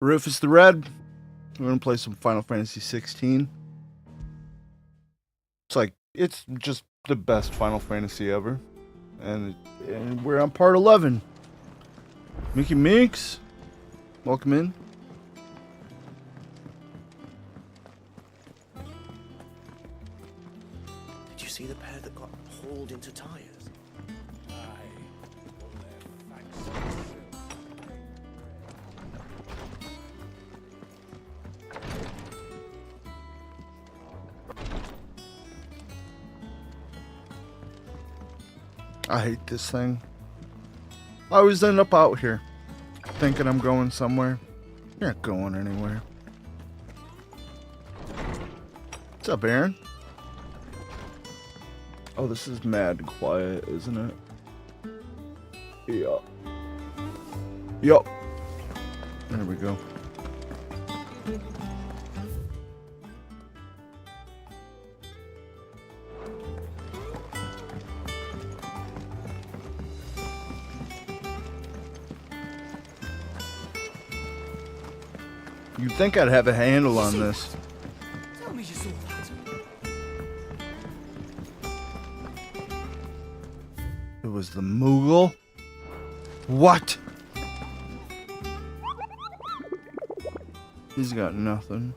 Rufus the Red. We're gonna play some Final Fantasy XVI. It's just the best Final Fantasy ever, and we're on part 11. Mickey Meeks, welcome in. Did you see the pair that got hauled into tires? I hate this thing. I always end up out here, thinking I'm going somewhere. You're not going anywhere. What's up, Aaron? Oh, this is mad quiet, isn't it? Yup. Yup. There we go. You'd think I'd have a handle on this. Tell me you saw that. It was the Moogle? What? He's got nothing.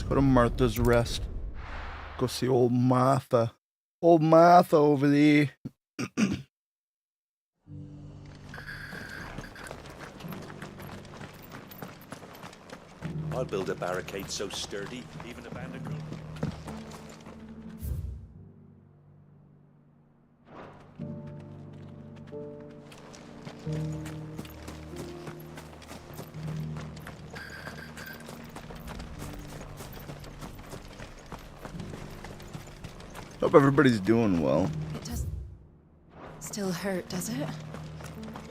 Go to Martha's Rest. Go see old Martha. Old Martha over there. I'll build a barricade so sturdy, even a bandicoot. Hope everybody's doing well. It does still hurt, does it?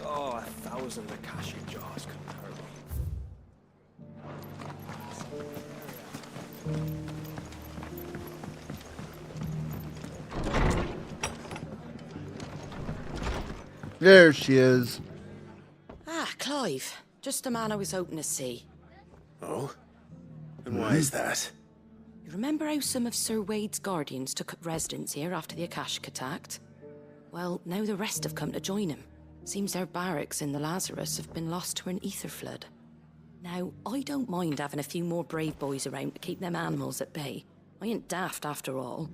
Oh, 1,000 Akashi jars couldn't hurt me. There she is. Ah, Clive. Just the man I was hoping to see. Oh? And why is that? You remember how some of Sir Wade's guardians took up residence here after the Akashic attacked? Well, now the rest have come to join him. Seems their barracks in the Lazarus have been lost to an ether flood. Now, I don't mind having a few more brave boys around to keep them animals at bay. I ain't daft after all.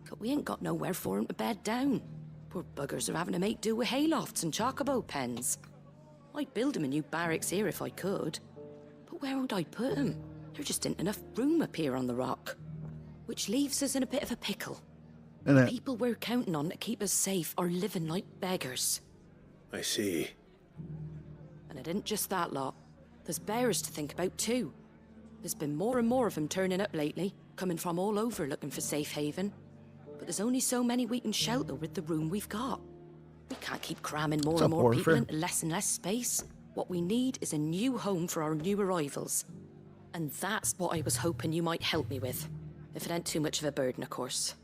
But we ain't got nowhere for 'em to bed down. Poor buggers are having to make do with haylofts and chocobo pens. I'd build 'em a new barracks here if I could. But where would I put 'em? There just ain't enough room up here on the rock. Which leaves us in a bit of a pickle. The people we're counting on to keep us safe are living like beggars. I see. And it ain't just that lot. There's bears to think about too. There's been more and more of them turning up lately, coming from all over looking for safe haven. But there's only so many we can shelter with the room we've got. We can't keep cramming more and more people into less and less space. What we need is a new home for our new arrivals. And that's what I was hoping you might help me with. If it ain't too much of a burden, of course.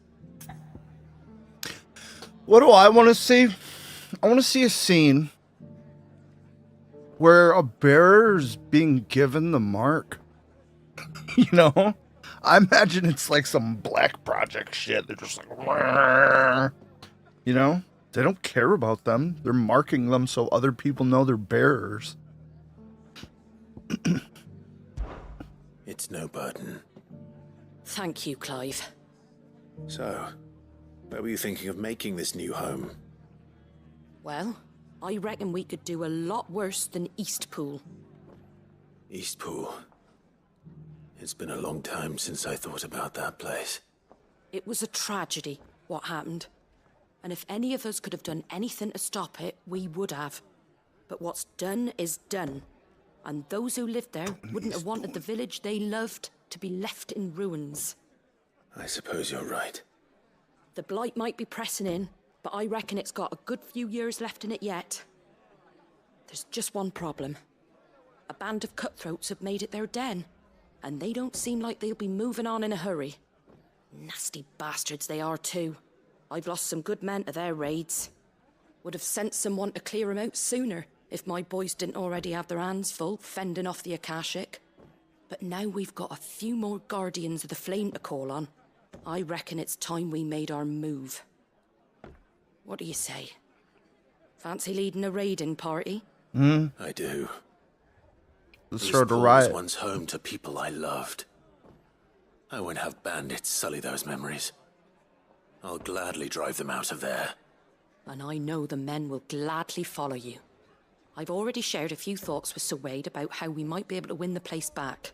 What do I want to see? I want to see a scene where a bearer's being given the mark. You know? I imagine it's like some Black Project shit. They're just like, "Wah." You know? They don't care about them. They're marking them so other people know they're bearers. It's no burden. Thank you, Clive. So, where were you thinking of making this new home? Well, I reckon we could do a lot worse than Eastpool. Eastpool. It's been a long time since I thought about that place. It was a tragedy, what happened. And if any of us could have done anything to stop it, we would have. But what's done is done. And those who lived there wouldn't have wanted the village they loved to be left in ruins. I suppose you're right. The blight might be pressing in, but I reckon it's got a good few years left in it yet. There's just one problem. A band of cutthroats have made it their den, and they don't seem like they'll be moving on in a hurry. Nasty bastards they are too. I've lost some good men to their raids. Would have sent someone to clear 'em out sooner if my boys didn't already have their hands full fending off the Akashic. But now we've got a few more Guardians of the Flame to call on. I reckon it's time we made our move. What do you say? Fancy leading a raiding party? I do. Let's East start a Pool was riot. once home to people I loved. I won't have bandits sully those memories. I'll gladly drive them out of there. And I know the men will gladly follow you. I've already shared a few thoughts with Sir Wade about how we might be able to win the place back.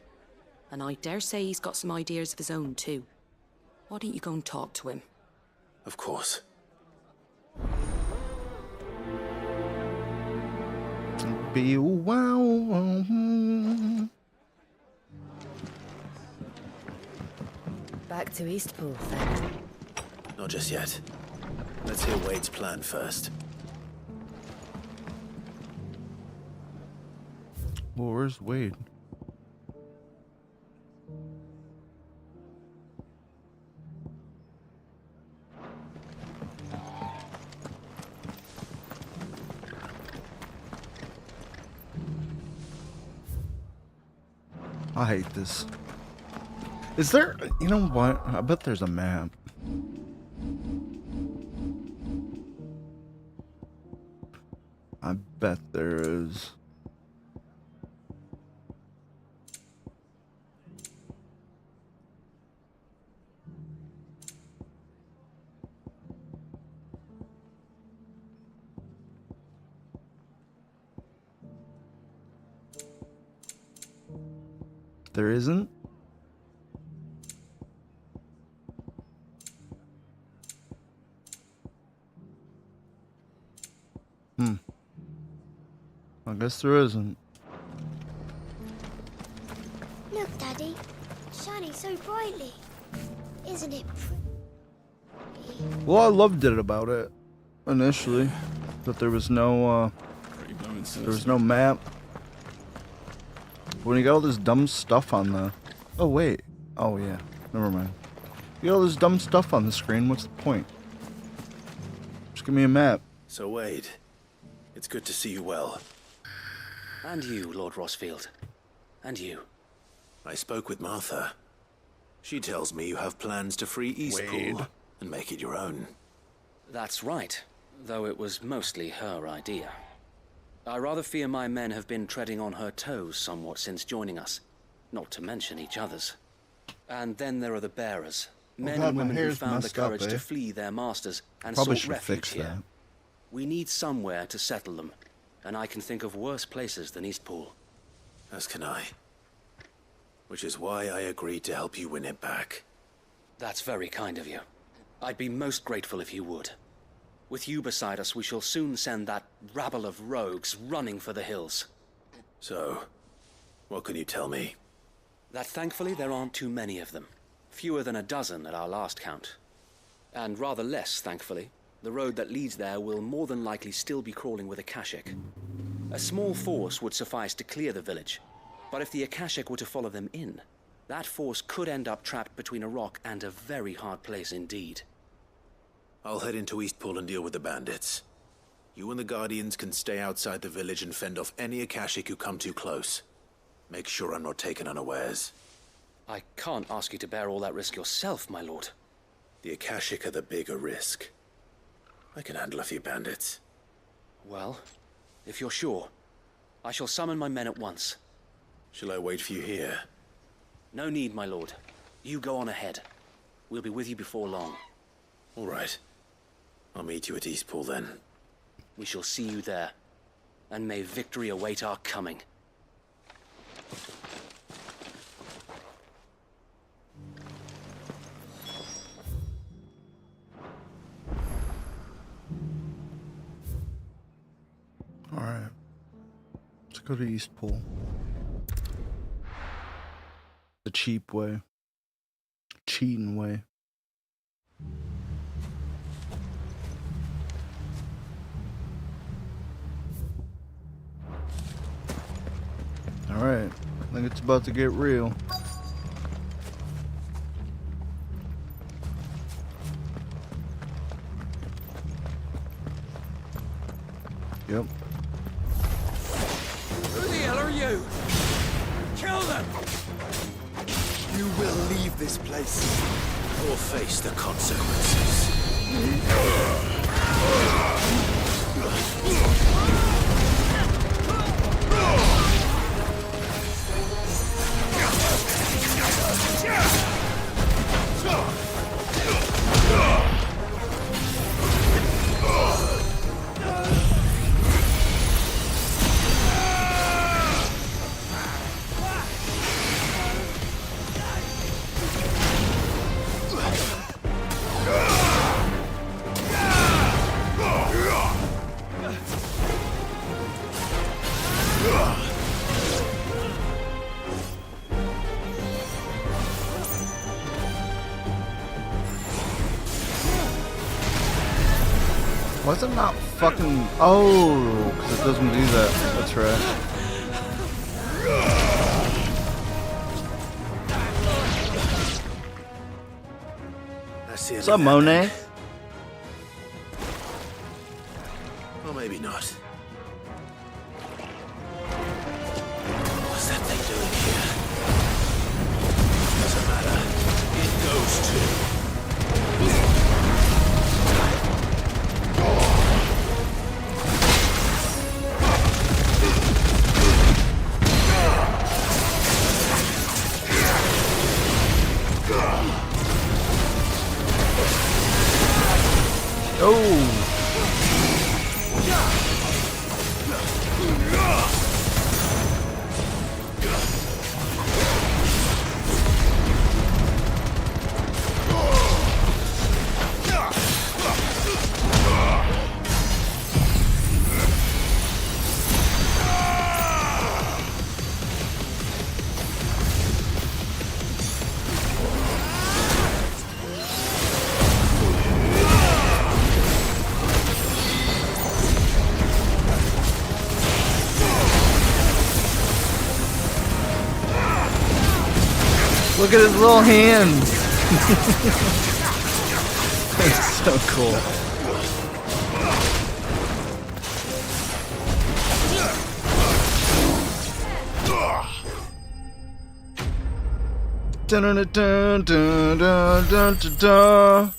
And I dare say he's got some ideas of his own too. Why don't you go and talk to him? Of course. Be wow. Back to Eastpool, then. Not just yet. Let's hear Wade's plan first. Well, where's Wade? I hate this. Is there, you know what? I bet there's a map. I bet there is. There isn't? I guess there isn't. Look, Daddy. Shining so brightly. Isn't it pretty? Well, I loved it about it initially, that there was no map. When you got all this dumb stuff on the... Oh, wait. Oh, yeah. Never mind. You got all this dumb stuff on the screen. What's the point? Just give me a map. So, Wade, it's good to see you well. And you, Lord Rossfield. And you. I spoke with Martha. She tells me you have plans to free Eastpool and make it your own. That's right, though it was mostly her idea. I rather fear my men have been treading on her toes somewhat since joining us, not to mention each other's. And then there are the bearers, men God, and my women who hair's found the messed up, courage to flee their masters and Probably sought should refuge fix here. that. We need somewhere to settle them, and I can think of worse places than Eastpool. As can I. Which is why I agreed to help you win it back. That's very kind of you. I'd be most grateful if you would. With you beside us, we shall soon send that rabble of rogues running for the hills. So, what can you tell me? That thankfully there aren't too many of them. Fewer than a dozen at our last count. And rather less, thankfully, the road that leads there will more than likely still be crawling with Akashic. A small force would suffice to clear the village, but if the Akashic were to follow them in, that force could end up trapped between a rock and a very hard place indeed. I'll head into Eastpool and deal with the bandits. You and the Guardians can stay outside the village and fend off any Akashic who come too close. Make sure I'm not taken unawares. I can't ask you to bear all that risk yourself, my lord. The Akashic are the bigger risk. I can handle a few bandits. Well, if you're sure, I shall summon my men at once. Shall I wait for you here? No need, my lord. You go on ahead. We'll be with you before long. All right. I'll meet you at Eastpool then. We shall see you there. And may victory await our coming. All right. Let's go to Eastpool. The cheap way. Cheating way. Alright, I think it's about to get real. Yep. Who the hell are you? Kill them! You will leave this place. Or face the consequences. Was it not fucking... Oh, because it doesn't do that. That's right. That's the end What's of up, that Monet? then. Or maybe not. What's that thing doing here? Doesn't matter. It goes too. Oh! Look at his little hands. It's so cool. Dun dun dun dun dun dun dun dun.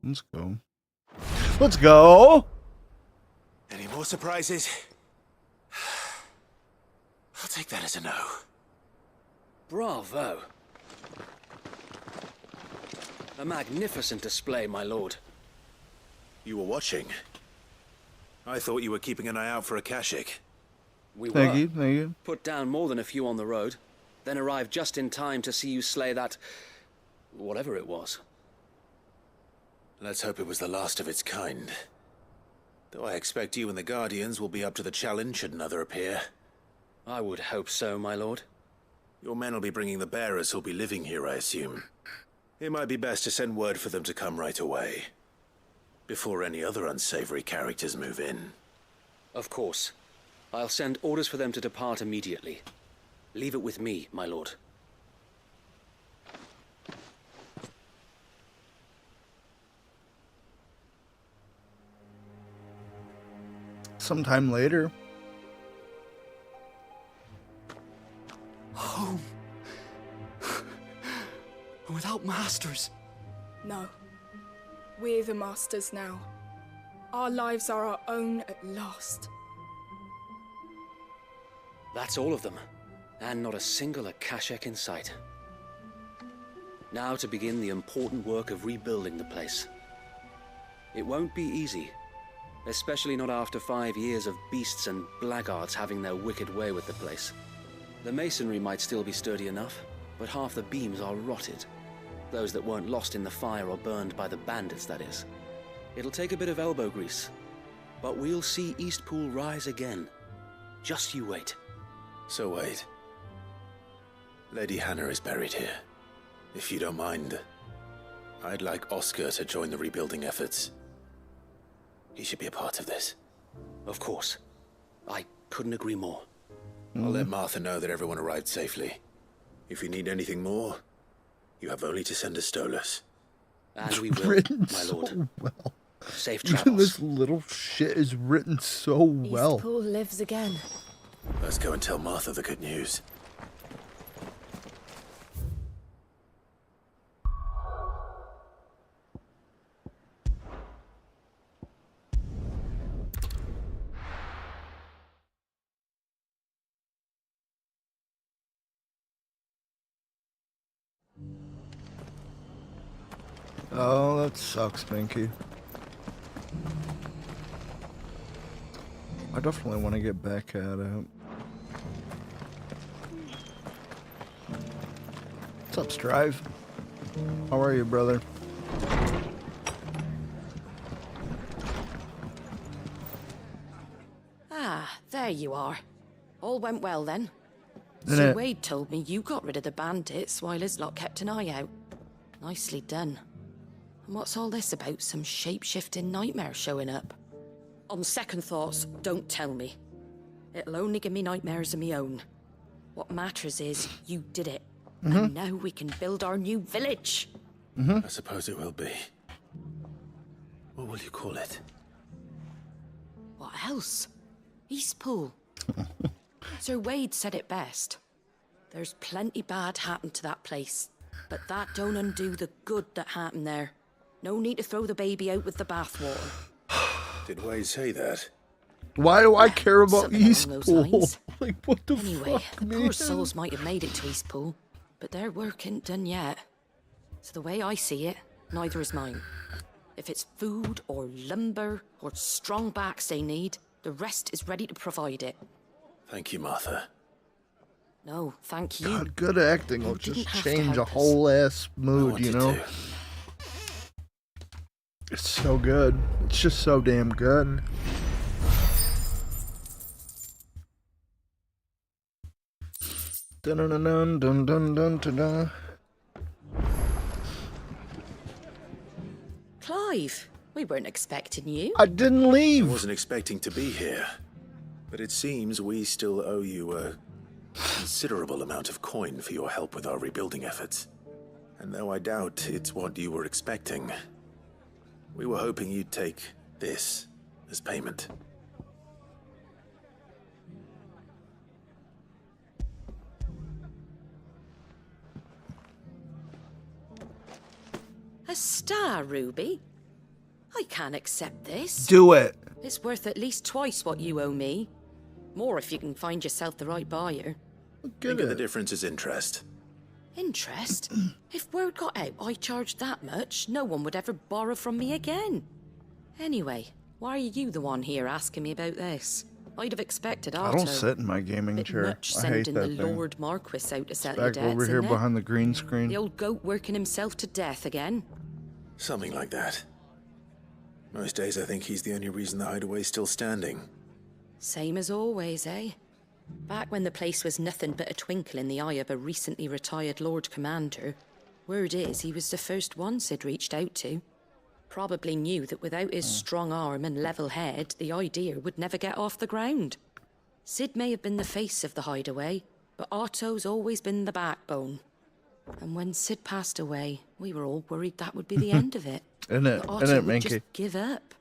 Let's go. Let's go. Any more surprises? I'll take that as a no. Bravo. A magnificent display, my lord. You were watching. I thought you were keeping an eye out for a Kashik. We Thank were. you, thank you. Put down more than a few on the road, then arrived just in time to see you slay that... whatever it was. Let's hope it was the last of its kind. Though I expect you and the Guardians will be up to the challenge should another appear. I would hope so, my lord. Your men will be bringing the bearers who'll be living here, I assume. It might be best to send word for them to come right away, before any other unsavory characters move in. Of course. I'll send orders for them to depart immediately. Leave it with me, my lord. Sometime later. Home. Without masters. No. We're the masters now. Our lives are our own at last. That's all of them, and not a single Akashek in sight. Now to begin the important work of rebuilding the place. It won't be easy, especially not after 5 years of beasts and blackguards having their wicked way with the place. The masonry might still be sturdy enough, but half the beams are rotted. Those that weren't lost in the fire or burned by the bandits, that is. It'll take a bit of elbow grease, but we'll see Eastpool rise again. Just you wait. So wait. Lady Hannah is buried here. If you don't mind, I'd like Oscar to join the rebuilding efforts. He should be a part of this. Of course. I couldn't agree more. I'll let Martha know that everyone arrived safely. If you need anything more, you have only to send a Stolas. And we will, Written my so lord. well. Safe Even travels. this little shit is written so well. Eastpool lives again. Let's go and tell Martha the good news. Oh, that sucks, Minky. I definitely want to get back at it. What's up, Strive? How are you, brother? Ah, there you are. All went well then. Didn't Sir it? Wade told me you got rid of the bandits while his lot kept an eye out. Nicely done. And what's all this about some shape-shifting nightmare showing up? On second thoughts, don't tell me. It'll only give me nightmares of me own. What matters is you did it. And now we can build our new village. I suppose it will be. What will you call it? What else? Eastpool. Sir Wade said it best. There's plenty bad happened to that place, but that don't undo the good that happened there. No need to throw the baby out with the bathwater. Did Wade say that? Why do I care about Something along those Eastpool? lines. Like, what the Anyway, fuck, the man? poor souls might have made it to Eastpool, but their work ain't done yet. So the way I see it, neither is mine. If it's food or lumber or strong backs they need, the rest is ready to provide it. Thank you, Martha. No, thank you. God, good acting will You just didn't have to change a help us. whole ass I mood, wanted you know? to. It's so good. It's just so damn good. Dun dun dun dun dun dun dun dun. Clive, we weren't expecting you. I didn't I leave. wasn't expecting to be here, but it seems we still owe you a considerable amount of coin for your help with our rebuilding efforts. And though I doubt it's what you were expecting, we were hoping you'd take this as payment. A star, Ruby? I can't accept this. Do it. It's worth at least twice what you owe me. More if you can find yourself the right buyer. Get Think of the it. difference as interest. Interest? If word got out I charged that much, no one would ever borrow from me again. Anyway, why are you the one here asking me about this? I'd have expected I Otto. don't sit in my gaming Bit chair. much I hate sending that the thing. Lord Marquis out to settle Back your debts, over here isn't it? behind the green screen. The old goat working himself to death again. Something like that. Most days I think he's the only reason the hideaway's still standing. Same as always, eh? Back when the place was nothing but a twinkle in the eye of a recently retired Lord Commander, word is he was the first one Sid reached out to. Probably knew that without his strong arm and level head, the idea would never get off the ground. Sid may have been the face of the hideaway, but Otto's always been the backbone. And when Sid passed away, we were all worried that would be the end of it. Isn't it? That Otto Isn't it, would Minky? just give up.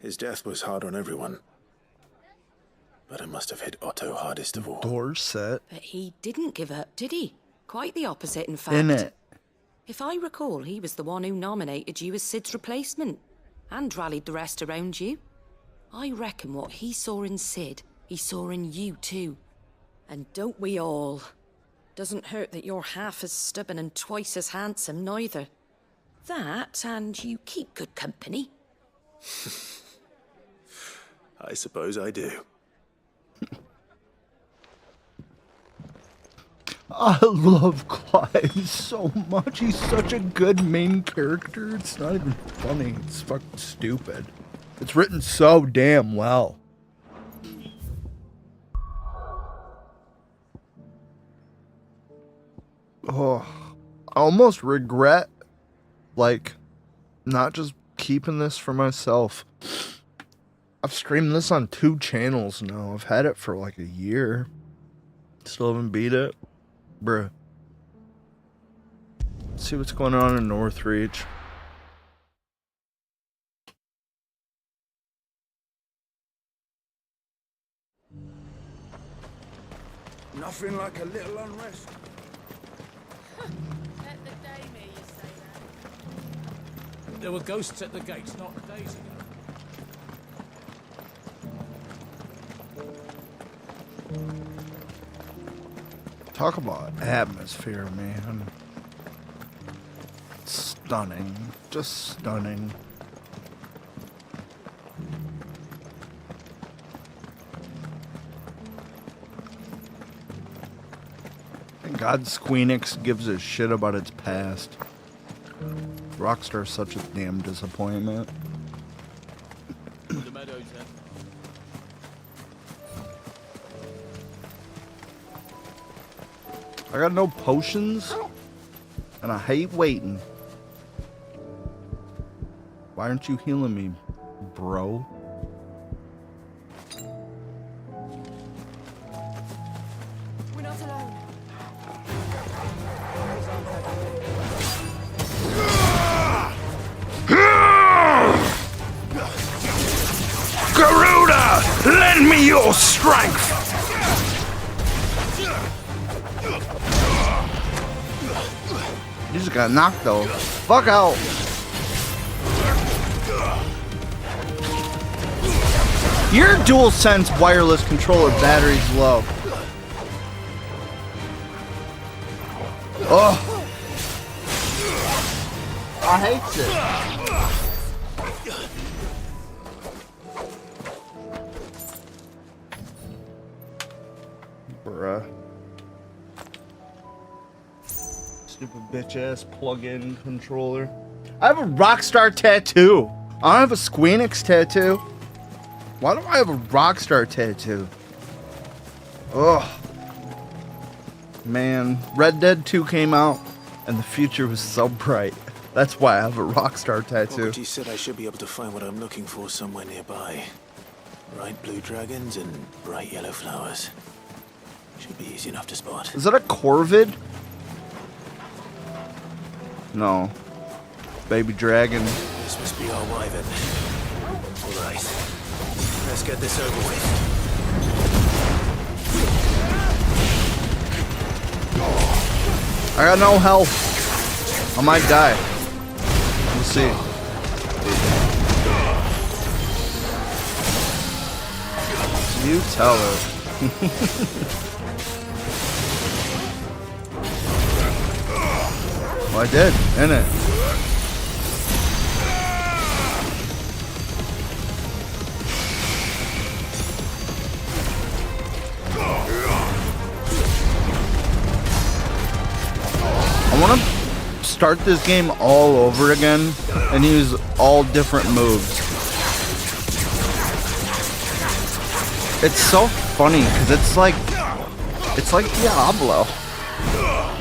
His death was hard on everyone. But it must have hit Otto hardest of all. Dorset. But he didn't give up, did he? Quite the opposite, in fact. In it. If I recall, he was the one who nominated you as Sid's replacement and rallied the rest around you. I reckon what he saw in Sid, he saw in you too. And don't we all? Doesn't hurt that you're half as stubborn and twice as handsome, neither. That, and you keep good company. I suppose I do. I love Clive so much. He's such a good main character. It's not even funny. It's fucking stupid. It's written so damn well. Oh, I almost regret, like, not just keeping this for myself. I've streamed this on 2 channels now. I've had it for like a year. Still haven't beat it. Bruh. Let's see what's going on in Northreach. Nothing like a little unrest. Let the day me, you say that. There were ghosts at the gates not days ago. Talk about atmosphere, man. Stunning. Just stunning. Thank God Squeenix gives a shit about its past. Rockstar's such a damn disappointment. The meadows, then. I got no potions, and I hate waiting. Why aren't you healing me, bro? We're not alone. Garuda, lend me your strength! You just got knocked though. Fuck out! Your DualSense wireless controller battery's low. Oh, I hate it. Bruh. Stupid bitch ass plug-in controller. I have a Rockstar tattoo. I don't have a Squeenix tattoo. Why do I have a Rockstar tattoo? Ugh. Man, Red Dead 2 came out, and the future was so bright. That's why I have a Rockstar tattoo. But you said I should be able to find what I'm looking for somewhere nearby. Bright blue dragons and bright yellow flowers. Should be easy enough to spot. Is that a corvid? No. Baby dragon. This must be our wyvern. All right. Let's get this over with. I got no health. I might die. We'll see. You tell her. Well, I did, innit? I want to start this game all over again and use all different moves. It's so funny because it's like Diablo.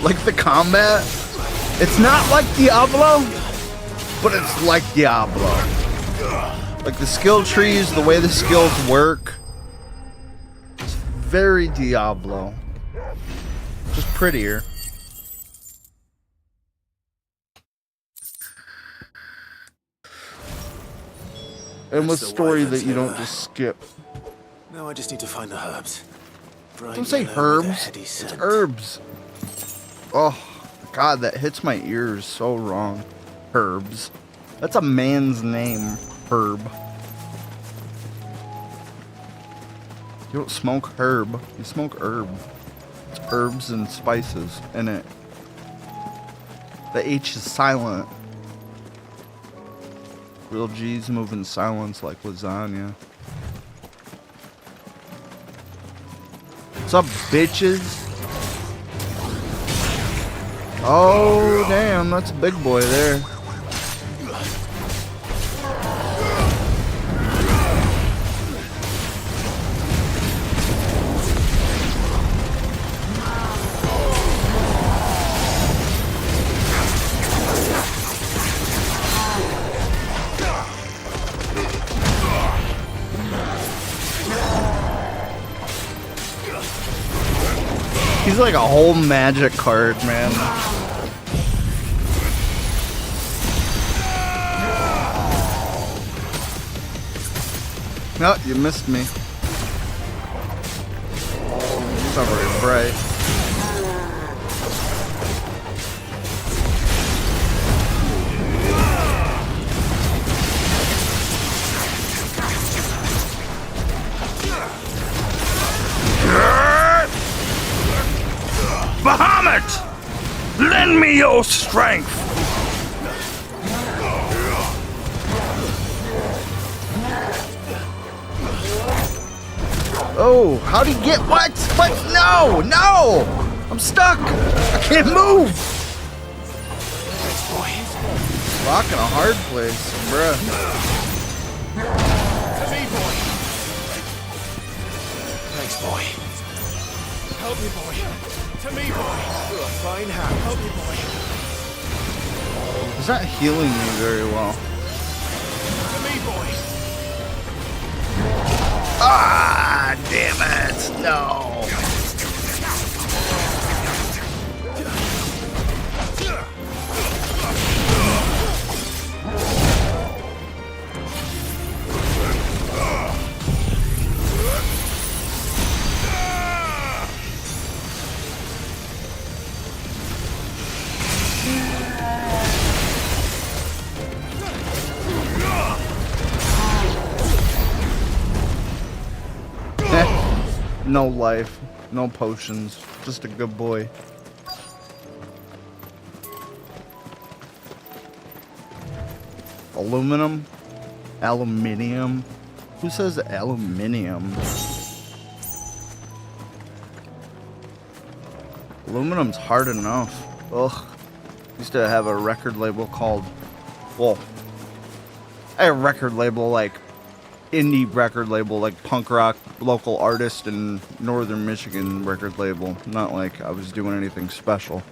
Like the combat, it's not like Diablo, but it's like Diablo. Like the skill trees, the way the skills work, it's very Diablo. Just prettier. And with story that you don't just skip. Now I just need to find the herbs. Don't say herbs. It's herbs. Oh, God, that hits my ears so wrong. Herbs. That's a man's name, Herb. You don't smoke herb. You smoke herb. It's herbs and spices in it. The H is silent. Real G's move in silence like lasagna. What's up, bitches? Oh, damn, that's a big boy there. He's like a whole magic card, man. No, you missed me. It's not very bright. Bahamut! Lend me your strength! Oh, how'd he get what? What? No! No! I'm stuck! I can't move! Rock in a hard place, bruh. To me, boy. Thanks, boy. Help me, boy. To me, boy. You're a fine hand. Help me, boy. He's not healing me very well. To me, boy. Ah, damn it! No! No life, no potions, just a good boy. Aluminum? Aluminium? Who says aluminium? Aluminum's hard enough. Ugh. Used to have a record label called, well, a record label like indie record label, like punk rock local artist in northern Michigan record label. Not like I was doing anything special.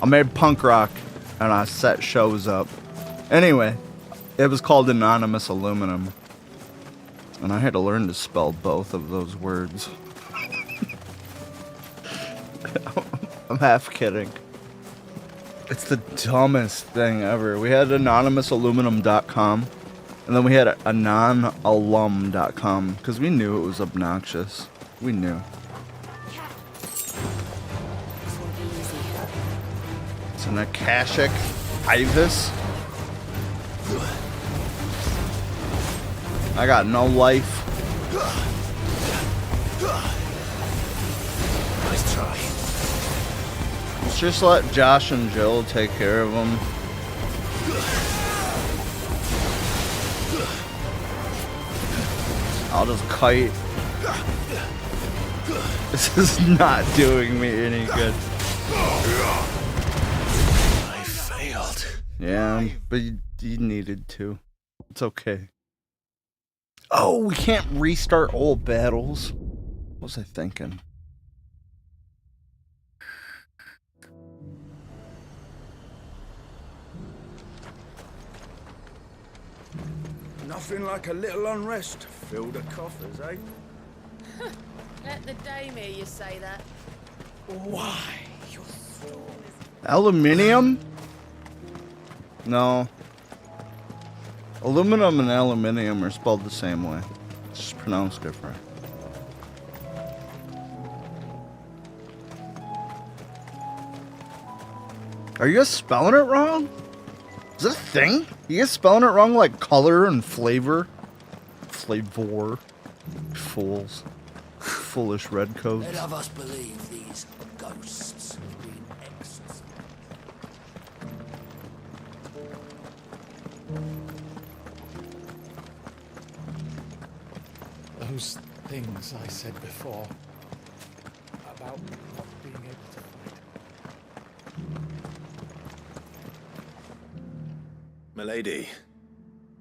I made punk rock and I set shows up. Anyway, it was called Anonymous Aluminum. And I had to learn to spell both of those words. I'm half kidding. It's the dumbest thing ever. We had anonymousaluminum.com. And then we had anonalum.com because we knew it was obnoxious. We knew. It's an Akashic Ibis. I got no life. Nice try. Let's just let Josh and Jill take care of them. I'll just kite. This is not doing me any good. I failed. Yeah, but you needed to. It's okay. Oh, we can't restart old battles. What was I thinking? Nothing like a little unrest to fill the coffers, eh? Let the dame hear you say that. Why? Your storm is... Aluminium? No. Aluminum and aluminium are spelled the same way. It's just pronounced different. Are you guys spelling it wrong? Is that a thing? You guys spelling it wrong like color and flavor? Flavor. Fools. Foolish redcoats. Let of us believe these ghosts have been exorcised. Those things I said before about not being able to fight. Milady,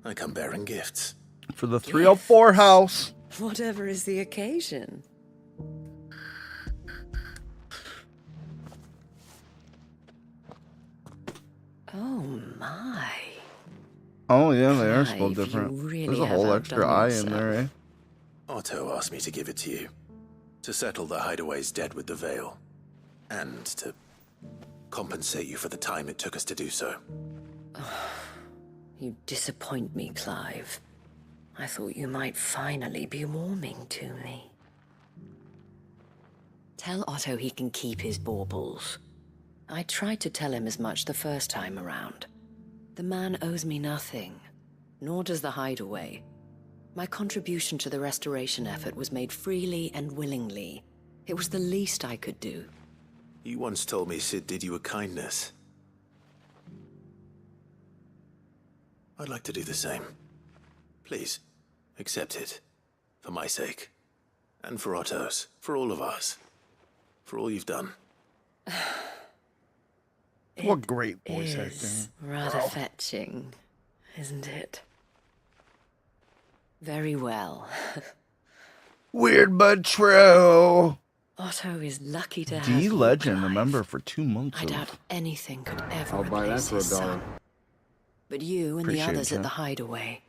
I come bearing gifts. For the 304 house. Whatever is the occasion. Oh my. Oh yeah, they are spelled Clive, different. you really There's a have whole extra outdone I in yourself. there, eh? Otto asked me to give it to you. To settle the hideaway's debt with the Veil. And to compensate you for the time it took us to do so. You disappoint me, Clive. I thought you might finally be warming to me. Tell Otto he can keep his baubles. I tried to tell him as much the first time around. The man owes me nothing, nor does the hideaway. My contribution to the restoration effort was made freely and willingly. It was the least I could do. You once told me Sid did you a kindness. I'd like to do the same. Please, accept it. For my sake. And for Otto's. For all of us. For all you've done. What great voice Is acting. rather fetching, isn't it? Very well. Weird but true. Otto is lucky to have D you, Legend, Clive. a member for 2 months. I doubt anything could ever I'll buy that replace for his $1. son. But you and Appreciate the others ya. at the hideaway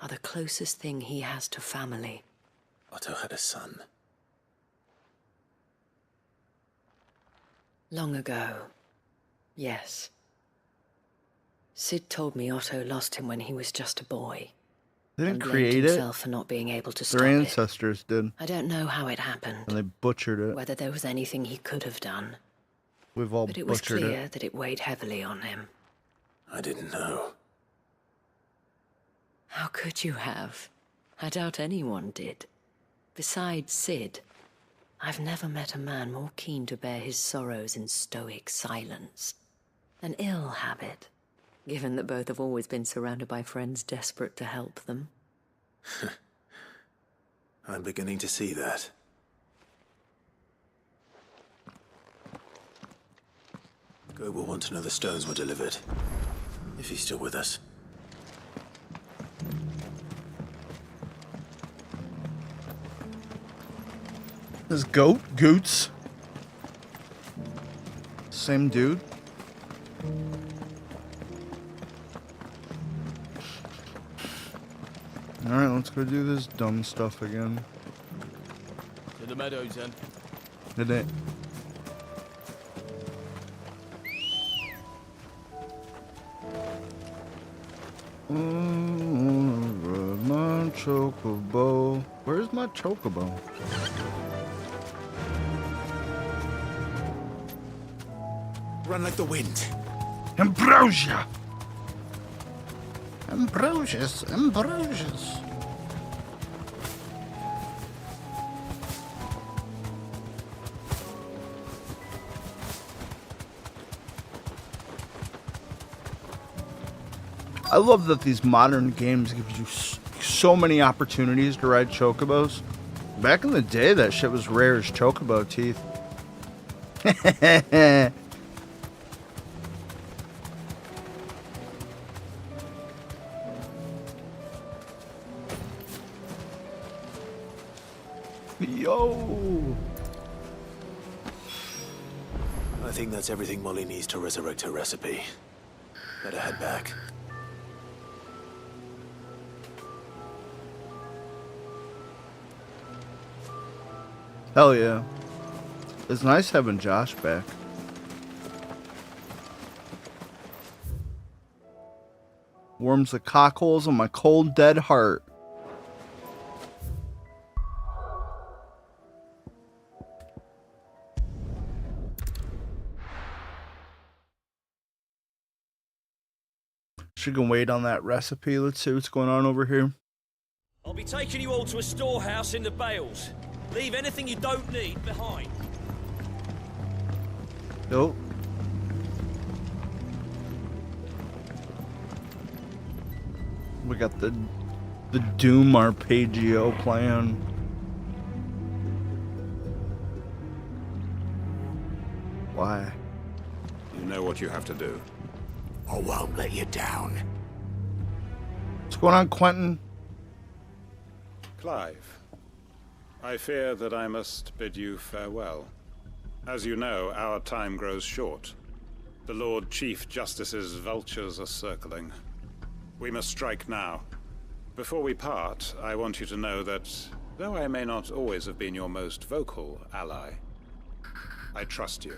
are the closest thing he has to family. Otto had a son. Long ago, yes. Sid told me Otto lost him when he was just a boy. They and didn't blamed create it. himself for not being able to stop Their it. ancestors did. I don't know how it happened, And they butchered it. whether there was anything he could have done. We've all But it was butchered clear it. that it weighed heavily on him. I didn't know. How could you have? I doubt anyone did. Besides Sid, I've never met a man more keen to bear his sorrows in stoic silence. An ill habit, given that both have always been surrounded by friends desperate to help them. I'm beginning to see that. Go will want to know the stones were delivered. If he's still with us. This Goots. Same dude. Alright, let's go do this dumb stuff again. To the meadows, then. Did it? My chocobo. Where's my chocobo? Run like the wind. Ambrosia! Ambrosius, Ambrosius. I love that these modern games give you so many opportunities to ride chocobos. Back in the day, that shit was rare as chocobo teeth. Yo! I think that's everything Molly needs to resurrect her recipe. Better head back. Hell yeah. It's nice having Josh back. Warms the cockholes of my cold, dead heart. She can wait on that recipe. Let's see what's going on over here. I'll be taking you all to a storehouse in the Bales. Leave anything you don't need behind. Yo. We got the Doom Arpeggio plan. Why? You know what you have to do. I won't let you down. What's going on, Quentin? Clive, I fear that I must bid you farewell. As you know, our time grows short. The Lord Chief Justice's vultures are circling. We must strike now. Before we part, I want you to know that, though I may not always have been your most vocal ally, I trust you,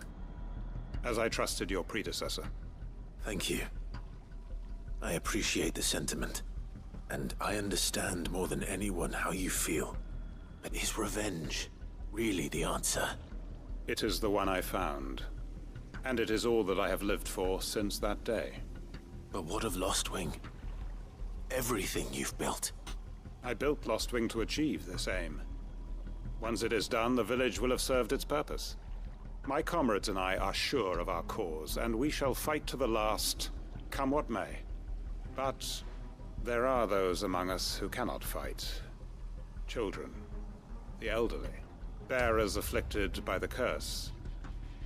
as I trusted your predecessor. Thank you. I appreciate the sentiment, and I understand more than anyone how you feel. But is revenge really the answer? It is the one I found, and it is all that I have lived for since that day. But what of Lostwing? Everything you've built. I built Lostwing to achieve this aim. Once it is done, the village will have served its purpose. My comrades and I are sure of our cause, and we shall fight to the last, come what may. But there are those among us who cannot fight. Children, the elderly, bearers afflicted by the curse.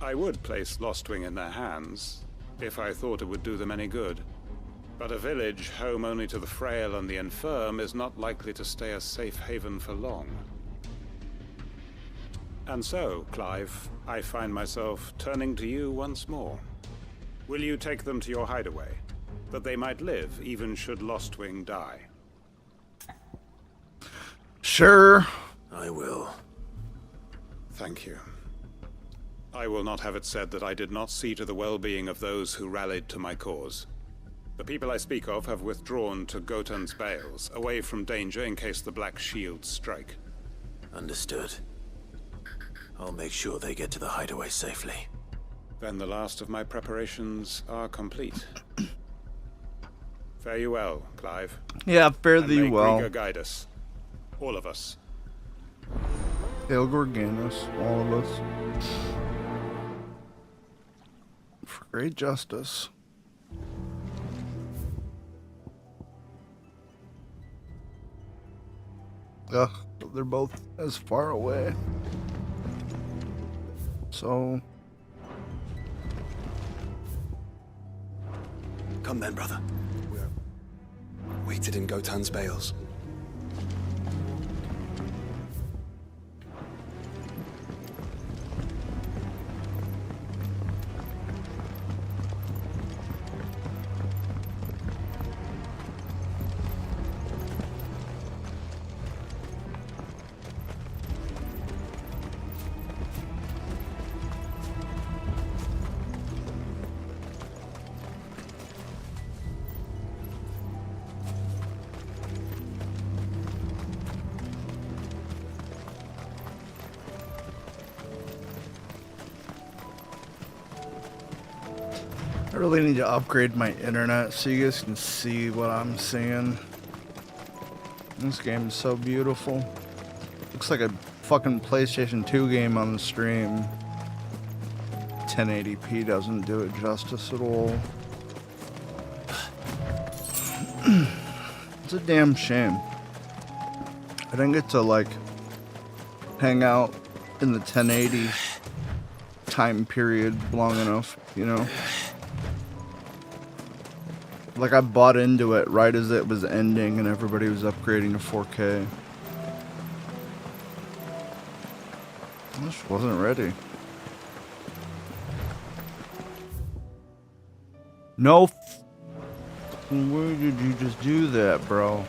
I would place Lostwing in their hands, if I thought it would do them any good. But a village home only to the frail and the infirm is not likely to stay a safe haven for long. And so, Clive, I find myself turning to you once more. Will you take them to your hideaway, that they might live even should Lostwing die? Sure. I will. Thank you. I will not have it said that I did not see to the well-being of those who rallied to my cause. The people I speak of have withdrawn to Gotan's Bales, away from danger in case the Black Shields strike. Understood. I'll make sure they get to the hideaway safely. Then the last of my preparations are complete. Fare you well, Clive. Yeah, fare and thee may well. Grieger guide us. All of us. Hail Gorganos, all of us. For great justice. Ugh, they're both as far away. So... Come then, brother. We're waited in Gotan's Bales. I really need to upgrade my internet so you guys can see what I'm seeing. This game is so beautiful. Looks like a fucking PlayStation 2 game on the stream. 1080p doesn't do it justice at all. It's a damn shame. I didn't get to like hang out in the 1080 time period long enough, you know? Like, I bought into it right as it was ending and everybody was upgrading to 4K. I just wasn't ready. No where did you just do that, bro?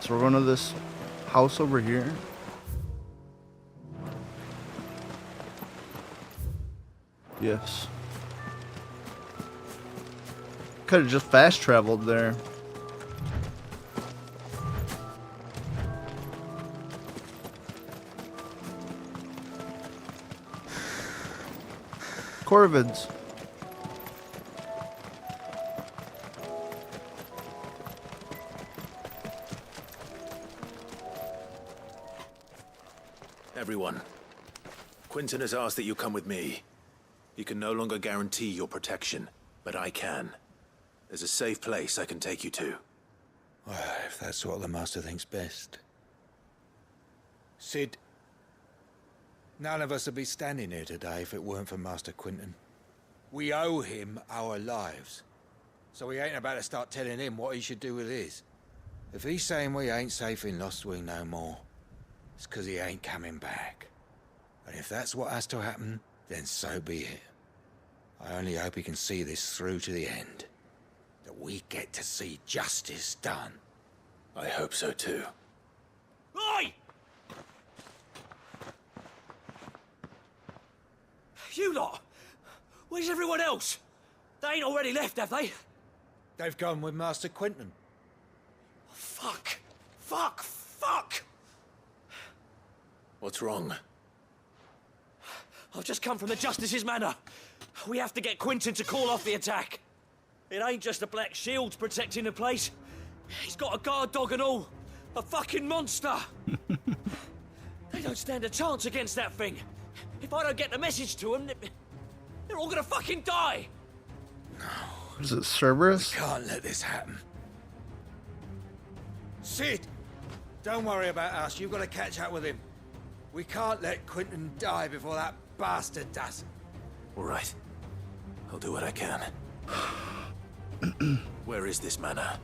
So we're going to this house over here. Yes. Could have just fast traveled there. Corvids. Everyone, Quinton has asked that you come with me. He can no longer guarantee your protection, but I can. There's a safe place I can take you to. Well, if that's what the Master thinks best. Sid, none of us would be standing here today if it weren't for Master Quinton. We owe him our lives. So we ain't about to start telling him what he should do with his. If he's saying we ain't safe in Lostwing no more, it's 'cause he ain't coming back. And if that's what has to happen, then so be it. I only hope he can see this through to the end. That we get to see justice done. I hope so too. Oi! You lot! Where's everyone else? They ain't already left, have they? They've gone with Master Quinton. Fuck! Fuck! Fuck! What's wrong? I've just come from the Justice's manor. We have to get Quinton to call off the attack. It ain't just the Black Shields protecting the place. He's got a guard dog and all. A fucking monster! They don't stand a chance against that thing. If I don't get the message to them, they're all gonna fucking die! Is it Cerberus? We can't let this happen. Sid! Don't worry about us. You've got to catch up with him. We can't let Quinton die before that bastard does. All right. I'll do what I can. Where is this manor?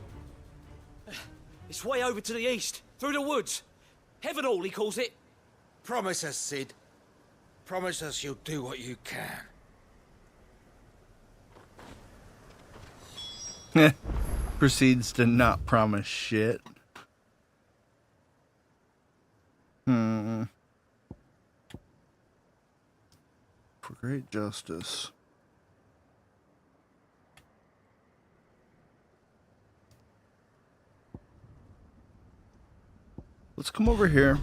It's way over to the east, through the woods. Heaven Hall, he calls it. Promise us, Sid. Promise us you'll do what you can. Proceeds to not promise shit. For great justice. Let's come over here.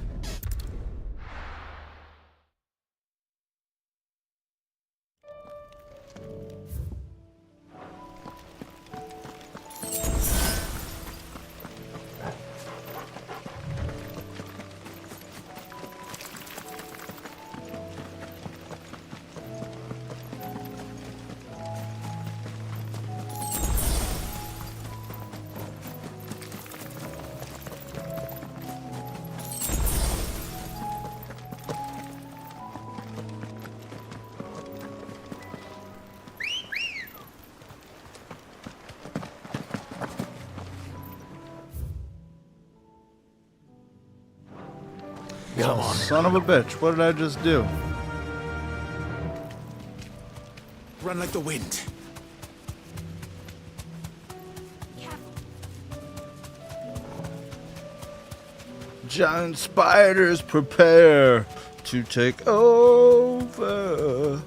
Come on. Son of a bitch, what did I just do? Run like the wind. Giant spiders prepare to take over.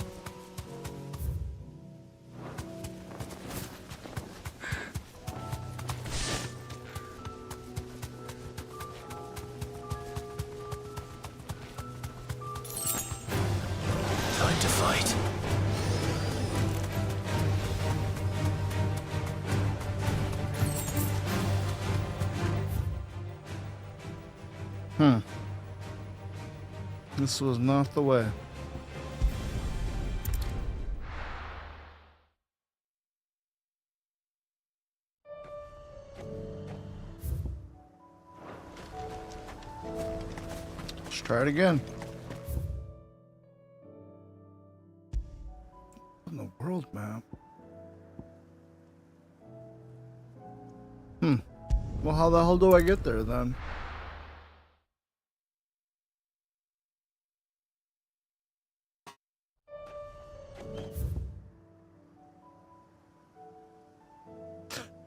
Time to fight. This was not the way. Let's try it again. On the world map. Well, how the hell do I get there then?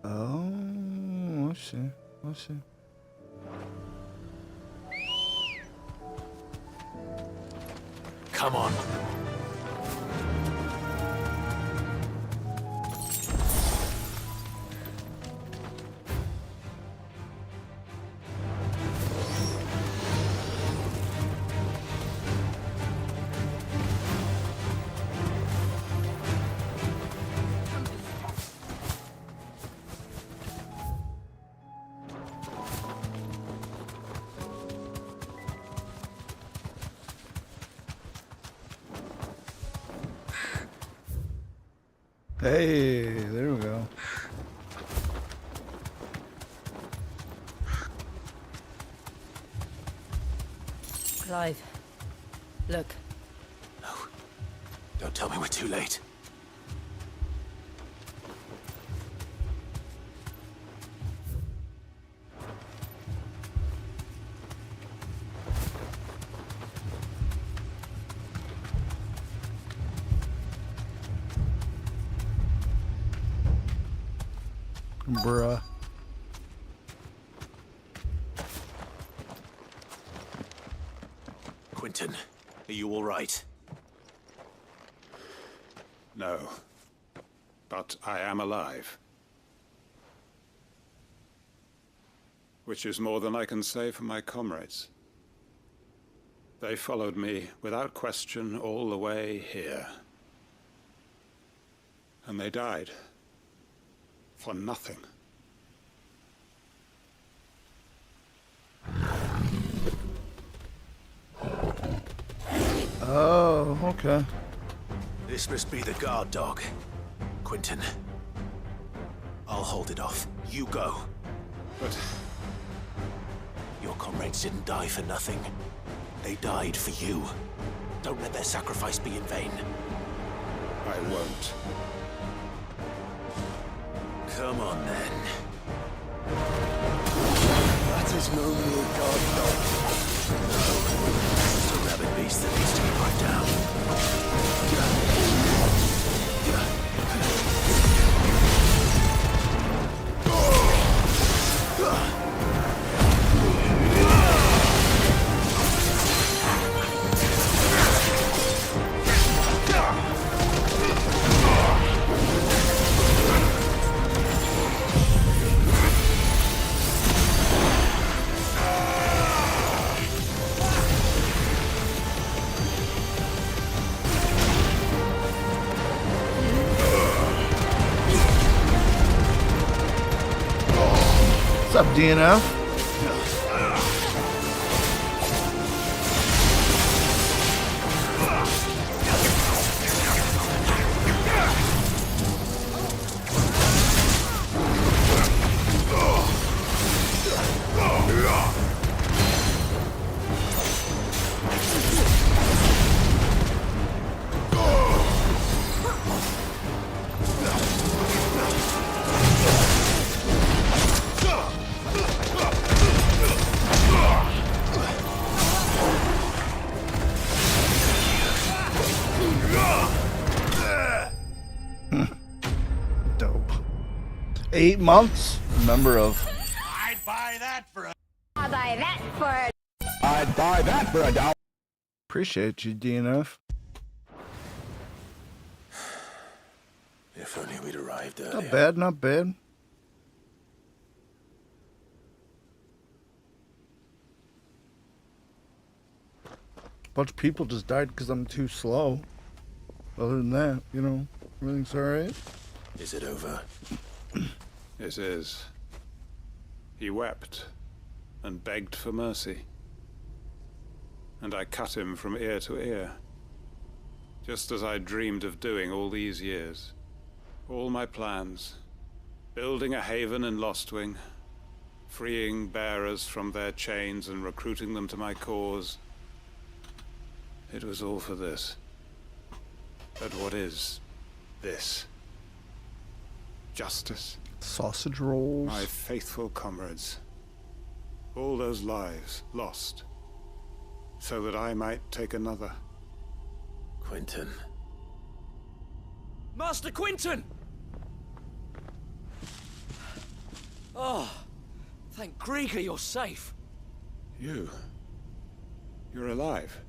Oh, I see. I see. Come on. Hey, there we go. Clive, look. No. Don't tell me we're too late. Bruh. Quinton, are you all right? No. But I am alive. Which is more than I can say for my comrades. They followed me without question all the way here. And they died. For nothing. Oh, okay. This must be the guard dog. Quentin. I'll hold it off. You go. But... Your comrades didn't die for nothing. They died for you. Don't let their sacrifice be in vain. I won't. Come on, then. That is no mere guard dog. No. Just a rabid beast that needs to be brought down. What's up, DNF? Dope. 8 months? Member of. I'd buy that for a... I'll buy that for a... I'd buy that for $1. Appreciate you, DNF. If only we'd arrived earlier. Not bad, not bad. Bunch of people just died because I'm too slow. Other than that, you know, everything's alright. Is it over? It is. He wept and begged for mercy. And I cut him from ear to ear. Just as I dreamed of doing all these years. All my plans. Building a haven in Lostwing. Freeing bearers from their chains and recruiting them to my cause. It was all for this. But what is this? Justice? Sausage rolls. My faithful comrades. All those lives lost. So that I might take another. Quentin. Master Quinton! Oh, thank Grieger you're safe. You're alive.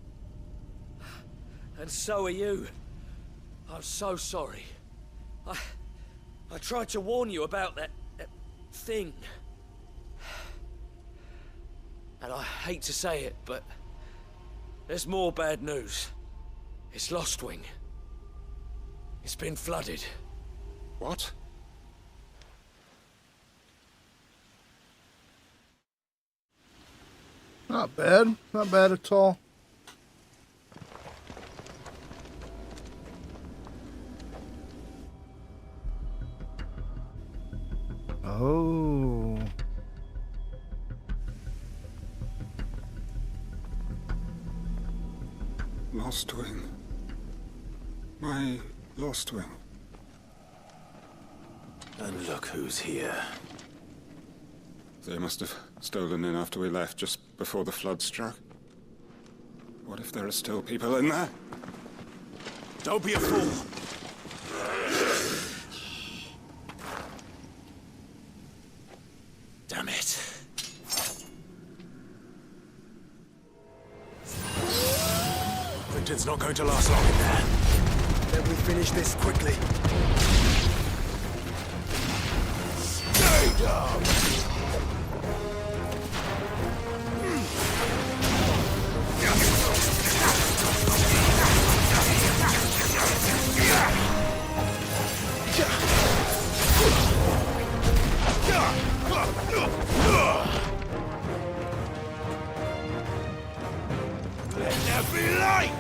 And so are you. I'm so sorry. I tried to warn you about that thing. And I hate to say it, but there's more bad news. It's Lostwing. It's been flooded. What? Not bad. Not bad at all. Oh. Lostwing. My Lostwing. And look who's here. They must have stolen in after we left, just before the flood struck. What if there are still people in there? Don't be a fool! Damn it. Quentin's not going to last long in there. Then we finish this quickly. Stay down! Let there be light!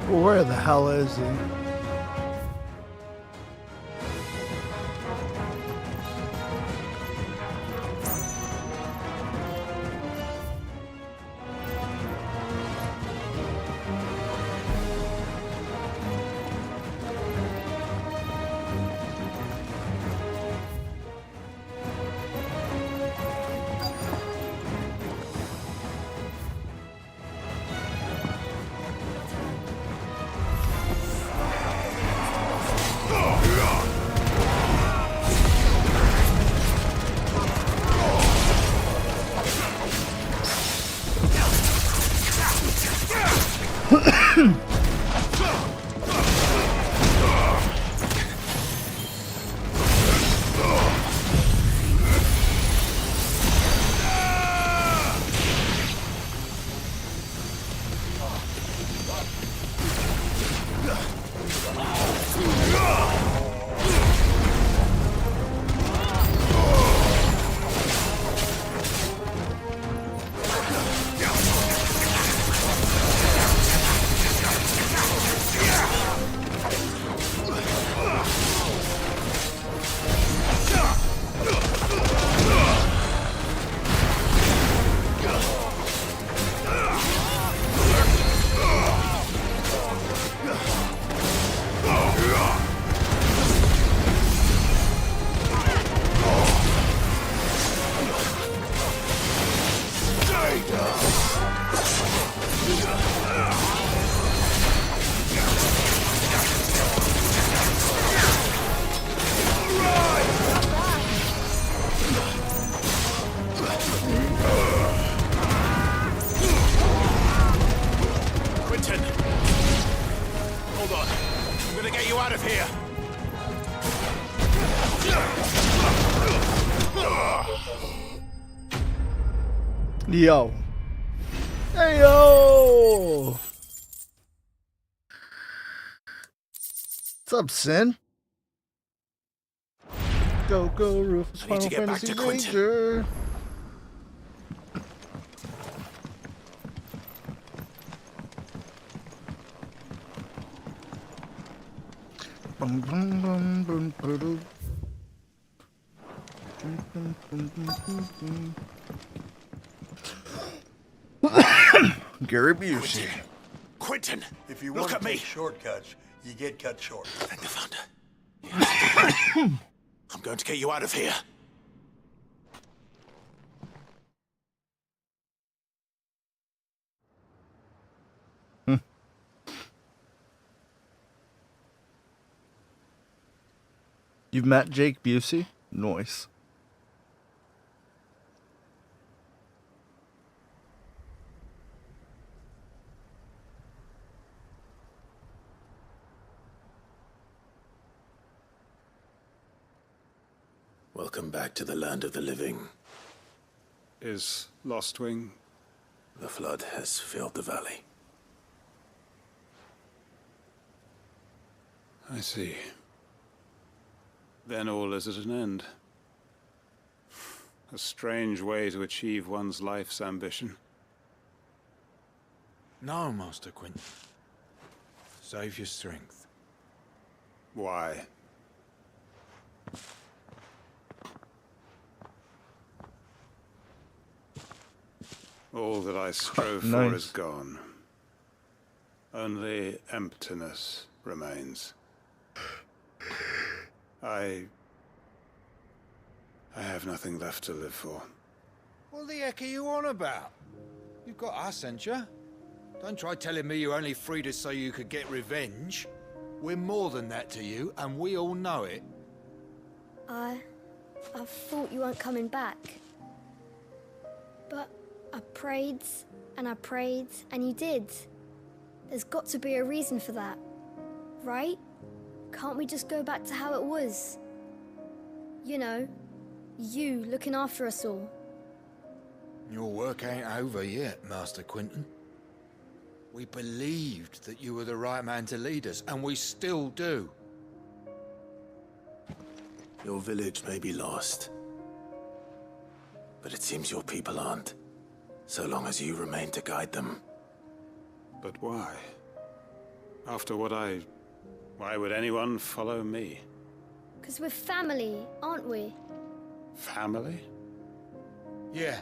Where the hell is he? Yo. Hey, yo. What's up, Sin? Go, go, Rufus. I need to get back to Quentin. Ranger. Bum, bum, bum, bum, ba-doo. Bum, bum, bum, bum, bum. Gary Busey. Quentin, if you look want at to me. take shortcuts, you get cut short. Thank the Founder. Yes. I'm going to get you out of here. You've met Jake Busey? Nice. Welcome back to the land of the living. Is Lostwing? The flood has filled the valley. I see. Then all is at an end. A strange way to achieve one's life's ambition. No, Master Quentin. Save your strength. Why? All that I strove for is gone. Only emptiness remains. I have nothing left to live for. What the heck are you on about? You've got us, ain't you? Don't try telling me you only freed us so you could get revenge. We're more than that to you, and we all know it. I thought you weren't coming back. But I prayed, and you did. There's got to be a reason for that, right? Can't we just go back to how it was? You know, you looking after us all. Your work ain't over yet, Master Quinton. We believed that you were the right man to lead us, and we still do. Your village may be lost, but it seems your people aren't, so long as you remain to guide them. But why? After what why would anyone follow me? 'Cause we're family, aren't we? Family? Yeah,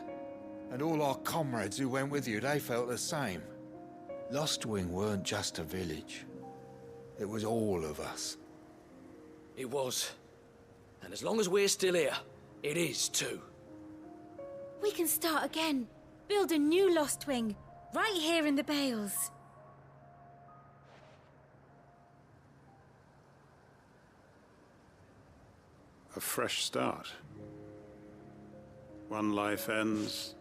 and all our comrades who went with you, they felt the same. Lostwing weren't just a village. It was all of us. It was. And as long as we're still here, it is too. We can start again. Build a new Lostwing, right here in the Bales. A fresh start. One life ends,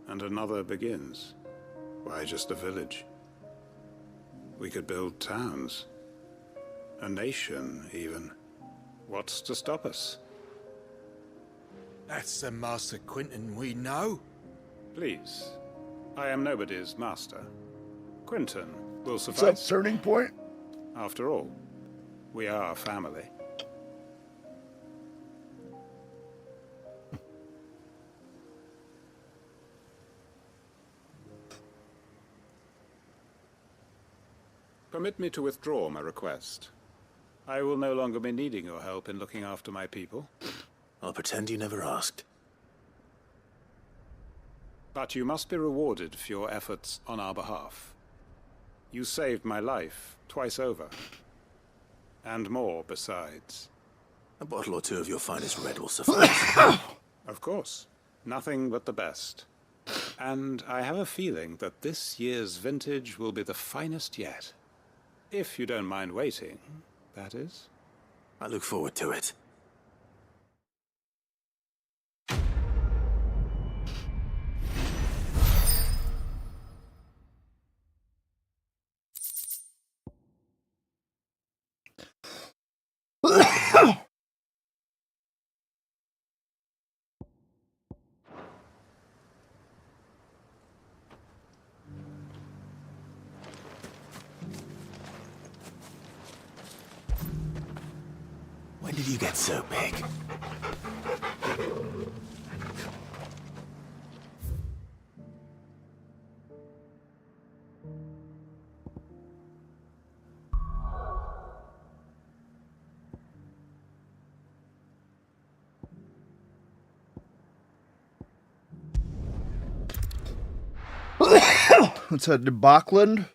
and another begins. Why just a village? We could build towns. A nation, even. What's to stop us? That's the Master Quinton we know. Please. I am nobody's master. Quinton will suffice. What's that turning point? After all, we are family. Permit me to withdraw my request. I will no longer be needing your help in looking after my people. I'll pretend you never asked. But you must be rewarded for your efforts on our behalf. You saved my life twice over. And more besides. A bottle or two of your finest red will suffice. Of course. Nothing but the best. And I have a feeling that this year's vintage will be the finest yet. If you don't mind waiting, that is. I look forward to it. When did you get so big? Let's head to Bachland.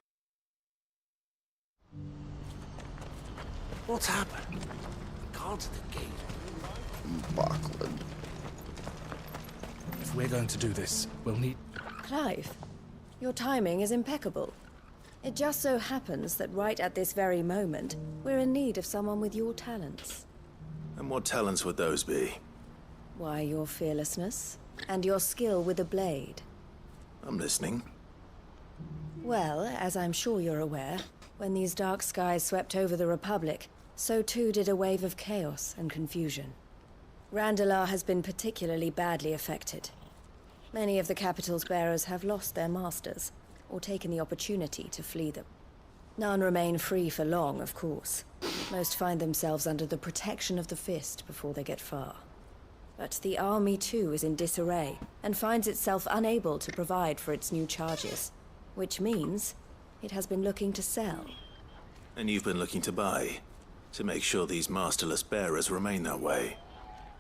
What's happened? Can't the gate. Bachland. If we're going to do this, we'll need... Clive, your timing is impeccable. It just so happens that right at this very moment, we're in need of someone with your talents. And what talents would those be? Why, your fearlessness, and your skill with a blade. I'm listening. Well, as I'm sure you're aware, when these dark skies swept over the Republic, so too did a wave of chaos and confusion. Randalar has been particularly badly affected. Many of the capital's bearers have lost their masters, or taken the opportunity to flee them. None remain free for long, of course. Most find themselves under the protection of the Fist before they get far. But the army too is in disarray, and finds itself unable to provide for its new charges. Which means it has been looking to sell. And you've been looking to buy, to make sure these masterless bearers remain that way.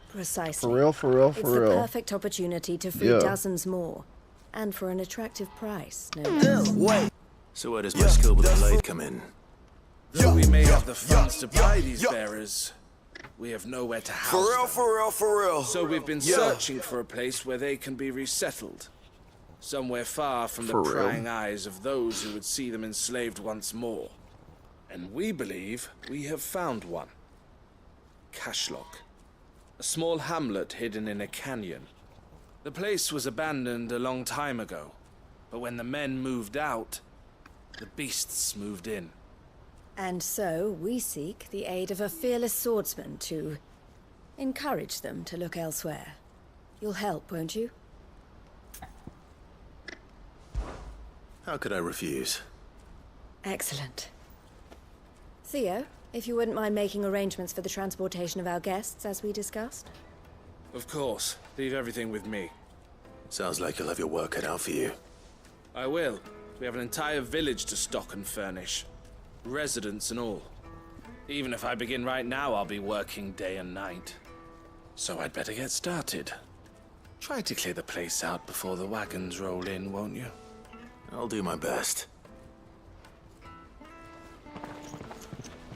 Precisely. For real, for real, It's for the real. perfect opportunity to free Yeah. dozens more. And for an attractive price, no less. Wait! So where does my skill with the blade come in? Though we may have the funds to buy these bearers, we have nowhere to house them. For real. So we've been searching for a place where they can be resettled. Somewhere far from the For real. prying eyes of those who would see them enslaved once more. And we believe we have found one. Cashlock. A small hamlet hidden in a canyon. The place was abandoned a long time ago, but when the men moved out, the beasts moved in. And so we seek the aid of a fearless swordsman to encourage them to look elsewhere. You'll help, won't you? How could I refuse? Excellent. Theo, if you wouldn't mind making arrangements for the transportation of our guests, as we discussed. Of course. Leave everything with me. Sounds like you'll have your work cut out for you. I will. We have an entire village to stock and furnish. Residents and all. Even if I begin right now, I'll be working day and night. So I'd better get started. Try to clear the place out before the wagons roll in, won't you? I'll do my best.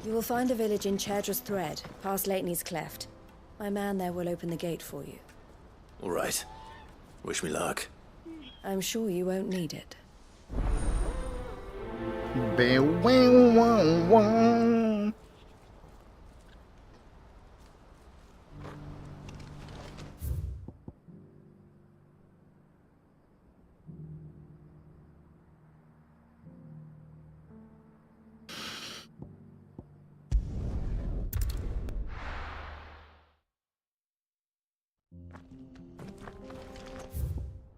You will find a village in Rufus The Red, past Lateney's Cleft. My man there will open the gate for you. All right. Wish me luck. I'm sure you won't need it.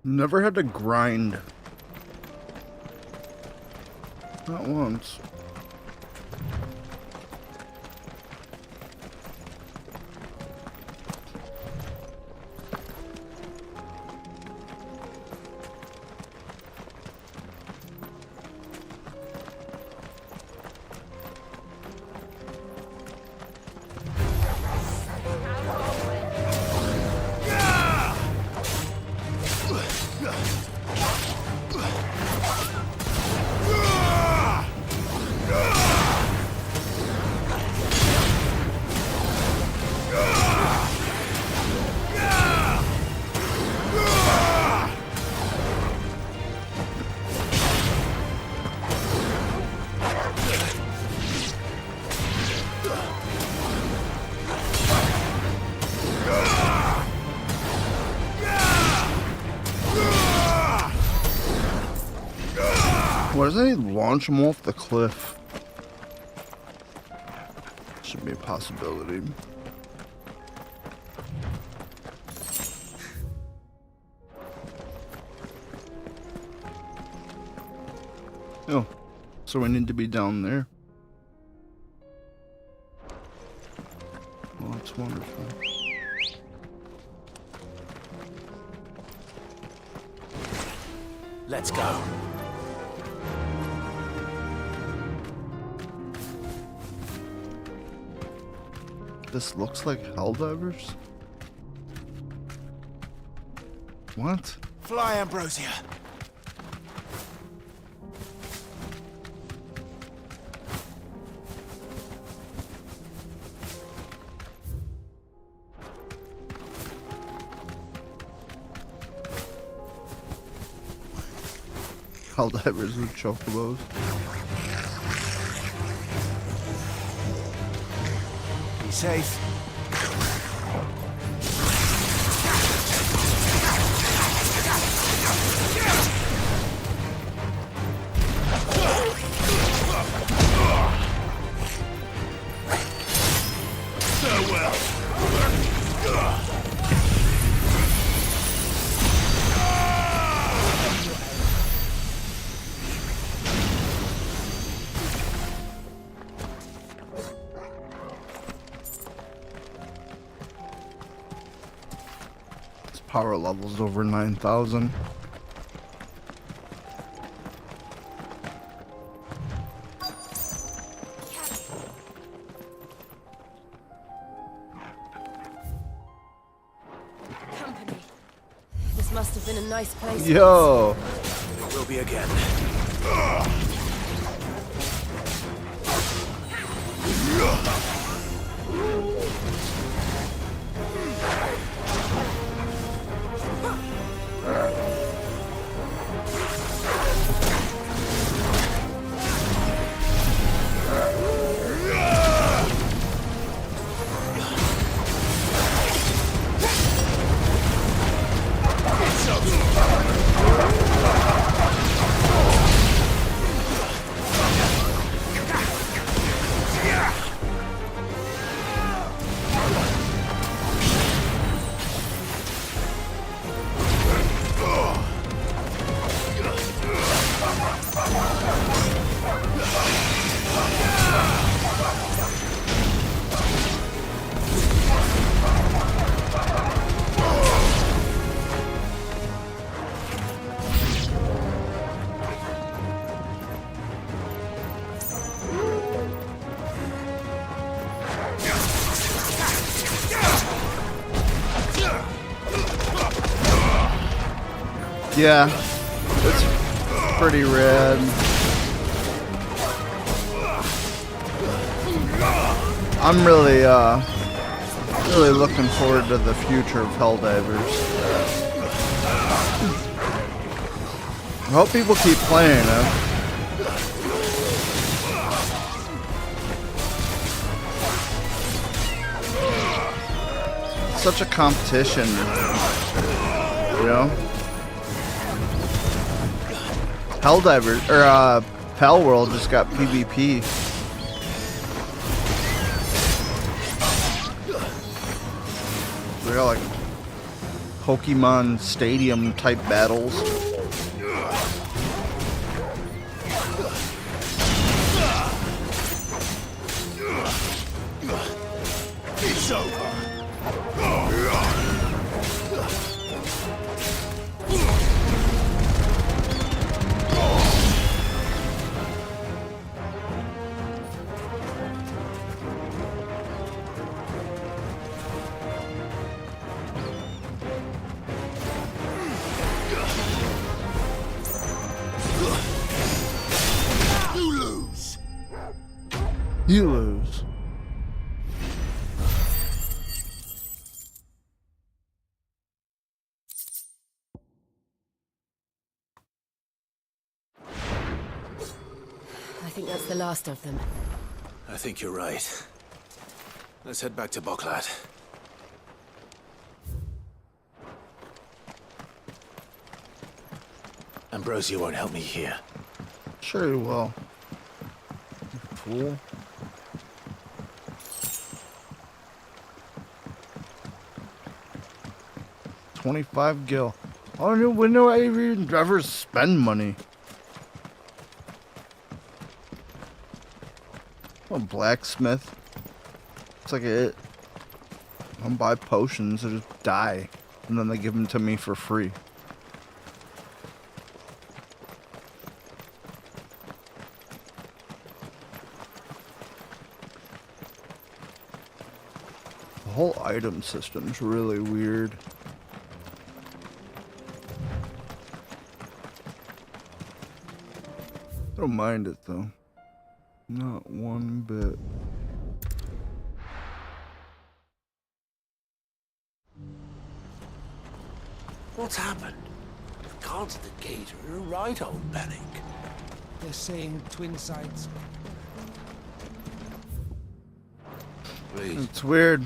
Never had to grind. Not once. Why doesn't he launch him off the cliff? Should be a possibility. Oh, so we need to be down there. Well, that's wonderful. Let's go. This looks like Helldivers? What? Fly, Ambrosia. Helldivers with chocobos. Be safe. Power levels over 9,000. Company. This must have been a nice place. Yo. It will be again. Yeah, it's pretty rad. I'm really looking forward to the future of Helldivers. I hope people keep playing it. It's such a competition, you know? Helldivers, or Pal World just got PvP. They got like Pokemon Stadium type battles. It's over. You lose. I think that's the last of them. I think you're right. Let's head back to Boklad. Ambrosia won't help me here. Sure you will. You fool. $25 gil. Oh no, when do I even ever spend money? Oh, blacksmith. It's like it. I don't buy potions, they just die. And then they give them to me for free. The whole item system's really weird. I don't mind it though. Not one bit. What's happened? The guards at the gate are right, old Bellic. They're saying twin sides. It's weird.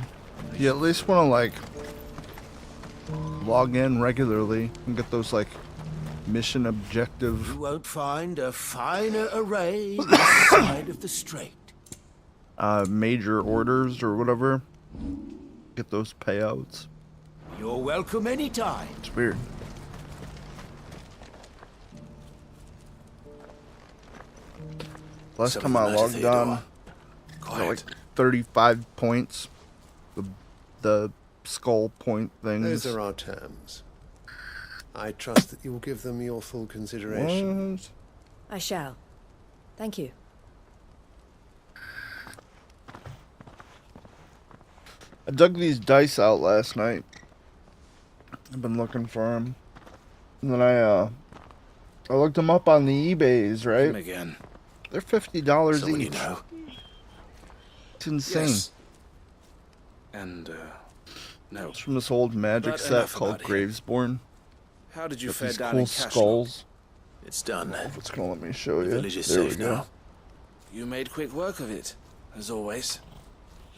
You at least want to like log in regularly and get those like mission objective. You won't find a finer array this side of the strait. Major orders or whatever. Get those payouts. You're welcome anytime. It's weird. Last time I logged on, I got like 35 points. The skull point things. Those are our terms. I trust that you will give them your full consideration. What? I shall. Thank you. I dug these dice out last night. I've been looking for them. And then I looked them up on the eBays, right? Again. They're $50 Someone each. you know. It's insane. Yes. And, no. It's from this old magic But set enough called about him. Gravesborn. How did you Got fare these down cool in Cashlock? skulls. It's done. If it's gonna let me show you. The village is There we safe go. now. You made quick work of it, as always.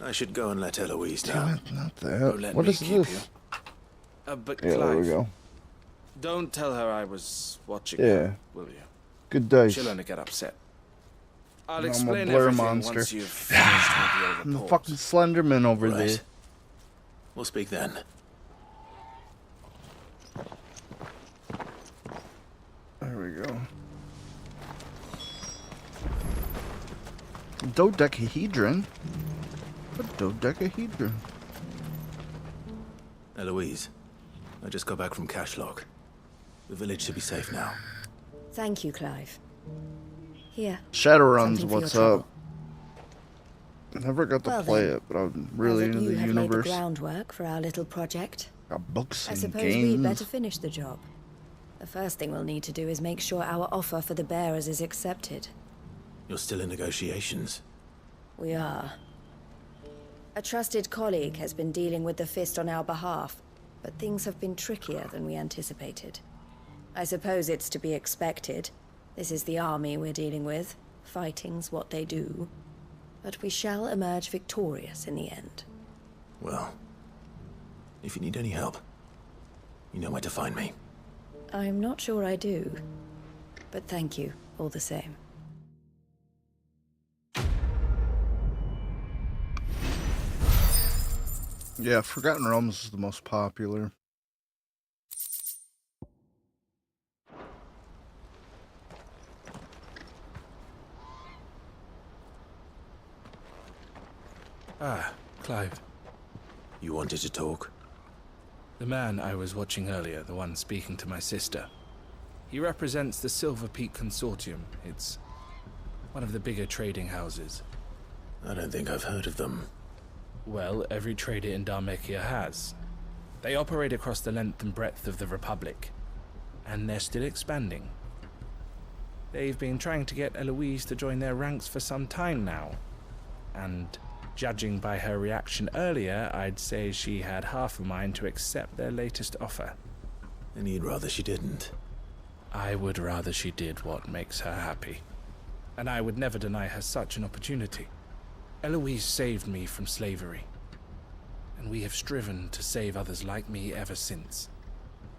I should go and let Eloise know. Damn it, not Oh, that. let What me is keep this? you. But Yeah, Clive, there we go. don't tell her I was watching Yeah. her, will you? Good dice. She'll only get upset. I'll I'm a explain blur everything monster. once you've finished with your I'm the report. fucking Slenderman over Right. there. We'll speak then. There we go. Dodecahedron? A dodecahedron. Eloise, I just got back from Cashlock. The village should be safe now. Thank you, Clive. Here. Shadowrun's something for what's your trouble. up? I never got to Well play then, it, but I'm really Now that into you the have laid the universe. groundwork for our little project, Got books I and suppose games. we'd better finish the job. The first thing we'll need to do is make sure our offer for the bearers is accepted. You're still in negotiations. We are. A trusted colleague has been dealing with the Fist on our behalf, but things have been trickier than we anticipated. I suppose it's to be expected. This is the army we're dealing with. Fighting's what they do. But we shall emerge victorious in the end. Well, if you need any help, you know where to find me. I'm not sure I do, but thank you all the same. Yeah, Forgotten Realms is the most popular. Ah, Clive. You wanted to talk? The man I was watching earlier, the one speaking to my sister. He represents the Silver Peak Consortium. It's one of the bigger trading houses. I don't think I've heard of them. Well, every trader in Dharmekia has. They operate across the length and breadth of the Republic, and they're still expanding. They've been trying to get Eloise to join their ranks for some time now, and judging by her reaction earlier, I'd say she had half a mind to accept their latest offer. And you'd rather she didn't? I would rather she did what makes her happy, and I would never deny her such an opportunity. Eloise saved me from slavery, and we have striven to save others like me ever since.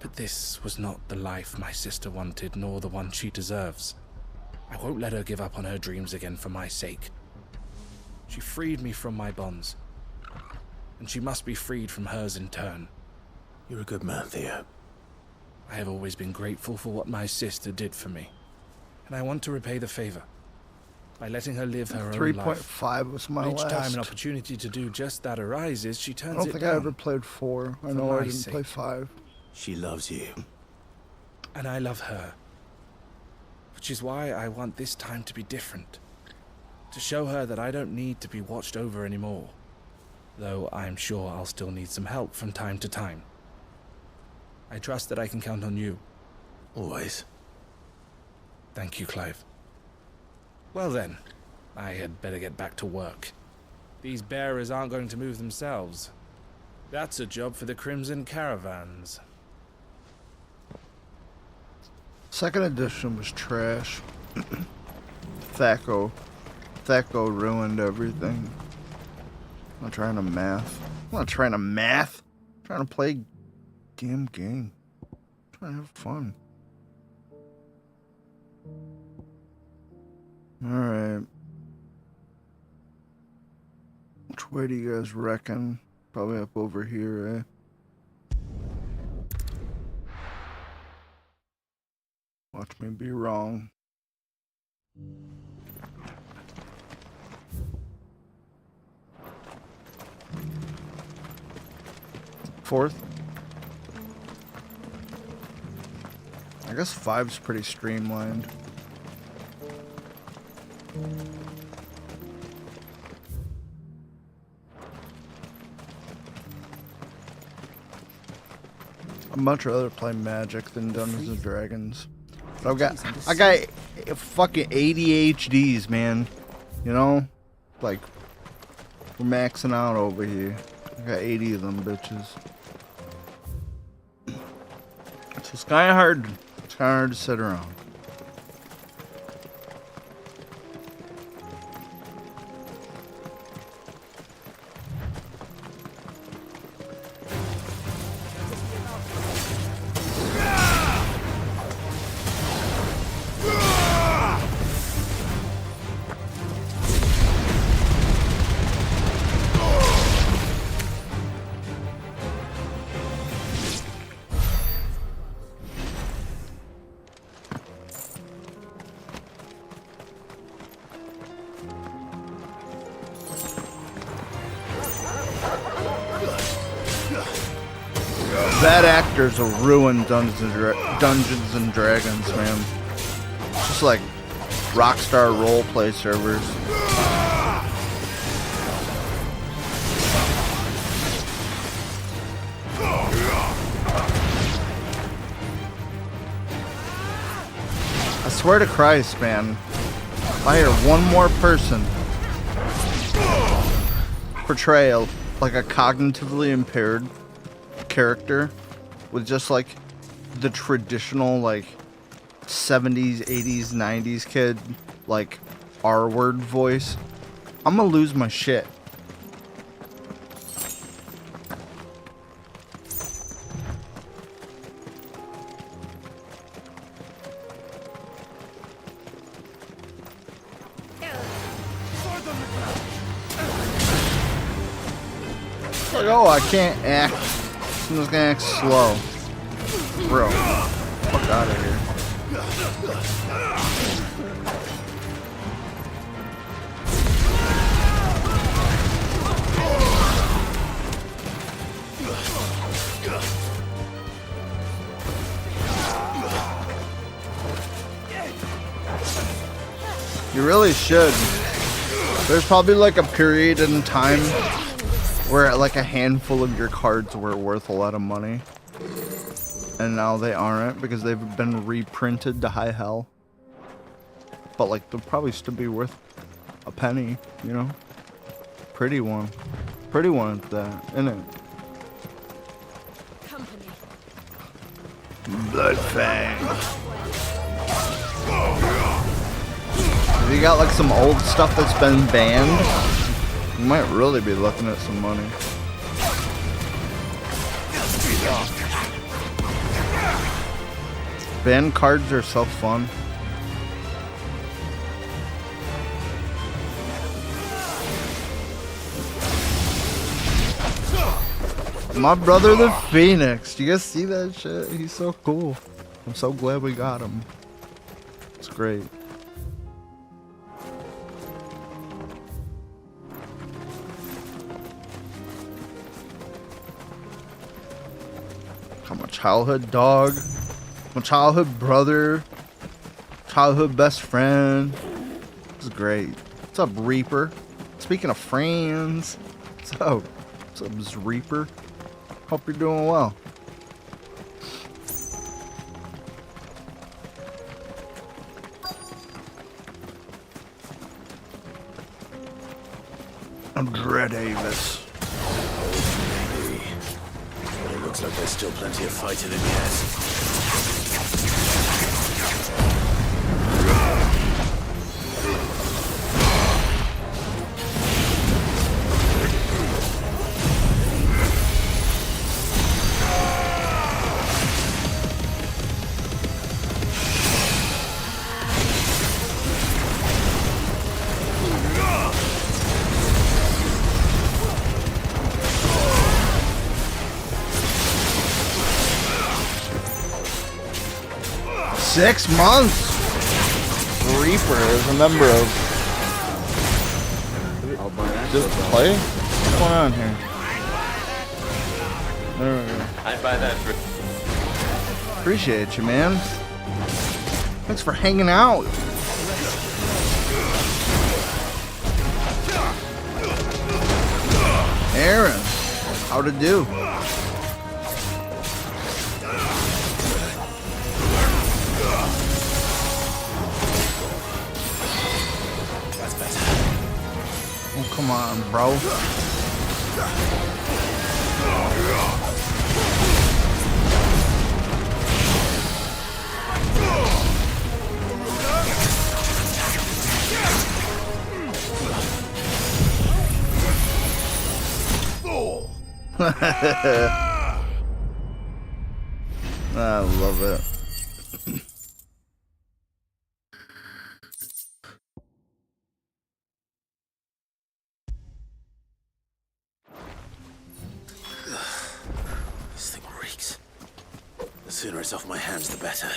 But this was not the life my sister wanted, nor the one she deserves. I won't let her give up on her dreams again for my sake. She freed me from my bonds, and she must be freed from hers in turn. You're a good man, Theo. I have always been grateful for what my sister did for me, and I want to repay the favor by letting her live her own life. 3.5 was my Each last. time an opportunity to do just that arises, she I turns don't it think down. I ever played 4. I For know I my didn't sake. play 5. She loves you. And I love her. Which is why I want this time to be different. To show her that I don't need to be watched over anymore. Though I'm sure I'll still need some help from time to time. I trust that I can count on you. Always. Thank you, Clive. Well then, I had better get back to work. These bearers aren't going to move themselves. That's a job for the Crimson Caravans. Second edition was trash. Thaco ruined everything. I'm not trying to math. I'm not trying to math. I'm trying to play game. I'm trying to have fun. Alright. Which way do you guys reckon? Probably up over here, eh? Watch me be wrong. Fourth? I guess 5's pretty streamlined. I'd much rather play Magic than Dungeons and Dragons. But I got fucking ADHDs, man. You know? Like, We're maxing out over here. I got 80 of them bitches. So it's kind of hard. It's kind of hard to sit around. Bad actors will ruin Dungeons and Dragons, man. Just like Rockstar roleplay servers. I swear to Christ, man. If I hear one more person portray like a cognitively impaired character with just like the traditional like 70s, 80s, 90s kid like R-word voice, I'm gonna lose my shit. Like, oh, I can't act. I'm just gonna act slow. Bro, fuck out of here. You really should. There's probably like a period in time where like a handful of your cards were worth a lot of money. And now they aren't because they've been reprinted to high hell. But like they'll probably still be worth a penny, you know? Pretty one. Pretty one at that, isn't it? Bloodfang. If you got like some old stuff that's been banned, you might really be looking at some money. Banned cards are so fun. My brother the Phoenix. Do you guys see that shit? He's so cool. I'm so glad we got him. It's great. My childhood dog, my childhood brother, childhood best friend. It's great. What's up, Reaper? Speaking of friends, what's up? What's up, Ms. Reaper? Hope you're doing well. I'm Dread Avis. Looks like there's still plenty of fighting in yet. 6 months. Reaper is a member of. Just play? What's going on here? There we go. I'd buy that for. Appreciate you, man. Thanks for hanging out. Aaron, how to do? Come on, bro. I love it. This thing reeks. The sooner it's off my hands, the better.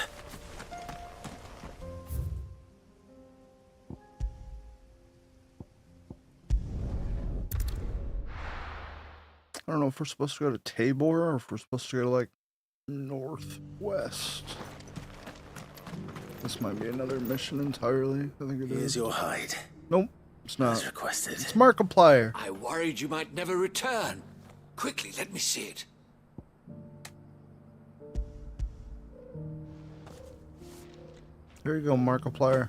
I don't know if we're supposed to go to Tabor or if we're supposed to go to like northwest. This might be another mission entirely. I think it is. Here's your hide. Nope, it's not. As requested. It's Markiplier. I worried you might never return. Quickly, let me see it. There you go, Markiplier.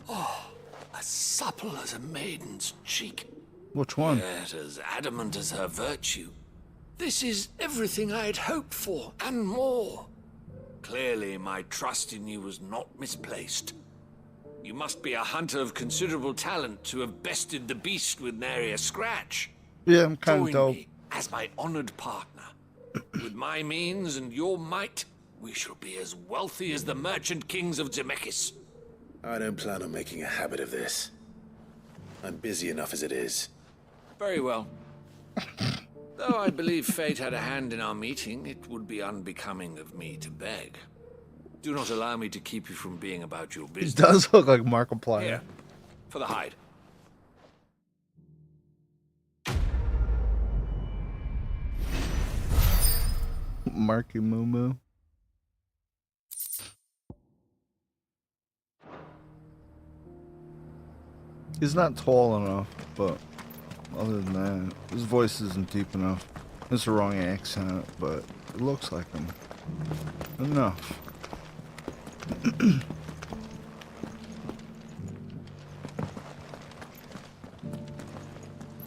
Oh, as supple as a maiden's cheek. Which one? Yet as adamant as her virtue. This is everything I had hoped for, and more. Clearly, my trust in you was not misplaced. You must be a hunter of considerable talent to have bested the beast with nary a scratch. Yeah, I'm kind of Join dope. me as my honored partner. With my means and your might, we shall be as wealthy as the merchant kings of Zemeckis. I don't plan on making a habit of this. I'm busy enough as it is. Very well. Though I believe fate had a hand in our meeting, it would be unbecoming of me to beg. Do not allow me to keep you from being about your He business. does look like Markiplier. Here, for the hide. Marky Moo Moo. He's not tall enough, but other than that, his voice isn't deep enough. It's the wrong accent, but it looks like him. Enough.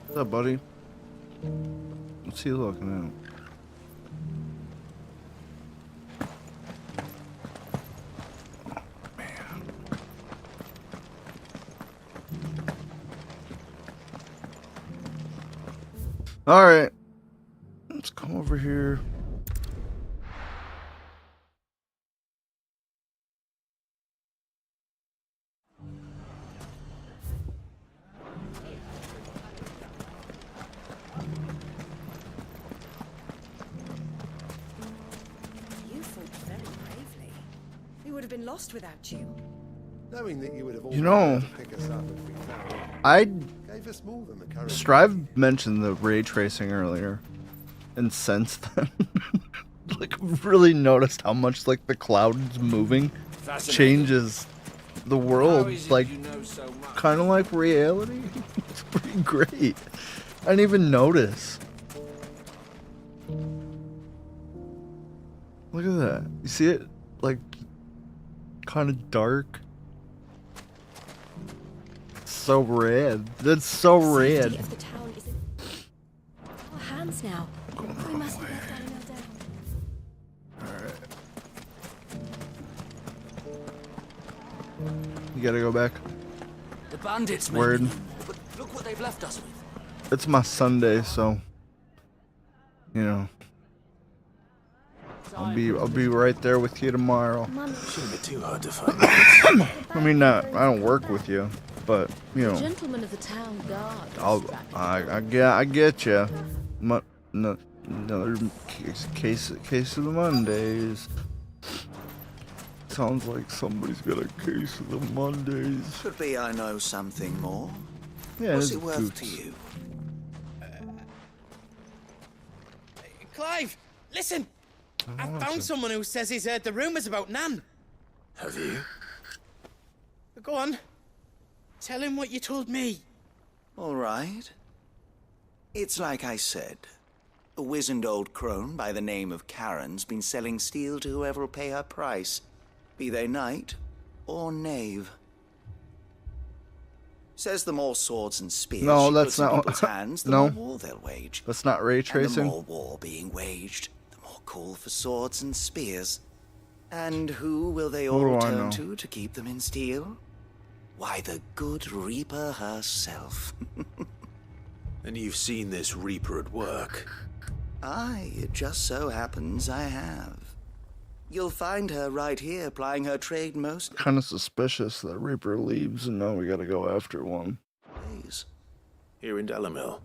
What's up, buddy? What's he looking at? All right, let's come over here. You fought very bravely. We would have been lost without you. Knowing that you would have You know, to pick us up if we found you, I gave us more than the courage. Strive mentioned the ray tracing earlier, and since then, like, really noticed how much like the clouds moving changes the world, like, kind of like reality. It's pretty great. I didn't even notice. Look at that. You see it, like, kind of dark. So red. That's so red. Safety of the town is in our hands now. We must be left animal down. Alright. You gotta go back. The bandits may Word. be, but look what they've left us with. It's my Sunday, so you know. I'll be right there with you tomorrow. Shouldn't be too hard to find. I mean, I don't work with you, but you know. Gentlemen of the town guard. I get you. Another case of the Mondays. Sounds like somebody's got a case of the Mondays. Could be I know something more. Yeah, What's it's it worth Goots. to you? Clive, listen! I found someone who says he's heard the rumors about Nan. Have you? Go on. Tell him what you told me. All right. It's like I said. A wizened old crone by the name of Karen's been selling steel to whoever will pay her price, be they knight or knave. Says the more swords and spears No, she that's puts in not- people's hands, the no. more war they'll wage. That's not ray And the tracing. more war being waged, the more call for swords and spears. And who will they What do all I turn know? to keep them in steel? Why, the good Reaper herself. And you've seen this Reaper at work. Aye, it just so happens I have. You'll find her right here plying her trade most Kind of suspicious that Reaper leaves and now we gotta go after one. days. Here in Delamil.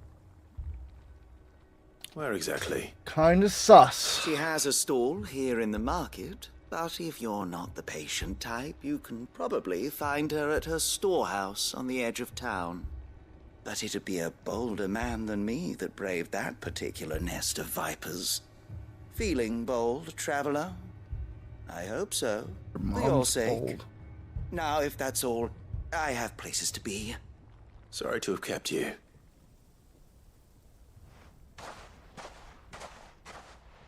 Where exactly? Kind of sus. She has a stall here in the market, but if you're not the patient type, you can probably find her at her storehouse on the edge of town. But it'd be a bolder man than me that braved that particular nest of vipers. Feeling bold, traveler? I hope so. For your mom's sake. bold. Now, if that's all, I have places to be. Sorry to have kept you.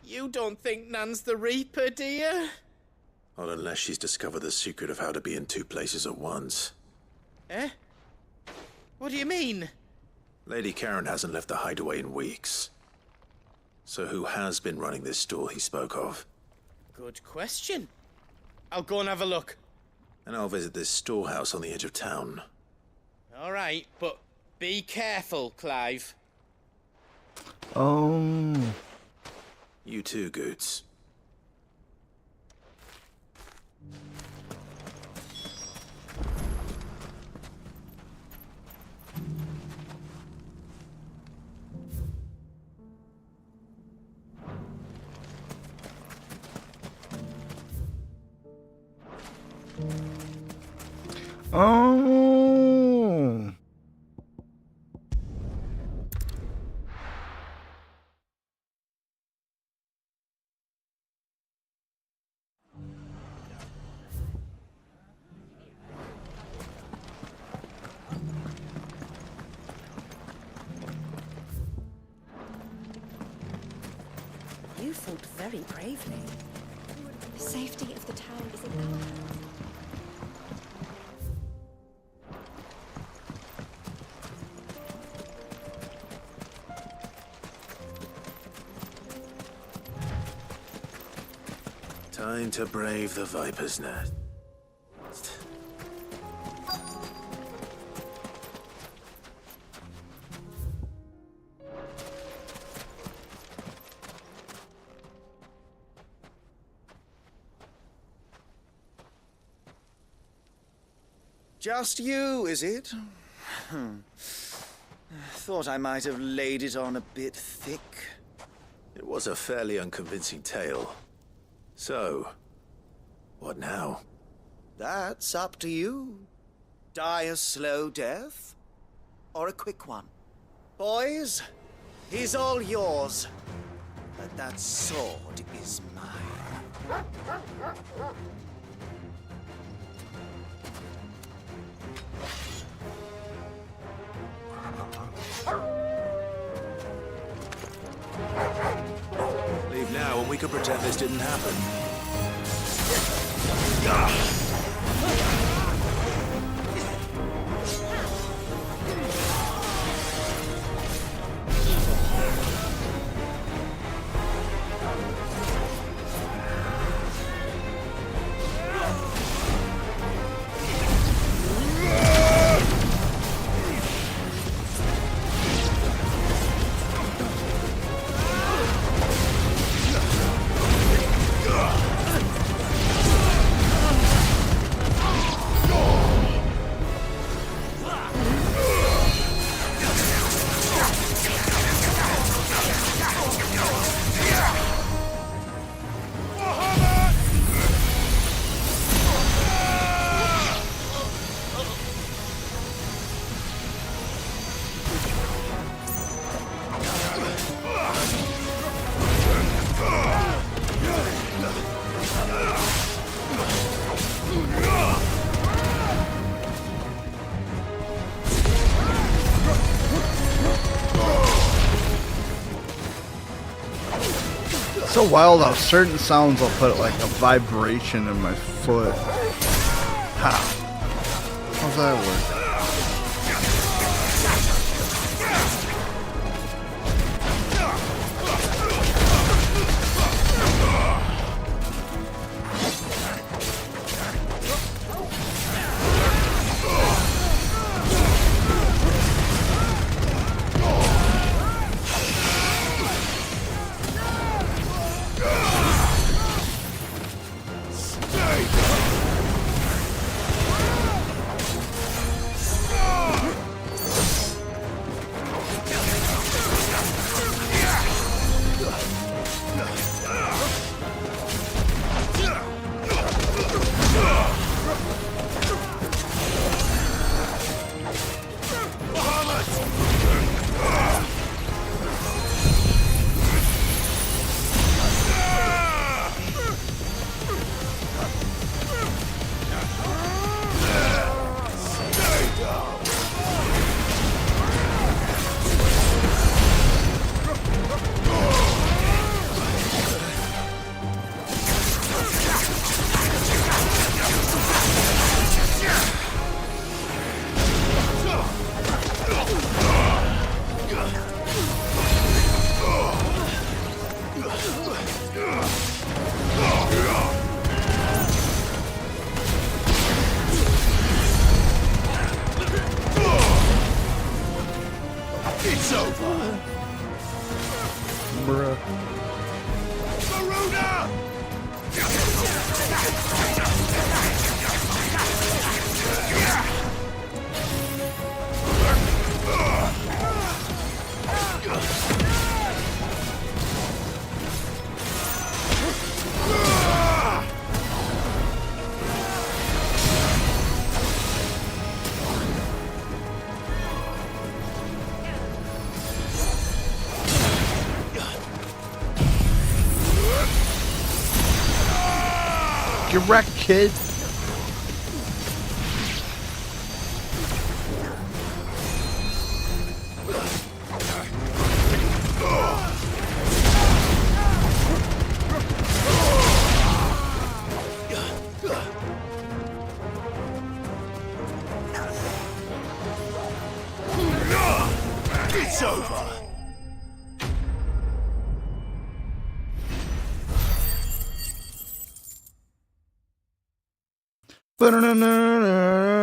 You don't think Nan's the Reaper, do you? Not unless she's discovered the secret of how to be in two places at once. Eh? What do you mean? Lady Karen hasn't left the hideaway in weeks. So who has been running this store he spoke of? Good question. I'll go and have a look. And I'll visit this storehouse on the edge of town. All right, but be careful, Clive. Oh. You too, Goots. Oh. You fought very bravely. The safety of the town is in our hands. Time to brave the Viper's Nest. Just you, is it? Thought I might have laid it on a bit thick. It was a fairly unconvincing tale. So, what now? That's up to you. Die a slow death, or a quick one. Boys, he's all yours. But that sword is mine. Leave now and we can pretend this didn't happen. So wild how certain sounds will put like a vibration in my foot. How? How's that work? over! Bruh. Garuda! Get wrecked, kid. It's over! Ba-da-na-na-na.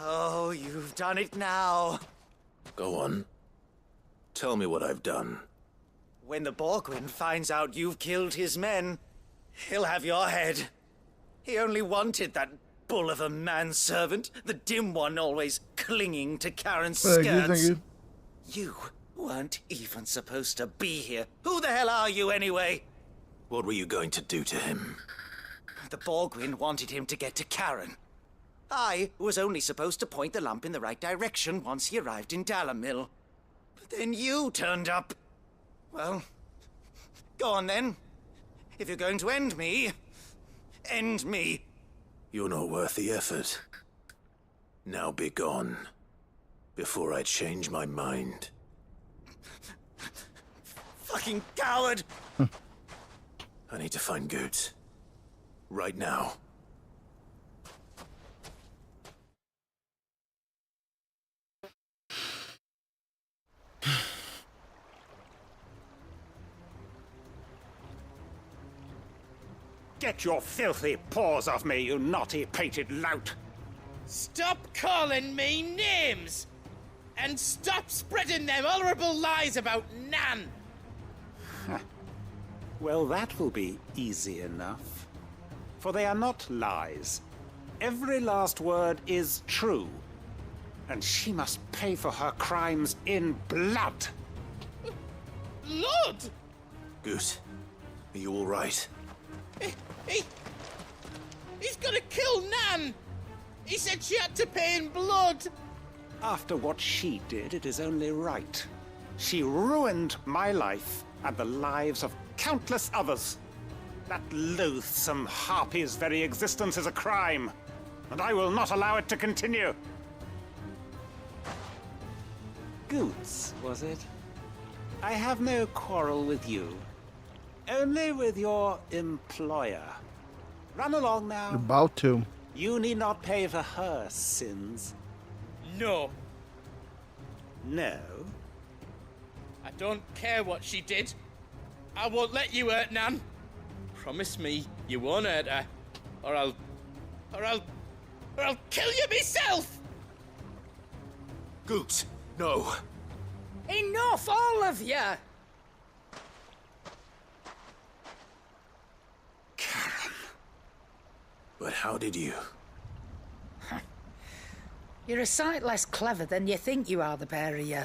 Oh, you've done it now. Go on. Tell me what I've done. When the Borgwyn finds out you've killed his men, he'll have your head. He only wanted that bull of a manservant, the dim one always clinging to Karen's skirts. You weren't even supposed to be here. Who the hell are you anyway? What were you going to do to him? The Borgwyn wanted him to get to Karen. I was only supposed to point the lamp in the right direction once he arrived in Dalamil. But then you turned up. Well, go on then. If you're going to end me, end me. You're not worth the effort. Now be gone, before I change my mind. Fucking coward! I need to find Goots. Right now. Get your filthy paws off me, you naughty-pated lout! Stop calling me names! And stop spreading them horrible lies about Nan! Well, that will be easy enough. For they are not lies. Every last word is true. And she must pay for her crimes in blood. Blood? Goose, are you all right? He's gonna kill Nan! He said she had to pay in blood! After what she did, it is only right. She ruined my life and the lives of countless others. That loathsome harpy's very existence is a crime, and I will not allow it to continue. Goots, was it? I have no quarrel with you. Only with your employer. Run along now. You're about to. You need not pay for her sins. No. No? I don't care what she did. I won't let you hurt Nan. Promise me you won't hurt her, or I'll kill you myself! Goots, no. Enough, all of you! But how did you? You're a sight less clever than you think you are, the pair of you.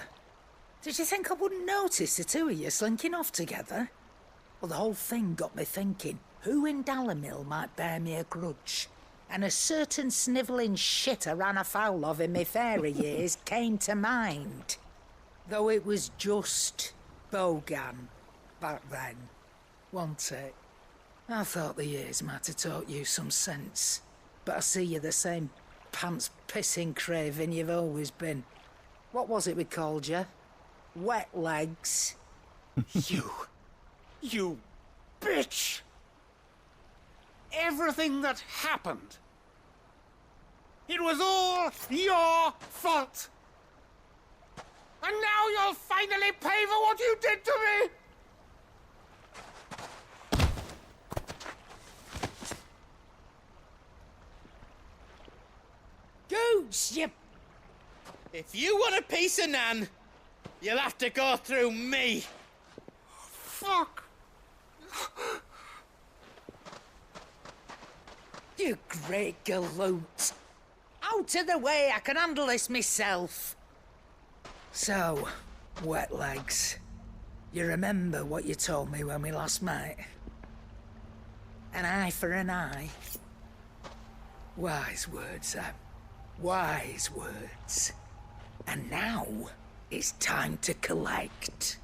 Did you think I wouldn't notice the two of you slinking off together? Well, the whole thing got me thinking, who in Dalamil might bear me a grudge? And a certain snivelling shit I ran afoul of in my fairy years came to mind. Though it was just Bogan back then, wasn't it? I thought the years might have taught you some sense, but I see you're the same pants-pissing craven you've always been. What was it we called you? Wet legs? You bitch! Everything that happened, it was all your fault! And now you'll finally pay for what you did to me! loose, you... If you want a piece of Nan, you'll have to go through me. Fuck! You great galoot. Out of the way, I can handle this myself. So, wet legs. You remember what you told me when we last met? An eye for an eye. Wise words, Sam. Wise words. And now, it's time to collect.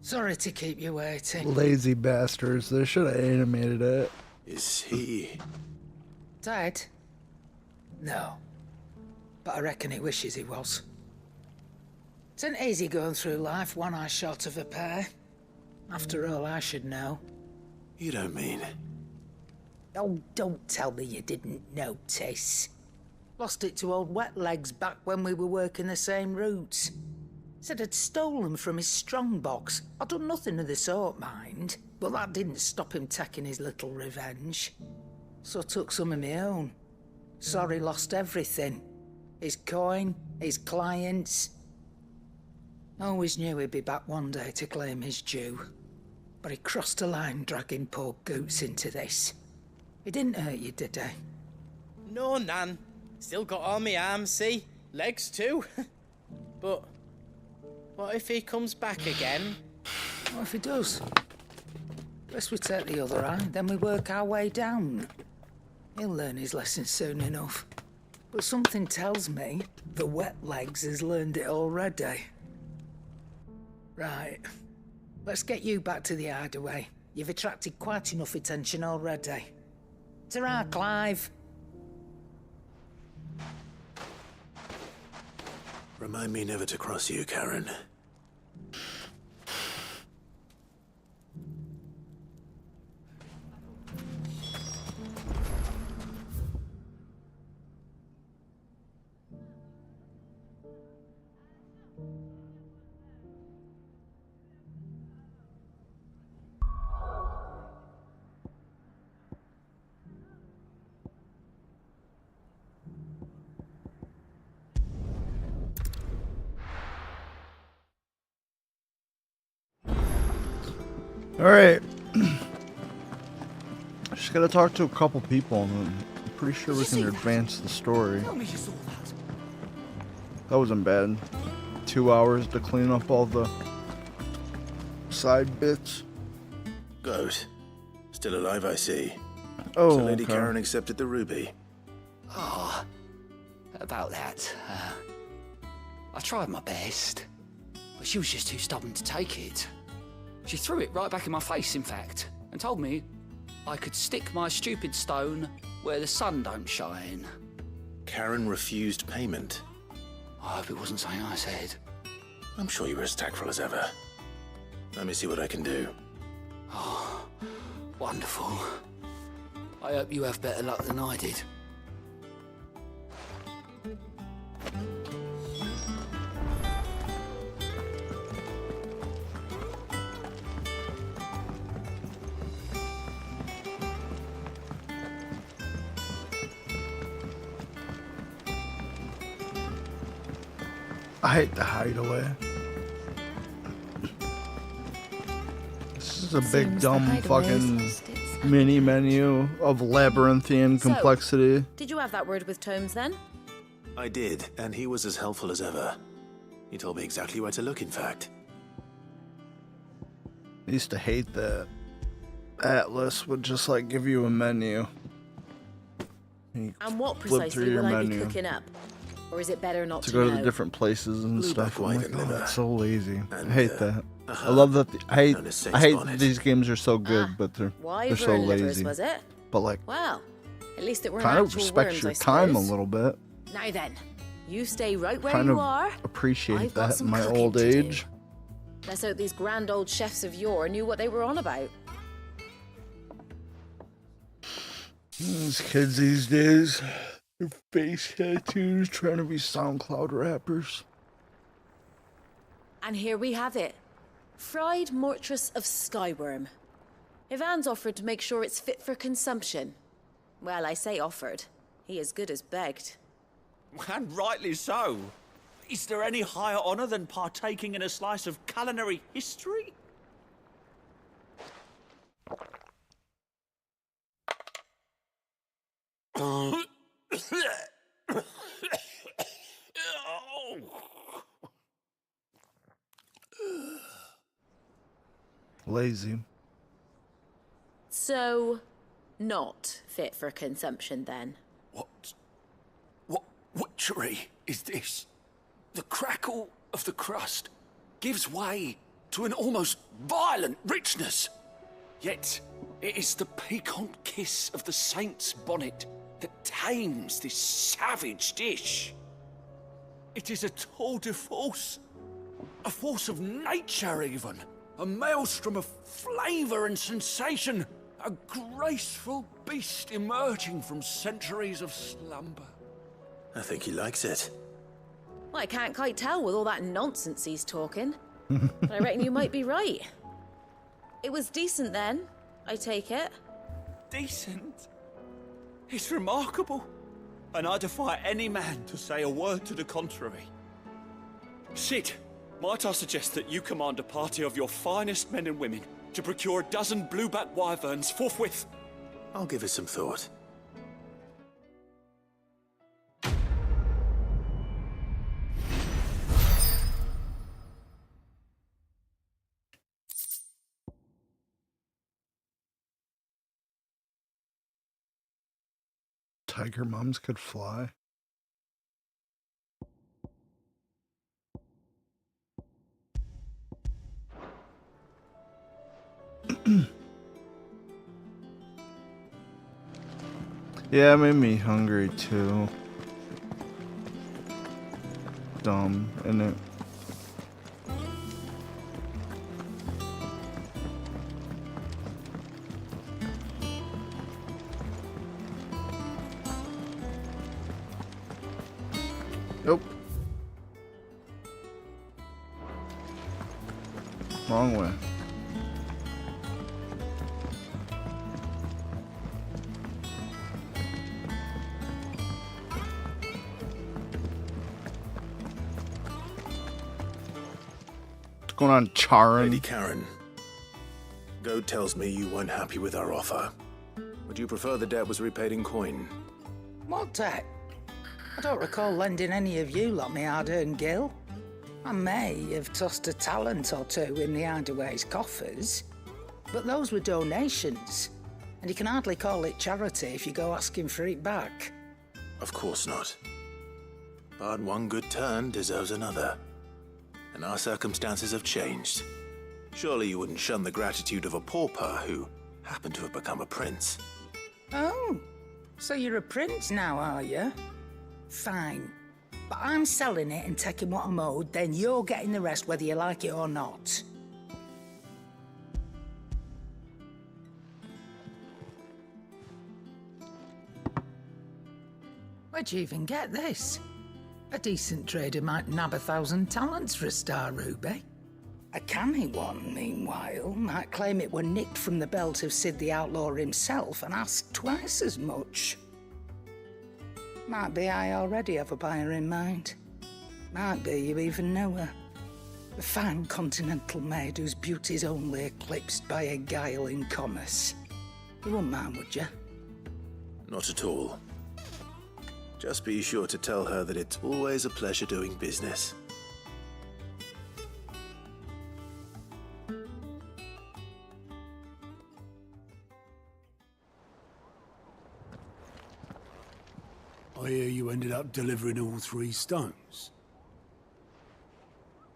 Sorry to keep you waiting. Lazy bastards. They should have animated it. Is he... Dead? No. But I reckon he wishes he was. It ain't easy going through life one eye short of a pair. After all, I should know. You don't mean... Oh, don't tell me you didn't notice. Lost it to old Wet Legs back when we were working the same routes. Said I'd stolen from his strongbox. I'd done nothing of the sort, mind. But that didn't stop him taking his little revenge. So I took some of my own. Sorry, lost everything. His coin, his clients. Always knew he'd be back one day to claim his due. But he crossed a line dragging poor Goots into this. He didn't hurt you, did he? No, Nan. Still got all my arms, see? Legs too. But what if he comes back again? What if he does? Best we take the other eye, then we work our way down. He'll learn his lesson soon enough. But something tells me the Wet Legs has learned it already. Right. Let's get you back to the hideaway. You've attracted quite enough attention already. Ta-ra, Clive. Remind me never to cross you, Karen. Alright. Just gotta talk to a couple people and I'm pretty sure we can advance the story. That wasn't bad. 2 hours to clean up all the side bits. Goat. Still alive, I see. Oh, so Lady okay. Karen accepted the ruby. Oh, about that. I tried my best, but she was just too stubborn to take it. She threw it right back in my face, in fact, and told me I could stick my stupid stone where the sun don't shine. Karen refused payment. I hope it wasn't something I said. I'm sure you were as tactful as ever. Let me see what I can do. Oh, wonderful. I hope you have better luck than I did. I hate the hideaway. This is a big Seems dumb the hideaway's fucking lost its mini menu of labyrinthian So, complexity. Did you have that word with Tomes then? I did, and he was as helpful as ever. He told me exactly where to look, in fact. I used to hate that Atlas would just like give you a menu. You And what flip through precisely your will I be menu cooking up? Or is it better not to to go to know? the different places and Blue stuff. buck, I'm white like, and oh, liver. that's so lazy. I And, hate that. I uh-huh. love that. I hate. And a saint's I hate bonnet. these games are so good, but they're Wyvern so livers, lazy. was it? But like, Well, at least it weren't kind of actual respects worms, your I time a suppose. little bit. Now then, you stay right where Kind you of are. appreciate I've got that in some my cooking old to do. age. Let's hope these grand old chefs of yore knew what they were on about. These kids these days, their face tattoos, trying to be SoundCloud rappers. And here we have it. Fried Mortress of Skyworm. Ivan's offered to make sure it's fit for consumption. Well, I say offered. He as good as begged. And rightly so. Is there any higher honor than partaking in a slice of culinary history? Lazy. So, not fit for consumption then? What witchery is this? The crackle of the crust gives way to an almost violent richness. Yet, it is the piquant kiss of the saint's bonnet that tames this savage dish. It is a tour de force, a force of nature even, a maelstrom of flavour and sensation, a graceful beast emerging from centuries of slumber. I think he likes it. Well, I can't quite tell with all that nonsense he's talking. But I reckon you might be right. It was decent then, I take it. Decent? It's remarkable. And I defy any man to say a word to the contrary. Sid, might I suggest that you command a party of your finest men and women to procure a dozen blueback wyverns forthwith? I'll give it some thought. Tiger mums could fly. Yeah, it made me hungry too. Dumb, innit? Nope. Wrong way. What's going on, Charon? Lady Karen, Goad tells me you weren't happy with our offer. Would you prefer the debt was repaid in coin? What debt? I don't recall lending any of you lot me hard-earned gil. I may have tossed a talent or two in the Hideaway's coffers, but those were donations, and you can hardly call it charity if you go asking for it back. Of course not. But one good turn deserves another. And our circumstances have changed. Surely you wouldn't shun the gratitude of a pauper who happened to have become a prince. Oh, so you're a prince now, are you? Fine. But I'm selling it and taking what I'm owed, then you're getting the rest whether you like it or not. Where'd you even get this? A decent trader might nab 1,000 talents for a star ruby. A canny one, meanwhile, might claim it were nicked from the belt of Sid the Outlaw himself and ask twice as much. Might be I already have a buyer in mind. Might be you even know her. A fine continental maid whose beauty's only eclipsed by a guile in commerce. You wouldn't mind, would you? Not at all. Just be sure to tell her that it's always a pleasure doing business. I hear you ended up delivering all 3 stones.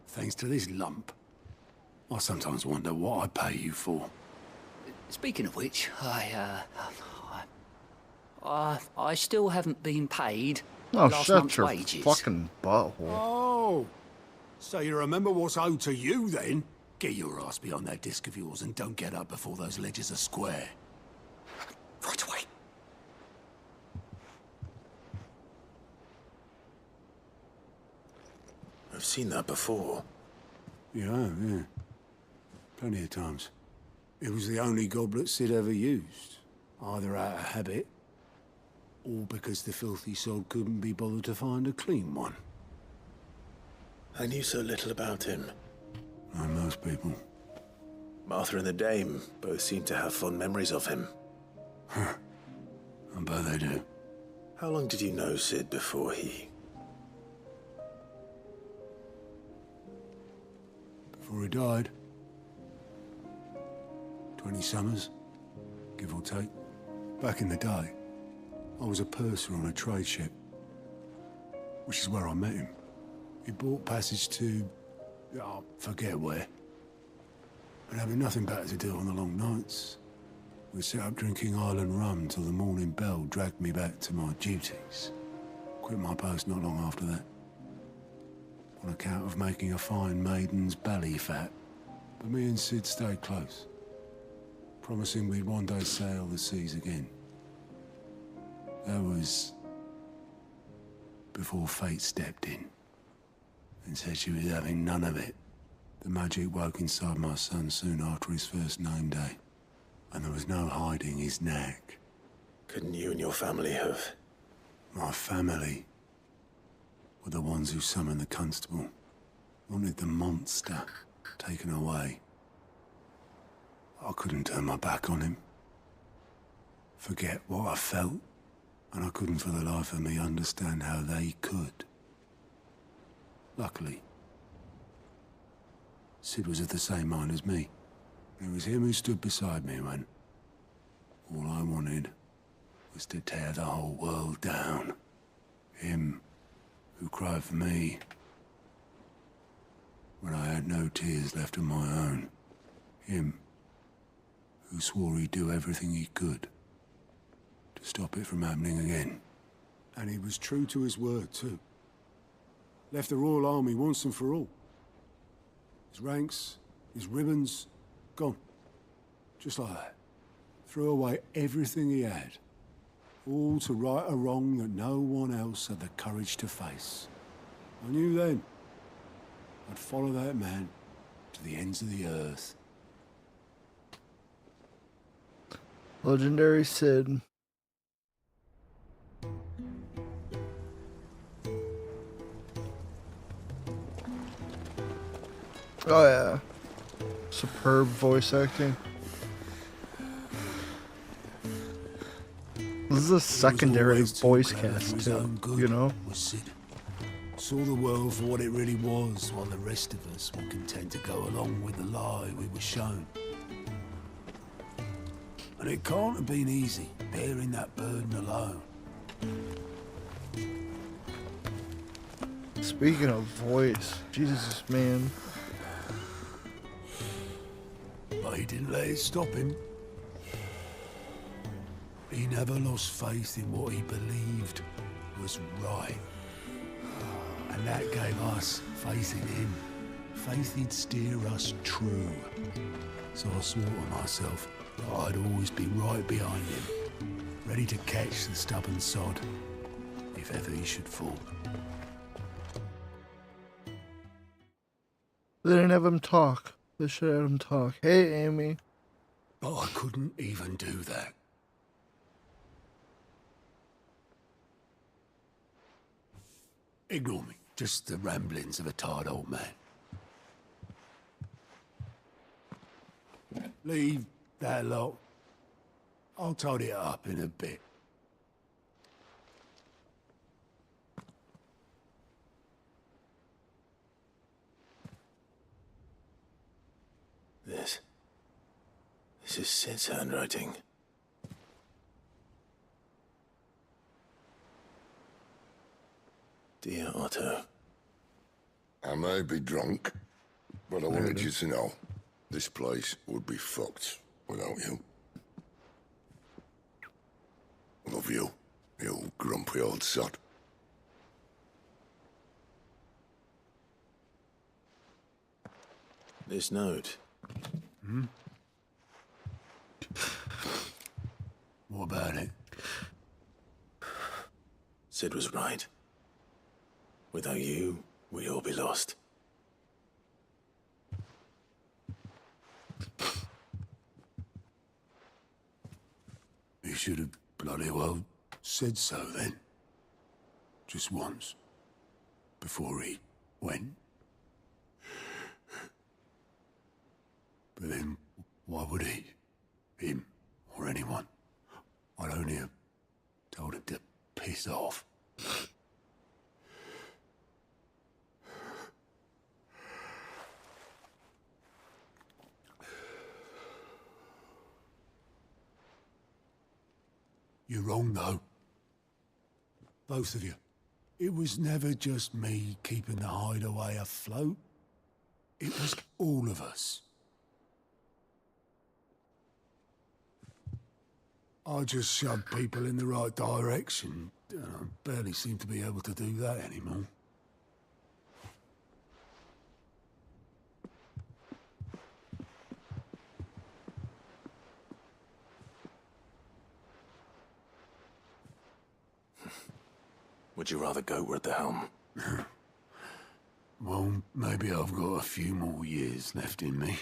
Thanks to this lump. I sometimes wonder what I pay you for. Speaking of which, I still haven't been paid Oh, last shut month's your wages. fucking butthole. Oh, so you remember what's owed to you then? Get your ass behind that disc of yours and don't get up before those ledgers are square. Right away. seen that before. Yeah, I have, yeah. Plenty of times. It was the only goblet Sid ever used. Either out of habit, or because the filthy sod couldn't be bothered to find a clean one. I knew so little about him. Like most people. Martha and the Dame both seem to have fond memories of him. I bet they do. How long did you know Sid before he... Before he died? 20 summers, give or take. Back in the day, I was a purser on a trade ship, which is where I met him. He bought passage to... I forget where. But having nothing better to do on the long nights, we set up drinking island rum till the morning bell dragged me back to my duties. Quit my post not long after that. On account of making a fine maiden's belly fat. But me and Sid stayed close, promising we'd one day sail the seas again. That was before fate stepped in and said she was having none of it. The magic woke inside my son soon after his first name day, and there was no hiding his knack. Couldn't you and your family have... My family were the ones who summoned the constable, wanted the monster taken away. I couldn't turn my back on him, forget what I felt, and I couldn't for the life of me understand how they could. Luckily, Sid was of the same mind as me. It was him who stood beside me when all I wanted was to tear the whole world down. Him who cried for me when I had no tears left of my own. Him who swore he'd do everything he could to stop it from happening again. And he was true to his word, too. Left the Royal Army once and for all. His ranks, his ribbons, gone. Just like that. Threw away everything he had. All to right a wrong that no one else had the courage to face. I knew then I'd follow that man to the ends of the earth. Legendary Sid. Oh yeah. Superb voice acting. This is a secondary voice cast too, you know? Saw the world for what it really was, while the rest of us were content to go along with the lie we were shown. And it can't have been easy, bearing that burden alone. Speaking of voice, Jesus, man. But he didn't let it stop him. He never lost faith in what he believed was right. And that gave us faith in him. Faith he'd steer us true. So I swore to myself that I'd always be right behind him, ready to catch the stubborn sod, if ever he should fall. They didn't have him talk. They should have him talk. Hey, Amy. But I couldn't even do that. Ignore me. Just the ramblings of a tired old man. Leave that lot. I'll tidy it up in a bit. This is Sid's handwriting. Dear Otto. I may be drunk, but I wanted you to know this place would be fucked without you. Love you, you grumpy old sod. This note. Hmm? What about it? Sid was right. Without you, we'd all be lost. should have bloody well said so then. Just once. Before he went. But then, why would he? Him, or anyone. I'd only have told him to piss off. You're wrong, though. Both of you. It was never just me keeping the hideaway afloat. It was all of us. I just shoved people in the right direction, and I barely seem to be able to do that anymore. Would you rather go at the helm? Well, maybe I've got a few more years left in me.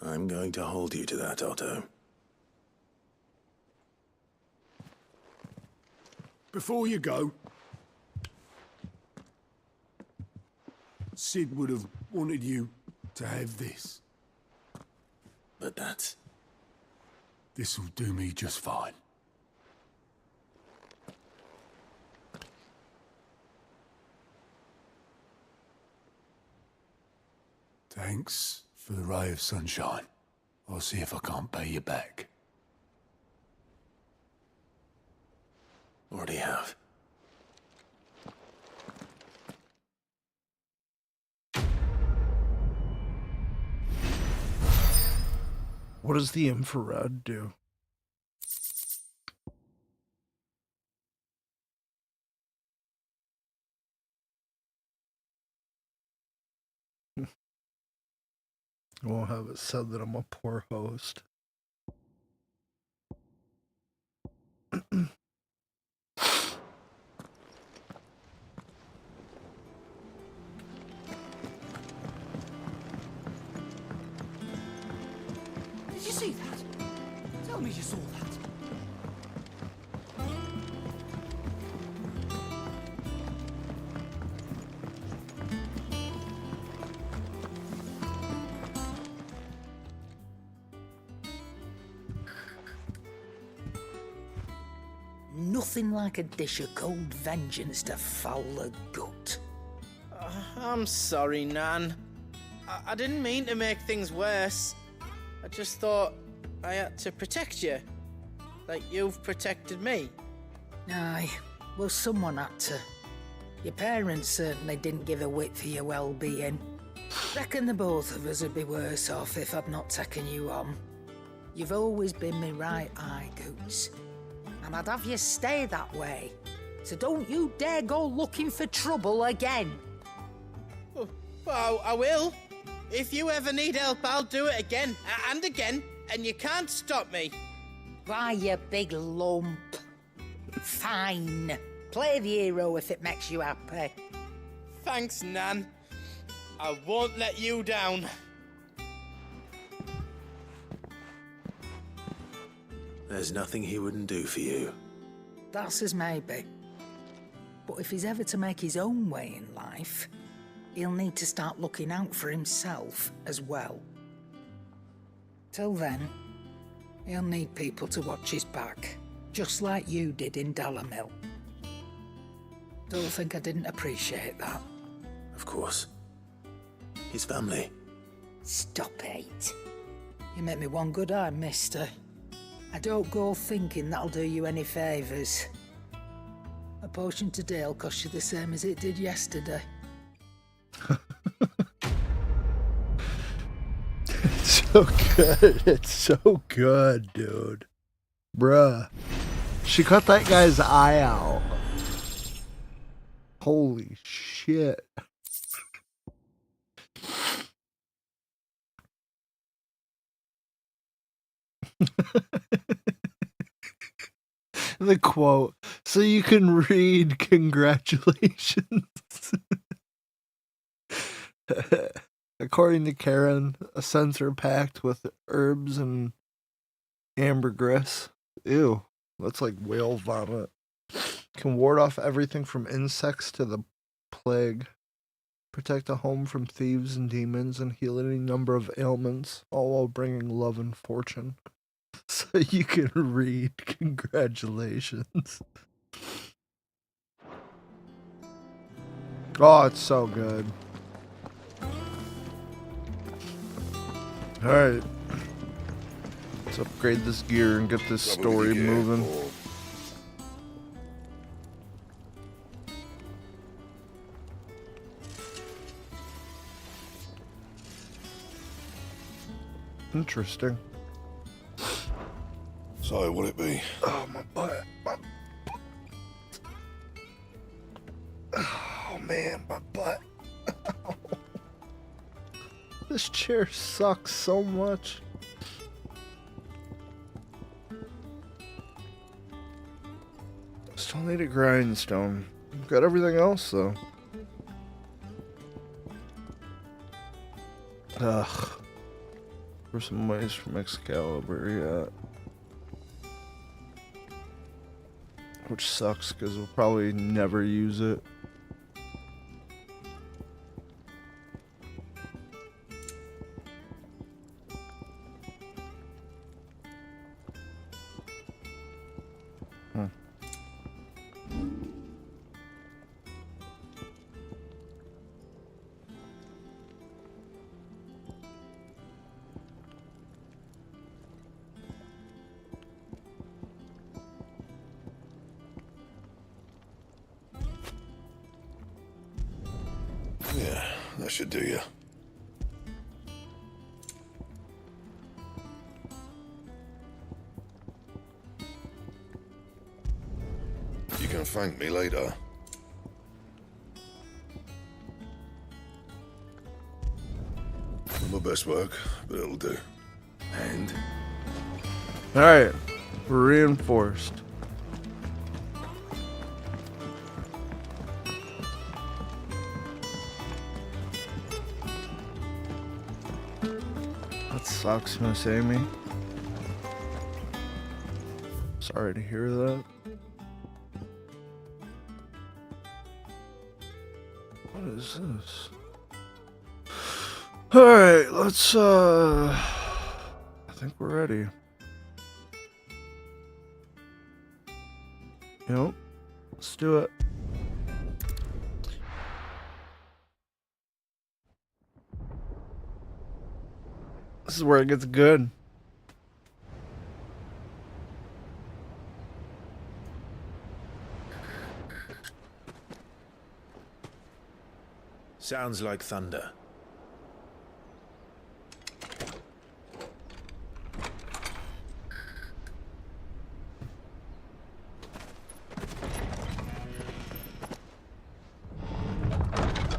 I'm going to hold you to that, Otto. Before you go, Sid would have wanted you to have this. But that's... This'll do me just fine. Thanks for the ray of sunshine. I'll see if I can't pay you back. Already have. What does the infrared do? I won't have it said that I'm a poor host. Did you see that? Tell me you saw that. Nothing like a dish of cold vengeance to foul the gut. I'm sorry, Nan. I didn't mean to make things worse. I just thought I had to protect you. Like you've protected me. Aye, well, someone had to. Your parents certainly didn't give a whit for your well-being. Reckon the both of us would be worse off if I'd not taken you on. You've always been me right eye, Goots. And I'd have you stay that way. So don't you dare go looking for trouble again. Well, I will. If you ever need help, I'll do it again and again, and you can't stop me. Why, you big lump. Fine. Play the hero if it makes you happy. Thanks, Nan. I won't let you down. There's nothing he wouldn't do for you. That's as maybe. But if he's ever to make his own way in life, he'll need to start looking out for himself as well. Till then, he'll need people to watch his back, just like you did in Dalamil. Don't think I didn't appreciate that. Of course. His family. Stop it. You make me one good eye, mister. I don't go thinking that'll do you any favours. A potion today'll cost you the same as it did yesterday. It's so good. It's so good, dude. Bruh. She cut that guy's eye out. Holy shit. The quote, so you can read congratulations. According to Karen, a sensor packed with herbs and ambergris. Ew, that's like whale vomit. Can ward off everything from insects to the plague. Protect a home from thieves and demons and heal any number of ailments, all while bringing love and fortune. So you can read. Congratulations. Oh, it's so good. Alright. Let's upgrade this gear and get this story moving. Interesting. So, what'll it be? Oh, my butt. Oh, man, my butt. This chair sucks so much. Still need a grindstone. Got everything else, though. Ugh. Where's some mice from Excalibur yet? Which sucks, because we'll probably never use it. Yeah, that should do you. You can thank me later. Not my best work, but it'll do. And? Alright, we're reinforced. That sucks, Miss Amy. Sorry to hear that. What is this? Alright, let's I think we're ready. Yep. Let's do it. This is where it gets good. Sounds like thunder.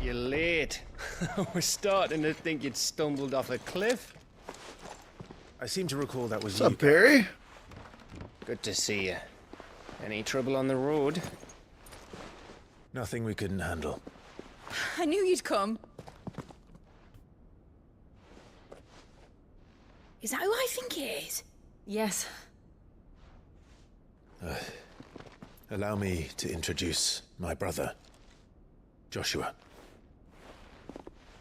You're late. We're starting to think you'd stumbled off a cliff. I seem to recall that was What's up, Barry? Good to see you. Any trouble on the road? Nothing we couldn't handle. I knew you'd come. Is that who I think it is? Yes. Allow me to introduce my brother, Joshua.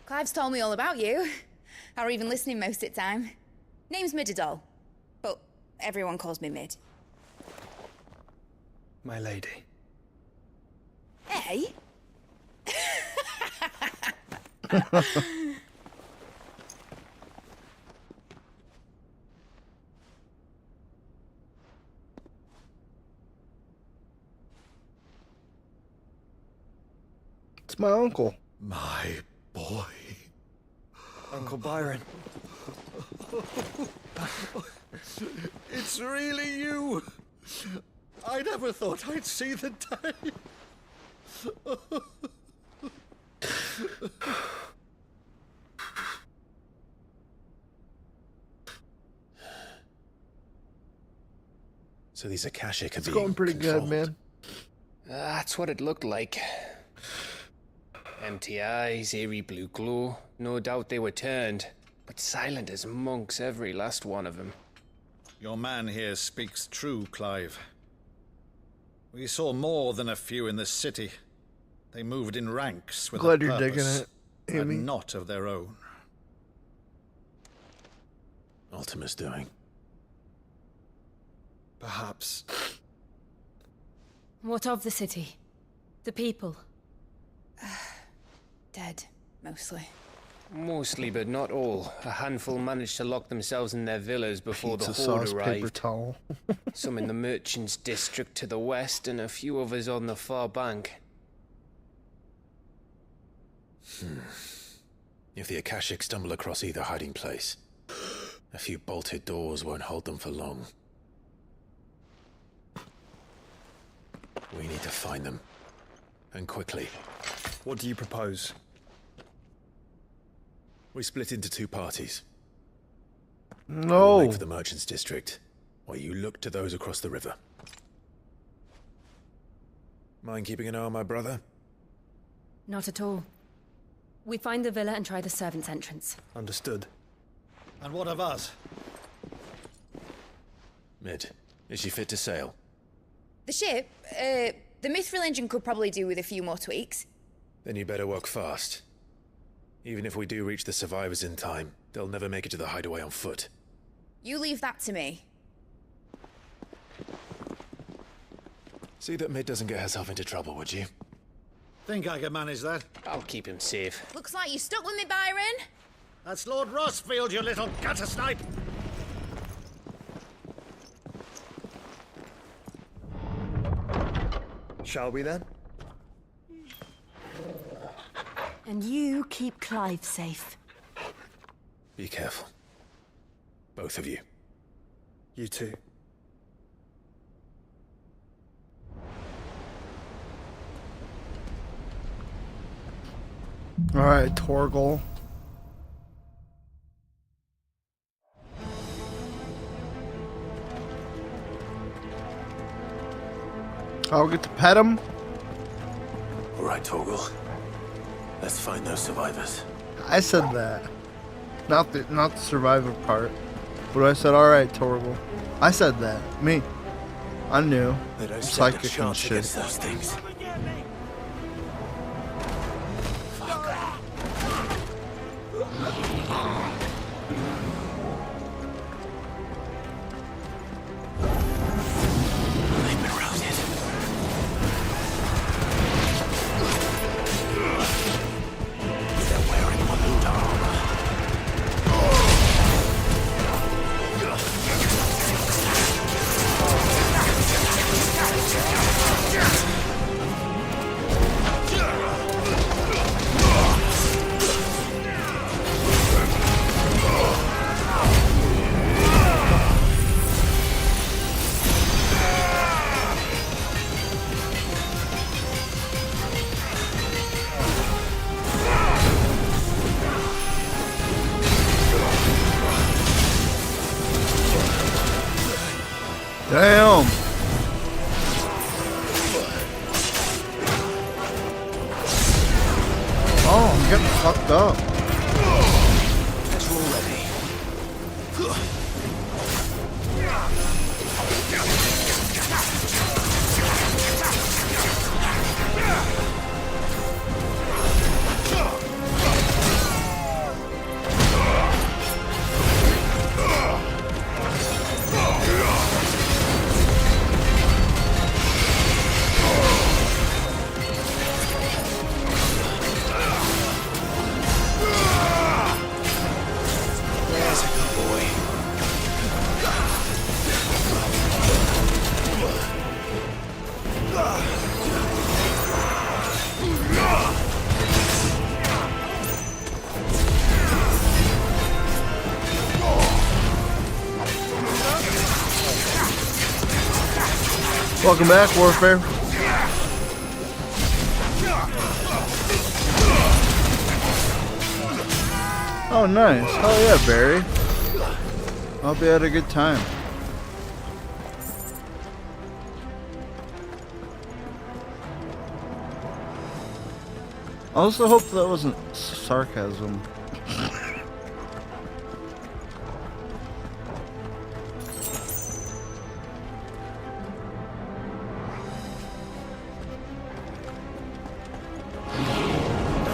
Clive's told me all about you. Or even listening most of the time. Name's Midadol, but everyone calls me Mid. My lady. Hey? It's my uncle. My boy. Uncle Byron. It's really you. I never thought I'd see the day. So these Akashic are It's being going pretty controlled. good, man. That's what it looked like. Empty eyes, eerie blue glow. No doubt they were turned, but silent as monks, every last one of them. Your man here speaks true, Clive. We saw more than a few in this city. They moved in ranks with Glad a you're digging purpose, it, Amy. and not of their own. Ultima's doing. Perhaps. What of the city? The people? Dead, mostly. Mostly, but not all. A handful managed to lock themselves in their villas before Pizza the horde sauce, arrived. paper towel. Some in the merchants' district to the west, and a few others on the far bank. If the Akashic stumble across either hiding place, a few bolted doors won't hold them for long. We need to find them. And quickly. What do you propose? We split into two parties. No. We'll make for the merchants' district, while you look to those across the river. Mind keeping an eye on my brother? Not at all. We find the villa and try the servants' entrance. Understood. And what of us? Mid, is she fit to sail? The ship, the Mithril engine could probably do with a few more tweaks. Then you better work fast. Even if we do reach the survivors in time, they'll never make it to the hideaway on foot. You leave that to me. See that Mid doesn't get herself into trouble, would you? Think I can manage that? I'll keep him safe. Looks like you stuck with me, Byron. That's Lord Rossfield, you little gutter snipe! Shall we then? And you keep Clive safe. Be careful. Both of you. You too. All right, Torgal. I'll get to pet him. All right, Torgal. Let's find those survivors. I said that. Not the survivor part. But I said, all right, Torgal. I said that. Me. I knew. They don't stand a Psychic and chance shit. against those things. Damn. Oh, I'm getting fucked up. Petrol ready. There's a good boy. Welcome back, Warfare. Oh, nice. Hell yeah, Barry. Hope you had a good time. I also hope that wasn't sarcasm.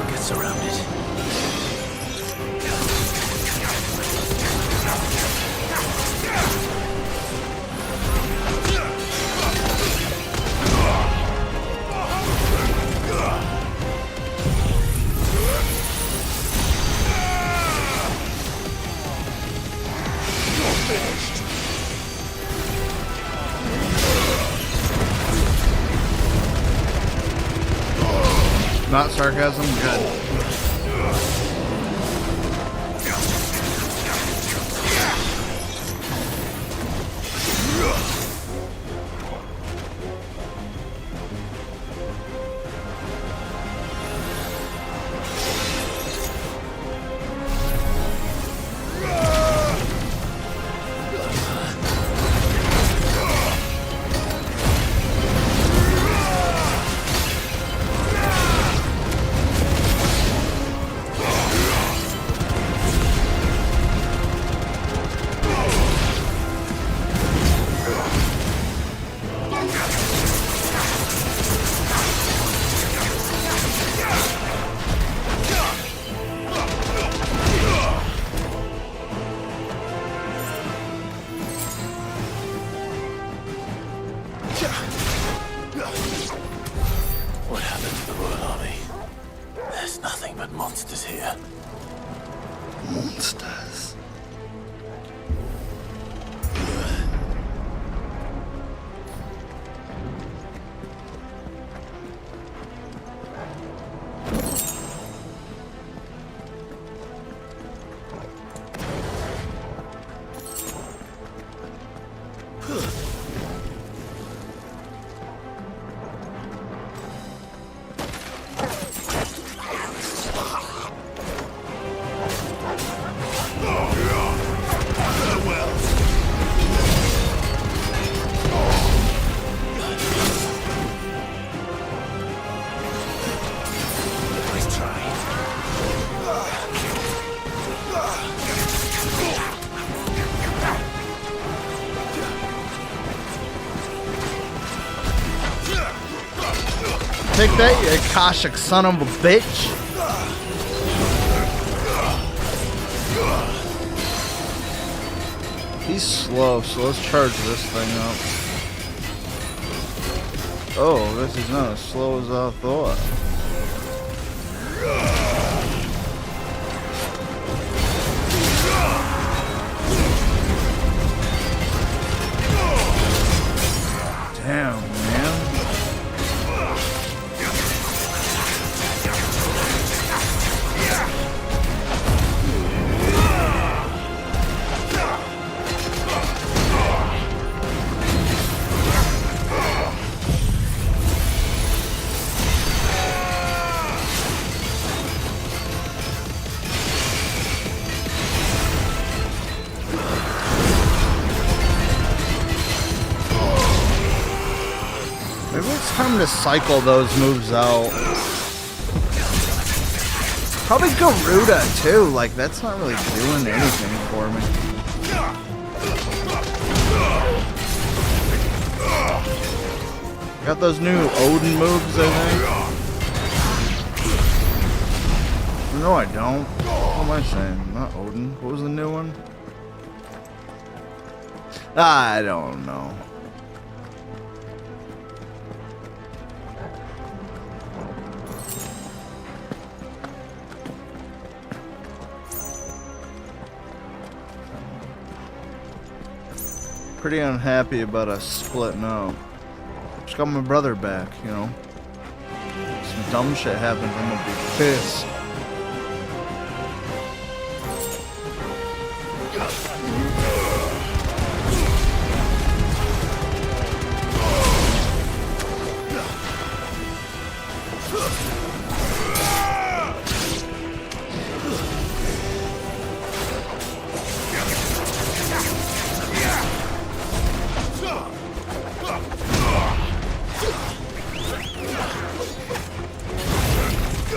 Get surrounded. Not sarcasm, good. What happened to the Royal Army? There's nothing but monsters here. Monsters. Take that, you Akashic son of a bitch. He's slow, so let's charge this thing up. Oh, I guess he's not as slow as I thought. Damn, man. Maybe it's time to cycle those moves out. Probably Garuda too, like that's not really doing anything for me. Got those new Odin moves, I think. No, I don't. What am I saying? Not Odin. What was the new one? I don't know. Pretty unhappy about us splitting up. Just got my brother back, you know. Some dumb shit happens, I'm gonna be pissed.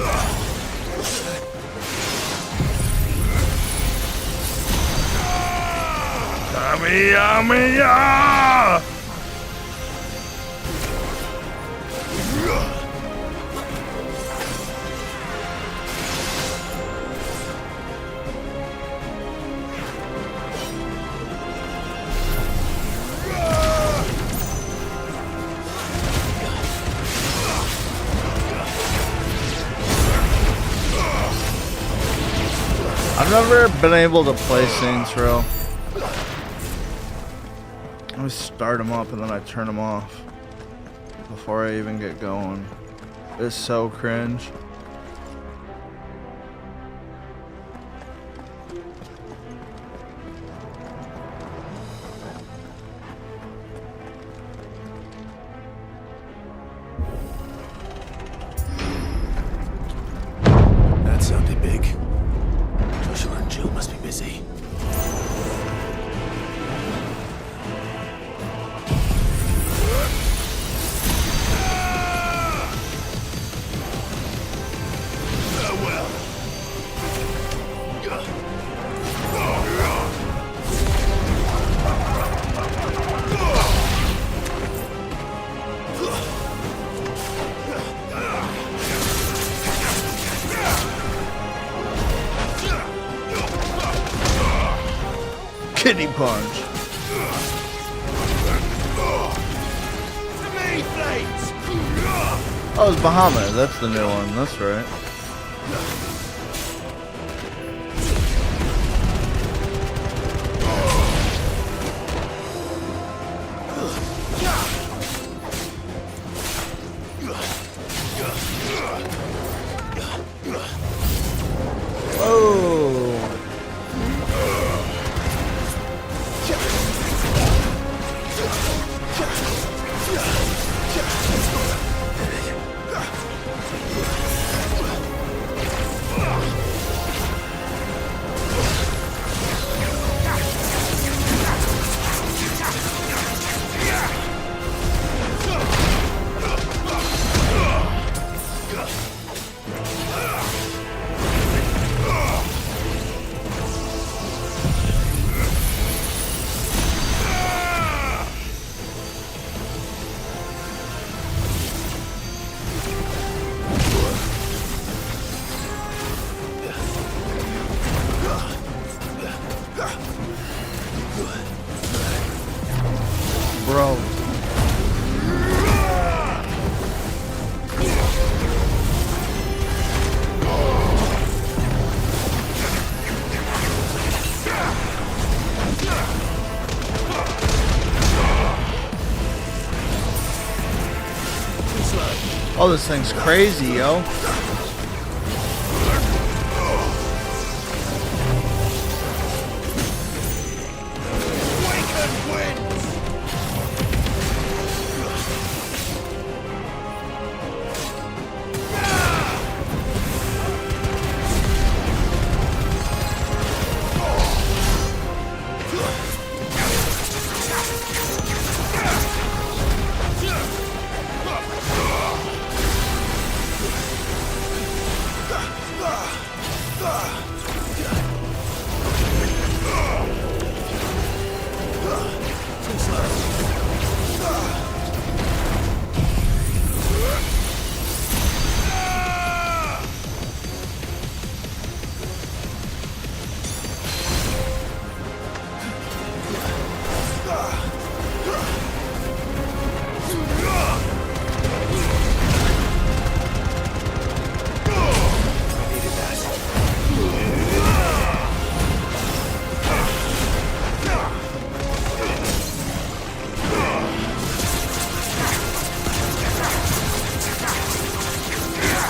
Ugh! Mia, Mia! I've never been able to play Saints Row. I always start them up and then I turn them off before I even get going. It's so cringe. That sounded big. Joshua and Jill must be busy. Kidney punch. Oh, it's Bahamut. That's the new one. That's right. Bro. Oh, this thing's crazy, yo.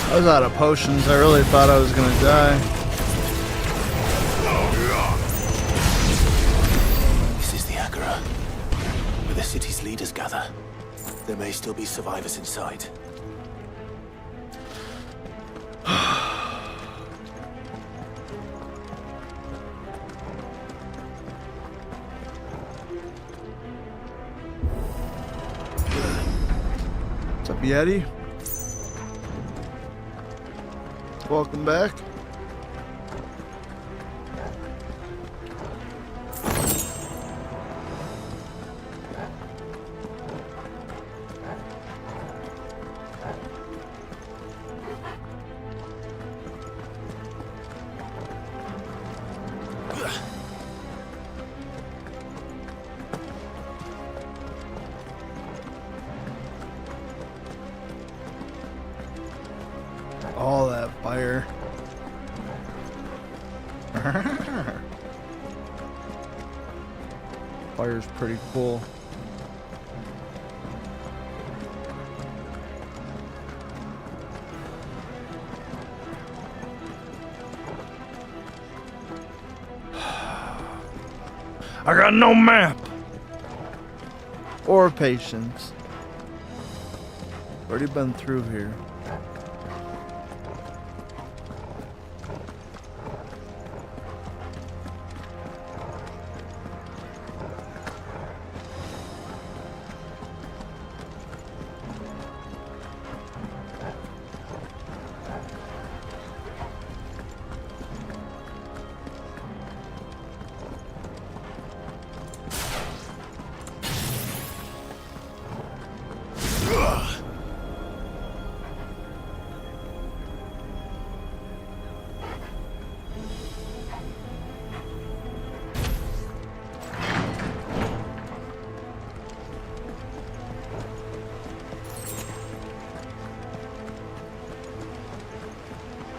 I was out of potions. I really thought I was gonna die. This is the Agora, where the city's leaders gather. There may still be survivors inside. What's up, Yeti? Welcome back. Fire's pretty cool. I got no map or patience. Already been through here.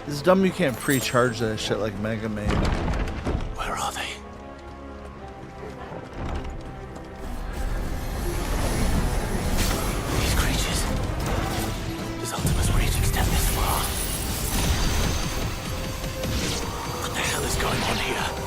It's dumb you can't pre-charge that shit like Mega Man. Where are they? These creatures. Does Ultima's reach extend this far? What the hell is going on here?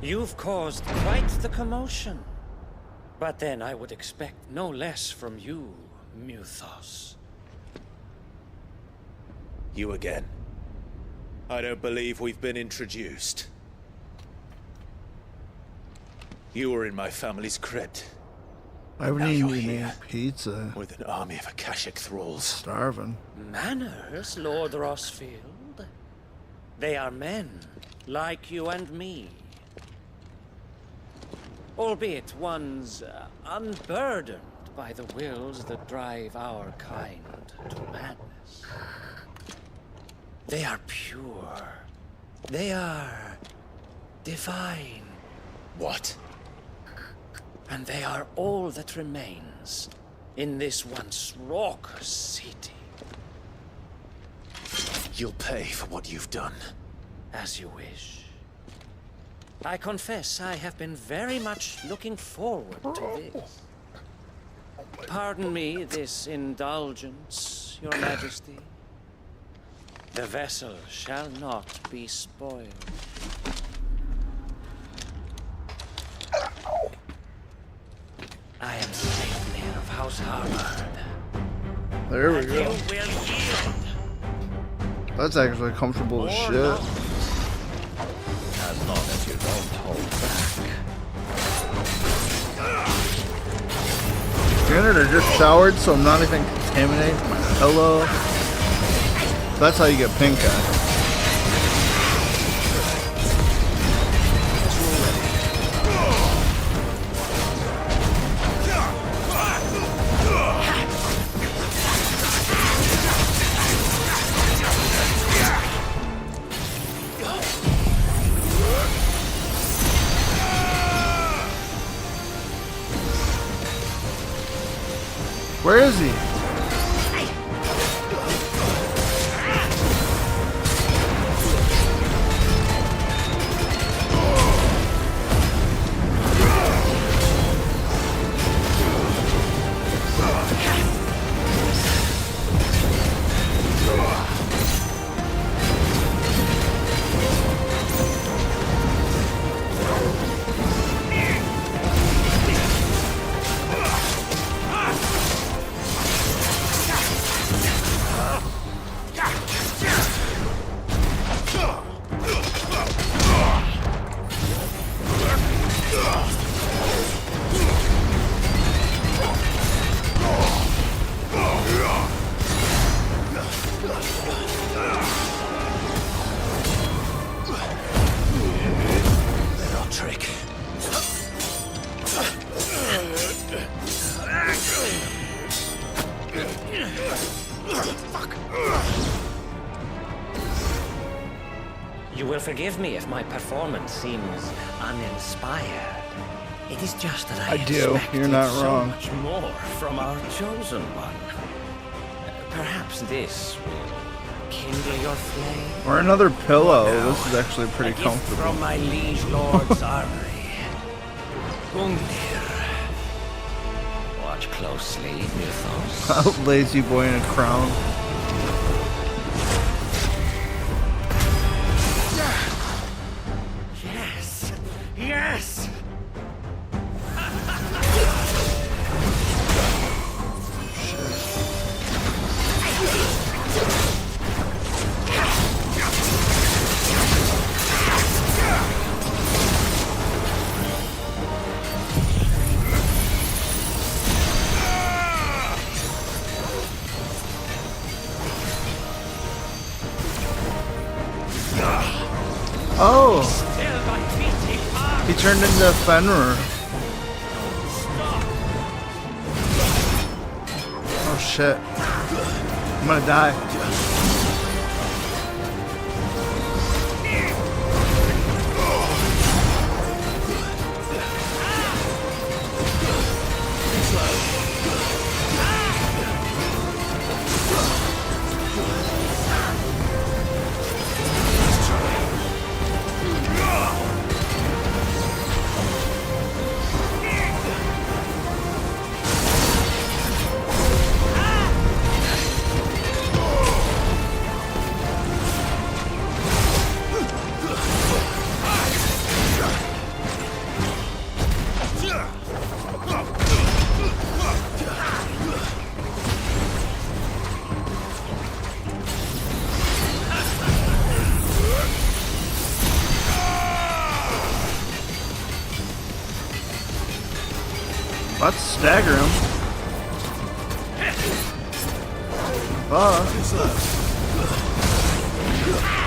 You've caused quite the commotion. But then I would expect no less from you, Muthos. You again. I don't believe we've been introduced. You were in my family's crypt. I would Now need you're to here eat pizza. with an army of Akashic thralls. Starving. Manners, Lord Rossfield. They are men, like you and me. Albeit ones unburdened by the wills that drive our kind to madness. They are pure. They are divine. What? And they are all that remains in this once raucous city. You'll pay for what you've done. As you wish. I confess I have been very much looking forward to this. Pardon me this indulgence, Your Majesty. The vessel shall not be spoiled. I am Sleipnir of House Harvard. There we And go. you will yield. That's actually comfortable as shit. As long as you don't hold back. Granted, I just showered, so I'm not even contaminating my pillow. That's how you get pink eye. Where is he? You will forgive me if my performance seems uninspired. It is just that I do. You're not expected wrong. so much more from our chosen one. Perhaps this will kindle your flame. Or another pillow. Now, This is actually pretty a gift comfortable. from my liege lord's armory. Gungnir. Watch closely, Mythos. A lazy boy in a crown. Yes! Yes! Oh! He turned into Fenrir. Oh shit. I'm gonna die. Let's stagger him.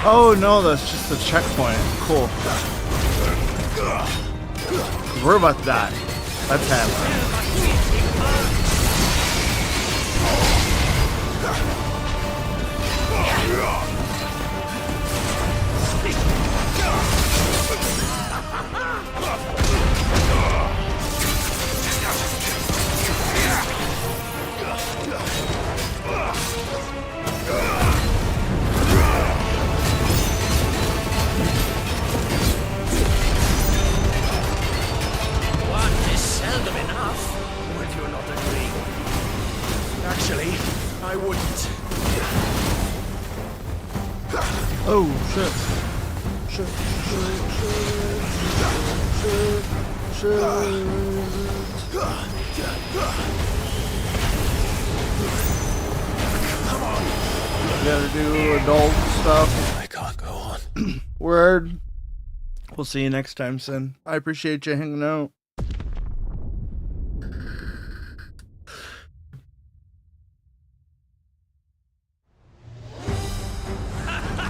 Oh no, that's just a checkpoint. Cool. We're about to die. That's happening. One is seldom enough, would you not agree? Actually, I wouldn't. Oh shit. You gotta do adult stuff. I can't go on. Word. We'll see you next time, Sin. I appreciate you hanging out.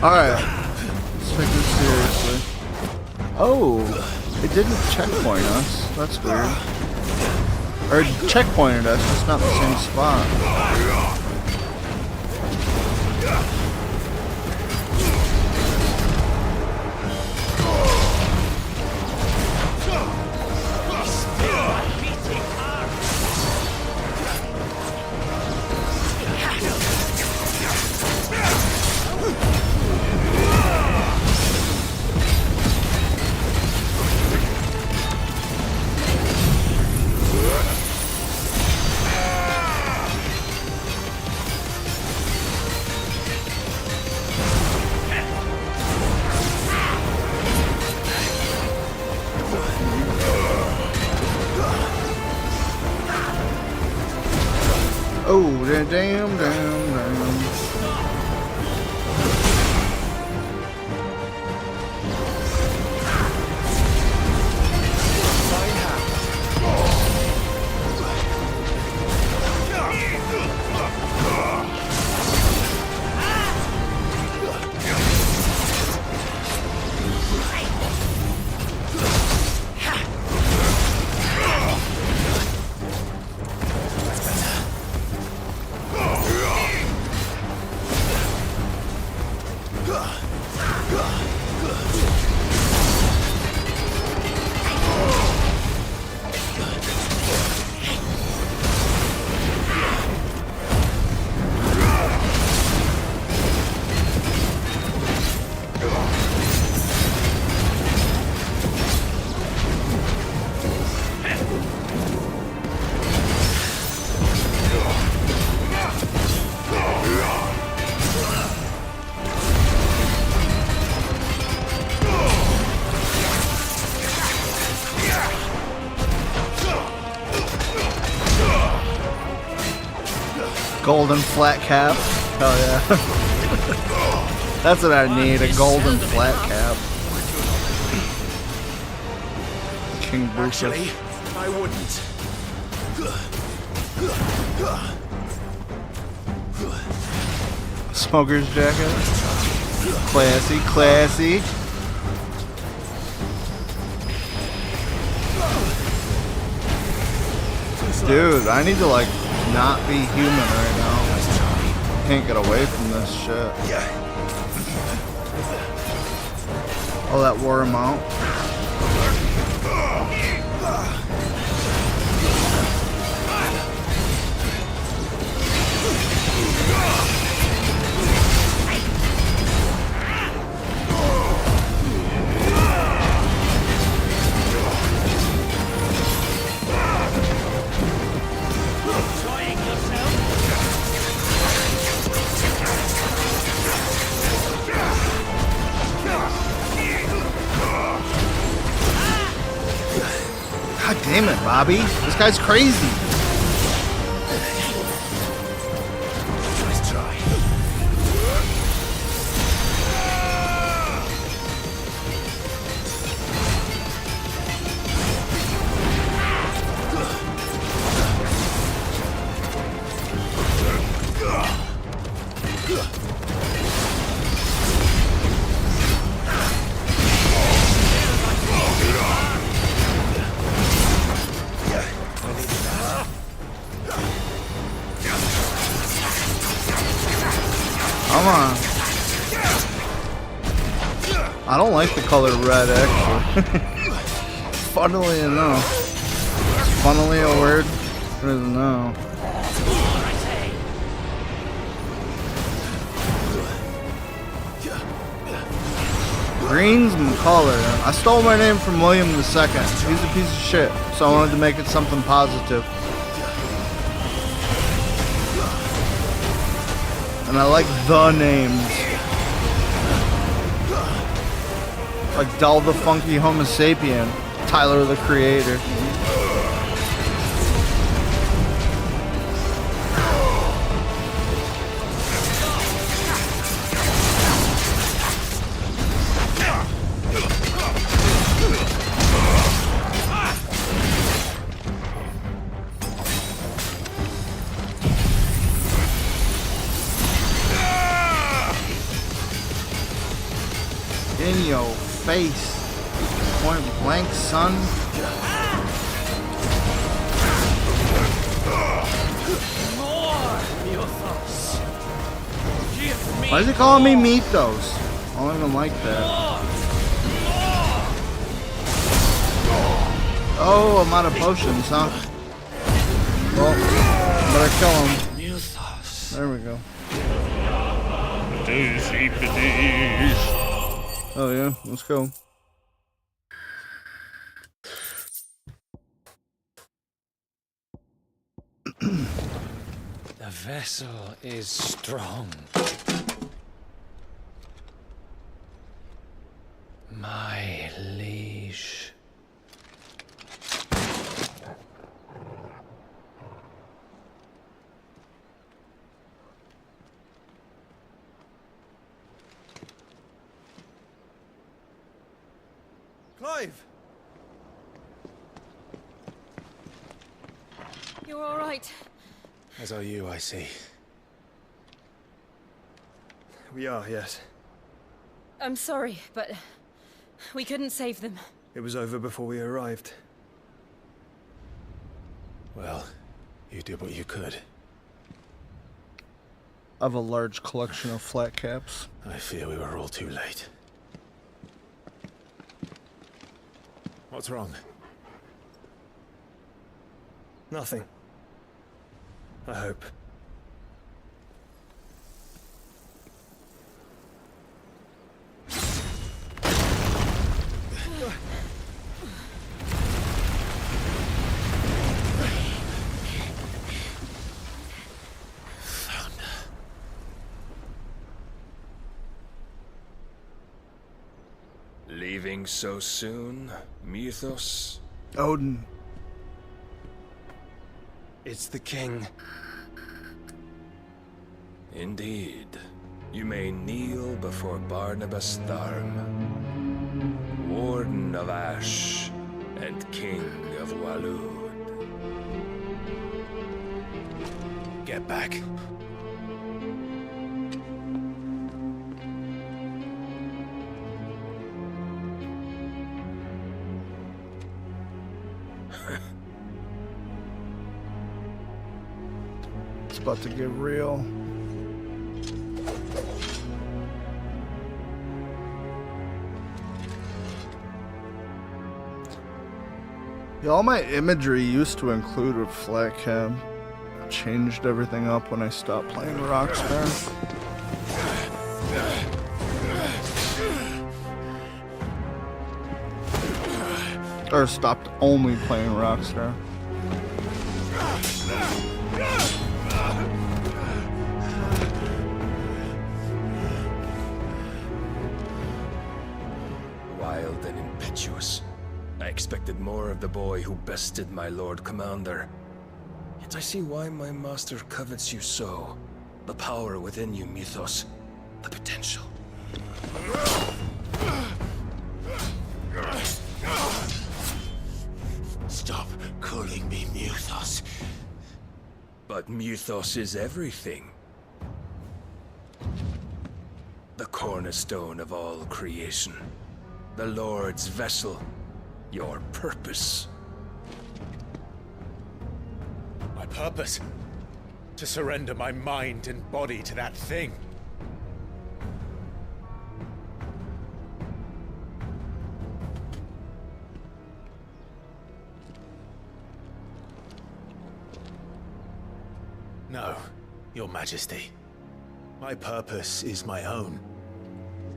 Alright. Let's take this seriously. Oh! It didn't checkpoint us. That's weird. Or it checkpointed us, just not the same spot. damn, damn. Golden flat cap. Hell yeah. That's what I need, a golden flat cap. King Bruce. Actually, I wouldn't. Smoker's jacket. Classy, classy. Dude, I need to like not be human right now. Can't get away from this shit. Oh, that wore him out. God damn it, Bobby. This guy's crazy. Nice try. Come on. I don't like the color red, actually. Funnily enough. Funnily a word? I don't know. Green's my color. I stole my name from William II. He's a piece of shit, so I wanted to make it something positive. And I like the names. Like Dull the Funky Homo Sapien, Tyler the Creator. In your face. Point blank, son. Why is he calling me Mythos? I don't even like that. Oh, I'm out of potions, huh? Well, better kill him. There we go. Oh yeah, let's go. The vessel is strong. My liege. Clive! You're all right. As are you, I see. We are, yes. I'm sorry, but we couldn't save them. It was over before we arrived. Well, you did what you could. I have a large collection of flat caps. I fear we were all too late. What's wrong? Nothing. I hope. Leaving so soon, Mythos? Odin. It's the king. Indeed. You may kneel before Barnabas Tharm, Warden of Ash and King of Walud. Get back. It's about to get real. Yeah, all my imagery used to include a flat cab. I changed everything up when I stopped playing Rockstar. Or stopped only playing Rockstar. Wild and impetuous. I expected more of the boy who bested my Lord Commander. Yet I see why my master covets you so. The power within you, Mythos. The potential. Stop calling me Mythos. But Mythos is everything. The cornerstone of all creation. The Lord's vessel. Your purpose. My purpose? To surrender my mind and body to that thing. No, Your Majesty. My purpose is my own.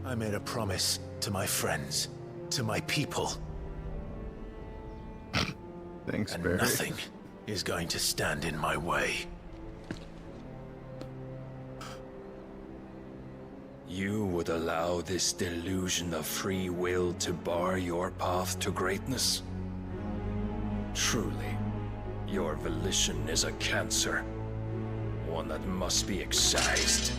I made a promise to my friends, to my people. Thanks, and Barry. nothing is going to stand in my way. You would allow this delusion of free will to bar your path to greatness? Truly, your volition is a cancer. One that must be excised.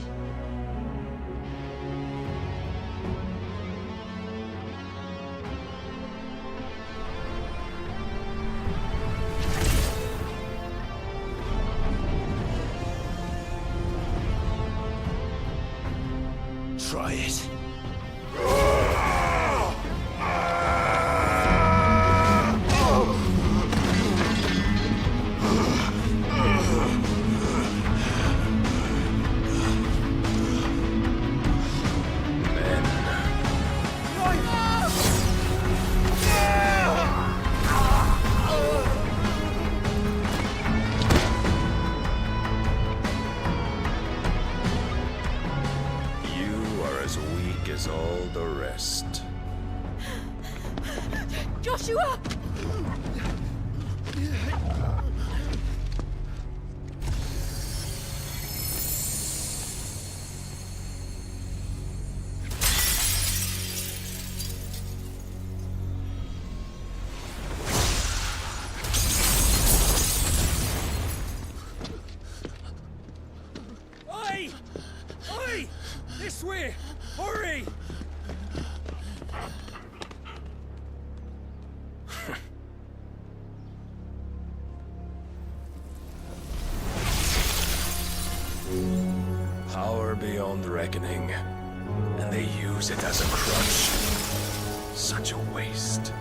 Try it. Joshua! Oi! Oi! This way! Hurry! beyond reckoning, and they use it as a crutch. Such a waste.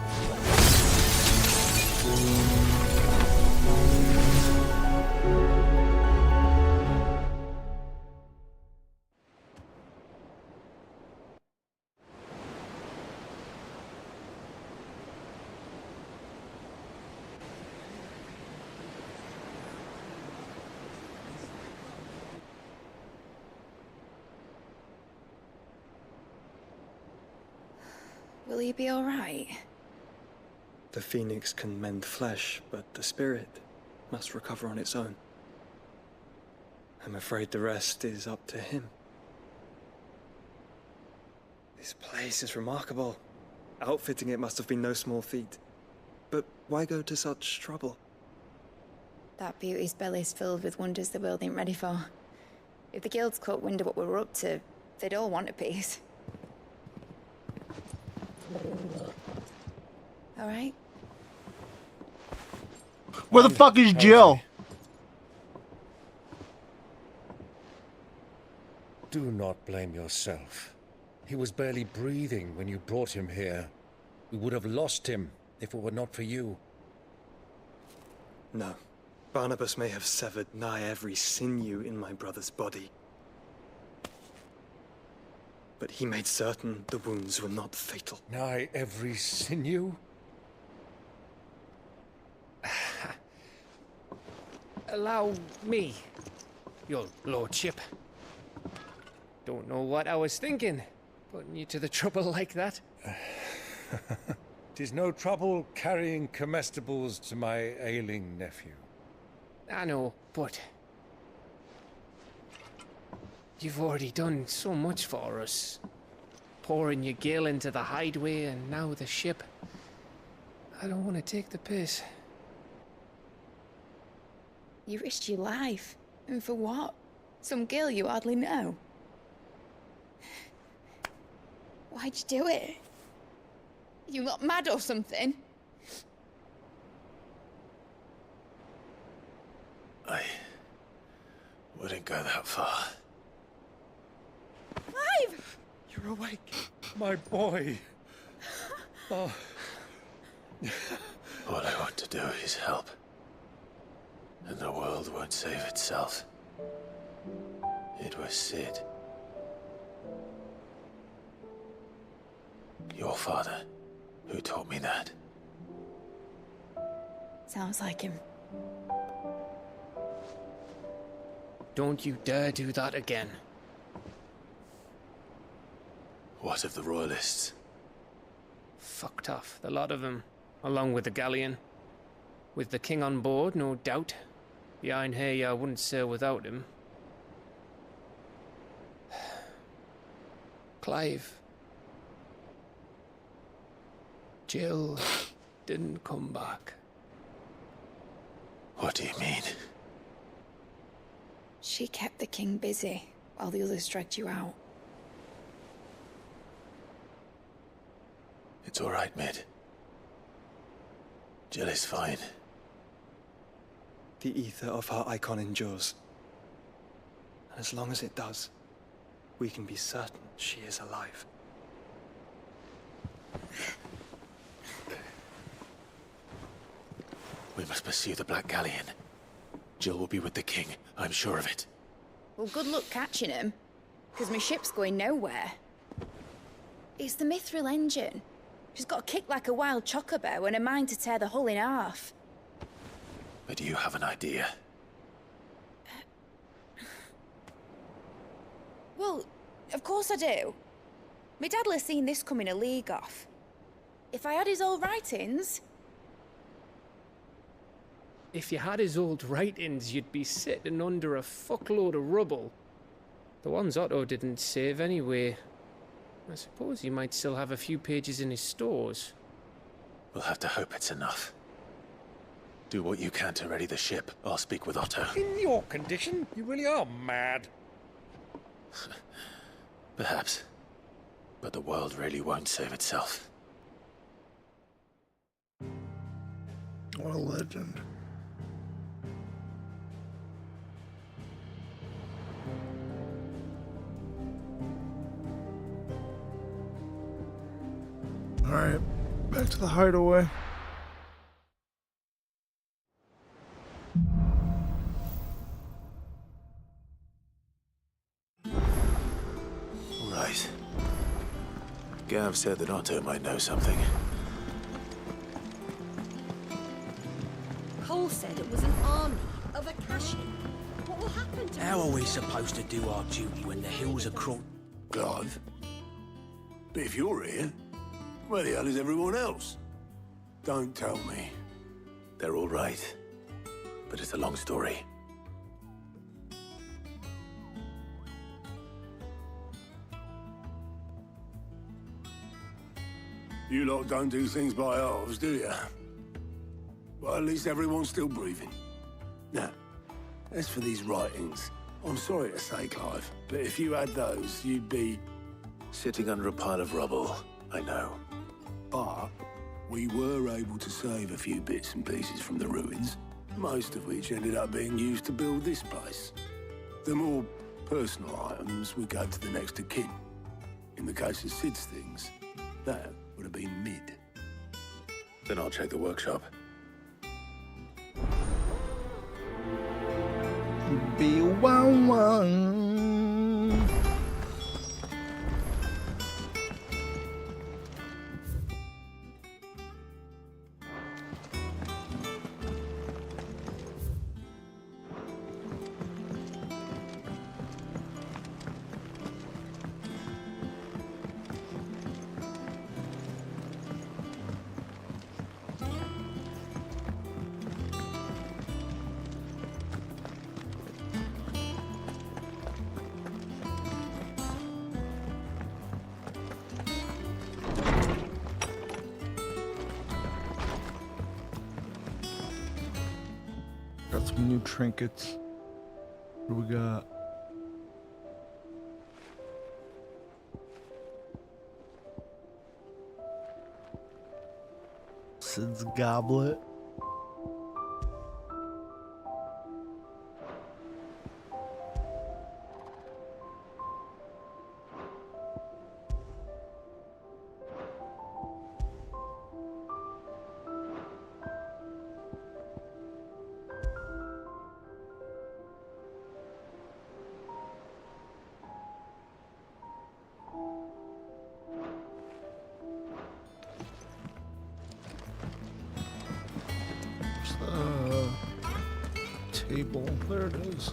Will he be all right? The phoenix can mend flesh, but the spirit must recover on its own. I'm afraid the rest is up to him. This place is remarkable. Outfitting it must have been no small feat. But why go to such trouble? That beauty's belly's filled with wonders the world ain't ready for. If the guilds caught wind of what we were up to, they'd all want a piece. All right? Where the fuck is Jill? Do not blame yourself. He was barely breathing when you brought him here. We would have lost him if it were not for you. No. Barnabas may have severed nigh every sinew in my brother's body. But he made certain the wounds were not fatal. Nigh every sinew? Allow me, your lordship. Don't know what I was thinking, putting you to the trouble like that. 'Tis no trouble carrying comestibles to my ailing nephew. I know, but you've already done so much for us. Pouring your gale into the hideaway and now the ship. I don't want to take the piss. You risked your life. And for what? Some girl you hardly know. Why'd you do it? You not mad or something? I wouldn't go that far. Clive! You're awake. My boy. Oh. All I want to do is help. And the world won't save itself. It was Sid. Your father, who taught me that. Sounds like him. Don't you dare do that again. What of the Royalists? Fucked off, the lot of them, along with the galleon. With the king on board, no doubt. The Iron Hair wouldn't sail without him. Clive. Jill didn't come back. What do you mean? She kept the king busy while the others dragged you out. It's all right, Mid. Jill is fine. The ether of her icon endures. And as long as it does, we can be certain she is alive. We must pursue the Black Galleon. Jill will be with the king, I'm sure of it. Well, good luck catching him, because my ship's going nowhere. It's the Mithril engine. She's got a kick like a wild chocobo and a mind to tear the hull in half. But do you have an idea? Well, of course I do. My dad'll have seen this coming a league off. If I had his old writings... If you had his old writings, you'd be sitting under a fuckload of rubble. The ones Otto didn't save anyway. I suppose he might still have a few pages in his stores. We'll have to hope it's enough. Do what you can to ready the ship. I'll speak with Otto. In your condition, you really are mad. Perhaps. But the world really won't save itself. What a legend. Alright, back to the hideaway. All right. Gav said that Otto might know something. Cole said it was an army of Akashi. What will happen to How are we supposed to do our duty when the hills are crawling? Clive? But if you're here, where the hell is everyone else? Don't tell me. They're all right. But it's a long story. You lot don't do things by halves, do you? Well, at least everyone's still breathing. Now, as for these writings, I'm sorry to say, Clive, but if you had those, you'd be... Sitting under a pile of rubble, I know. But we were able to save a few bits and pieces from the ruins, most of which ended up being used to build this place. The more personal items would go to the next of kin. In the case of Sid's things, that would have been mid. Then I'll check the workshop. Be one. Got some new trinkets. What do we got? Sid's goblet. Table. There it is.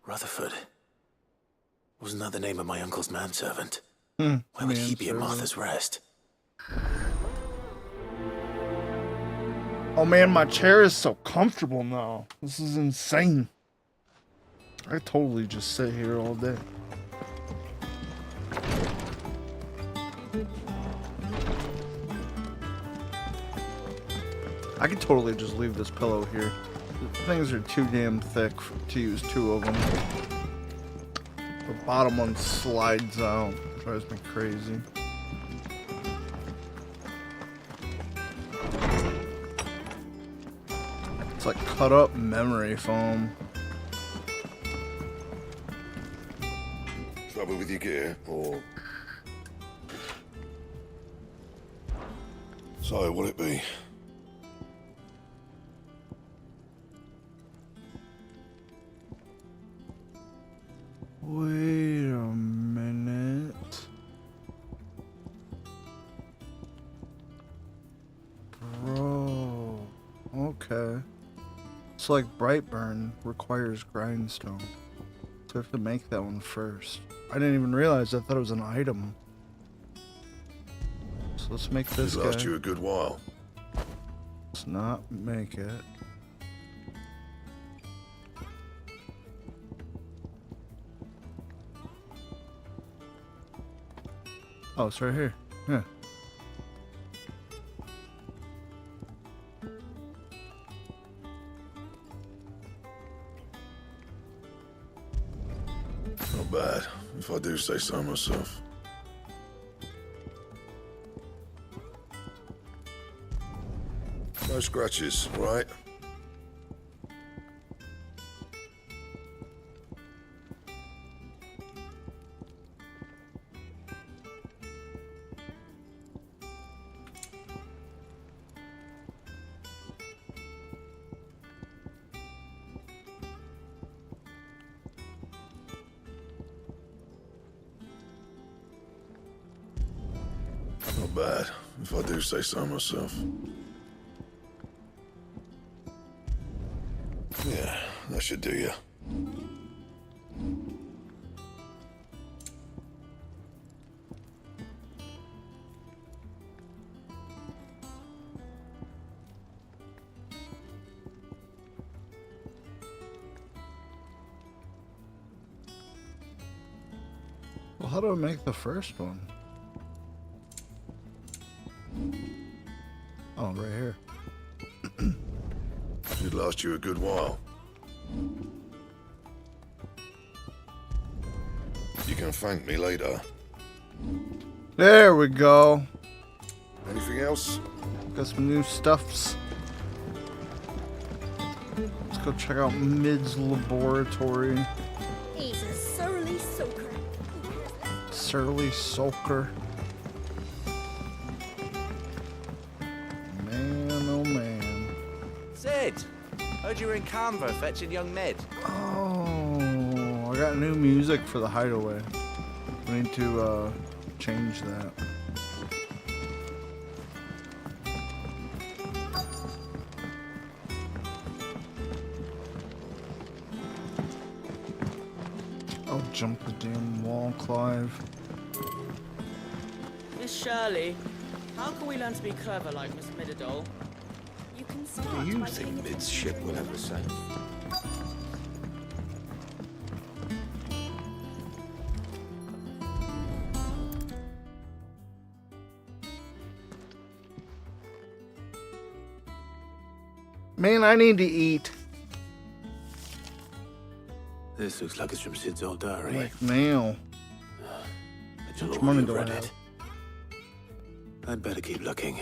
Rutherford. Wasn't that the name of my uncle's manservant? Where would he be at Martha's Rest? Oh man, my chair is so comfortable now. This is insane. I totally just sit here all day. I could totally just leave this pillow here. Things are too damn thick to use two of them. The bottom one slides out. Drives me crazy. It's like cut up memory foam. Trouble with your gear, or... So, what'd it be? Wait a minute. Bro. Okay. It's like Brightburn requires grindstone. So I have to make that one first. I didn't even realize. I thought it was an item. So let's make this guy. It last you a good while. Let's not make it. Oh, it's right here. Yeah. Not bad, if I do say so myself. No scratches, right? Not bad, if I do say so myself. Yeah, that should do you. Well, how do I make the first one? Oh, right here. It last you a good while. You can thank me later. There we go. Anything else? Got some new stuffs. Let's go check out Mid's laboratory. He's a surly soaker. Surly soaker. Man, oh man. Sid, heard you were in Canva fetching young Mid. Oh, I got new music for the hideaway. We need to change that. I'll jump the damn wall, Clive. Miss Shirley, how can we learn to be clever like Miss Midadol? You can start Do you by think paying Mid's ship will ever sail? Man, I need to eat. This looks like it's from Sid's old diary. Like now. But How you'll much money already do I read have? it. I'd better keep looking.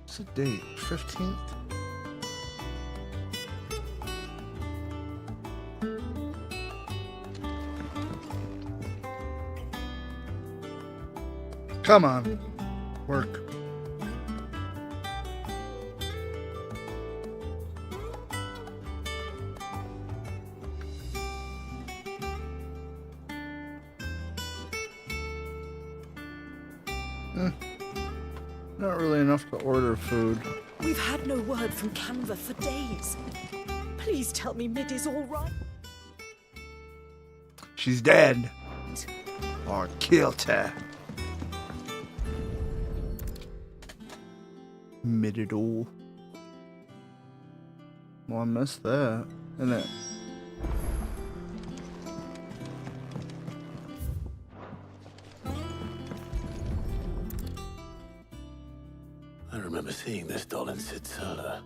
What's the date? 15th? Come on. Work. Not really enough to order food. We've had no word from Canva for days. Please tell me Mid is all right. She's dead. Or killed her. Mididol. Well, I missed that, innit? I remember seeing this doll in Sid's cellar.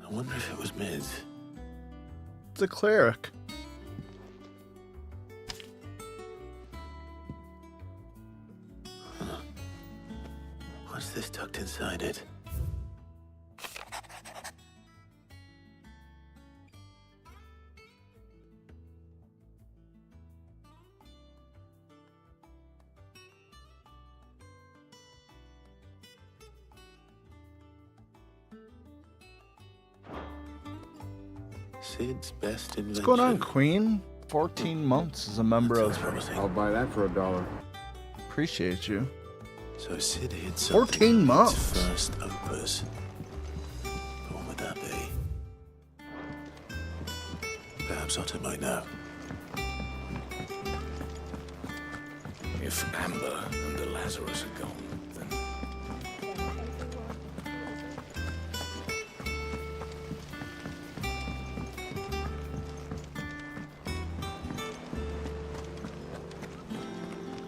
I wonder if it was Mid's. It's a cleric. What's this tucked inside it? Sid's best invention. What's going on, Queen? 14 months as a member of... I'll buy that for $1. Appreciate you. So Sid hid 14 something months. in its first opus. What would that be? Perhaps Otto might know. If Amber and the Lazarus are gone, then...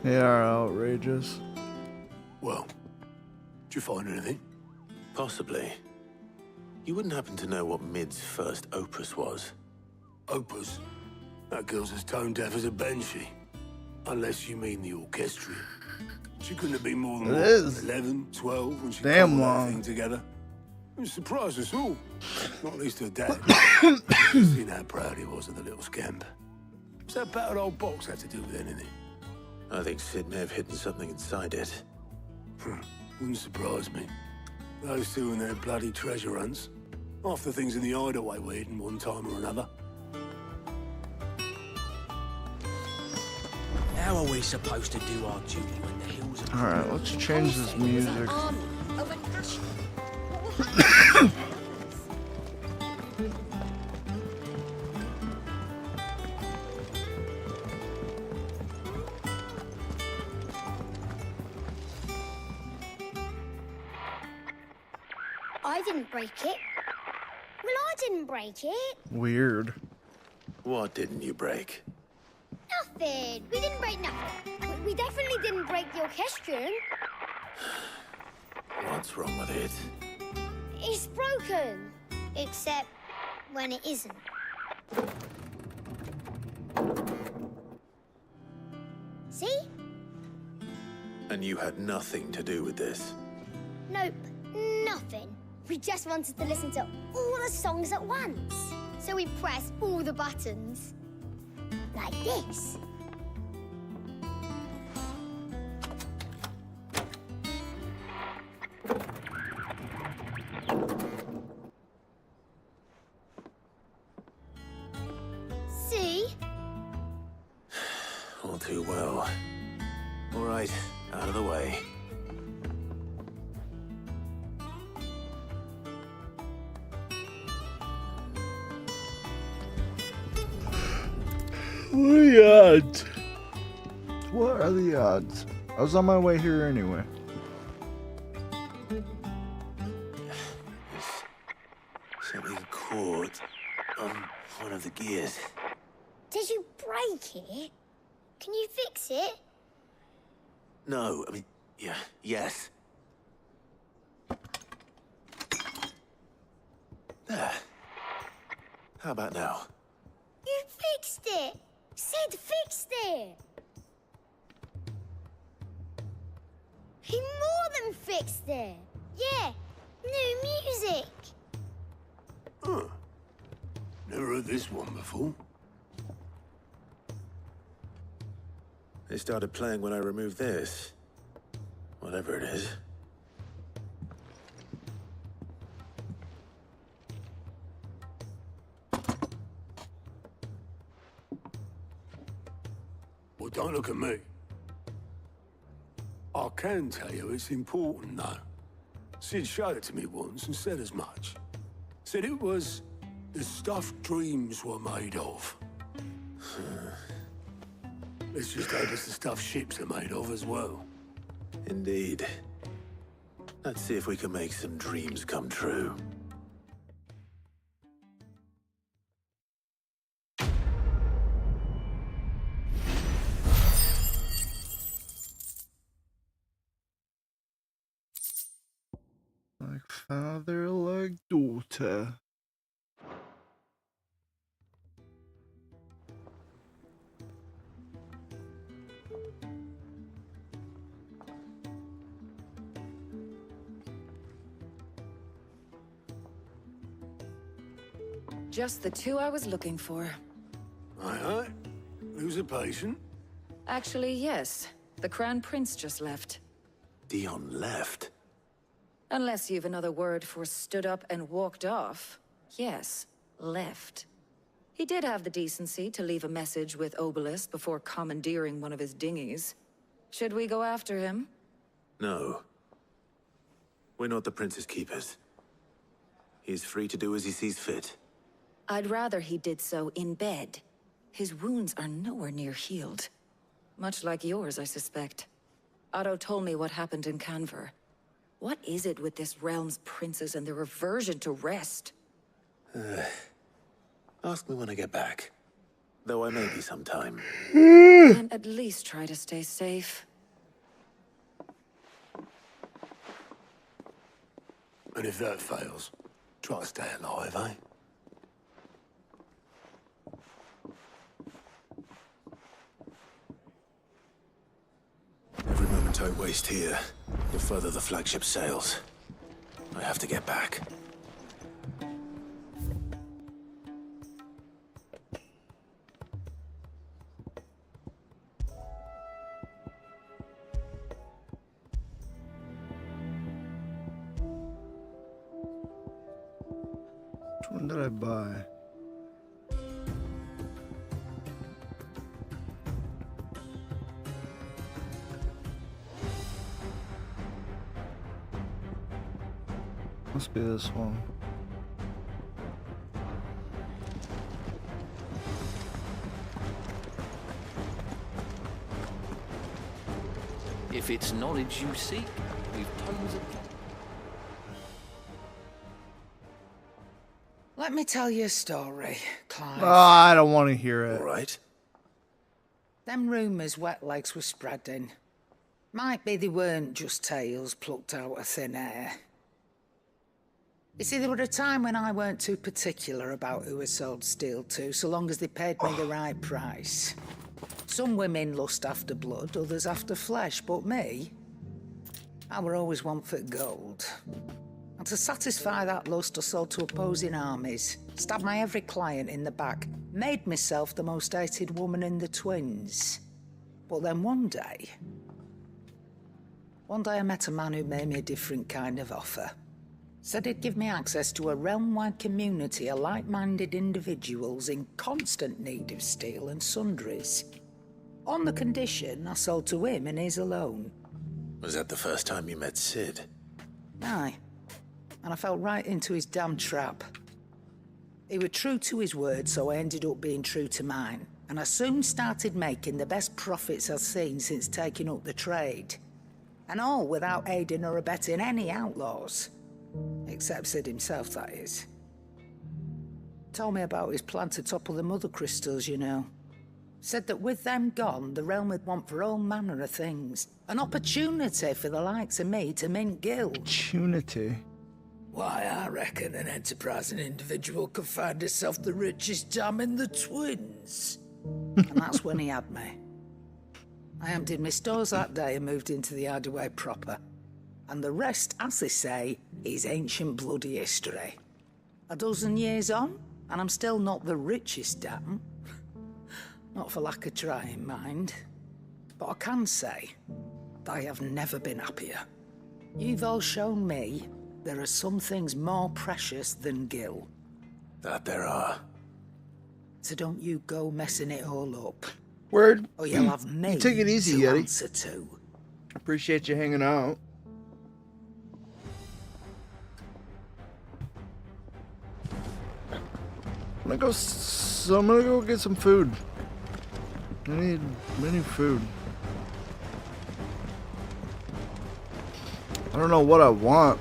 They are outrageous. Well, did you find anything? Possibly. You wouldn't happen to know what Mid's first opus was? Opus? That girl's as tone deaf as a banshee. Unless you mean the orchestra. She couldn't have been more than It what, is 11, 12 when she damn cobbled that long. thing together. It surprised us all. Not least her dad. Seen how proud he was of the little scamp. What's that battered old box had to do with anything? I think Sid may have hidden something inside it. Wouldn't surprise me. Those two and their bloody treasure hunts. Half the things in the hideaway were hidden one time or another. How are we supposed to do our duty when the hills are... Alright, let's change this music. I didn't break it. Well, I didn't break it. Weird. What didn't you break? Nothing. We didn't break nothing. We definitely didn't break the orchestrion. What's wrong with it? It's broken. Except when it isn't. See? And you had nothing to do with this? Nope. Nothing. We just wanted to listen to all the songs at once. So we pressed all the buttons. Like this. See? All too well. All right, out of the way. What are the odds? What are the odds? I was on my way here anyway. There's something caught on one of the gears. Did you break it? Can you fix it? No, I mean, yes. There. How about now? You fixed it! Sid fixed it! He more than fixed it! Yeah, new music! Huh. Never heard this one before. They started playing when I removed this. Whatever it is. Well, don't look at me. I can tell you it's important, though. Sid showed it to me once and said as much. Said it was the stuff dreams were made of. Let's just hope it's the stuff ships are made of as well. Indeed. Let's see if we can make some dreams come true. Like father, like daughter. Just the two I was looking for. Aye. Who's a patient? Actually, yes. The Crown Prince just left. Dion left? Unless you've another word for stood up and walked off. Yes, left. He did have the decency to leave a message with Obelisk before commandeering one of his dinghies. Should we go after him? No. We're not the Prince's keepers. He's free to do as he sees fit. I'd rather he did so in bed. His wounds are nowhere near healed. Much like yours, I suspect. Otto told me what happened in Canver. What is it with this realm's princes and their aversion to rest? Ask me when I get back. Though I may be sometime. And at least try to stay safe. And if that fails, try to stay alive, eh? Every moment I waste here, the further the flagship sails. I have to get back. Which one did I buy? Must be this one. If it's knowledge you seek, we've tons of... Let me tell you a story, Clive. Oh, I don't want to hear it. All right. Them rumours wet legs were spreading. Might be they weren't just tales plucked out of thin air. You see, there were a time when I weren't too particular about who I sold steel to, so long as they paid me the right price. Some women lust after blood, others after flesh, but me, I were always one for gold. And to satisfy that lust, I sold to opposing armies, stabbed my every client in the back, made myself the most hated woman in the twins. But then one day I met a man who made me a different kind of offer. Said he'd give me access to a realm-wide community of like-minded individuals in constant need of steel and sundries. On the condition I sold to him and his alone. Was that the first time you met Sid? Aye. And I fell right into his damn trap. He was true to his word, so I ended up being true to mine. And I soon started making the best profits I've seen since taking up the trade. And all without aiding or abetting any outlaws. Except Sid himself, that is. Told me about his plan to topple the mother crystals, you know. Said that with them gone, the realm would want for all manner of things. An opportunity for the likes of me to mint gil. Opportunity? Why, I reckon an enterprising individual could find himself the richest dam in the twins. And that's when he had me. I emptied my stores that day and moved into the hideaway proper. And the rest, as they say, is ancient bloody history. A dozen years on, and I'm still not the richest dam. Not for lack of trying, mind. But I can say, I have never been happier. You've all shown me there are some things more precious than gil. That there are. So don't you go messing it all up. Word. Or you'll have me You take it easy, to Yeti. answer to. Appreciate you hanging out. I'm gonna go get some food. I need food. I don't know what I want,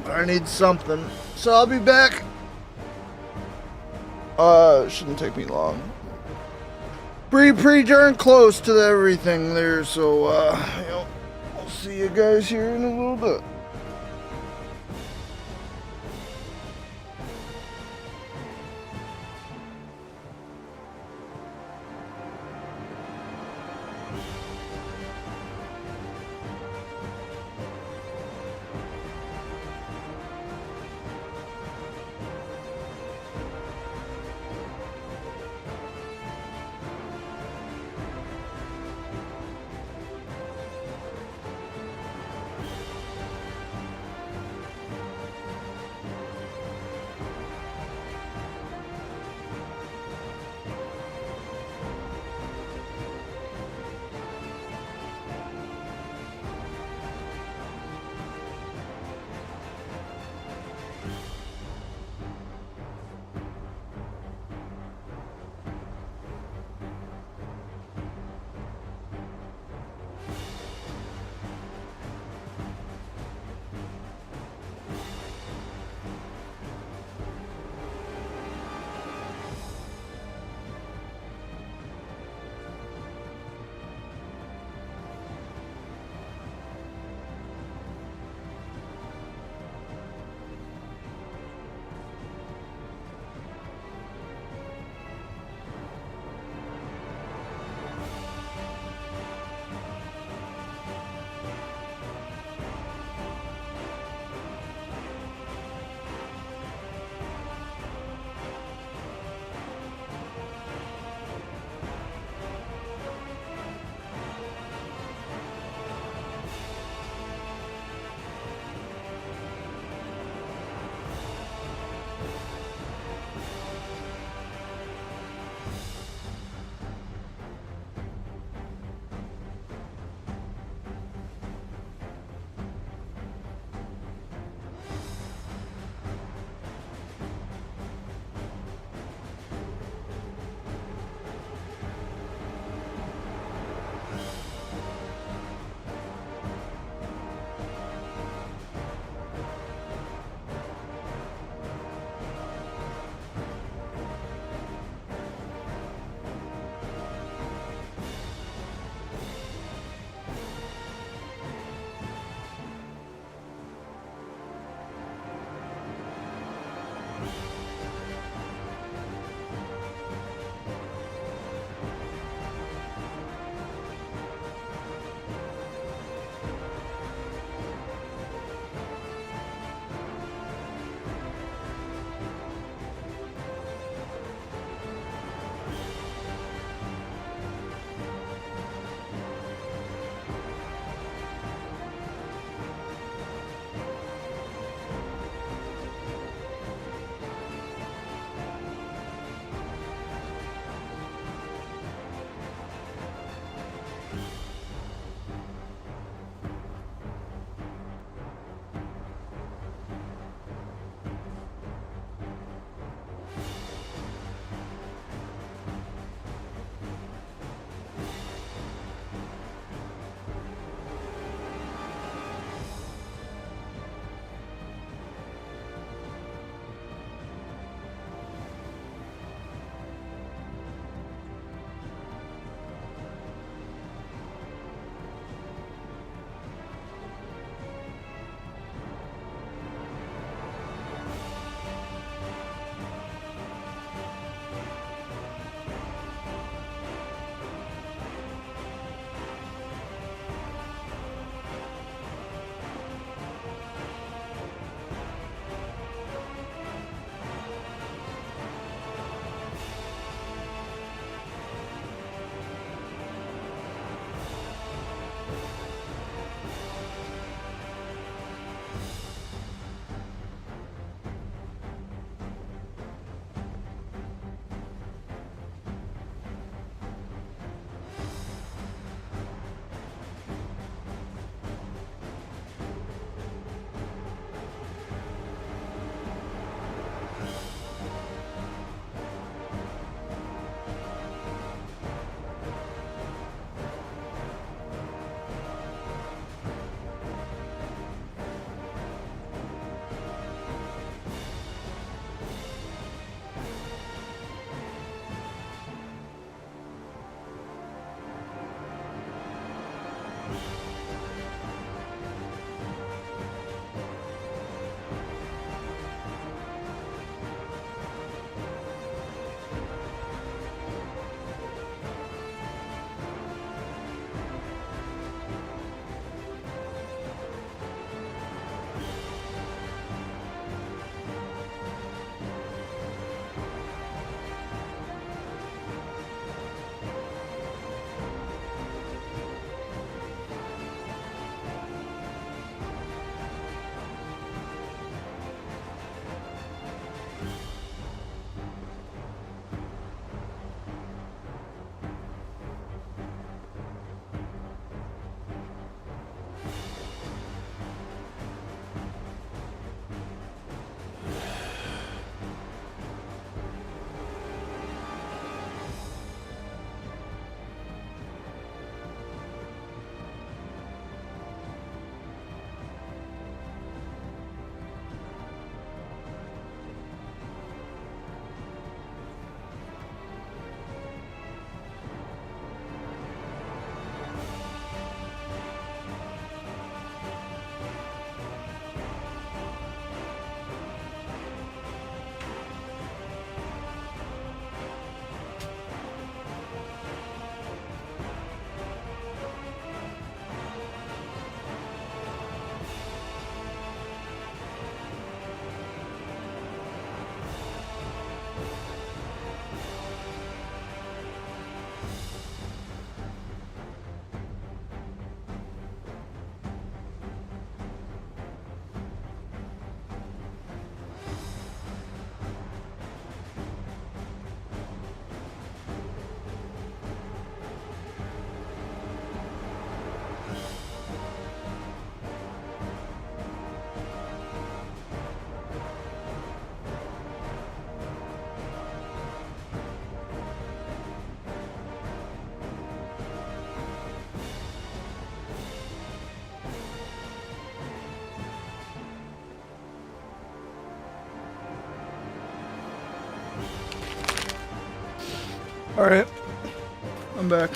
but I need something. So I'll be back. It shouldn't take me long. Pretty darn close to everything there, so I'll see you guys here in a little bit. Alright. I'm back.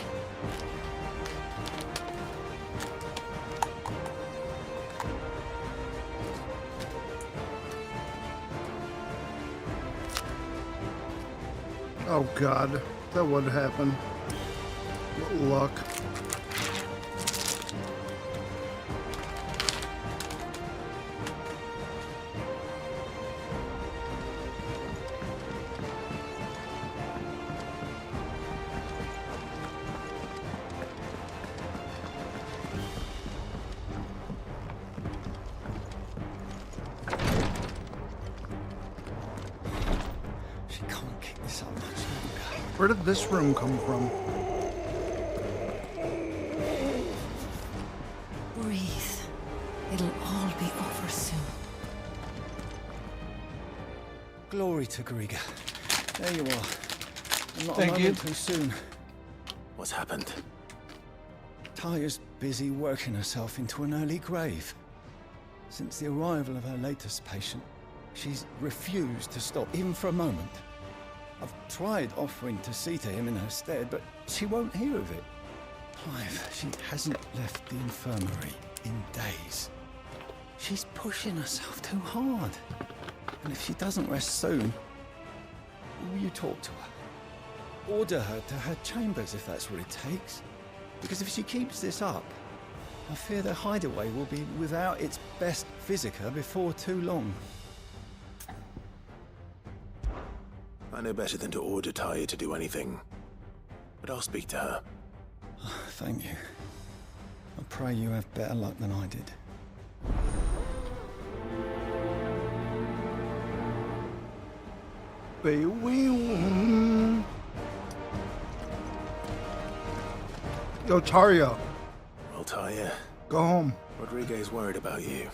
Oh god, that would happen. What luck. Where did this room come from? Breathe. It'll all be over soon. Glory to Griga. There you are. And not Thank a you. moment too soon. What's happened? Taya's busy working herself into an early grave. Since the arrival of her latest patient, she's refused to stop, even for a moment. I've tried offering to see to him in her stead, but she won't hear of it. Clive, she hasn't left the infirmary in days. She's pushing herself too hard. And if she doesn't rest soon, will you talk to her? Order her to her chambers if that's what it takes. Because if she keeps this up, I fear the hideaway will be without its best visitor before too long. I know better than to order Taya to do anything, but I'll speak to her. Thank you. I pray you have better luck than I did. Yo, Taria. Well, Taya, go home. Rodriguez worried about you.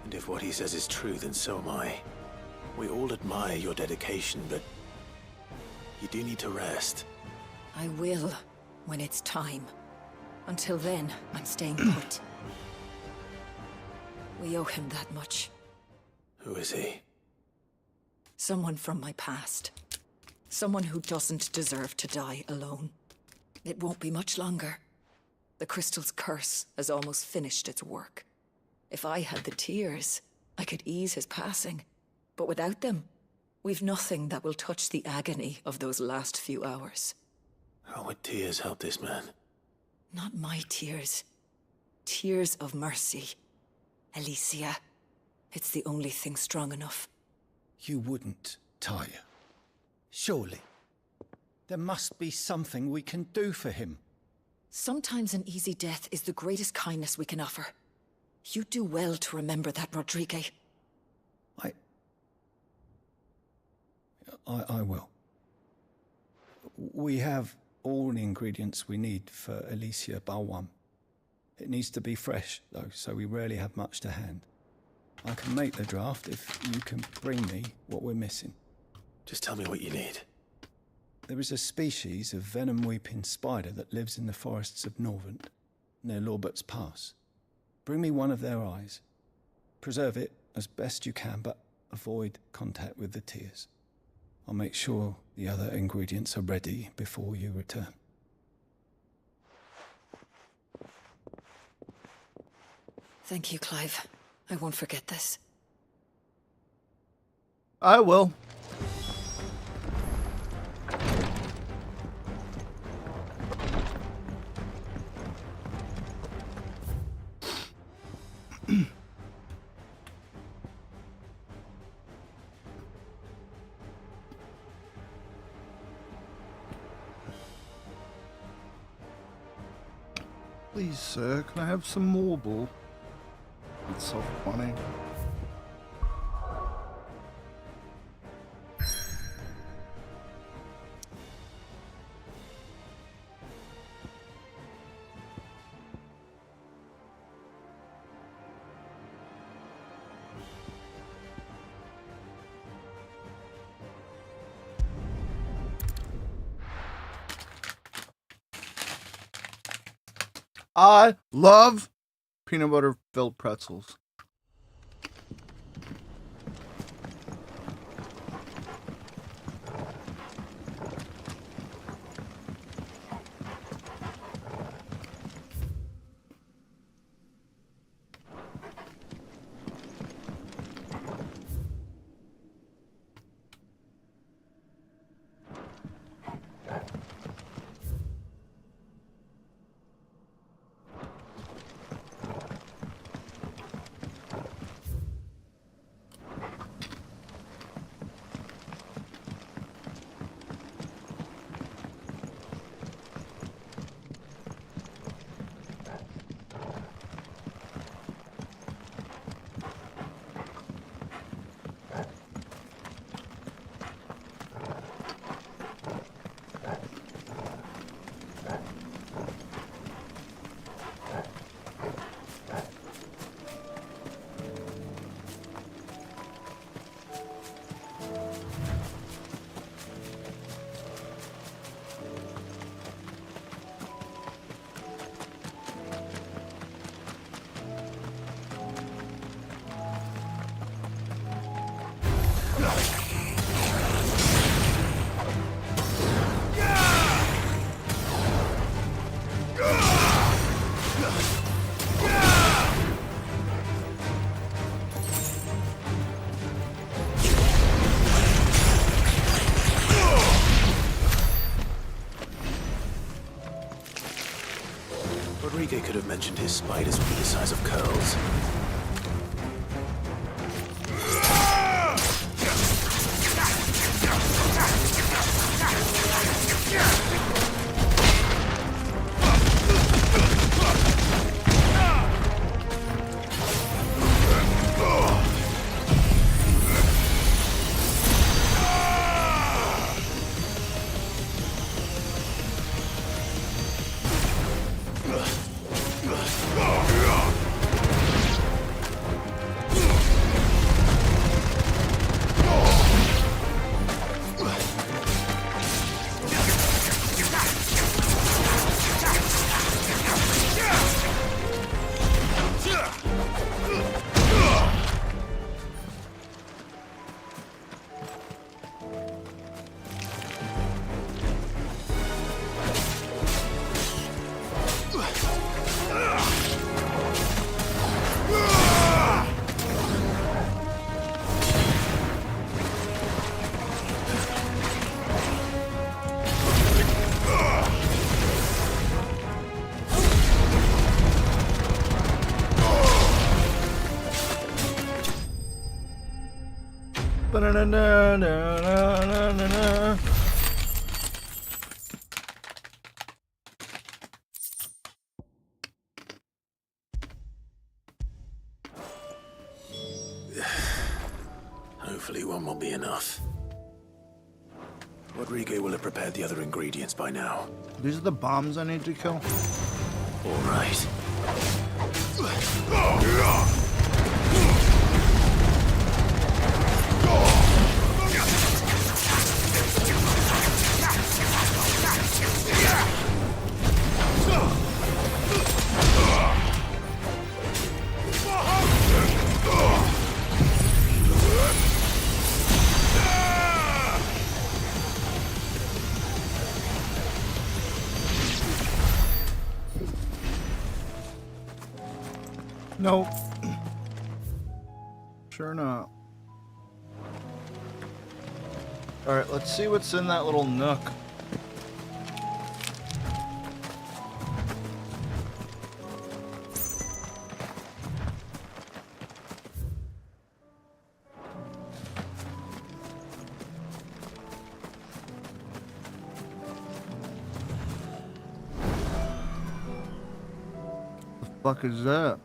And if what he says is true, then so am I. We all admire your dedication, but you do need to rest. I will, when it's time. Until then, I'm staying put. We owe him that much. Who is he? Someone from my past. Someone who doesn't deserve to die alone. It won't be much longer. The crystal's curse has almost finished its work. If I had the tears, I could ease his passing. But without them, we've nothing that will touch the agony of those last few hours. How would tears help this man? Not my tears. Tears of mercy. Alicia, it's the only thing strong enough. You wouldn't, Taya. Surely. There must be something we can do for him. Sometimes an easy death is the greatest kindness we can offer. You do well to remember that, Rodriguez. I will. We have all the ingredients we need for Alicia Balwam. It needs to be fresh, though, so we rarely have much to hand. I can make the draft if you can bring me what we're missing. Just tell me what you need. There is a species of venom-weeping spider that lives in the forests of Norvent, near Lorbert's Pass. Bring me one of their eyes. Preserve it as best you can, but avoid contact with the tears. I'll make sure the other ingredients are ready before you return. Thank you, Clive. I won't forget this. I will. Please, sir, can I have some more bull? It's so funny. I love peanut butter filled pretzels. Rodrigo could have mentioned his spiders would be the size of curls. Ba-na-na-na-na-na-na-na. Hopefully one will be enough. Rodrigo will have prepared the other ingredients by now. These are the bombs I need to kill? All right. Nope. Sure not. Alright, let's see what's in that little nook. The fuck is that?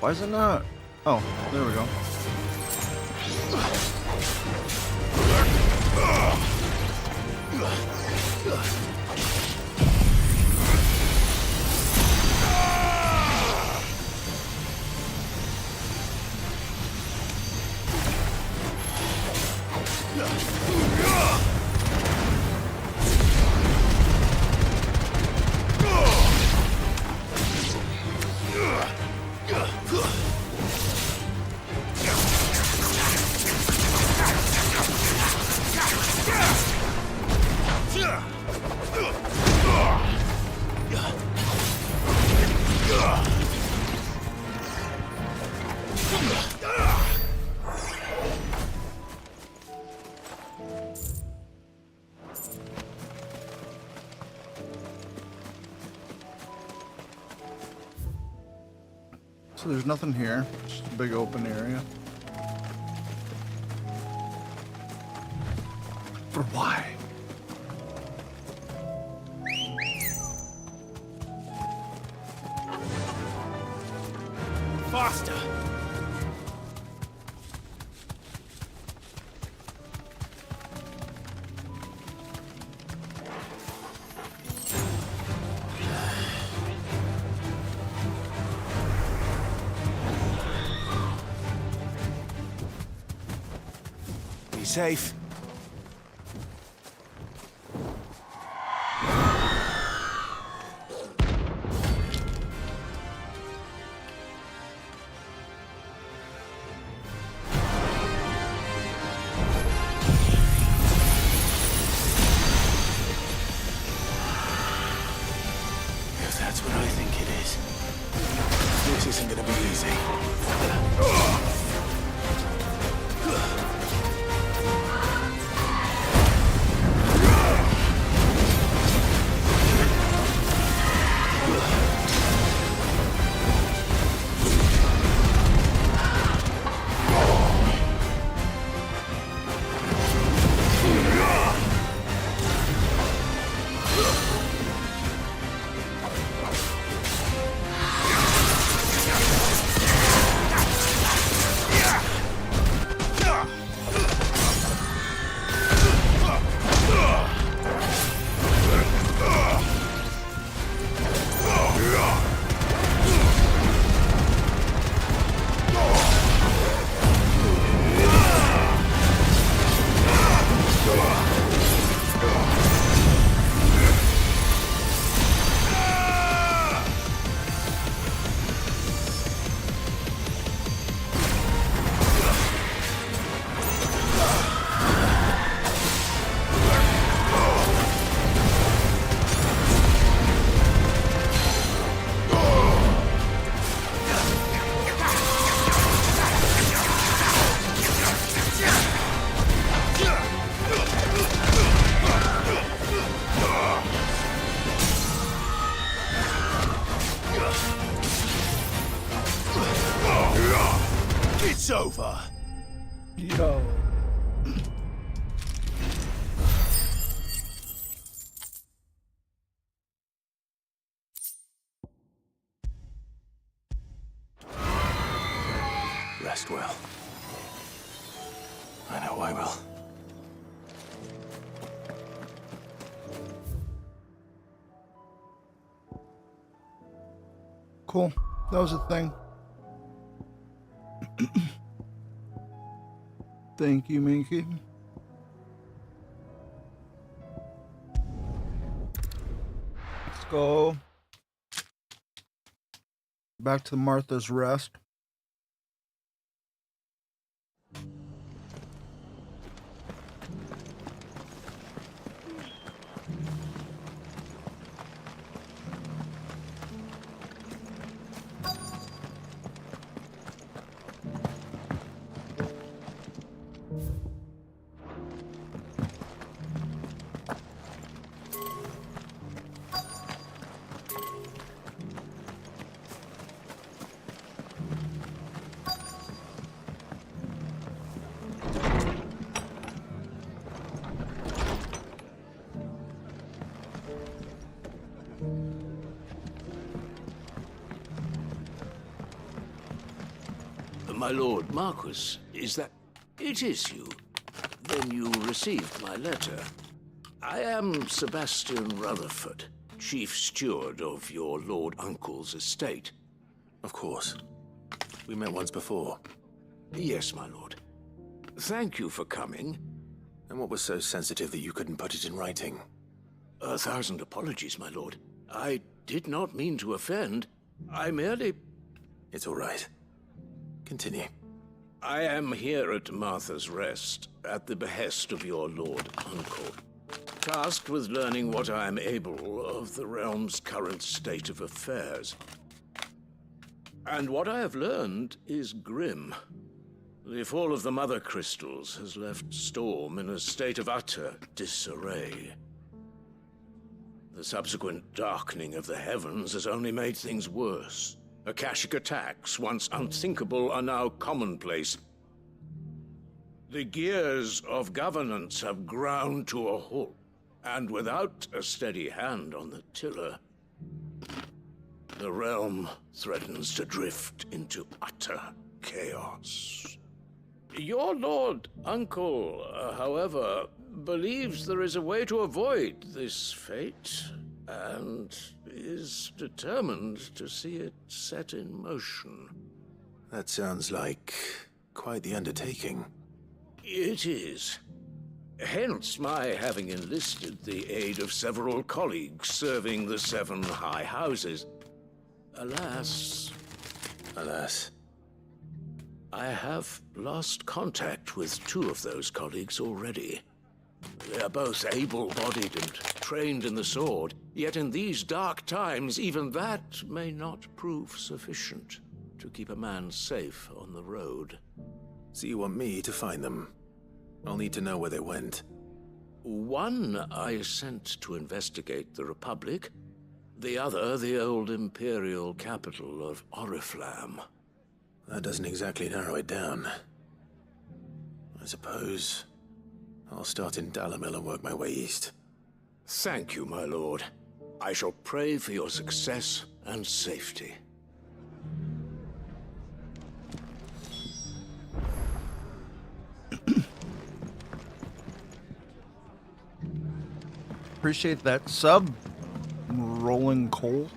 Why is it not? Oh, there we go. So there's nothing here, just a big open area. For why? Faster! Be safe. If that's what I think it is, this isn't gonna be easy. It's over. Yo. Rest well. I know I will. Cool. That was a thing. Thank you, Minky. Let's go back to Martha's Rest. My lord Marquis, is that... It is you. Then you received my letter. I am Sebastian Rutherford, chief steward of your lord uncle's estate. Of course. We met once before. Yes, my lord. Thank you for coming. And what was so sensitive that you couldn't put it in writing? 1,000 apologies, my lord. I did not mean to offend. I merely... It's all right. Continue. I am here at Martha's Rest, at the behest of your lord uncle, tasked with learning what I am able of the realm's current state of affairs. And what I have learned is grim. The fall of the Mother Crystals has left Storm in a state of utter disarray. The subsequent darkening of the heavens has only made things worse. Akashic attacks, once unthinkable, are now commonplace. The gears of governance have ground to a halt, and without a steady hand on the tiller, The realm threatens to drift into utter chaos. Your Lord Uncle, however, believes there is a way to avoid this fate, and is determined to see it set in motion. That sounds like quite the undertaking. It is. Hence my having enlisted the aid of several colleagues serving the 7 high houses. Alas, I have lost contact with 2 of those colleagues already. They are both able-bodied and trained in the sword, yet in these dark times, even that may not prove sufficient to keep a man safe on the road. So you want me to find them? I'll need to know where they went. One I sent to investigate the Republic, the other the old Imperial capital of Oriflamme. That doesn't exactly narrow it down. I suppose I'll start in Dalamil and work my way east. Thank you, my lord. I shall pray for your success and safety. Appreciate that sub, Rolling Coal.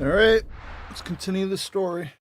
All right, let's continue the story.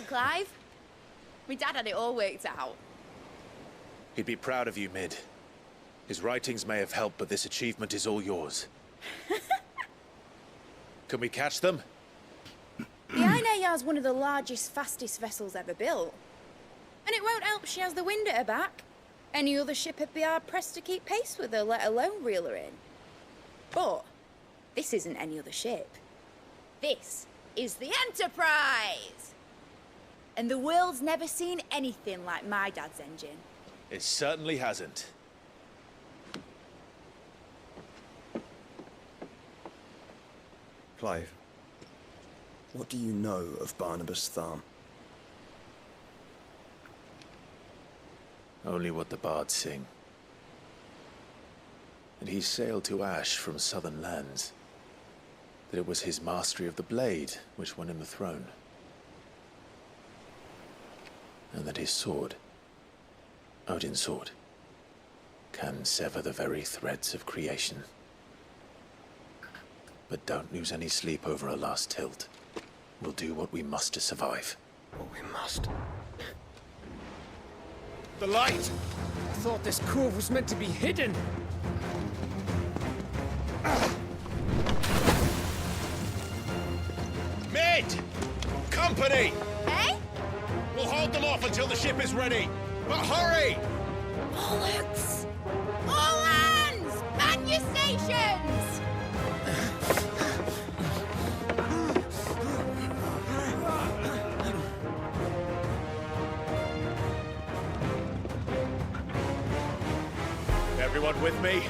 Clive? My dad had it all worked out. He'd be proud of you, Mid. His writings may have helped, but this achievement is all yours. Can we catch them? The Ainaya is one of the largest, fastest vessels ever built. And it won't help she has the wind at her back. Any other ship would be hard-pressed to keep pace with her, let alone reel her in. But this isn't any other ship. This is the Enterprise! And the world's never seen anything like my dad's engine. It certainly hasn't. Clive, what do you know of Barnabas Tharm? Only what the bards sing. And he sailed to Ash from southern lands. That it was his mastery of the blade which won him the throne. And that his sword, Odin's sword, can sever the very threads of creation. But don't lose any sleep over a last tilt. We'll do what we must to survive. What we must. The light! I thought this cove was meant to be hidden. Mid! Company! Eh? We'll hold them off until the ship is ready. But hurry! Bollocks! All hands! Man your stations! Everyone with me?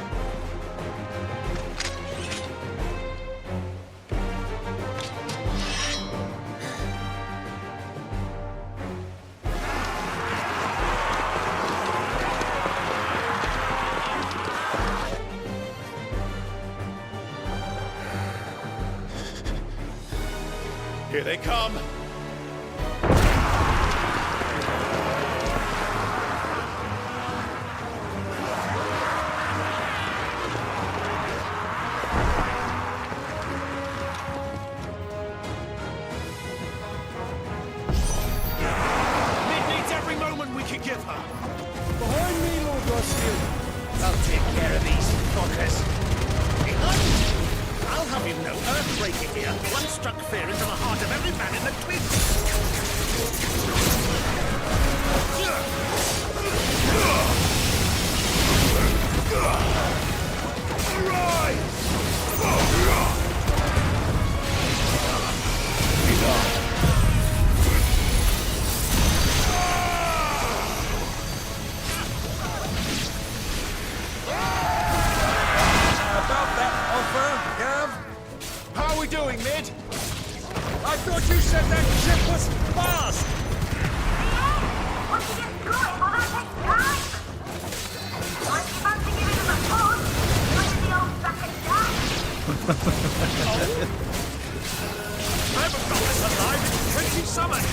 Here they come. Mid needs every moment we can give her. Behind me, Lord Rothschild. I'll take care of these fuckers. Behind you! I'll have you know, earthbreaking here once struck fear into the heart of every man in the How are we doing, Mid? I thought you said that ship was fast! Once you get going, well, that takes time. Once you fancy giving them a push, look at the old sack of jam. I haven't got this alive in 20 summers!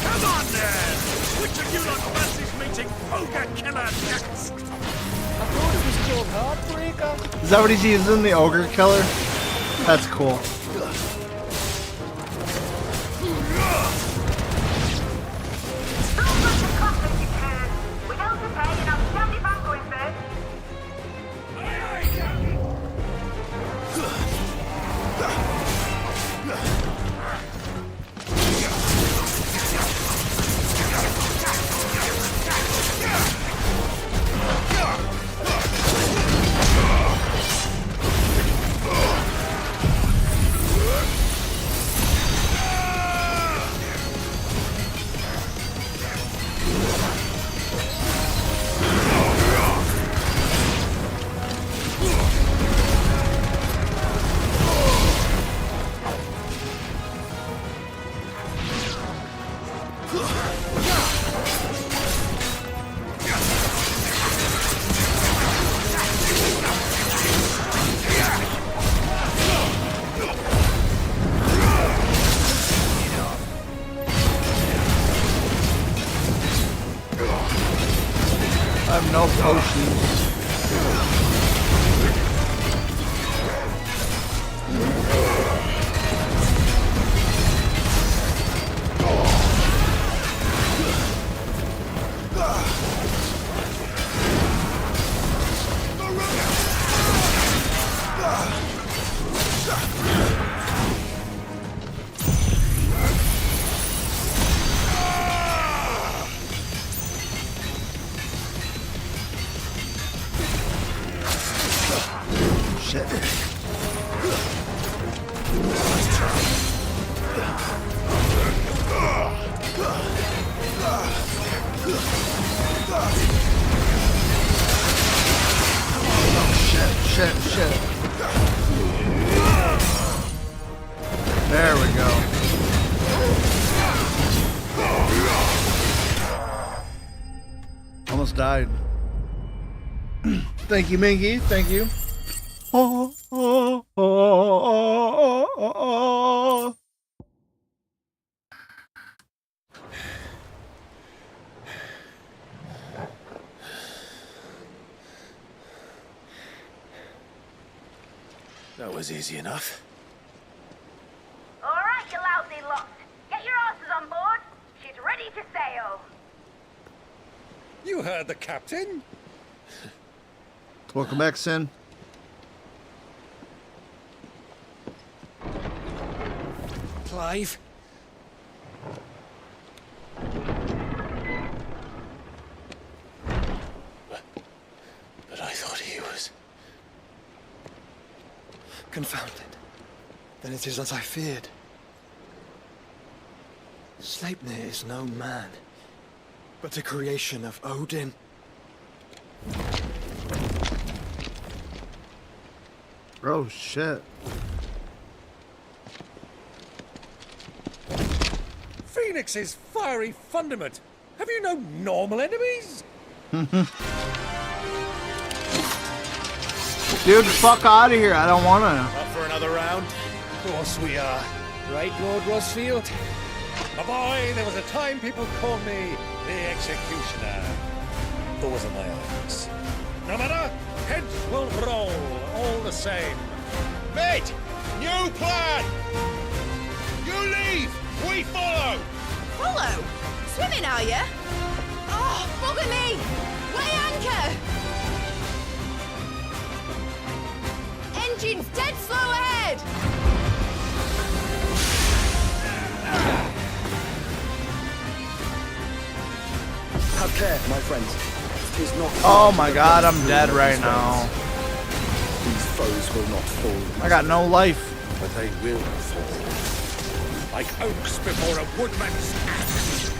Come on then! Which of you lot fancies meeting Ogre Killer next? I thought it was called Heartbreaker. Is that what he's using? The ogre killer? That's cool. I have no potions. Shit. There we go. Almost died. Thank you, Mingy. Thank you. That was easy enough. All right, you lousy lot. Get your asses on board. She's ready to sail. You heard the captain? Welcome back, Sin. Clive? But I thought he was... Confounded. Then it is as I feared. Sleipnir is no man, but a creation of Odin. Oh, shit. Phoenix's fiery fundament. Have you no normal enemies? Dude, fuck out of here. I don't wanna. Up for another round? Of course we are. Right, Lord Rosfield? My boy, there was a time people called me the Executioner. Those are my eyes. No matter, heads will roll all the same. Mate, new plan! You leave, we follow! Follow? Swimming, are you? Oh, bugger me! Weigh anchor! Engine's dead slow ahead! Have care, my friends. 'Tis not. Oh my god, I'm dead right now. These foes will not fall. I got no life. But they will fall. Like oaks before a woodman's axe.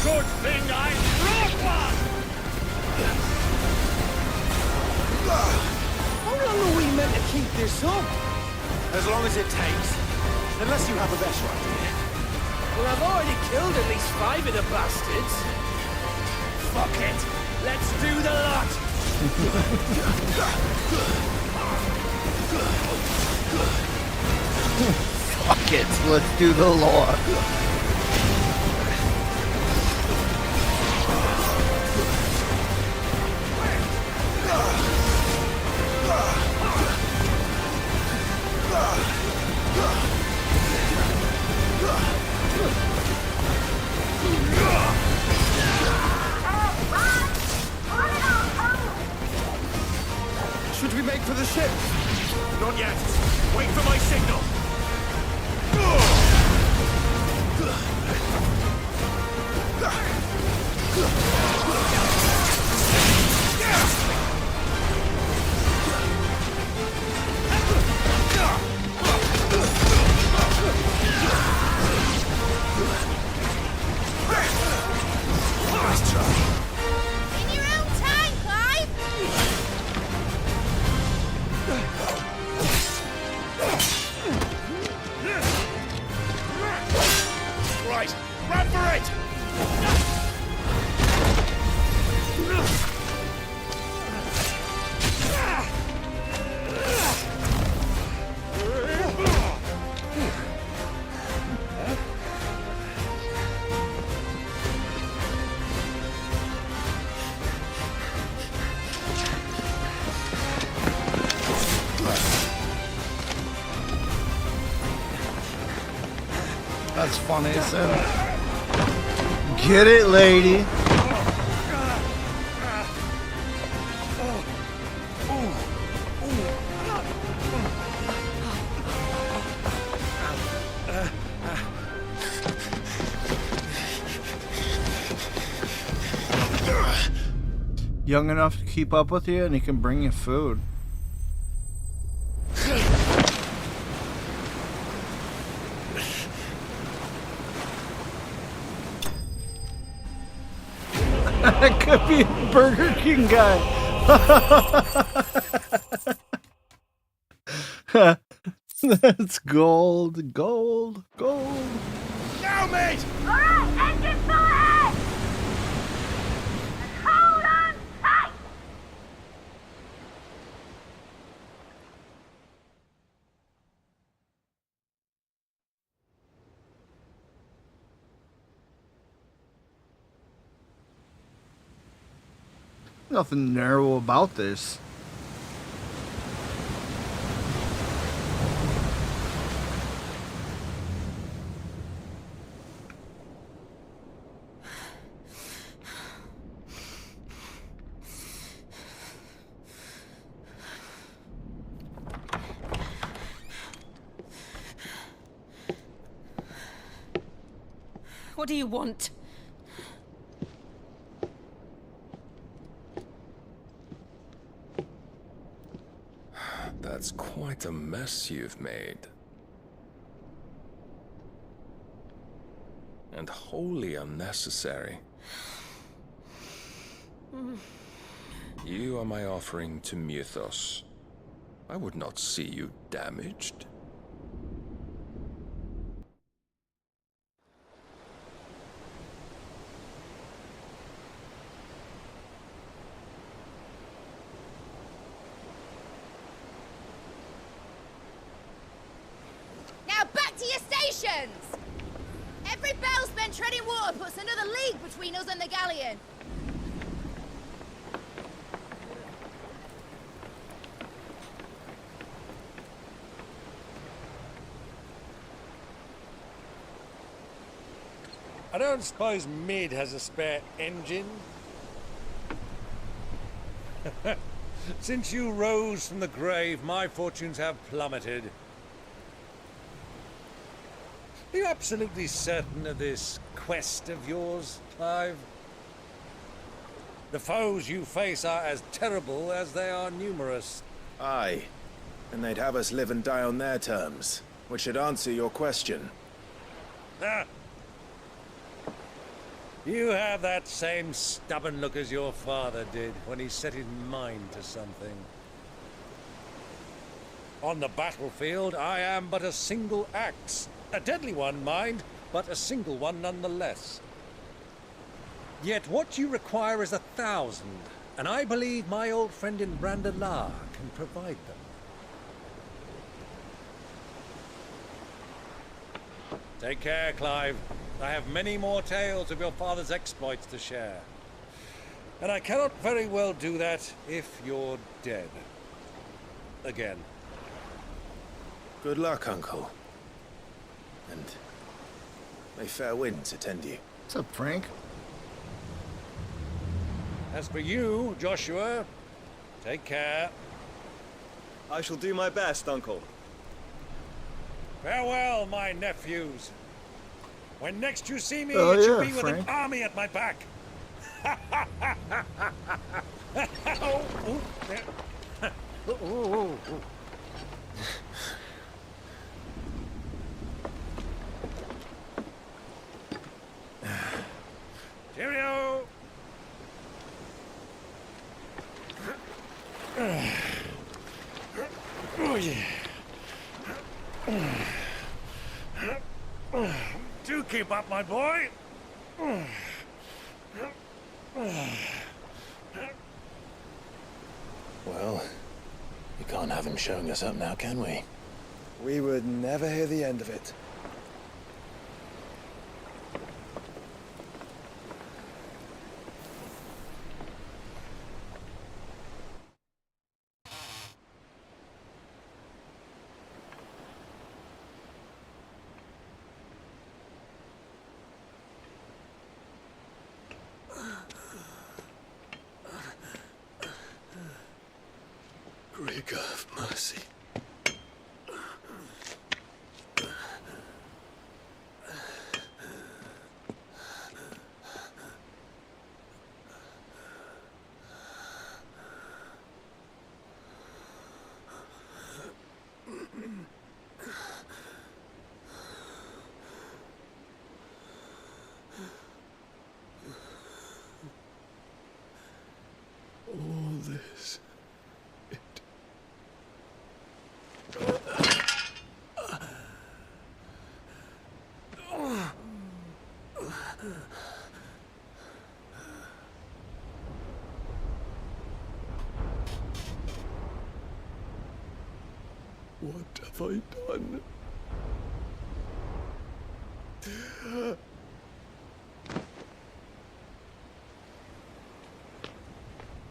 Good thing I brought one! How long are we meant to keep this up? As long as it takes. Unless you have a better idea. Well, I've already killed at least 5 of the bastards. Fuck it. Let's do the lot. Fuck it, let's do the lore. Should we make for the ship? Not yet. Wait for my signal. Nice try. In your own time, Clive! Right, run for it! That's funny, son. Get it, lady. Young enough to keep up with you, and he can bring you food. That could be a Burger King guy. That's gold, gold, gold. Now, mate! Alright, engine full ahead! And hold on tight! Nothing narrow about this. What do you want? That's quite a mess you've made. And wholly unnecessary. You are my offering to Mythos. I would not see you damaged. Now back to your station! Captains! Every bell spent treading water puts another league between us and the galleon. I don't suppose Mid has a spare engine? Since you rose from the grave, my fortunes have plummeted. Are you absolutely certain of this quest of yours, Clive? The foes you face are as terrible as they are numerous. Aye, and they'd have us live and die on their terms, which should answer your question. Ah. You have that same stubborn look as your father did when he set his mind to something. On the battlefield, I am but a single axe. A deadly one, mind, but a single one nonetheless. Yet what you require is 1,000, and I believe my old friend in Brandalar can provide them. Take care, Clive. I have many more tales of your father's exploits to share. And I cannot very well do that if you're dead. Again. Good luck, Uncle. And may fair winds attend you. What's up, Frank? As for you, Joshua, take care. I shall do my best, Uncle. Farewell, my nephews. When next you see me, Oh, it should yeah, be with Frank. an army at my back. Oh, oh, there. Oh, oh, oh. Cheerio! Oh, yeah. Do keep up, my boy. Well, we can't have him showing us up now, can we? We would never hear the end of it. Great God of mercy. All this. What have I done?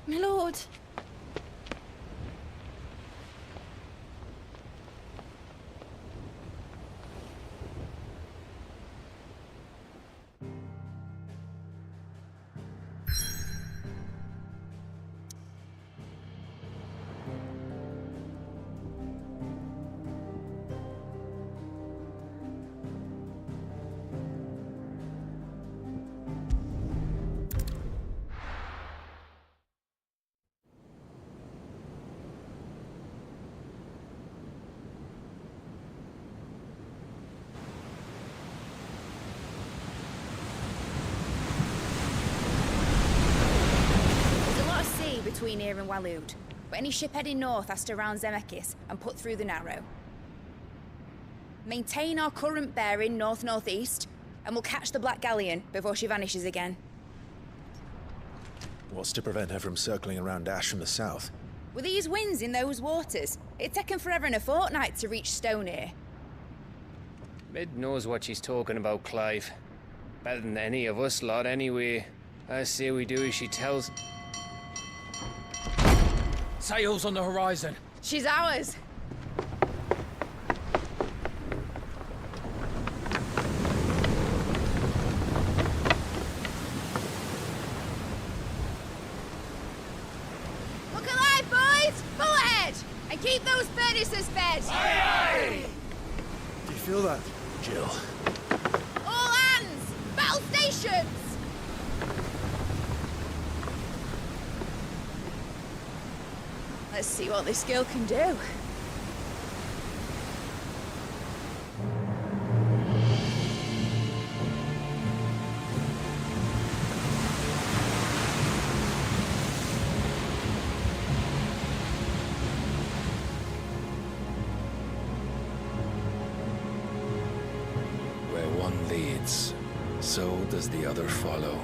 My lord. Between here and Waloed, but any ship heading north has to round Zemeckis and put through the Narrow. Maintain our current bearing north-northeast, and we'll catch the Black Galleon before she vanishes again. What's to prevent her from circling around Ash from the south? With these winds in those waters, it'd taken forever and a fortnight to reach Stone here. Mid knows what she's talking about, Clive. Better than any of us lot, anyway. I say we do as she tells. Sails on the horizon. She's ours. Look alive, boys! Full ahead! And keep those furnaces fed! Aye, aye! Do you feel that, Jill? All hands! Battle stations! Let's see what this girl can do. Where one leads, so does the other follow.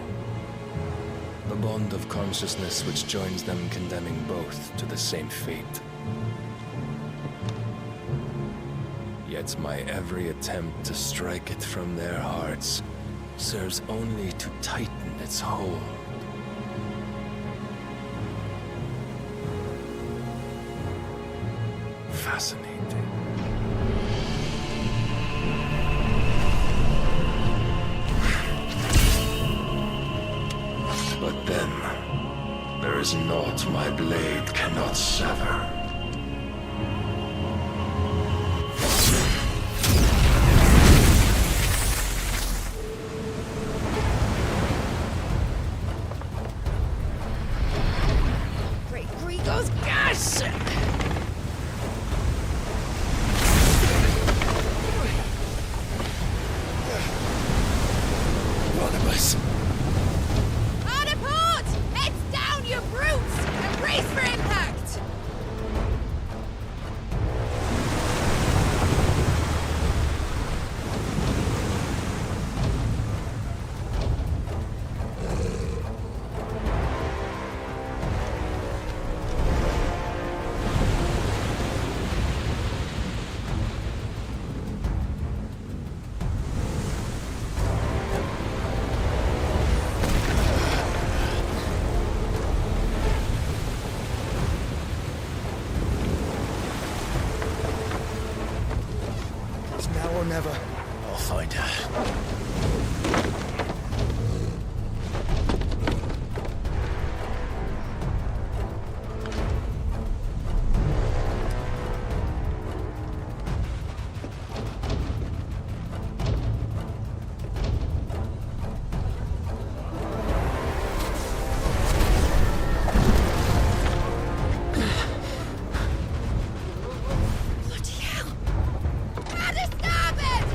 The bond of consciousness which joins them condemning both to the same fate. Yet my every attempt to strike it from their hearts serves only to tighten its hold. Fascinating. But then, there is naught my blade cannot sever. Great Grigos gas! One of us. Hard a port! Heads down, you brutes! And brace for impact! It's now or never. I'll find her. Bloody hell! Hard a starboard!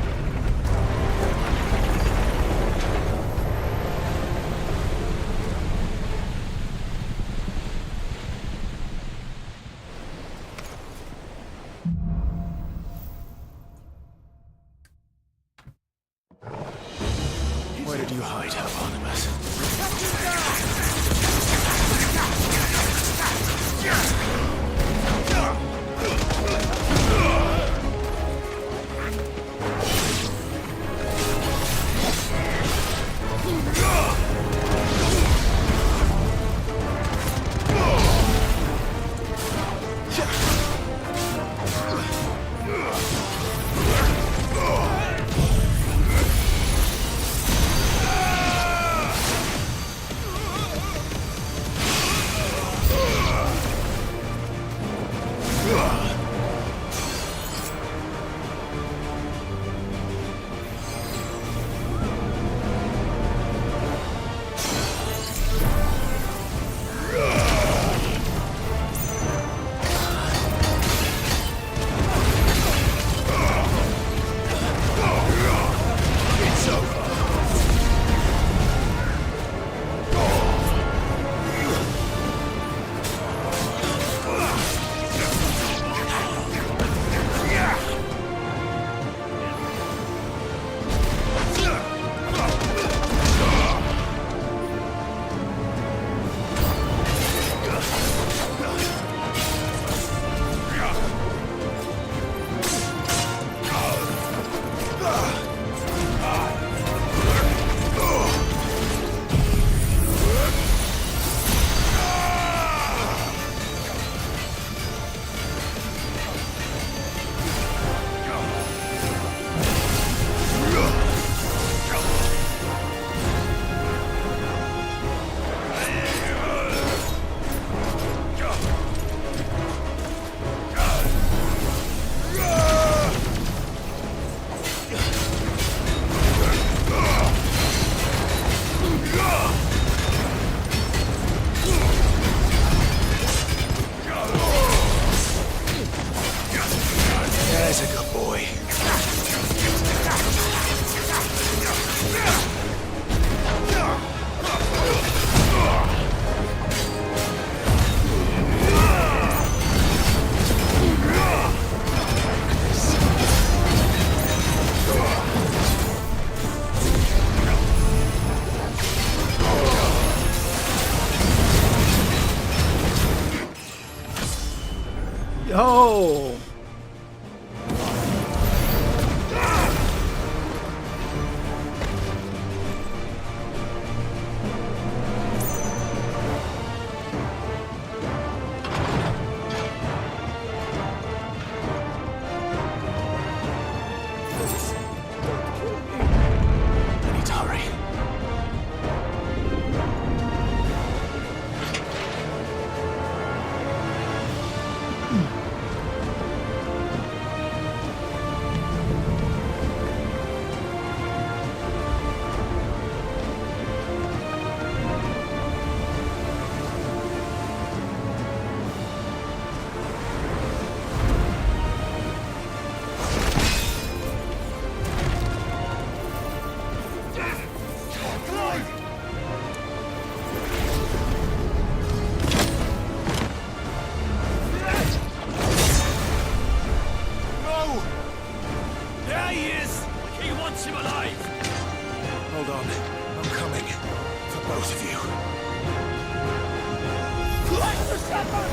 Where did you hide, Barnabas? No! I need to hurry. No! There he is! He wants him alive! Hold on. I'm coming. For both of you. Like the shepherd!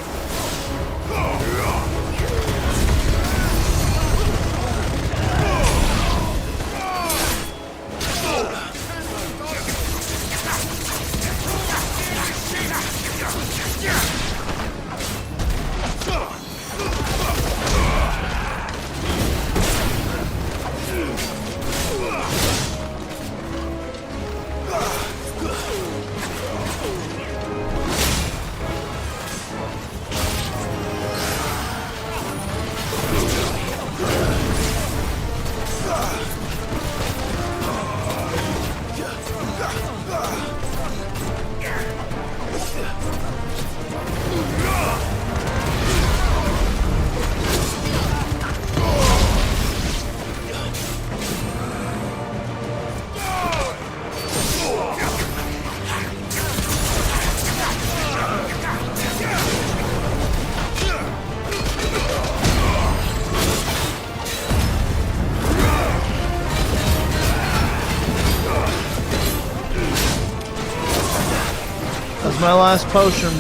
That's my last potion.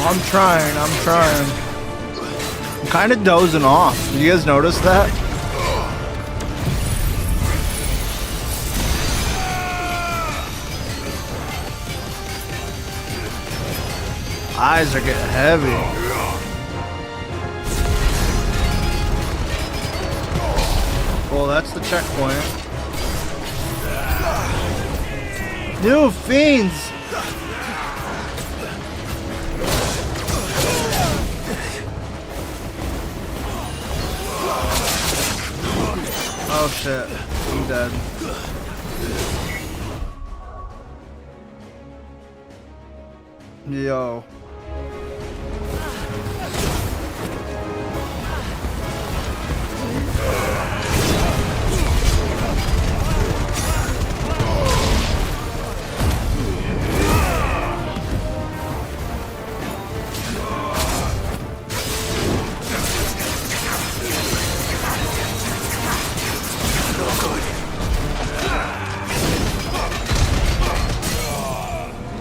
I'm trying. I'm kind of dozing off. Did you guys notice that? Eyes are getting heavy. Well, that's the checkpoint. New fiends! Oh shit, I'm dead. Yo.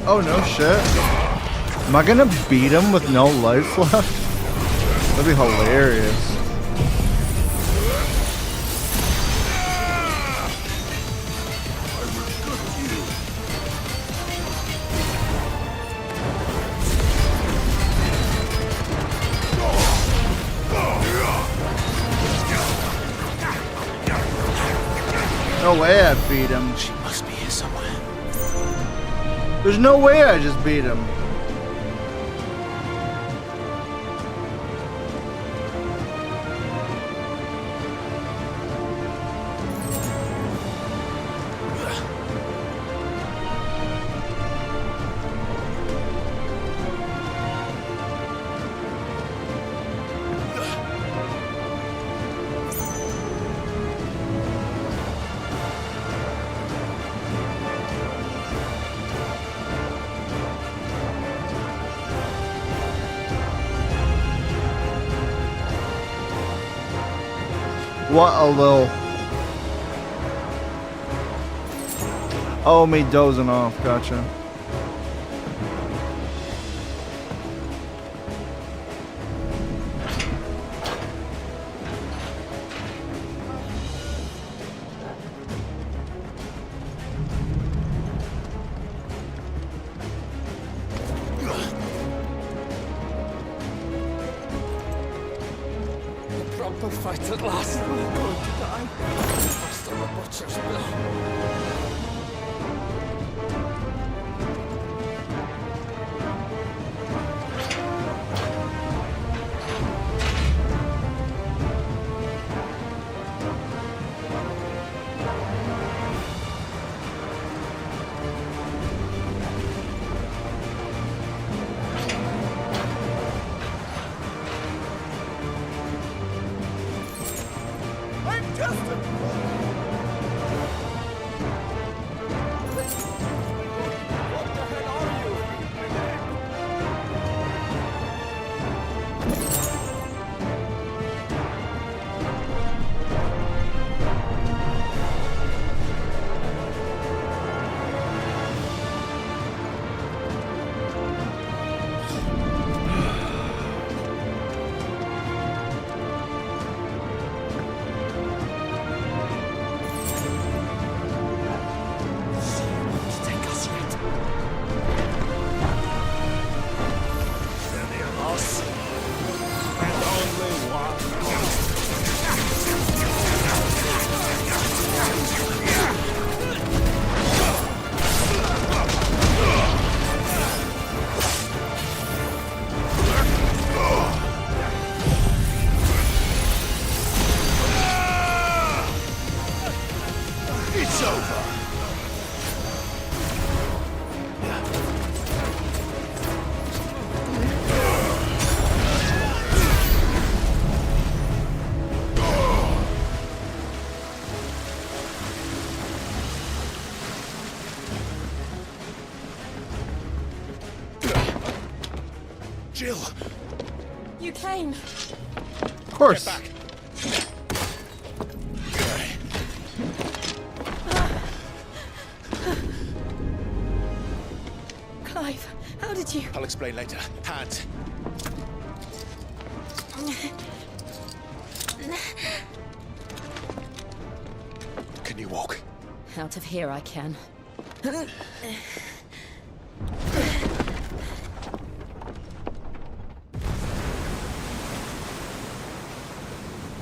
Oh no shit. Am I gonna beat him with no life left? That'd be hilarious. No way I beat him. She must be here somewhere. There's no way I just beat him. What a little... Oh, me dozing off. Gotcha. Proper fight at last. I'm going to die. First on the butcher's bill. I'm Justin! What the hell are you? It's over. Jill! You came. Of course. Get back. Clive, how did you... I'll explain later. Hands. Can you walk? Out of here I can.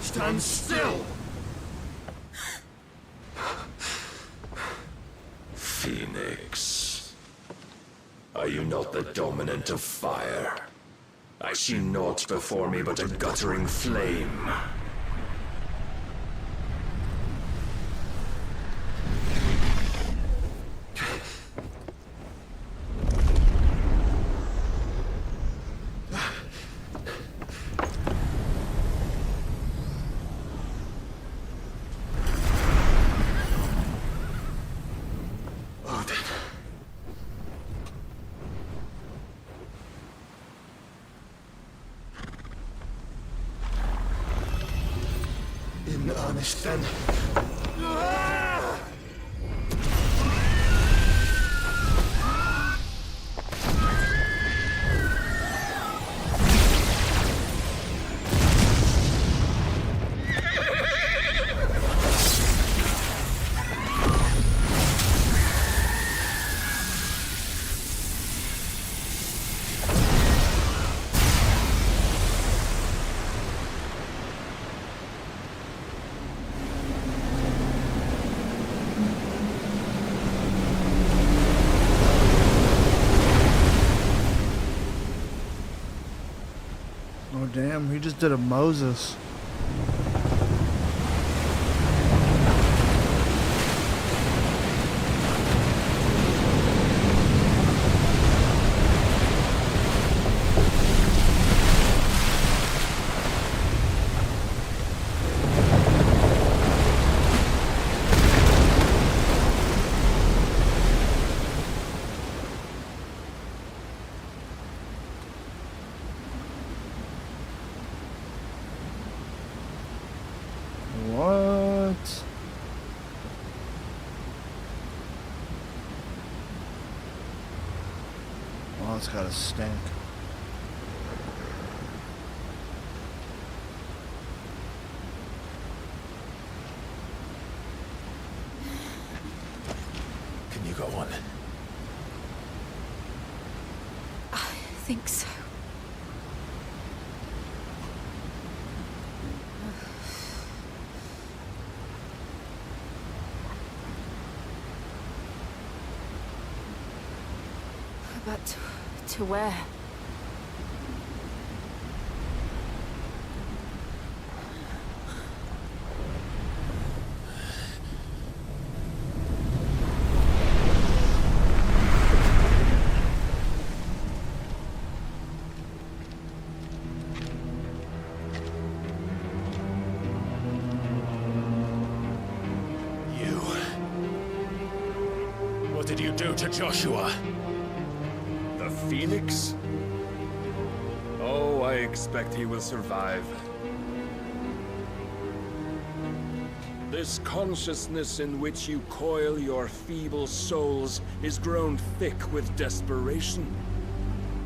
Stand still! Phoenix. Are you not the dominant of fire? I see naught before me but a guttering flame. In earnest then. Oh damn, he just did a Moses. What? Oh, it's got a stink. Can you go on? I think so. But to where? What did you do to Joshua? The Phoenix? Oh, I expect he will survive. This consciousness in which you coil your feeble souls is grown thick with desperation.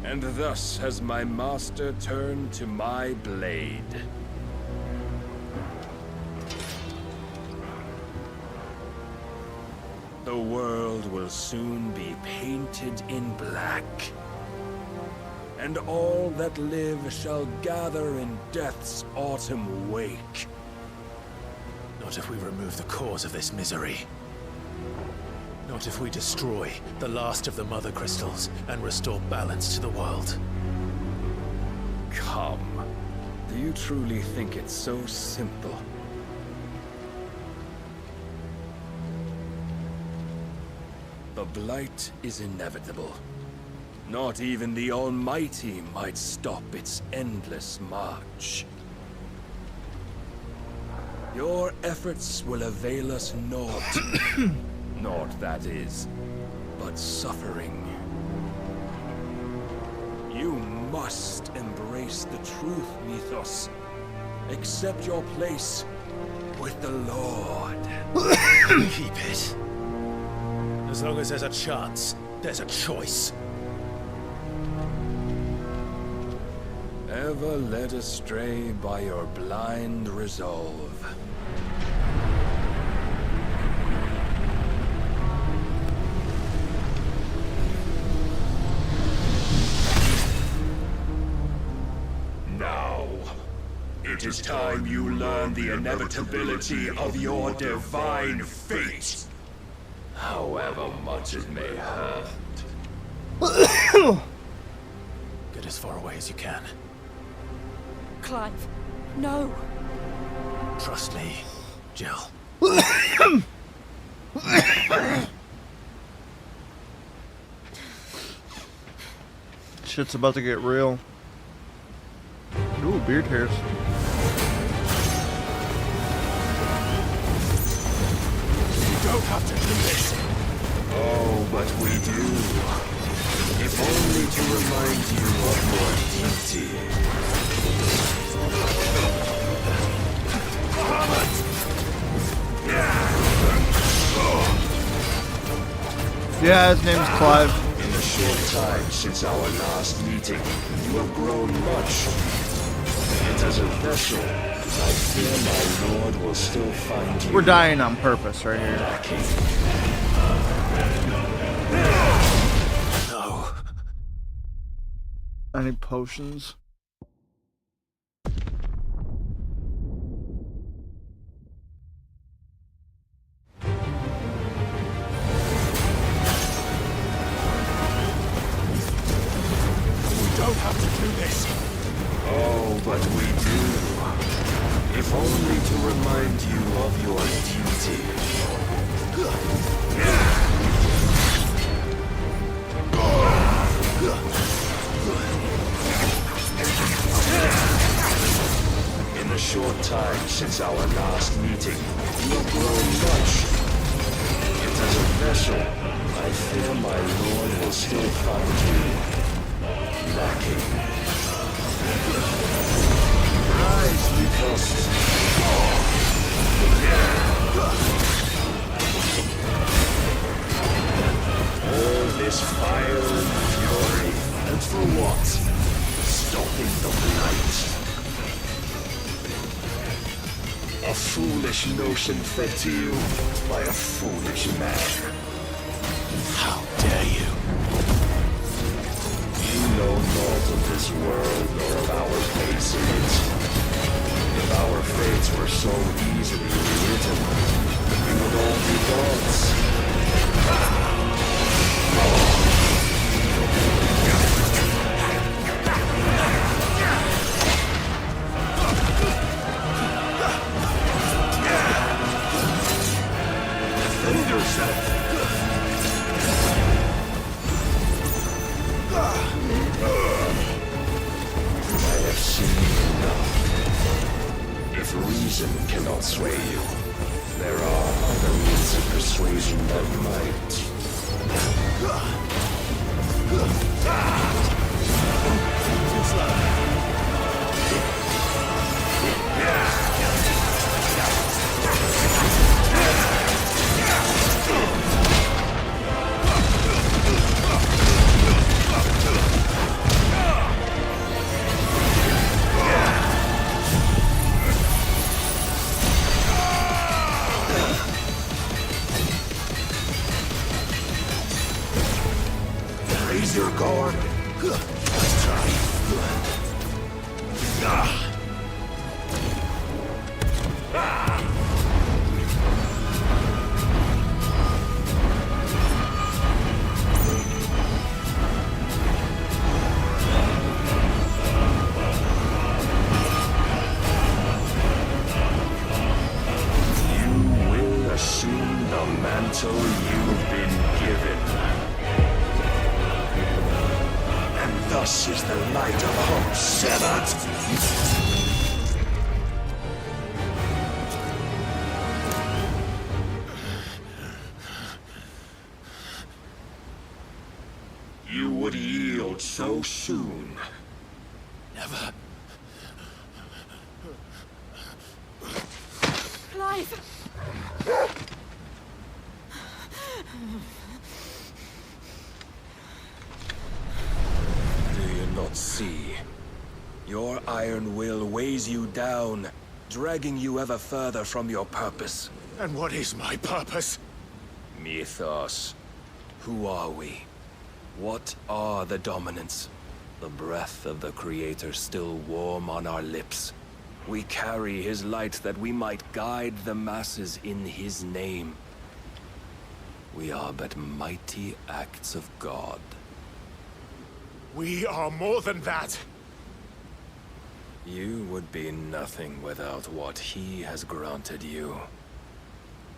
And thus has my master turned to my blade. The world will soon be painted in black. And all that live shall gather in death's autumn wake. Not if we remove the cause of this misery. Not if we destroy the last of the Mother Crystals and restore balance to the world. Come. Do you truly think it's so simple? The Blight is inevitable. Not even the Almighty might stop its endless march. Your efforts will avail us naught. Naught, that is, but suffering. You must embrace the truth, Mythos. Accept your place with the Lord. Keep it. As long as there's a chance, there's a choice. Ever led astray by your blind resolve. Now, it is time you learn the inevitability of your divine fate. However much it may hurt. Get as far away as you can. Clive, no. Trust me, Jill. Shit's about to get real. Ooh, beard hairs. You don't have to do this. Oh, but we do. If only to remind you of your duty. Yeah, his name's Clive. In the short time since our last meeting, you have grown much. Yet as a vessel, I fear my lord will still find you. We're dying on purpose right here. No. Any potions? Don't have to do this. Oh, but we do. If only to remind you of your duty. In the short time since our last meeting, you have grown much. Yet as a vessel, I fear my lord will still find you lacking. Rise, Rufus. A foolish notion fed to you by a foolish man. How dare you? You know naught of this world nor of our place in it. If our fates were so easily rewritten, we would all be gods. Defend yourself! I have seen enough. If reason cannot sway you, there are other means of persuasion that might. Raise your guard. Let's try. You will assume the mantle you've been given. Thus is the light of hope severed. You would yield so soon. Never. Clive! Not see. Your iron will weighs you down, dragging you ever further from your purpose. And what is my purpose? Mythos. Who are we? What are the dominants? The breath of the Creator still warm on our lips. We carry his light that we might guide the masses in his name. We are but mighty acts of God. We are more than that. You would be nothing without what he has granted you.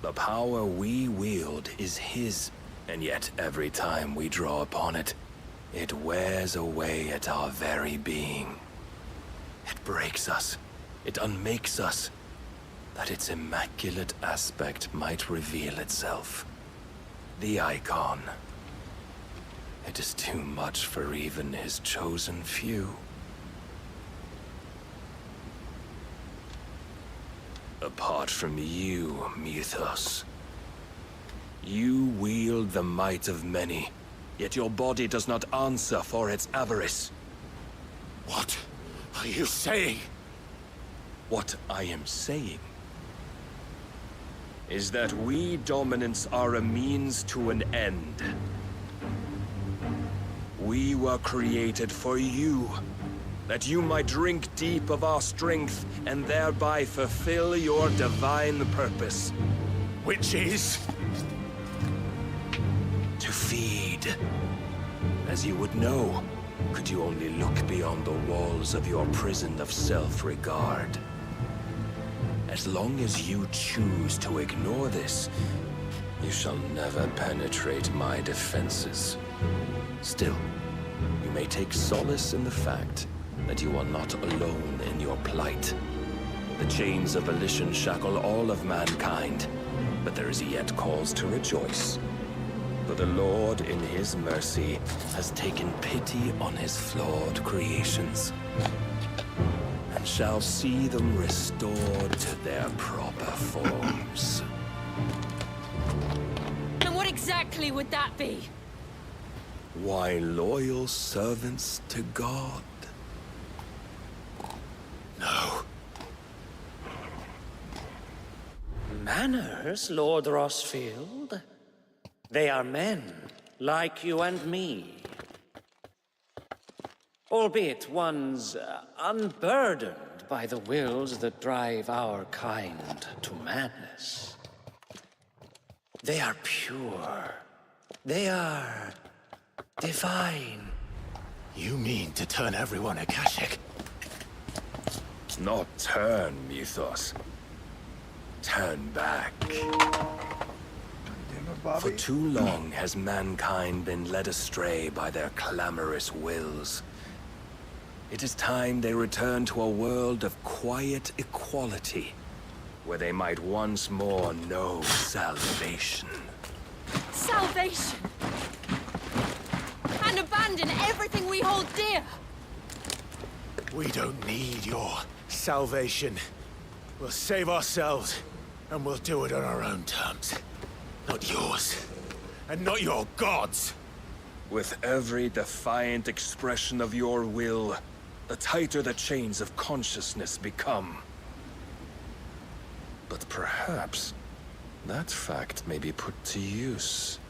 The power we wield is his, and yet every time we draw upon it, it wears away at our very being. It breaks us, it unmakes us, that its immaculate aspect might reveal itself. The icon. It is too much for even his chosen few. Apart from you, Mythos, you wield the might of many, yet your body does not answer for its avarice. What are you saying? What I am saying is that we dominants are a means to an end. We were created for you, that you might drink deep of our strength and thereby fulfill your divine purpose. Which is? To feed. As you would know, could you only look beyond the walls of your prison of self-regard. As long as you choose to ignore this, you shall never penetrate my defenses. Still, you may take solace in the fact that you are not alone in your plight. The chains of volition shackle all of mankind, but there is yet cause to rejoice. For the Lord, in his mercy, has taken pity on his flawed creations, and shall see them restored to their proper forms. And what exactly would that be? Why, loyal servants to God. No. Manners, Lord Rossfield? They are men, like you and me. Albeit ones unburdened by the wills that drive our kind to madness. They are pure. They are divine. You mean to turn everyone Akashic? Not turn, Mythos. Turn back. For too long has mankind been led astray by their clamorous wills. It is time they return to a world of quiet equality, where they might once more know salvation. Salvation! And abandon everything we hold dear! We don't need your salvation. We'll save ourselves, and we'll do it on our own terms. Not yours, and not your gods! With every defiant expression of your will, the tighter the chains of consciousness become. But perhaps that fact may be put to use.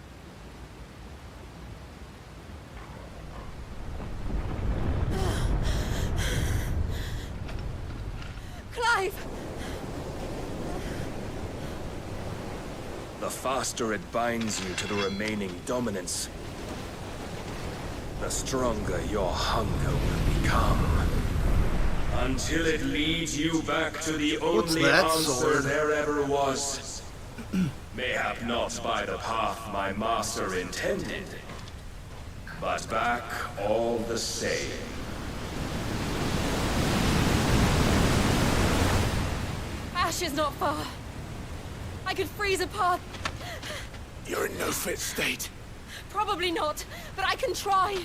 Clive! The faster it binds you to the remaining dominance, the stronger your hunger will become. Until it leads you back to the only answer there ever was. Mayhap not by the path my master intended, but back all the same. Ash is not far. I could freeze a path. You're in no fit state. Probably not, but I can try.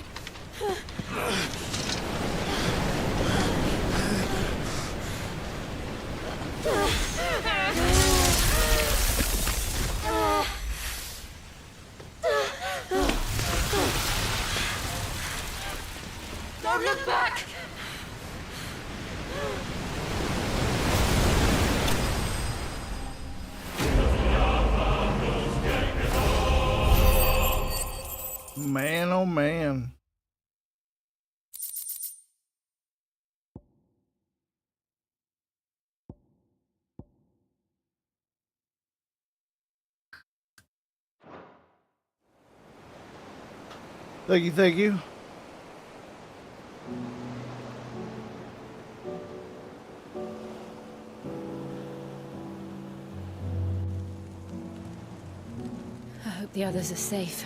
Don't look back! Man, oh man. Thank you, thank you. I hope the others are safe.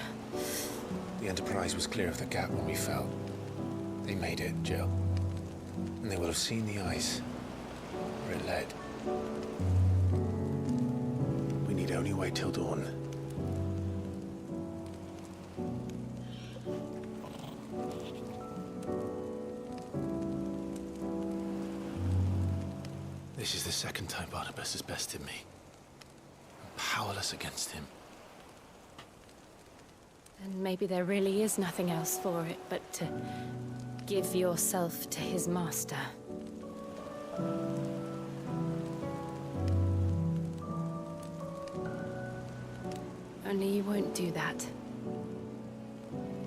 The Enterprise was clear of the gap when we fell. They made it, Jill. And they will have seen the ice where it led. We need only wait till dawn. This is the second time Barnabas has bested me. I'm powerless against him. And maybe there really is nothing else for it but to give yourself to his master. Only you won't do that.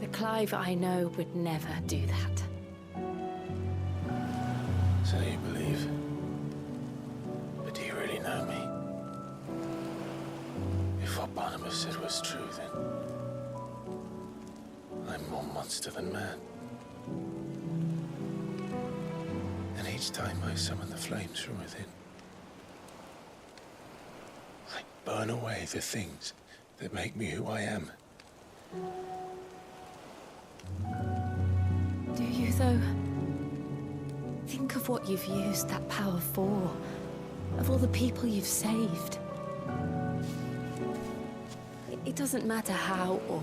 The Clive I know would never do that. So you believe? But do you really know me? If what Barnabas said was true, then I'm more monster than man. And each time I summon the flames from within, I burn away the things that make me who I am. Do you, though? Think of what you've used that power for. Of all the people you've saved. It doesn't matter how or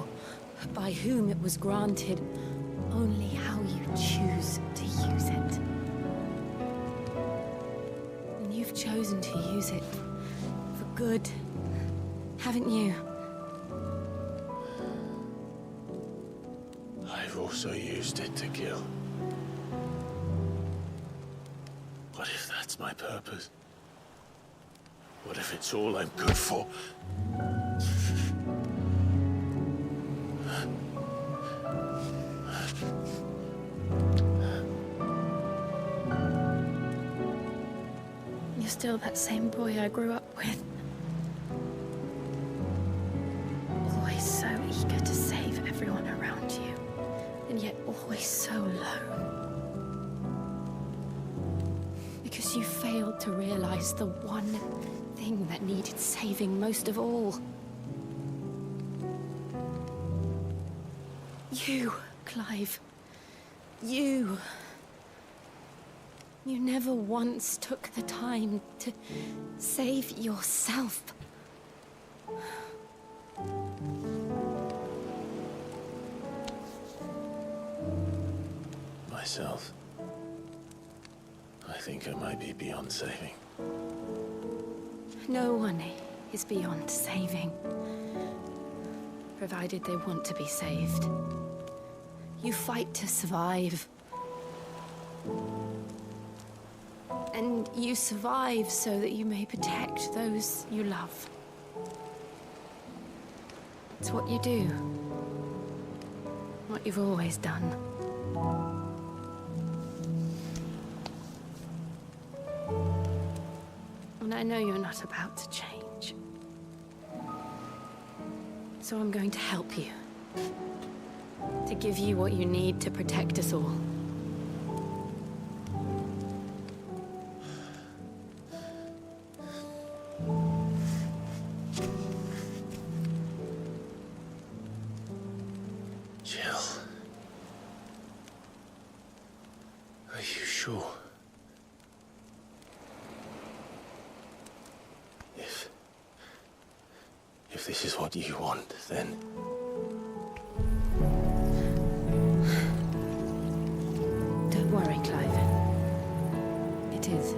by whom it was granted, only how you choose to use it. And you've chosen to use it for good, haven't you? I've also used it to kill. What if that's my purpose? What if it's all I'm good for? You're still that same boy I grew up with. Always so eager to save everyone around you, and yet always so low. Because you failed to realize the one thing that needed saving most of all. You, Clive. You. You never once took the time to save yourself. Myself? I think I might be beyond saving. No one is beyond saving, provided they want to be saved. You fight to survive. And you survive so that you may protect those you love. It's what you do. What you've always done. And I know you're not about to change. So I'm going to help you. To give you what you need to protect us all. Jill. Are you sure? If this is what you want, then... Don't worry, Clive. It is.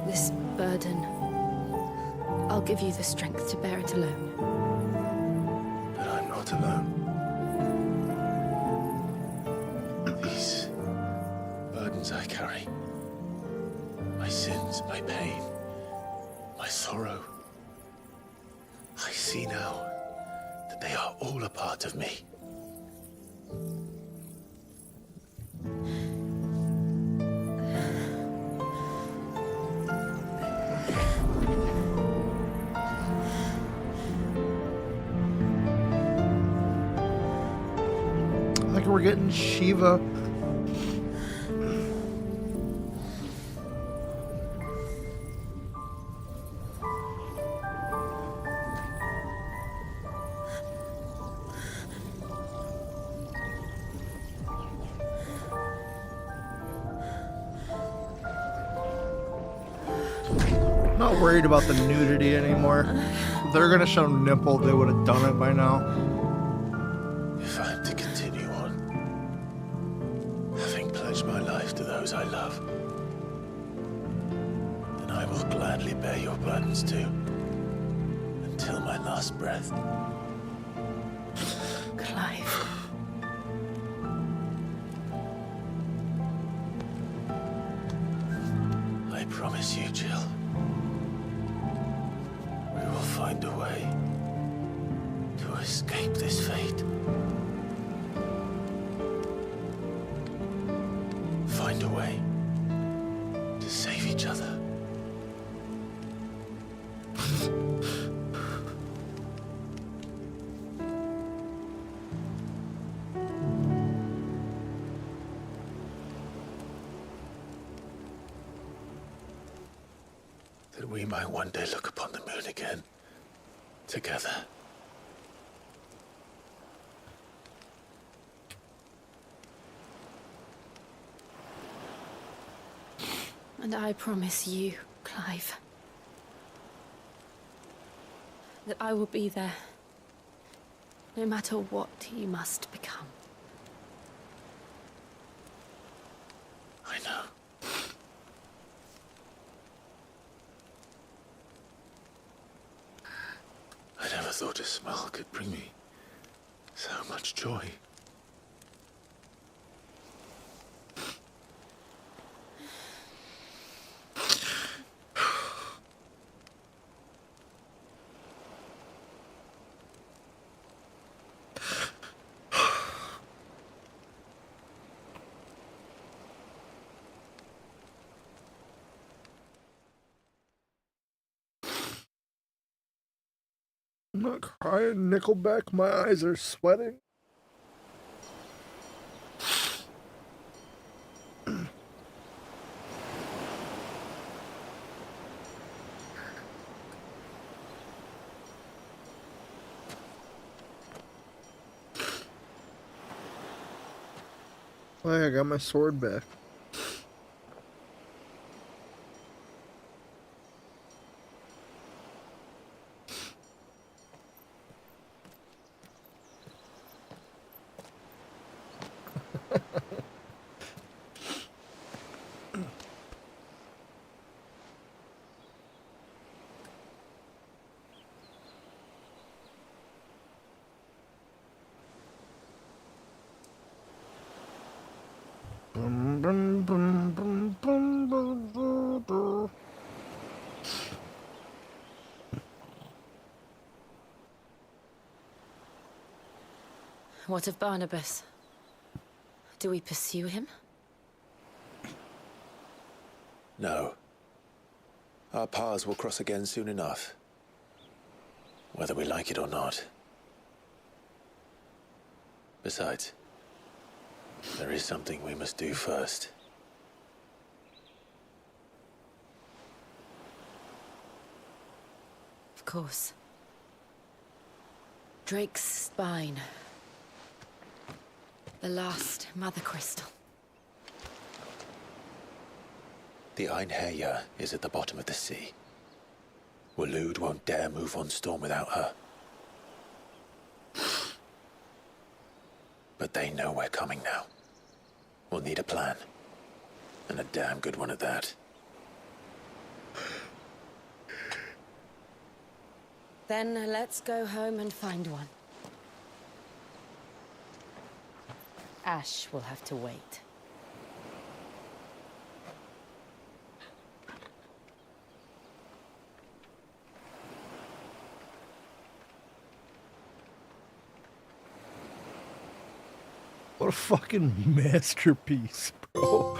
This burden, I'll give you the strength to bear it alone. But I'm not alone. These burdens I carry, my sins, my pain, my sorrow, I see now that they are all a part of me. Like we're getting Shiva. Not worried about the nudity anymore. If they're gonna show nipple, they would have done it by now. If I'm to continue on, having pledged my life to those I love, then I will gladly bear your burdens too, until my last breath. Clive. I promise you, Jill, we will find a way to escape this fate. Find a way to save each other. That we might one day look upon the moon again, together. And I promise you, Clive, that I will be there, no matter what you must become. I know. I never thought a smile could bring me so much joy. I'm not crying, Nickelback. My eyes are sweating. Oh, I got my sword back. What of Barnabas? Do we pursue him? No. Our paths will cross again soon enough. Whether we like it or not. Besides, there is something we must do first. Of course. Drake's spine. The last Mother Crystal. The Einherja is at the bottom of the sea. Waloed won't dare move on Storm without her. But they know we're coming now. We'll need a plan. And a damn good one at that. Then let's go home and find one. Ash will have to wait. What a fucking masterpiece, bro.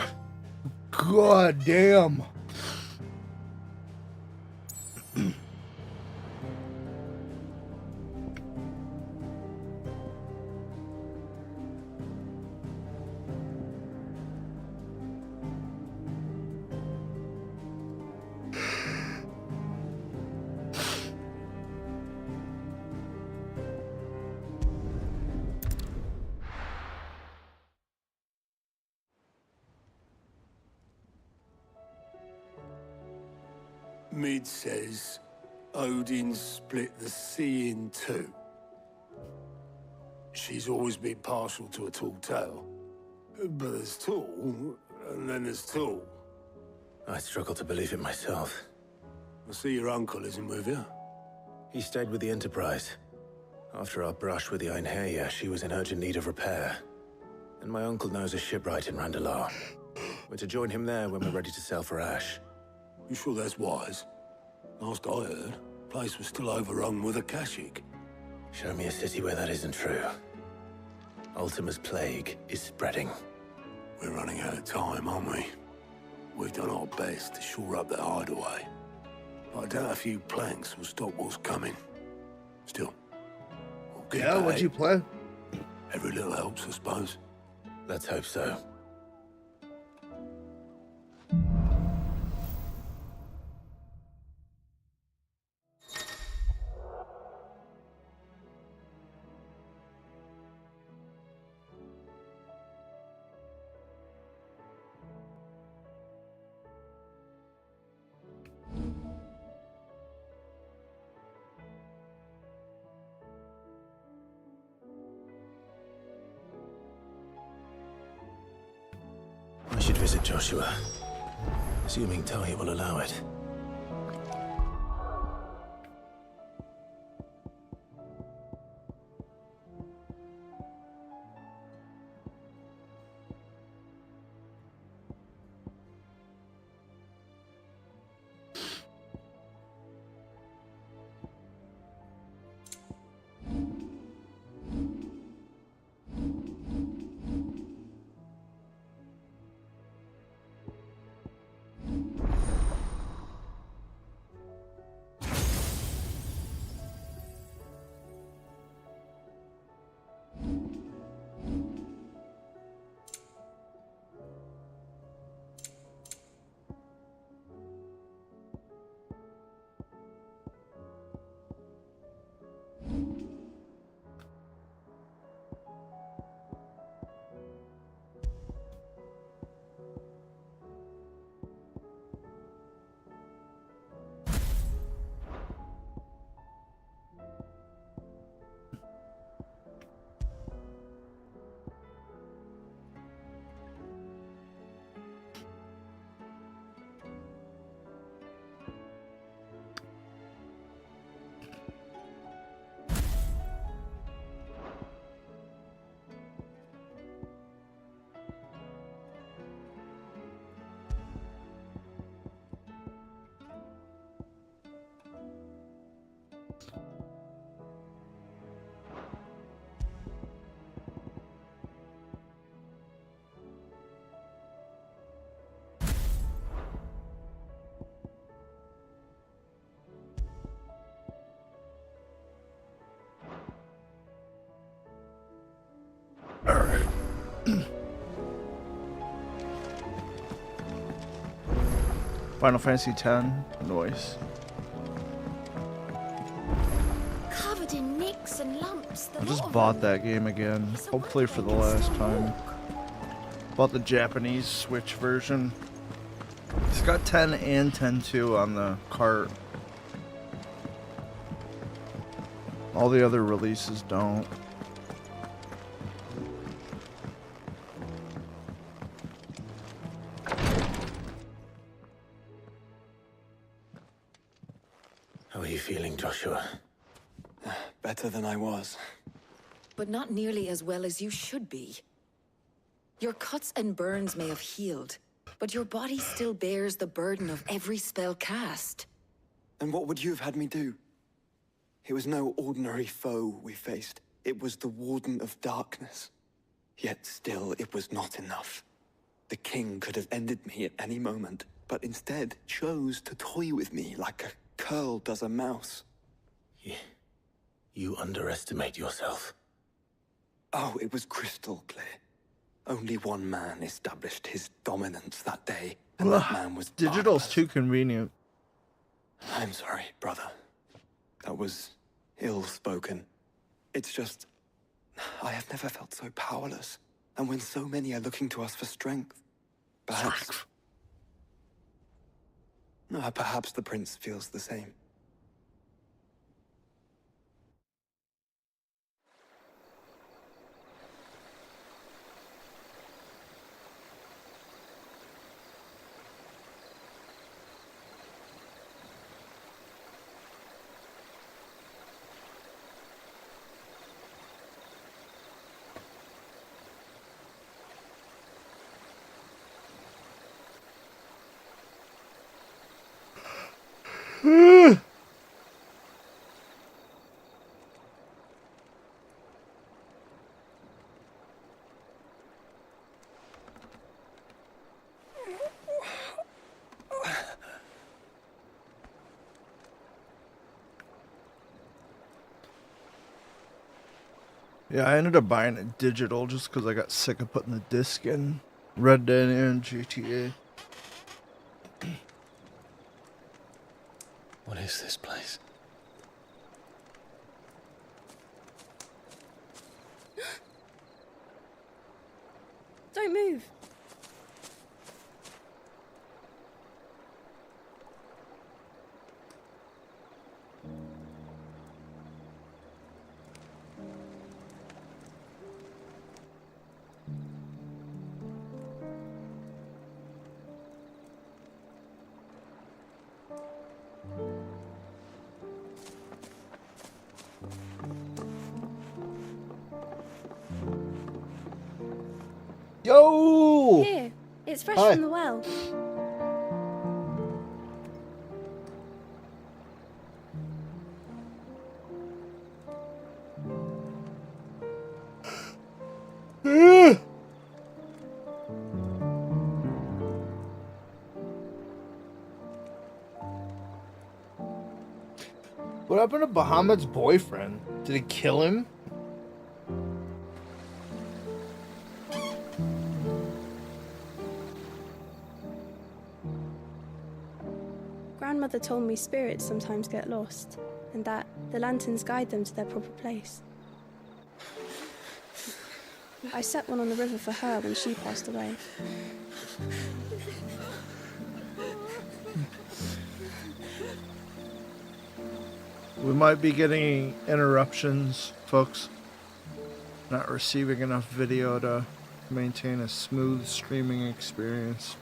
God damn. Mid says Odin split the sea in two. She's always been partial to a tall tale. But there's tall, and then there's tall. I struggle to believe it myself. I see your uncle isn't with you. He stayed with the Enterprise. After our brush with the Einherja, she was in urgent need of repair. And my uncle knows a shipwright in Randalar. We're to join him there when we're ready to sail for Ash. You sure that's wise? Last I heard, the place was still overrun with Akashic. Show me a city where that isn't true. Ultima's plague is spreading. We're running out of time, aren't we? We've done our best to shore up the hideaway. But I doubt a few planks will stop what's coming. Still, we'll get Yeah, what'd you play? Every little helps, I suppose. Let's hope so. I should visit Joshua, assuming Talia will allow it. Final Fantasy X, noise. Covered in nicks and lumps. I just bought that game again, hopefully for the last time. Bought the Japanese Switch version. It's got 10 and 10.2 on the cart. All the other releases don't. How are you feeling, Joshua? Better than I was. But not nearly as well as you should be. Your cuts and burns may have healed, but your body still bears the burden of every spell cast. And what would you have had me do? It was no ordinary foe we faced. It was the Warden of Darkness. Yet still, it was not enough. The king could have ended me at any moment, but instead chose to toy with me like a curl does a mouse. You underestimate yourself. Oh, it was crystal clear. Only one man established his dominance that day, and that man was Digital's too convenient. I'm sorry, brother. That was ill-spoken. It's just, I have never felt so powerless. And when so many are looking to us for strength, perhaps... perhaps the prince feels the same. Yeah, I ended up buying it digital just because I got sick of putting the disc in. Red Dead and GTA. What is this place? Don't move. Yo! Here, it's fresh Hi. from the well. What happened to Bahamut's boyfriend? Did he kill him? Grandmother told me spirits sometimes get lost, and that the lanterns guide them to their proper place. I set one on the river for her when she passed away. We might be getting interruptions, folks. Not receiving enough video to maintain a smooth streaming experience.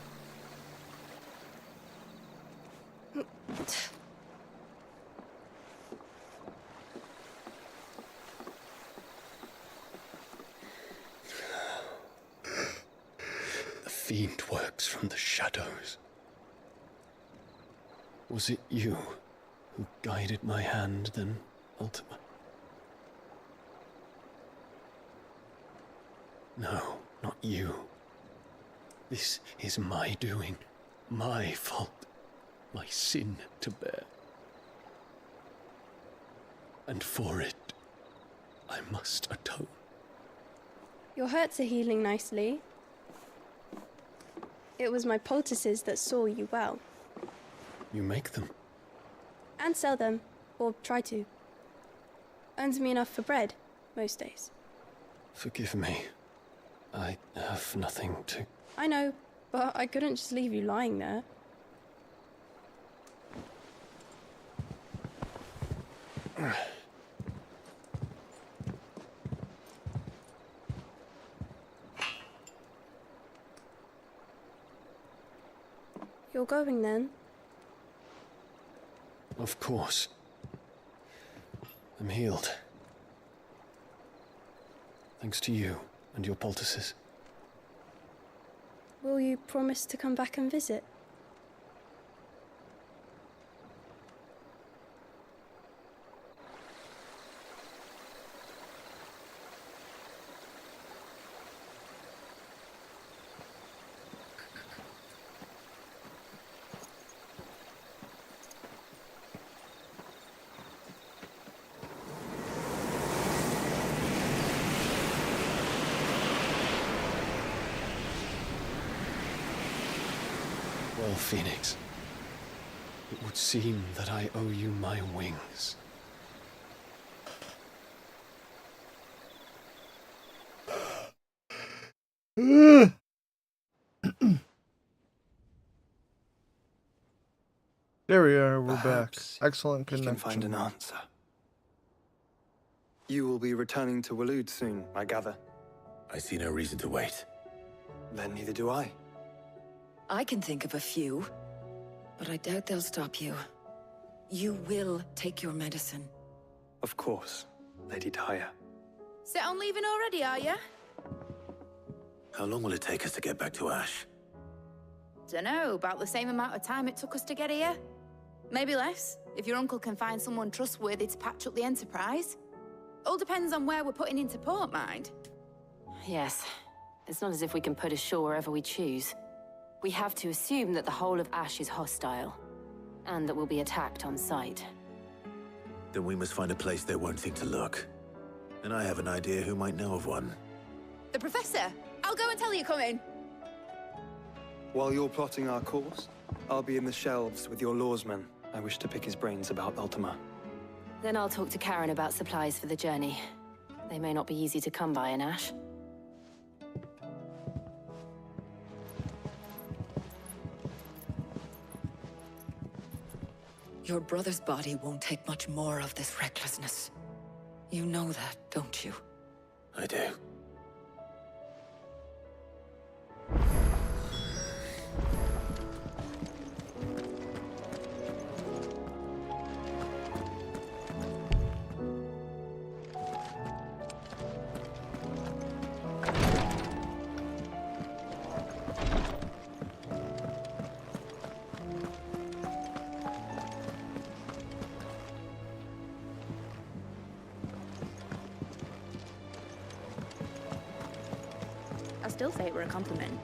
The fiend works from the shadows. Was it you who guided my hand, then, Ultima? No, not you. This is my doing, my fault, my sin to bear. And for it, I must atone. Your hurts are healing nicely. It was my poultices that saw you well. You make them? And sell them, or try to. Earns me enough for bread, most days. Forgive me. I have nothing to... I know, but I couldn't just leave you lying there. You're going then? Of course. I'm healed. Thanks to you and your poultices. Will you promise to come back and visit? Well, Phoenix, it would seem that I owe you my wings. There we are, we're Perhaps back. Excellent you connection. can find an answer. You will be returning to Waloed soon, I gather. I see no reason to wait. Then neither do I. I can think of a few, but I doubt they'll stop you. You will take your medicine. Of course, Lady Daya. Set on leaving already, are you? How long will it take us to get back to Ash? Dunno, about the same amount of time it took us to get here. Maybe less, if your uncle can find someone trustworthy to patch up the Enterprise. All depends on where we're putting into port, mind. Yes. It's not as if we can put ashore wherever we choose. We have to assume that the whole of Ash is hostile, and that we'll be attacked on sight. Then we must find a place they won't think to look. And I have an idea who might know of one. The Professor! I'll go and tell you coming! While you're plotting our course, I'll be in the shelves with your lawsman. I wish to pick his brains about Ultima. Then I'll talk to Karen about supplies for the journey. They may not be easy to come by in Ash. Your brother's body won't take much more of this recklessness. You know that, don't you? I do. I still say it were a compliment.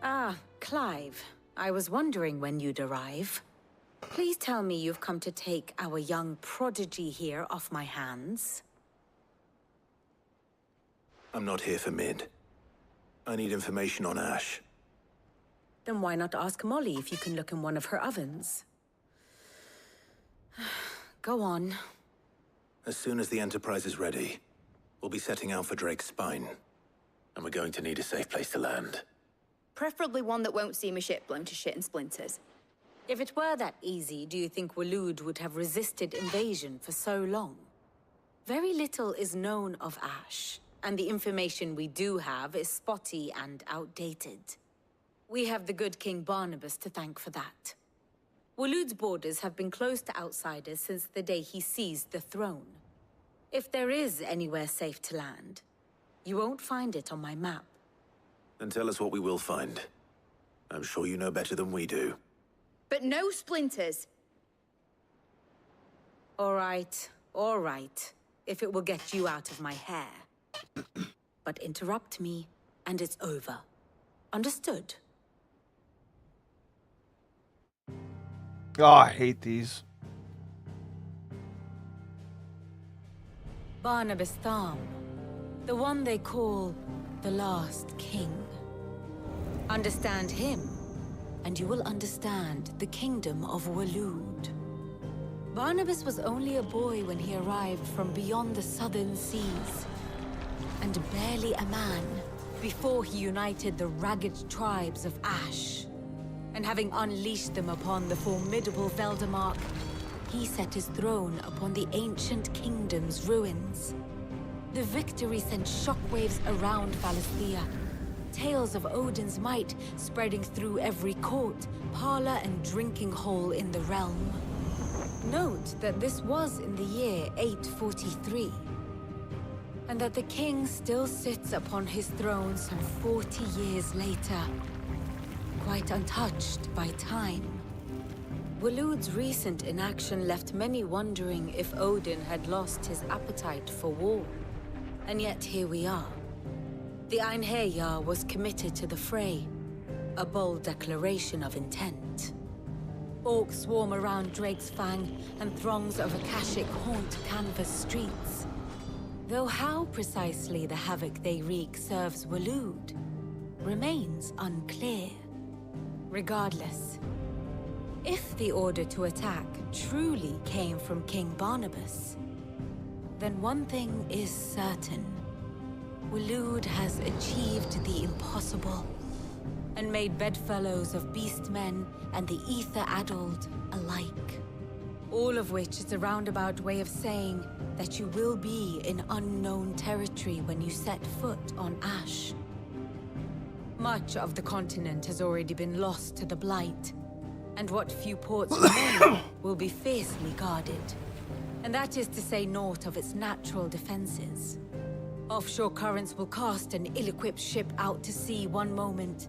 Ah, Clive. I was wondering when you'd arrive. Please tell me you've come to take our young prodigy here off my hands. I'm not here for Mid. I need information on Ash. Then why not ask Molly if you can look in one of her ovens? Go on. As soon as the Enterprise is ready, we'll be setting out for Drake's Spine. And we're going to need a safe place to land. Preferably one that won't see my ship blown to shit and splinters. If it were that easy, do you think Waloed would have resisted invasion for so long? Very little is known of Ash, and the information we do have is spotty and outdated. We have the good King Barnabas to thank for that. Waloed's borders have been closed to outsiders since the day he seized the throne. If there is anywhere safe to land, you won't find it on my map. Then tell us what we will find. I'm sure you know better than we do. But no splinters! All right, if it will get you out of my hair. But interrupt me, and it's over. Understood? Oh, I hate these. Barnabas Thom, The one they call the Last King. Understand him, and you will understand the kingdom of Waloed. Barnabas was only a boy when he arrived from beyond the southern seas, and barely a man before he united the ragged tribes of Ash. And having unleashed them upon the formidable Veldamark, he set his throne upon the ancient kingdom's ruins. The victory sent shockwaves around Valisthea, tales of Odin's might spreading through every court, parlor, and drinking hole in the realm. Note that this was in the year 843, and that the king still sits upon his throne some 40 years later, quite untouched by time. Waloed's recent inaction left many wondering if Odin had lost his appetite for war. And yet here we are. The Einherjar was committed to the fray, a bold declaration of intent. Orcs swarm around Drake's Fang, and throngs of Akashic haunt Canvas streets. Though how precisely the havoc they wreak serves Waloed remains unclear. Regardless, if the order to attack truly came from King Barnabas, then one thing is certain. Waloed has achieved the impossible, and made bedfellows of beastmen and the ether-addled alike. All of which is a roundabout way of saying that you will be in unknown territory when you set foot on Ash. Much of the continent has already been lost to the Blight, and what few ports remain will be fiercely guarded. And that is to say naught of its natural defenses. Offshore currents will cast an ill-equipped ship out to sea one moment,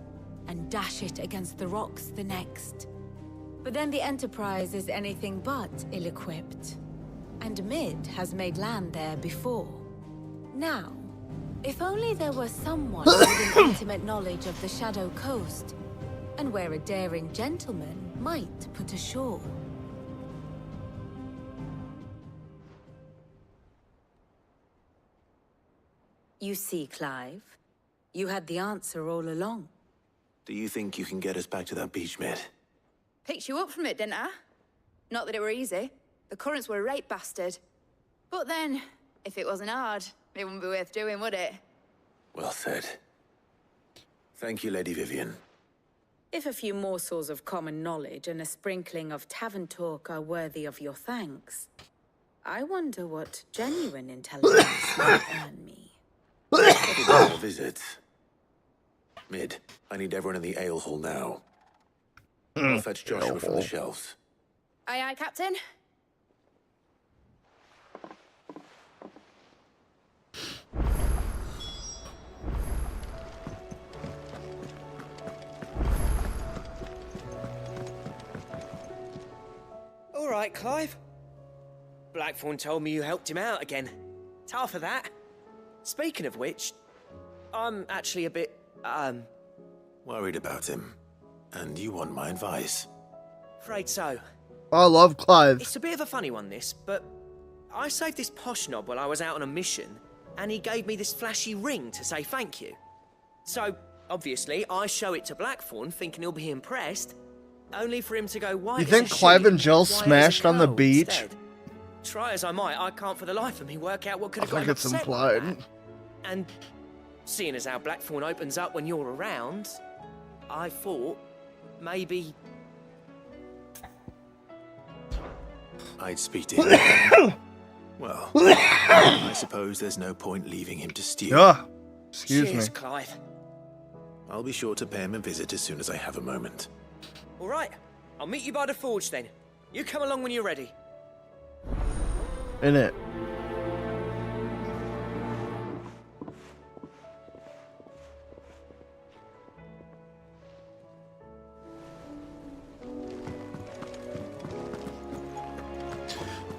and dash it against the rocks the next. But then the Enterprise is anything but ill-equipped. And Mid has made land there before. Now, if only there were someone with an intimate knowledge of the Shadow Coast, and where a daring gentleman might put ashore. You see, Clive, you had the answer all along. Do you think you can get us back to that beach, Mid? Picked you up from it, didn't I? Not that it were easy. The currents were a right bastard. But then, if it wasn't hard, it wouldn't be worth doing, would it? Well said. Thank you, Lady Vivian. If a few morsels of common knowledge and a sprinkling of tavern talk are worthy of your thanks, I wonder what genuine intelligence might earn me. A visit. Mid, I need everyone in the ale hall now. I'll fetch Joshua from the shelves. Aye, aye, Captain. All right, Clive. Blackthorn told me you helped him out again. Tough for that. Speaking of which, I'm actually a bit, Worried about him. And you want my advice? afraid so. I love Clive. It's a bit of a funny one, this, but I saved this posh knob while I was out on a mission, and he gave me this flashy ring to say thank you. So, obviously, I show it to Blackthorn, thinking he'll be impressed, only for him to go white. You think Clive and Jill smashed on the beach? Instead. Try as I might, I can't for the life of me work out what could have I think got it's upset implied. like that. And seeing as how Blackthorn opens up when you're around, I thought maybe I'd speak to him. Well, I suppose there's no point leaving him to stew. Yeah. Excuse Cheers, me. Clive. I'll be sure to pay him a visit as soon as I have a moment. All right, I'll meet you by the forge then. You come along when you're ready. In it.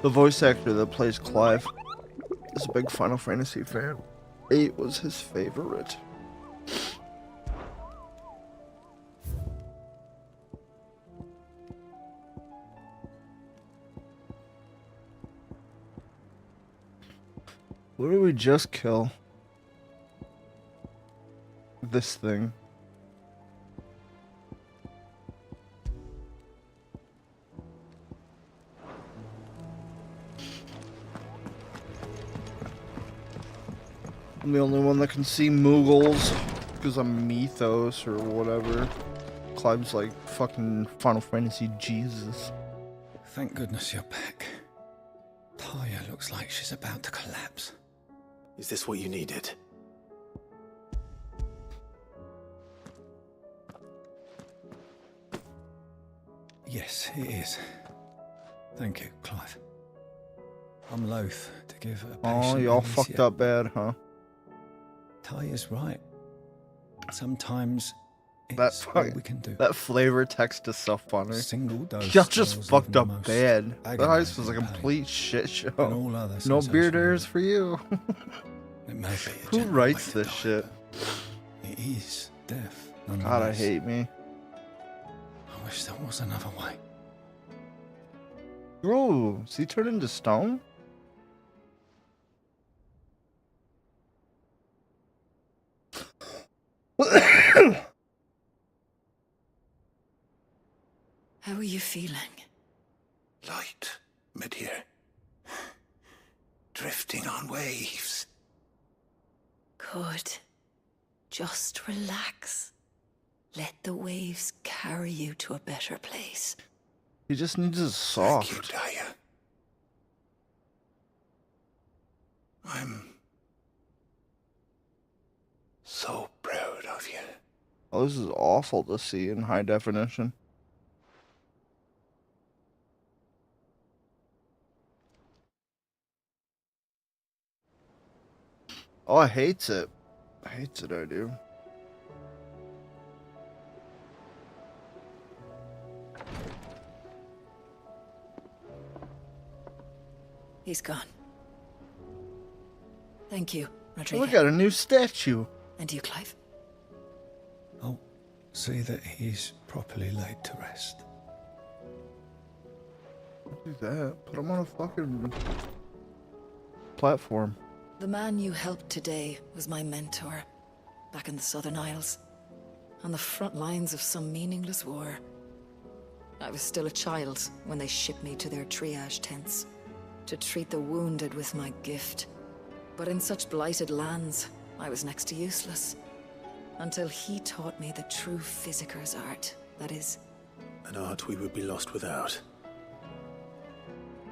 The voice actor that plays Clive is a big Final Fantasy fan. 8 was his favorite. What did we just kill? this thing. I'm the only one that can see Moogles because I'm Mythos or whatever. Clive's like fucking Final Fantasy Jesus. Thank goodness you're back. Talia looks like she's about to collapse. Is this what you needed? Yes, it is. Thank you, Clive. I'm loath to give a patient Oh, y'all amnesia. fucked up bad, huh? Talia's right. Sometimes That all we can do. That flavor text is so funny. Single dose Y'all just spells fucked even the up most bad. The heist was a agonizing complete shit show. and all other No beer sensational- dares for you. It may be a Who general writes way to this die, shit? but It is death. God, I nonetheless. hate me. I wish there was another way. Bro, is he turned into stone? How are you feeling? Light, mid-here. Drifting on waves. Good. Just relax. Let the waves carry you to a better place. He just needs his soft. Thank you, Daya. I'm so proud of you. Oh, this is awful to see in high definition. Oh, I hates it. I hates it, I do. He's gone. Thank you, Oh, Rodrigo. we got a new statue. And you, Clive? I'll see that he's properly laid to rest. Do that. Put him on a fucking platform. The man you helped today was my mentor, back in the Southern Isles, on the front lines of some meaningless war. I was still a child when they shipped me to their triage tents, to treat the wounded with my gift. But in such blighted lands, I was next to useless. Until he taught me the true physicker's art, that is... An art we would be lost without.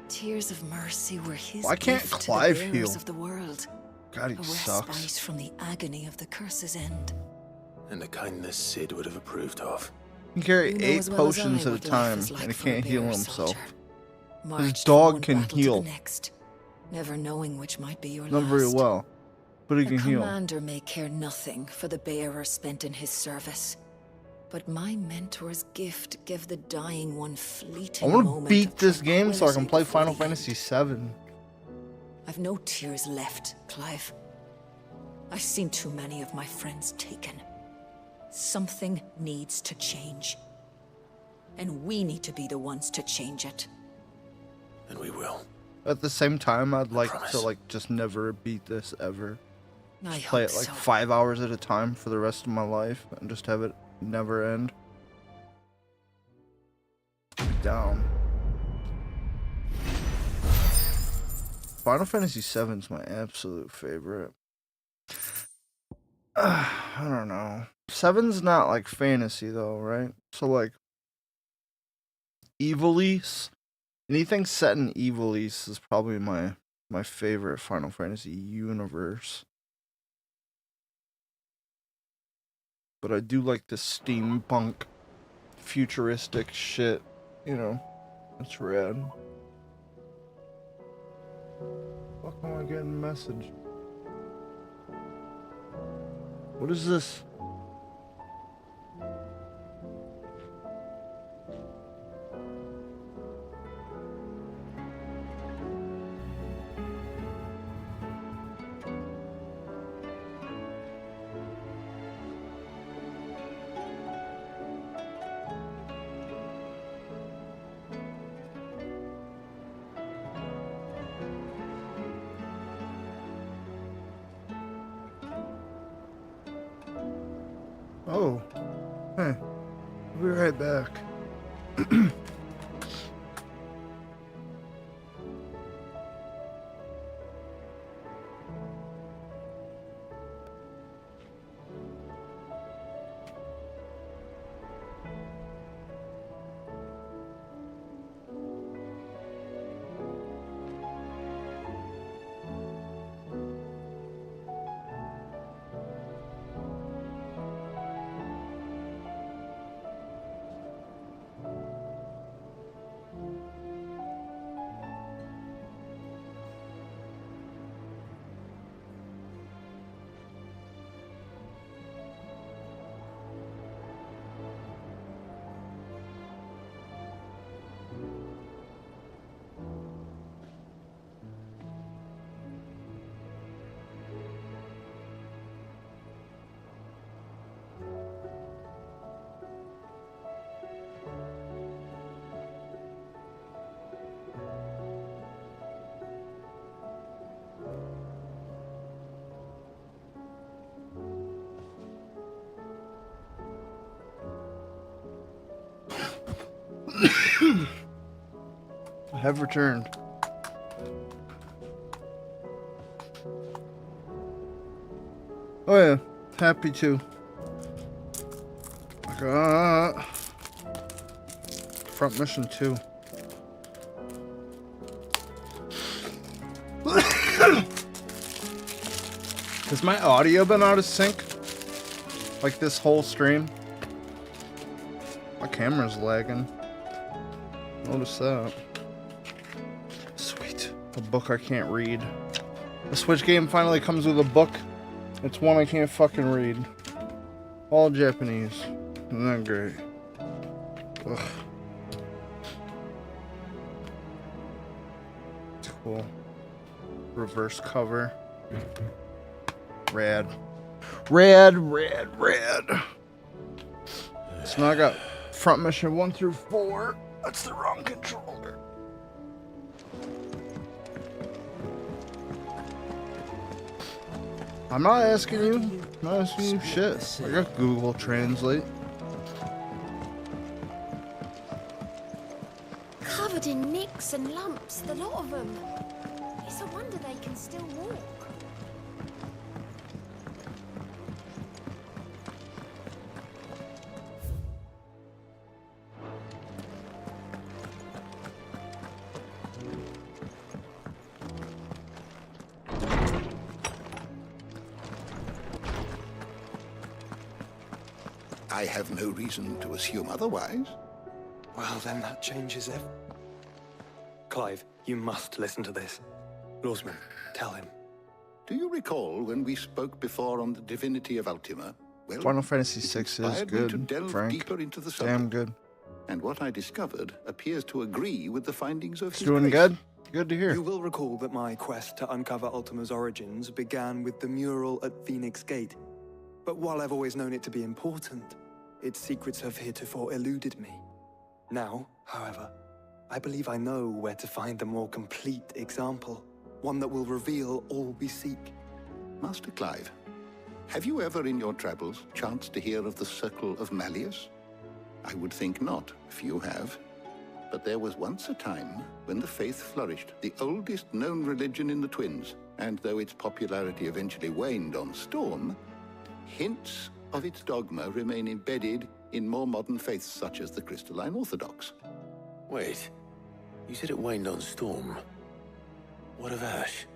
Tears of mercy were his Why can't gift Clive to the bearers heal? of the world. God, he a sucks. respite from the agony of the curse's end. And a kindness Sid would have approved of. He can carry You know 8 as well as potions I at a what life time, is like and he for a can't heal bearer himself. soldier. His Marched from dog one can battle to heal. the next, never knowing which might be your Not last. very well, but he A can heal. commander may care nothing for the bearer spent in his service. But my mentor's gift gave the dying one I fleeting want moment to beat of this game so I tranquility can play before Final the end. Fantasy VII. I've no tears left, Clive. I've seen too many of my friends taken. Something needs to change. And we need to be the ones to change it. And we will. At the same time, I'd like to promise. just never beat this ever. I Just play hope it like so. 5 hours at a time for the rest of my life and just have it never end. Down. Final Fantasy VII is my absolute favorite. I don't know. 7's not like fantasy though, right? So like Ivalice, anything set in Ivalice is probably my favorite Final Fantasy universe. But I do like the steampunk futuristic shit, you know. It's rad. Fuck am I getting a message? What is this? Oh. Hey. I'll be right back. I have returned. Oh yeah, happy to. I got front mission 2. Has my audio been out of sync? Like this whole stream? My camera's lagging. Notice that. Sweet. A book I can't read. The Switch game finally comes with a book. It's one I can't fucking read. All Japanese. Isn't that great? Ugh. It's cool. Reverse cover. Rad. Rad. So now I got front mission 1 through 4. That's the wrong controller. I'm not asking you. I'm not asking you shit. I got Google Translate. Covered in nicks and lumps, the lot of them. It's a wonder they can still walk. I have no reason to assume otherwise. Well, then that changes it. Clive, you must listen to this. Lawsman, tell him. Do you recall when we spoke before on the divinity of Ultima? Well, Final Fantasy VI is inspired me to good, delve Frank. deeper into the Damn subject. good. And what I discovered appears to agree with the findings of It's his doing grace. good? Good to hear. You will recall that my quest to uncover Ultima's origins began with the mural at Phoenix Gate. But while I've always known it to be important, its secrets have heretofore eluded me. Now, however, I believe I know where to find the more complete example, one that will reveal all we seek. Master Clive, have you ever in your travels chanced to hear of the Circle of Malleus? I would think not, if you have. But there was once a time when the faith flourished, the oldest known religion in the Twins, and though its popularity eventually waned on Storm, hints of its dogma remain embedded in more modern faiths such as the Crystalline Orthodox. Wait, you said it waned on Storm. What of Ash?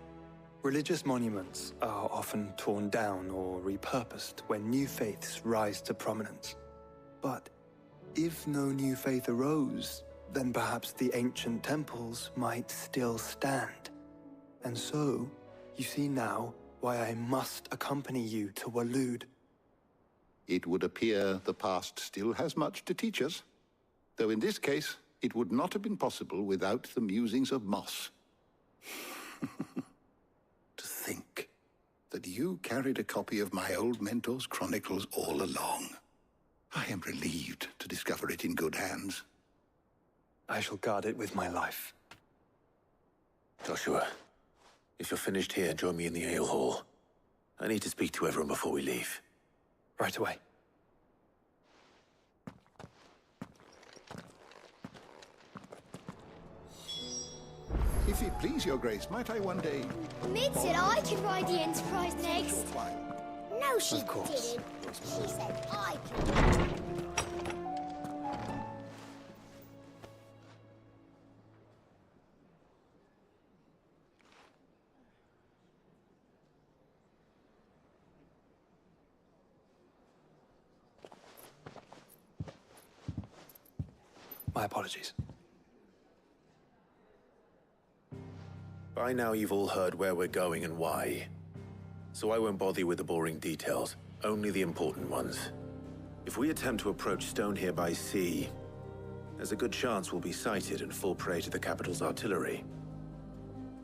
Religious monuments are often torn down or repurposed when new faiths rise to prominence. But if no new faith arose, then perhaps the ancient temples might still stand. And so, you see now why I must accompany you to Waloed. It would appear the past still has much to teach us, though in this case, it would not have been possible without the musings of Moss. To think that you carried a copy of my old mentor's chronicles all along. I am relieved to discover it in good hands. I shall guard it with my life. Joshua, if you're finished here, join me in the ale hall. I need to speak to everyone before we leave. Right away. If it please your grace, might I one day... Mid said I could ride the Enterprise next. No, she Of course. didn't. She said I could. My apologies. By now you've all heard where we're going and why. So I won't bother you with the boring details, only the important ones. If we attempt to approach Stone here by sea, there's a good chance we'll be sighted and fall prey to the capital's artillery.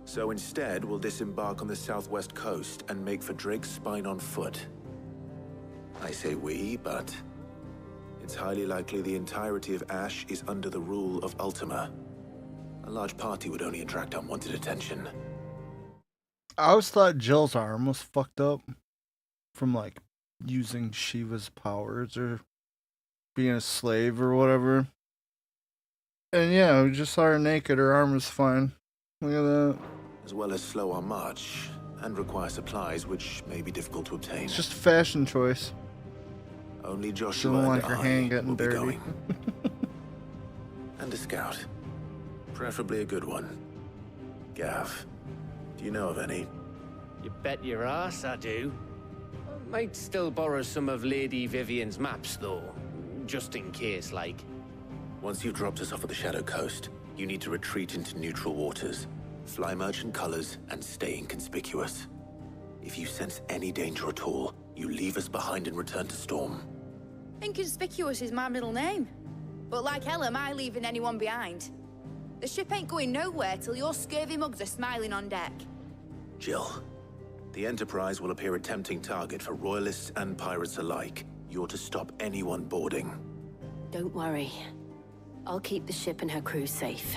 So instead, we'll disembark on the southwest coast and make for Drake's Spine on foot. I say we, but it's highly likely the entirety of Ash is under the rule of Ultima. A large party would only attract unwanted attention. I always thought Jill's arm was fucked up from like using Shiva's powers or being a slave or whatever. And yeah, we just saw her naked. Her arm was fine. Look at that. As well as slow our march and require supplies which may be difficult to obtain. It's just a fashion choice. Only She Joshua don't and like her hand I getting will be dirty. going. And a scout. Preferably a good one. Gav, do you know of any? You bet your ass I do. Might still borrow some of Lady Vivian's maps, though. Just in case, like. Once you've dropped us off at the Shadow Coast, you need to retreat into neutral waters, fly merchant colors, and stay inconspicuous. If you sense any danger at all, you leave us behind and return to Storm. Inconspicuous is my middle name. But like hell am I leaving anyone behind. The ship ain't going nowhere till your scurvy mugs are smiling on deck. Jill, the Enterprise will appear a tempting target for royalists and pirates alike. You're to stop anyone boarding. Don't worry. I'll keep the ship and her crew safe.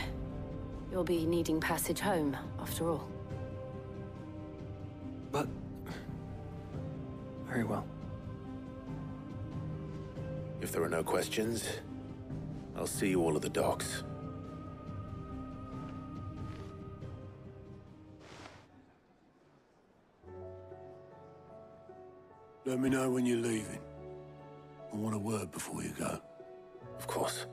You'll be needing passage home, after all. But... very well. If there are no questions, I'll see you all at the docks. Let me know when you're leaving. I want a word before you go. Of course.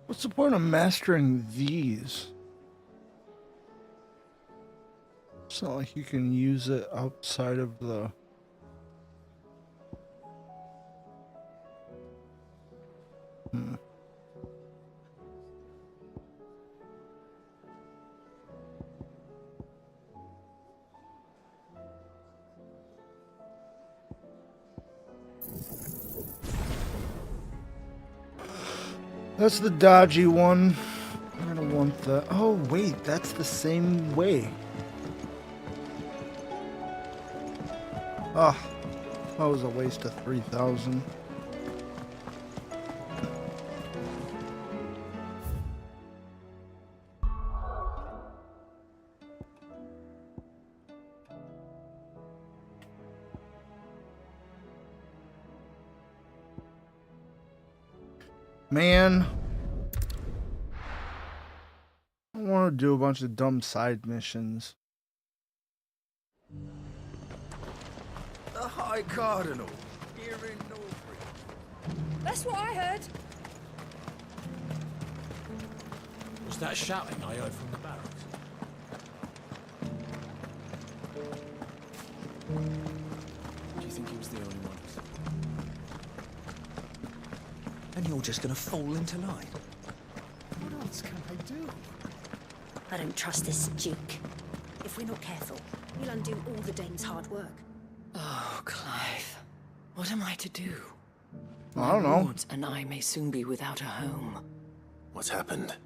What's the point of mastering these? It's not like you can use it outside of the... That's the dodgy one. I'm gonna want the... Oh, wait, that's the same way. Ah, that was a waste of 3,000. Man, I want to do a bunch of dumb side missions. The High Cardinal, here in Northridge. That's what I heard. Was that shouting I heard from the barracks? Do you think he was the only one? And you're just gonna fall into line? What else can I do? I don't trust this Duke. If we're not careful, he'll undo all the dame's hard work. Oh, Clive. What am I to do? I don't know. My lords and I may soon be without a home. What's happened?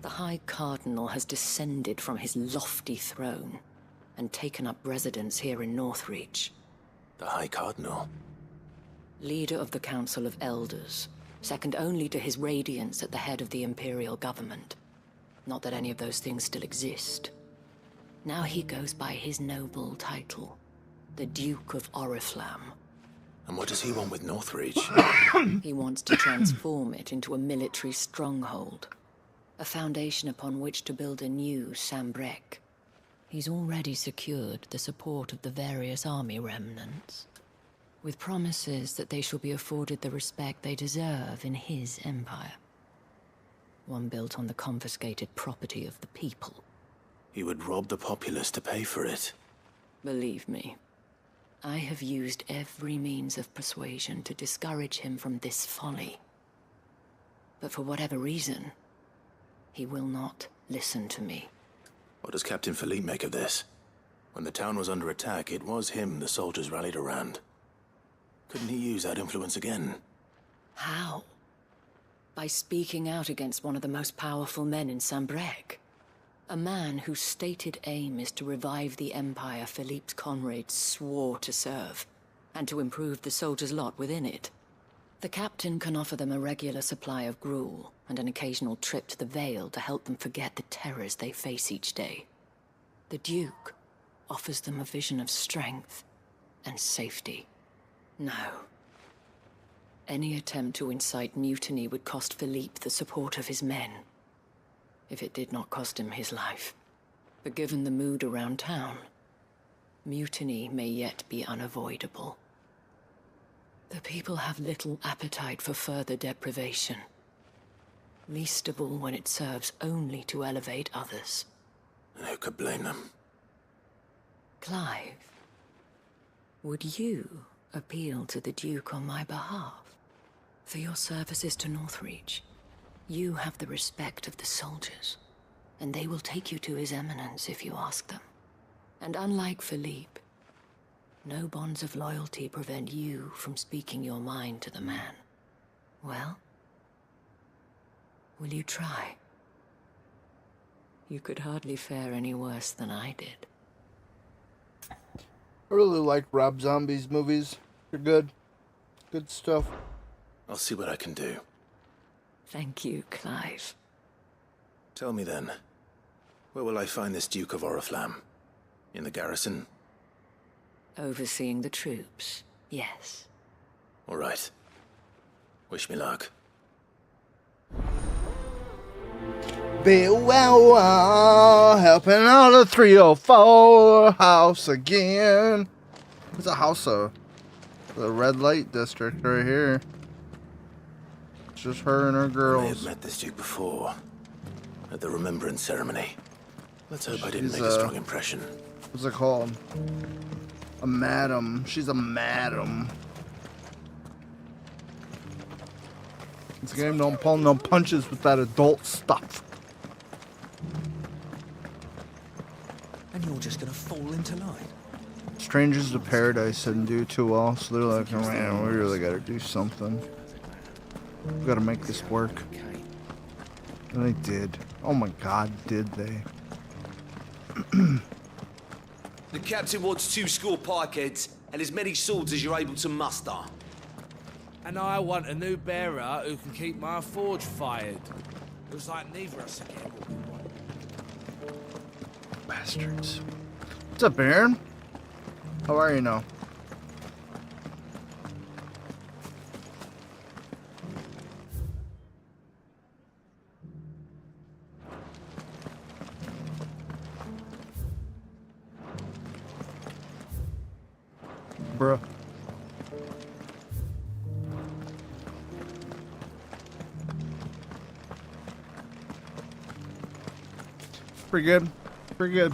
The High Cardinal has descended from his lofty throne and taken up residence here in Northreach. The High Cardinal? Leader of the Council of Elders, second only to his Radiance at the head of the Imperial government. Not that any of those things still exist. Now he goes by his noble title, the Duke of Oriflamme. And what does he want with Northreach? He wants to transform it into a military stronghold, a foundation upon which to build a new Sambrec. He's already secured the support of the various army remnants, with promises that they shall be afforded the respect they deserve in his empire. One built on the confiscated property of the people. He would rob the populace to pay for it. Believe me, I have used every means of persuasion to discourage him from this folly. But for whatever reason, he will not listen to me. What does Captain Philippe make of this? When the town was under attack, it was him the soldiers rallied around. Couldn't he use that influence again? How? By speaking out against one of the most powerful men in Sambrec. A man whose stated aim is to revive the empire Philippe's comrades swore to serve, and to improve the soldiers' lot within it. The captain can offer them a regular supply of gruel, and an occasional trip to the Vale to help them forget the terrors they face each day. The Duke offers them a vision of strength and safety. No. Any attempt to incite mutiny would cost Philippe the support of his men, if it did not cost him his life. But given the mood around town, mutiny may yet be unavoidable. The people have little appetite for further deprivation, least of all when it serves only to elevate others. And who could blame them? Clive, would you appeal to the Duke on my behalf? For your services to Northreach, you have the respect of the soldiers, and they will take you to His Eminence if you ask them. And unlike Philippe, no bonds of loyalty prevent you from speaking your mind to the man. Well, will you try? You could hardly fare any worse than I did. I really like Rob Zombie's movies. They're good. Good stuff. I'll see what I can do. Thank you, Clive. Tell me then, where will I find this Duke of Oriflamme? In the garrison? Overseeing the troops, yes. All right. Wish me luck. Be well, helping out a 304 house again. It's a house of the red light district right here. It's just her and her girls. I have met this Duke before, at the remembrance ceremony. Let's hope I didn't make a strong impression. What's it called? A madam. She's a madam. This game don't pull no punches with that adult stuff. And you're just gonna fall into line. Strangers to Paradise didn't do too well, so they're like, oh, man, we really gotta do something. We gotta make this work. And they did. Oh my god, did they? The captain wants 2 score pikeheads and as many swords as you're able to muster. And I want a new bearer who can keep my forge fired. Looks like neither of us are getting what we want. Bastards. What's up, Baron? How are you now? Bruh. Pretty good. Pretty good.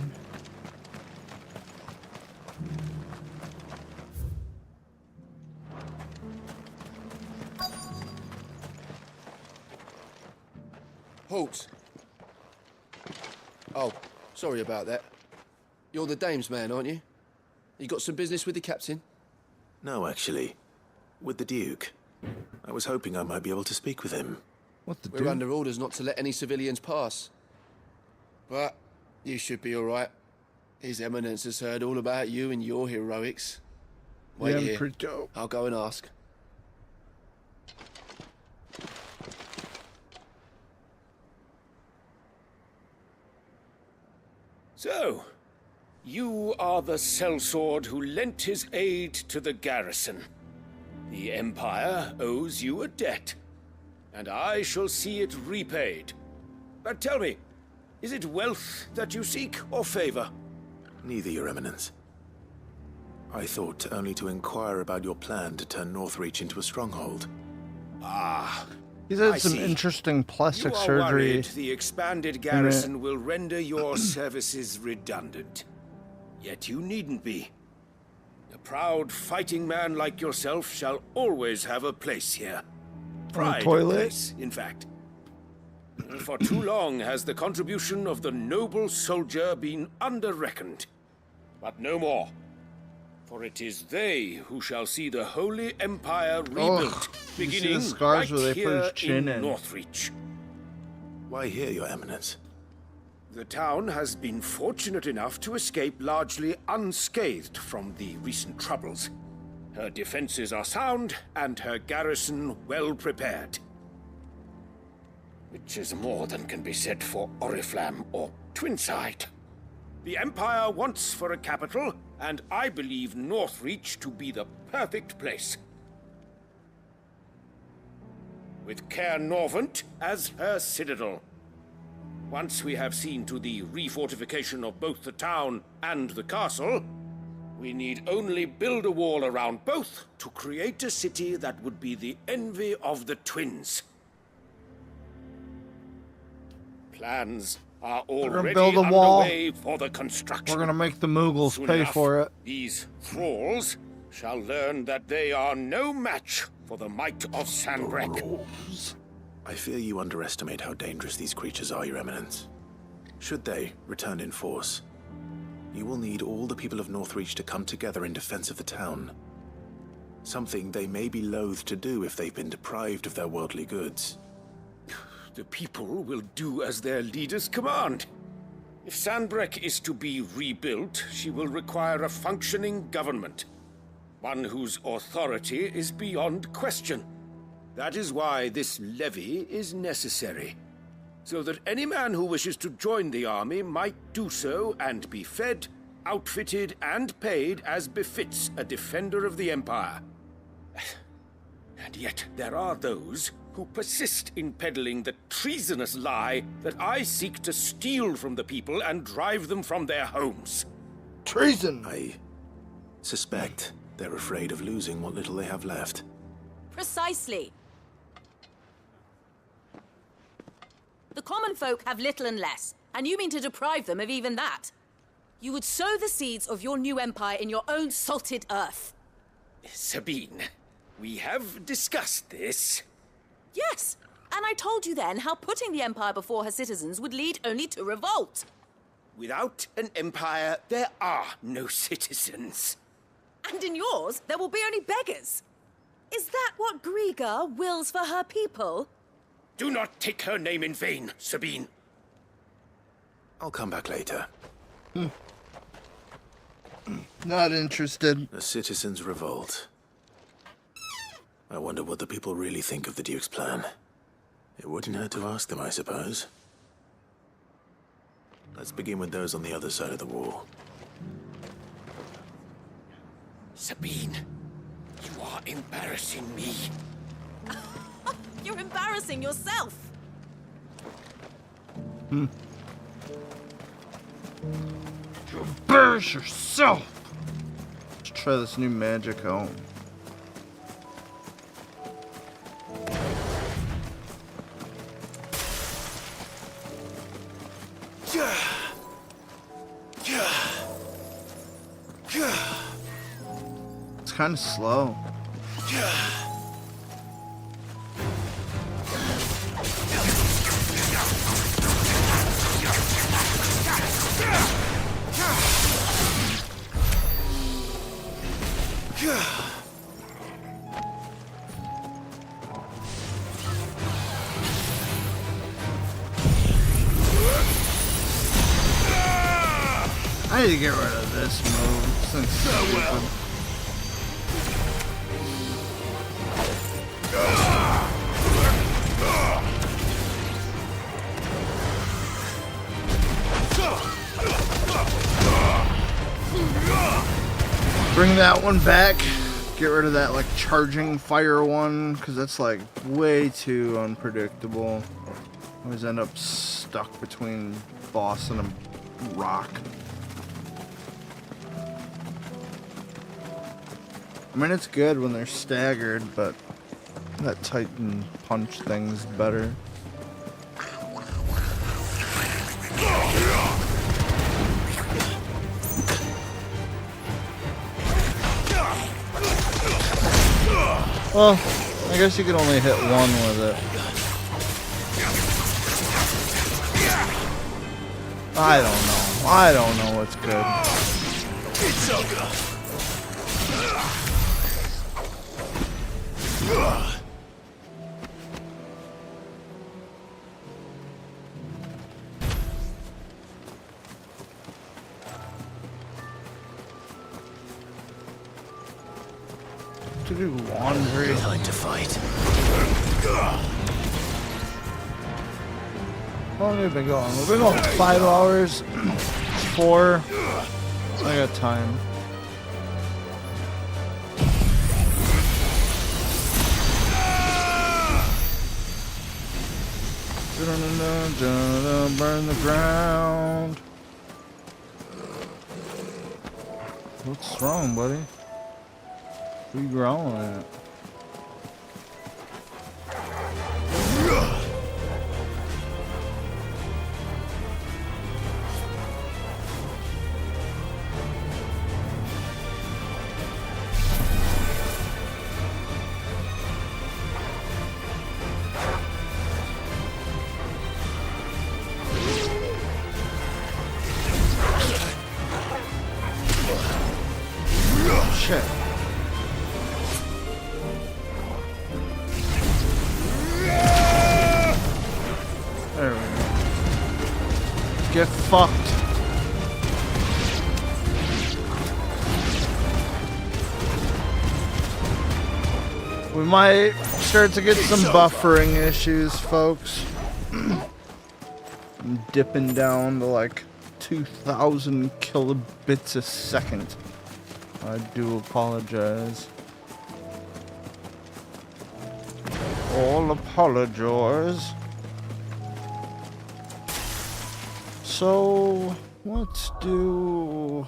Halt. Oh, sorry about that. You're the dame's man, aren't you? You got some business with the captain? No, actually. With the Duke. I was hoping I might be able to speak with him. What the We're under orders not to let any civilians pass. But you should be all right. His Eminence has heard all about you and your heroics. Wait Yeah, I'm here. pretty dope. I'll go and ask. So, you are the sellsword who lent his aid to the garrison. The Empire owes you a debt, and I shall see it repaid. But tell me, is it wealth that you seek, or favor? Neither, Your Eminence. I thought only to inquire about your plan to turn Northreach into a stronghold. Ah, He's had I some see. interesting plastic You are surgery. worried the expanded garrison will render your services redundant. Yet you needn't be. A proud fighting man like yourself shall always have a place here. Pride of toilet? place, in fact. For too long has the contribution of the noble soldier been under-reckoned. But no more. For it is they who shall see the Holy Empire rebuilt, you see the beginning scars right where they put here his chin in. Northreach. Why here, Your Eminence? The town has been fortunate enough to escape largely unscathed from the recent troubles. Her defenses are sound, and her garrison well prepared. Which is more than can be said for Oriflamme or Twinside. The Empire wants for a capital, and I believe Northreach to be the perfect place. With Caer Norvent as her citadel. Once we have seen to the refortification of both the town and the castle, we need only build a wall around both to create a city that would be the envy of the twins. Plans are already build a wall. underway for the construction. We're gonna make the Mughals Soon pay enough, for it. These thralls shall learn that they are no match for the might of Sanbreque. I fear you underestimate how dangerous these creatures are, Your Eminence. Should they return in force, you will need all the people of Northreach to come together in defense of the town. Something they may be loath to do if they've been deprived of their worldly goods. The people will do as their leaders command. If Sanbreque is to be rebuilt, she will require a functioning government. One whose authority is beyond question. That is why this levy is necessary. So that any man who wishes to join the army might do so and be fed, outfitted, and paid as befits a defender of the Empire. And yet there are those who persist in peddling the treasonous lie that I seek to steal from the people and drive them from their homes. Treason! I suspect they're afraid of losing what little they have left. Precisely. The common folk have little and less, and you mean to deprive them of even that. You would sow the seeds of your new empire in your own salted earth. Sabine, we have discussed this. Yes, and I told you then how putting the empire before her citizens would lead only to revolt. Without an empire, there are no citizens. And in yours, there will be only beggars. Is that what Griga wills for her people? Do not take her name in vain, Sabine. I'll come back later. Not interested. The citizens revolt. I wonder what the people really think of the Duke's plan. It wouldn't hurt to ask them, I suppose. Let's begin with those on the other side of the wall. Sabine, you are embarrassing me. You're embarrassing yourself. You embarrass yourself. Let's try this new magic out. It's kind of slow. I need to get rid of this move. This thing's stupid. Bring that one back. Get rid of that like charging fire one, because that's like way too unpredictable. Always end up stuck between boss and a rock. I mean, it's good when they're staggered, but that Titan punch thing's better. Well, I guess you can only hit one with it. I don't know. I don't know what's good. To do laundry. Time to fight. How long have we been going? We've been going 5 hours. 4. I got time. Burn the ground. What's wrong, buddy? What are you growling at? Shit. There we go. Get fucked. We might start to get some buffering issues, folks. I'm dipping down to like 2,000 kilobits a second. I do apologize. All apologize. So, let's do...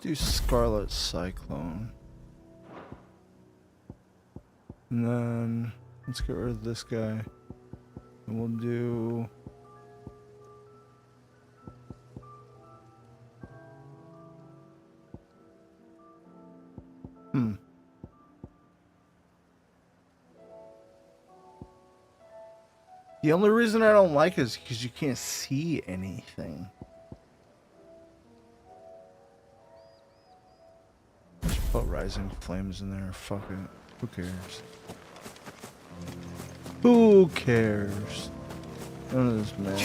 Do Scarlet Cyclone. And then let's get rid of this guy. And we'll do The only reason I don't like it is because you can't see anything. Just put Rising Flames in there. Fuck it. Who cares? Who cares? None of this matters.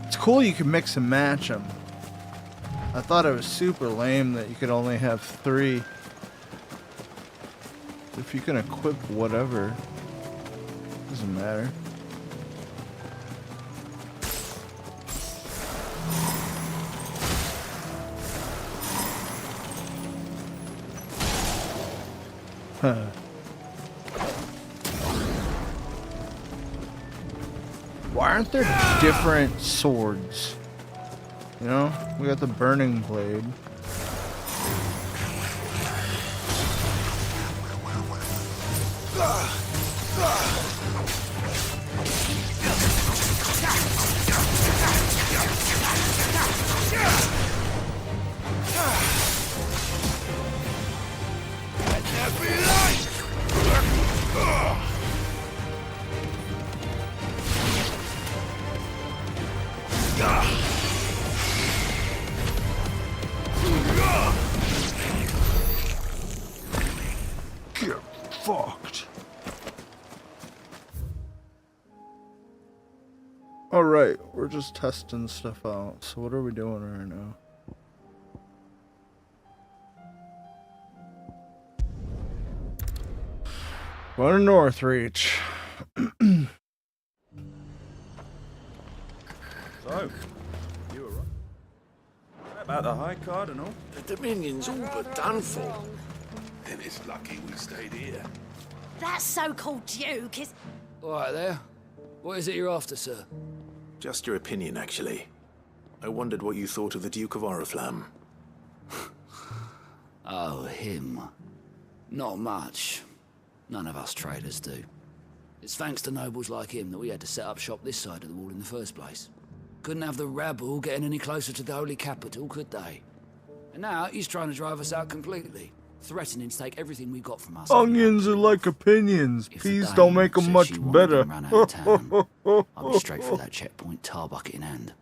It's cool you can mix and match them. I thought it was super lame that you could only have 3. If you can equip whatever, doesn't matter. Huh. Why aren't there different swords? You know, we got the Burning Blade. Get fucked. Alright, we're just testing stuff out. So what are we doing right now? Going to Northreach. So, you were right. About the high card and all? The Dominion's all but done for. Then it's lucky we stayed here. That so-called Duke is... All right there. What is it you're after, sir? Just your opinion, actually. I wondered what you thought of the Duke of Oriflamme. Oh, him. Not much. None of us traders do. It's thanks to nobles like him that we had to set up shop this side of the wall in the first place. Couldn't have the rabble getting any closer to the holy capital, could they? And now he's trying to drive us out completely, threatening to take everything we got from us. Onions are like opinions. Peas don't make them much better. I'll be straight for that checkpoint, tar bucket in hand.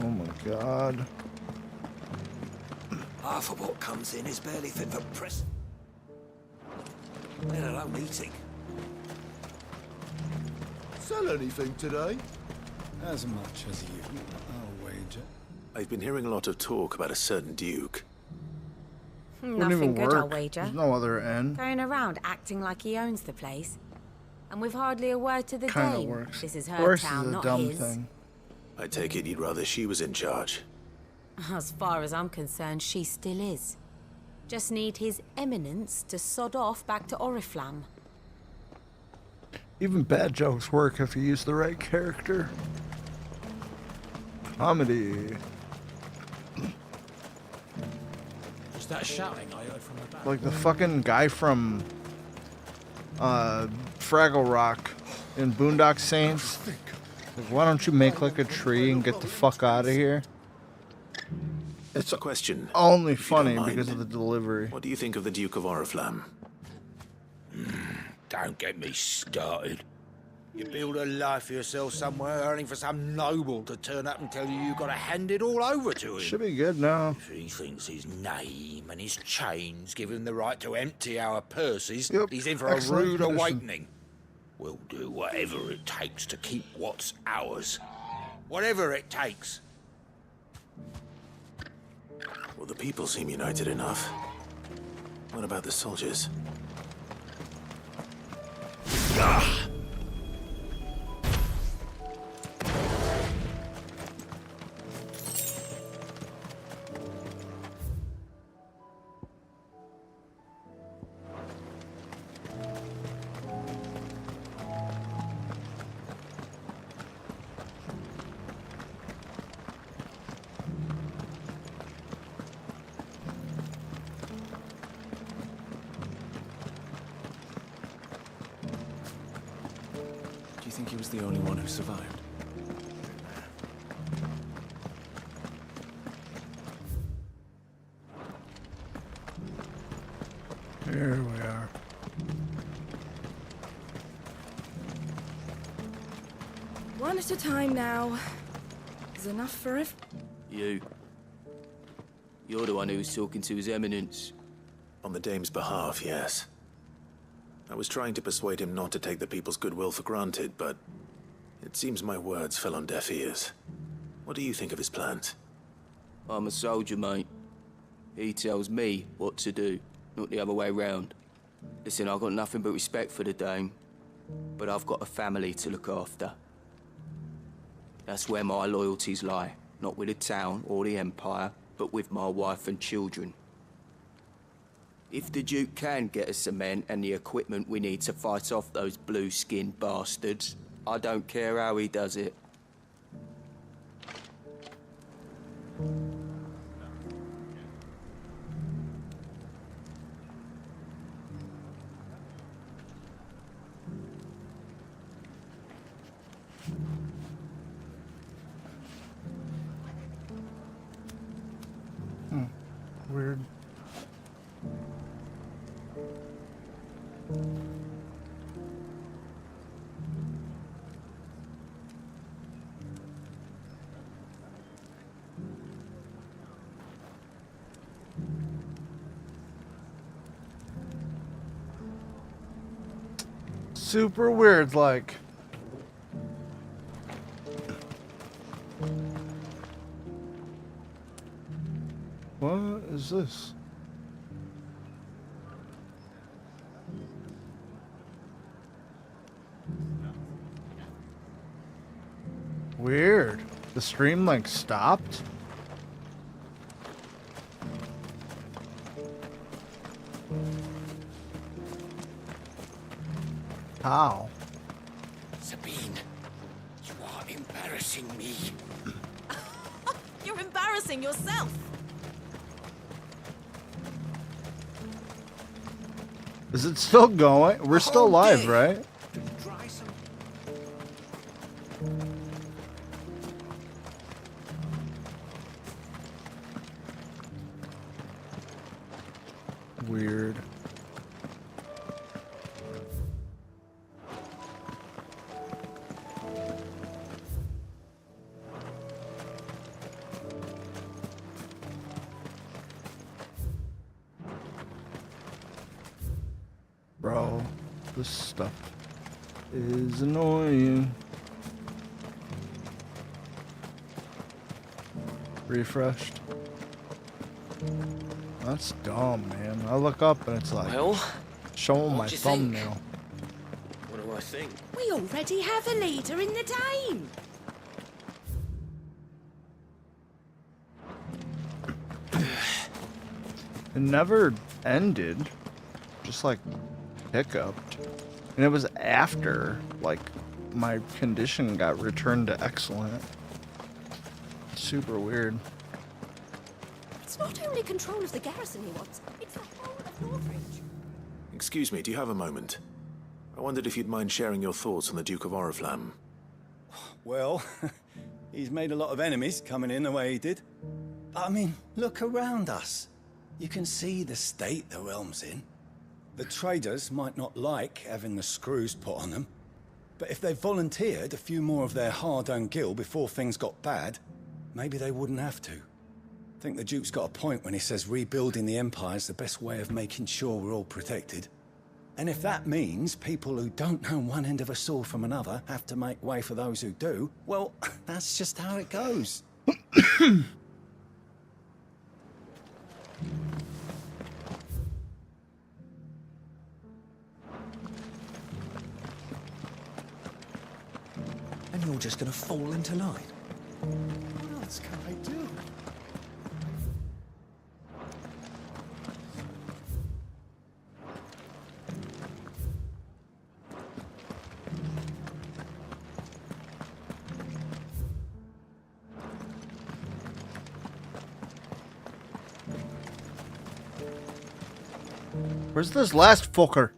Oh my god. Half of what comes in is barely fit for press. Let alone eating. Sell anything today? As much as you, I'll wager. I've been hearing a lot of talk about a certain Duke. Nothing good, I'll wager. There's no other end. Going around acting like he owns the place. And with hardly a word to the Kinda dame. works. This is her Worse town, is a not dumb his. thing. I take it you'd rather she was in charge. As far as I'm concerned, she still is. Just need his eminence to sod off back to Oriflamme. Even bad jokes work if you use the right character. Comedy. Was that shouting I heard from the back? Like the fucking guy from Fraggle Rock in Boondock Saints. Like, why don't you make like a tree and get the fuck out of here? It's a question. Only funny because of the delivery. What do you think of the Duke of Oriflamme? Don't get me started. You build a life for yourself somewhere, earning for some noble to turn up and tell you you've got to hand it all over to him. Should be good now. If he thinks his name and his chains give him the right to empty our purses, he's in for Excellent. a rude Listen. awakening. We'll do whatever it takes to keep what's ours. Whatever it takes. Well, the people seem united enough. What about the soldiers? you think he was the only one who survived? Here we are. One at a time now. Is enough for it. You. You're the one who was talking to His Eminence. On the Dame's behalf, yes. I was trying to persuade him not to take the people's goodwill for granted, but it seems my words fell on deaf ears. What do you think of his plans? I'm a soldier, mate. He tells me what to do, not the other way round. Listen, I've got nothing but respect for the Dame, but I've got a family to look after. That's where my loyalties lie, not with the town or the Empire, but with my wife and children. If the Duke can get us the men and the equipment we need to fight off those blue-skinned bastards, I don't care how he does it. Weird. Super weird, like. What is this? Weird. The stream like stopped. How? Sabine, you are embarrassing me. You're embarrassing yourself. Is it still going? We're still live, right? Weird. Bro, this stuff is annoying. Refreshed. That's dumb, man. I look up and it's like, Well, showing my what do you think? thumbnail. What do I think? We already have a leader in the Dame. It never ended, just like hiccuped. And it was after, like, my condition got returned to excellent. Super weird. It's not only control of the garrison he wants, it's the whole of Northridge. Excuse me, do you have a moment? I wondered if you'd mind sharing your thoughts on the Duke of Oriflamme. Well, he's made a lot of enemies coming in the way he did. But I mean, look around us. You can see the state the realm's in. The traders might not like having the screws put on them, but if they volunteered a few more of their hard-earned gil before things got bad, maybe they wouldn't have to. I think the Duke's got a point when he says rebuilding the Empire's the best way of making sure we're all protected. And if that means people who don't know one end of a sword from another have to make way for those who do, well, that's just how it goes. And you're just gonna fall into line? What else can I do? Where's this last fucker?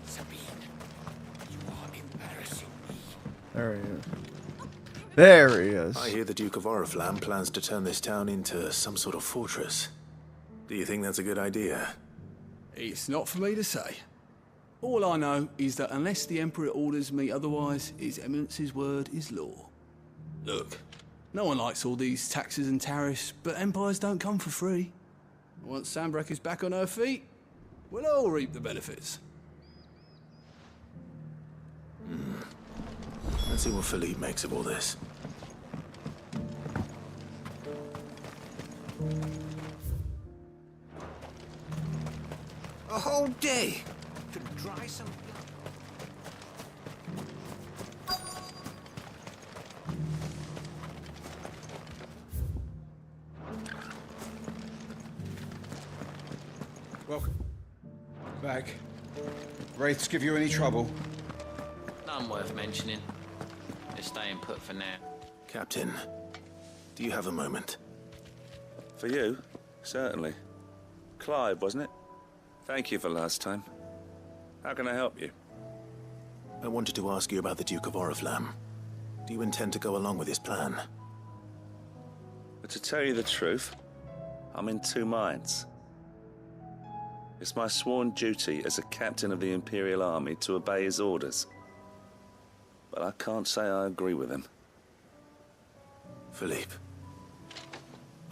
Sabine, There he is. I hear the Duke of Oriflamme plans to turn this town into some sort of fortress. Do you think that's a good idea? It's not for me to say. All I know is that unless the Emperor orders me otherwise, His Eminence's word is law. Look, no one likes all these taxes and tariffs, but empires don't come for free. Once Sanbreque is back on her feet, we'll all reap the benefits. Let's see what Philippe makes of all this. A whole day to dry some... Welcome back. Wraiths give you any trouble? None worth mentioning. They're staying put for now. Captain, do you have a moment? For you? Certainly. Clive, wasn't it? Thank you for last time. How can I help you? I wanted to ask you about the Duke of Oriflamme. Do you intend to go along with his plan? But to tell you the truth, I'm in two minds. It's my sworn duty as a captain of the Imperial Army to obey his orders. But I can't say I agree with him. Philippe,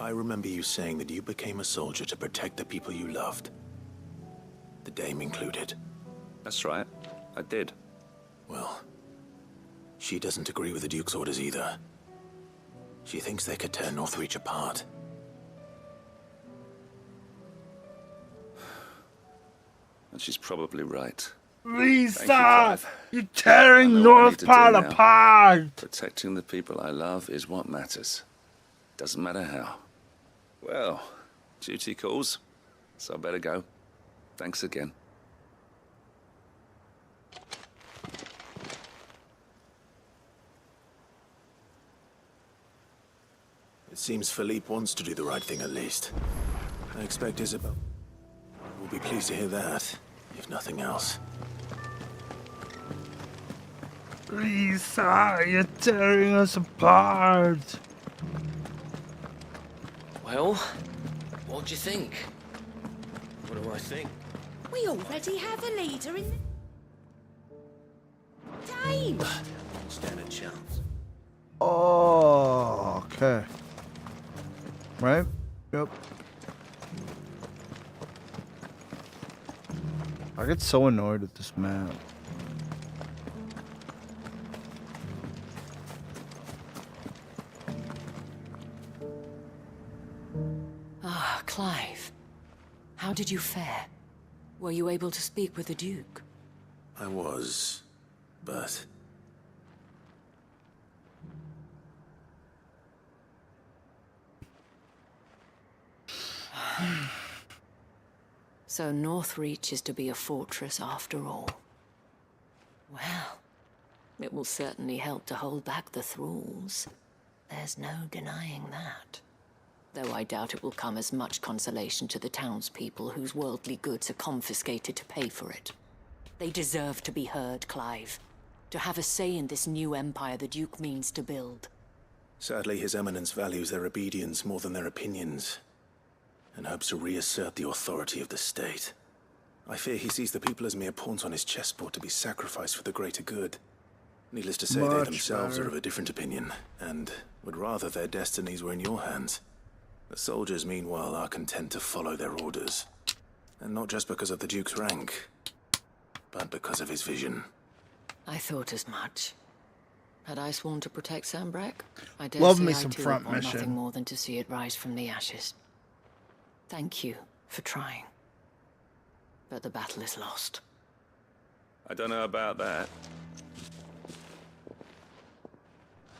I remember you saying that you became a soldier to protect the people you loved. The Dame included. That's right, I did. Well, she doesn't agree with the Duke's orders either. She thinks they could tear Northreach apart. And she's probably right. Lisa! You're tearing Northport apart! Protecting the people I love is what matters. Doesn't matter how. Well, duty calls, so I better go. Thanks again. It seems Philippe wants to do the right thing at least. I expect Isabel will be pleased to hear that, if nothing else. Lisa, you're tearing us apart. Well, what do you think? What do I think? We already have a leader in the... Dame! Stand a chance. Oh, okay. Right? Yep. I get so annoyed at this map. Ah, Clive. How did you fare? Were you able to speak with the Duke? I was, but... So Northreach is to be a fortress after all. Well, it will certainly help to hold back the thralls. There's no denying that. Though I doubt it will come as much consolation to the townspeople whose worldly goods are confiscated to pay for it. They deserve to be heard, Clive. To have a say in this new empire the Duke means to build. Sadly, His Eminence values their obedience more than their opinions, and hopes to reassert the authority of the state. I fear he sees the people as mere pawns on his chessboard to be sacrificed for the greater good. Needless to say, they themselves are of a different opinion, and would rather their destinies were in your hands. The soldiers, meanwhile, are content to follow their orders. And not just because of the Duke's rank, but because of his vision. I thought as much. Had I sworn to protect Sanbreque, I dare Love say me I some too front want mission. nothing more than to see it rise from the ashes. Thank you for trying. But the battle is lost. I don't know about that.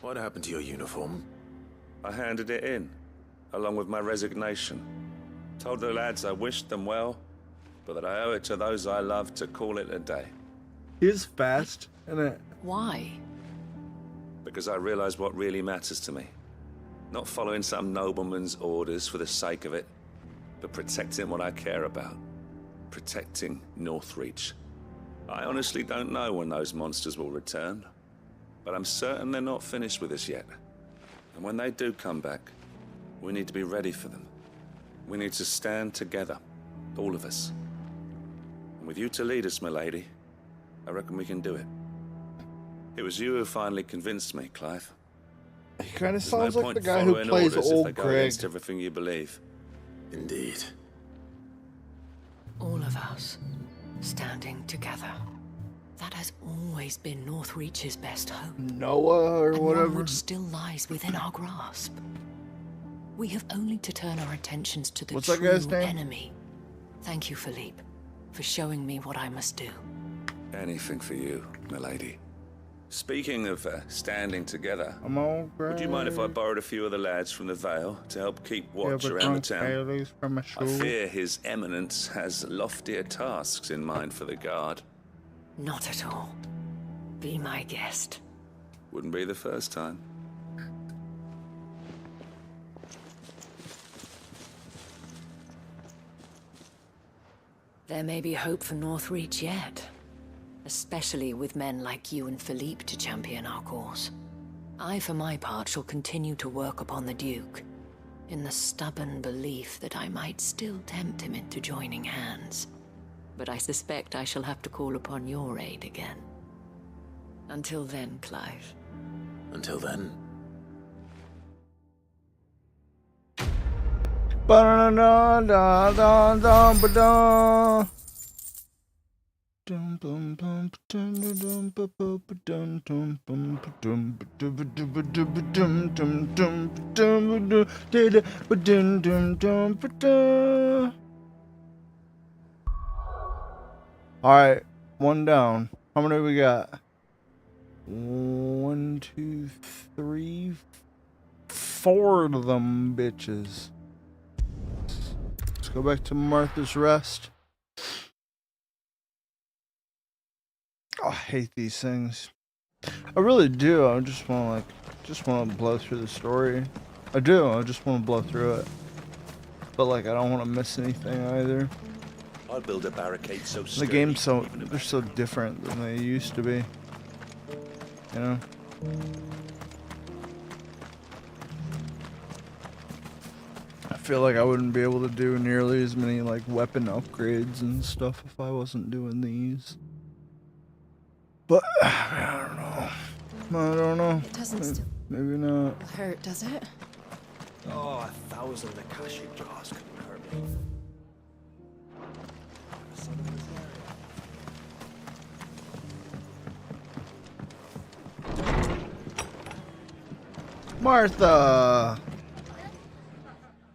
What happened to your uniform? I handed it in, along with my resignation. Told the lads I wished them well, but that I owe it to those I love to call it a day. He's fast, isn't it? Why? Because I realize what really matters to me. Not following some nobleman's orders for the sake of it, but protecting what I care about. Protecting Northreach. I honestly don't know when those monsters will return. But I'm certain they're not finished with us yet. And when they do come back, we need to be ready for them. We need to stand together, all of us. And with you to lead us, milady, I reckon we can do it. It was you who finally convinced me, Clive. He kind of There's sounds no like the point guy who following plays orders if old they go Greg. against everything you believe. Indeed. All of us standing together. That has always been Northreach's best hope. Noah or and whatever. One which still lies within our grasp. We have only to turn our attentions to the What's that true guy's name? enemy. Thank you, Philippe, for showing me what I must do. Anything for you, milady. Speaking of standing together, I'm all Greg. would you mind if I borrowed a few of the lads from the Vale to help keep watch Yeah, but around the drunk town? Baileys from a I school. fear His Eminence has loftier tasks in mind for the guard. Not at all. Be my guest. Wouldn't be the first time. There may be hope for Northreach yet. Especially with men like you and Philippe to champion our cause. I, for my part, shall continue to work upon the Duke, in the stubborn belief that I might still tempt him into joining hands. But I suspect I shall have to call upon your aid again. Until then, Clive. Until then. Ba-da-da-da-da-da-ba-da. Alright, one down. How many we got? 1, 2, 3, 4 of them bitches. Let's go back to Martha's Rest. Oh, I hate these things. I really do. I just want to blow through the story. I do. I just want to blow through it. But like, I don't want to miss anything either. I'll build a barricade so The sturdy, game's even they're so different than they used to be. You know? I feel like I wouldn't be able to do nearly as many like weapon upgrades and stuff if I wasn't doing these. But I don't know. I don't know. It doesn't still Maybe not. hurt, does it? Oh, 1,000 Akashic jars couldn't hurt me. Martha!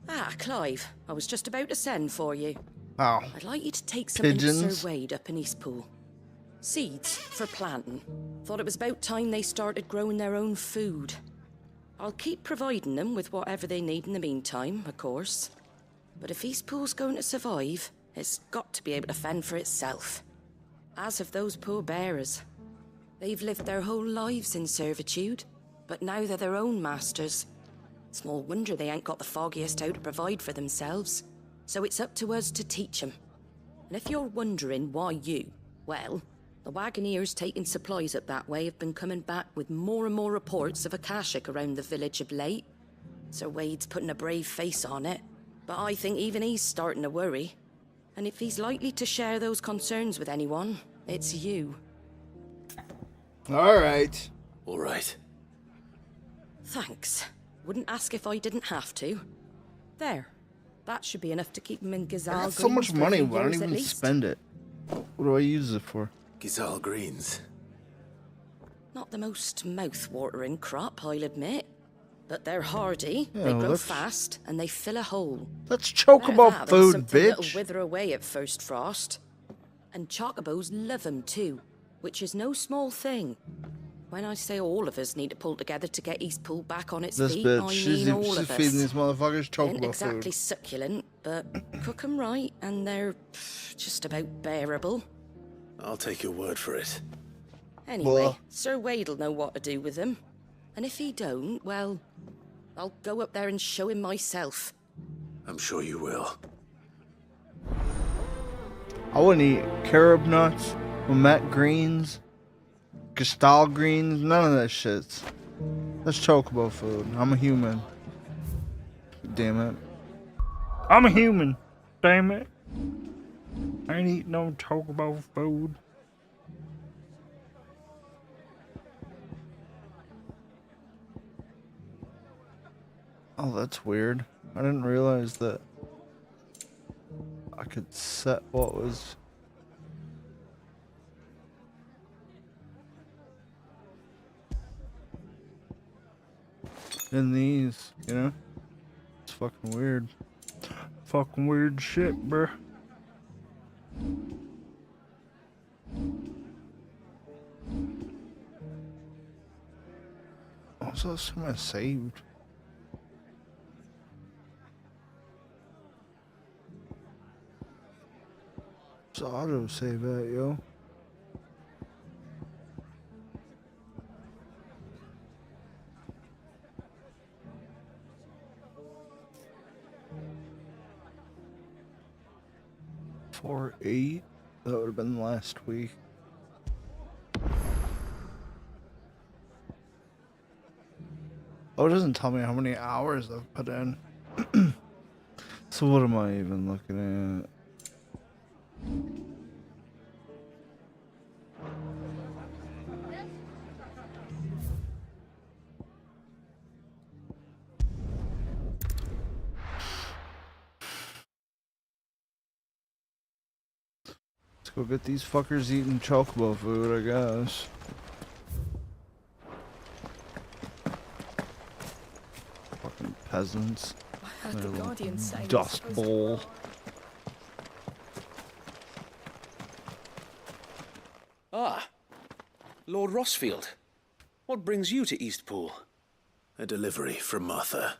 Ah, Clive. I was just about to send for you. Wow. I'd like you to take something to Pigeons? Sir Wade up in Eastpool. Seeds for planting. Thought it was about time they started growing their own food. I'll keep providing them with whatever they need in the meantime, of course. But if Eastpool's going to survive, it's got to be able to fend for itself. As have those poor bearers. They've lived their whole lives in servitude, but now they're their own masters. Small wonder they ain't got the foggiest how to provide for themselves. So it's up to us to teach them. And if you're wondering why you, well, the wagoneers taking supplies up that way have been coming back with more and more reports of Akashic around the village of late. Sir Wade's putting a brave face on it, but I think even he's starting to worry. And if he's likely to share those concerns with anyone, it's you. Alright. Alright. Thanks. Wouldn't ask if I didn't have to. There. That should be enough to keep him in I Gazal got so much money, but I don't even spend it. What do I use it for? Gazal greens. Not the most mouth-watering crop, I'll admit. But they're hardy, Yeah, they grow let's- fast, and they fill a hole. Let's choke Better about that than food, something that'll bitch. wither away at first frost. And chocobos love 'em too, which is no small thing. When I say all of us need to pull together to get Eastpool back on its This feet, bitch, I she's mean all of feeding us. these motherfuckers Ain't chocobo exactly food. succulent, but cook 'em right, and they're just about bearable. I'll take your word for it. Anyway, Well- Sir Wade'll know what to do with them. And if he don't, well, I'll go up there and show him myself. I'm sure you will. I wouldn't eat carob nuts with Matt Greens. Crystal greens, none of that shit. That's chocobo food. I'm a human. Damn it. I'm a human. Damn it. I ain't eating no chocobo food. Oh, that's weird. I didn't realize that I could set what was... in these, you know? It's fucking weird. Fucking weird shit, bruh. What's else am I saved? It's auto save that, yo. Four, 8. That would have been last week. Oh, it doesn't tell me how many hours I've put in. So what am I even looking at? Let's go get these fuckers eating chocobo food, I guess. Fucking peasants. I heard the Guardian saying Dust bowl. Ah, Lord Rossfield. What brings you to Eastpool? A delivery from Martha.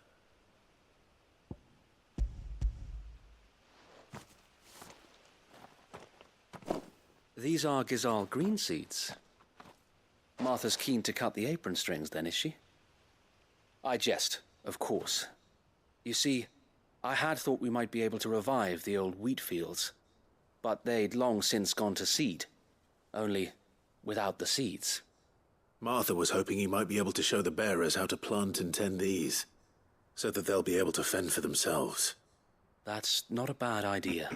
These are Gizal green seeds. Martha's keen to cut the apron strings, then, is she? I jest, of course. You see, I had thought we might be able to revive the old wheat fields, but they'd long since gone to seed, only without the seeds. Martha was hoping you might be able to show the bearers how to plant and tend these, so that they'll be able to fend for themselves. That's not a bad idea.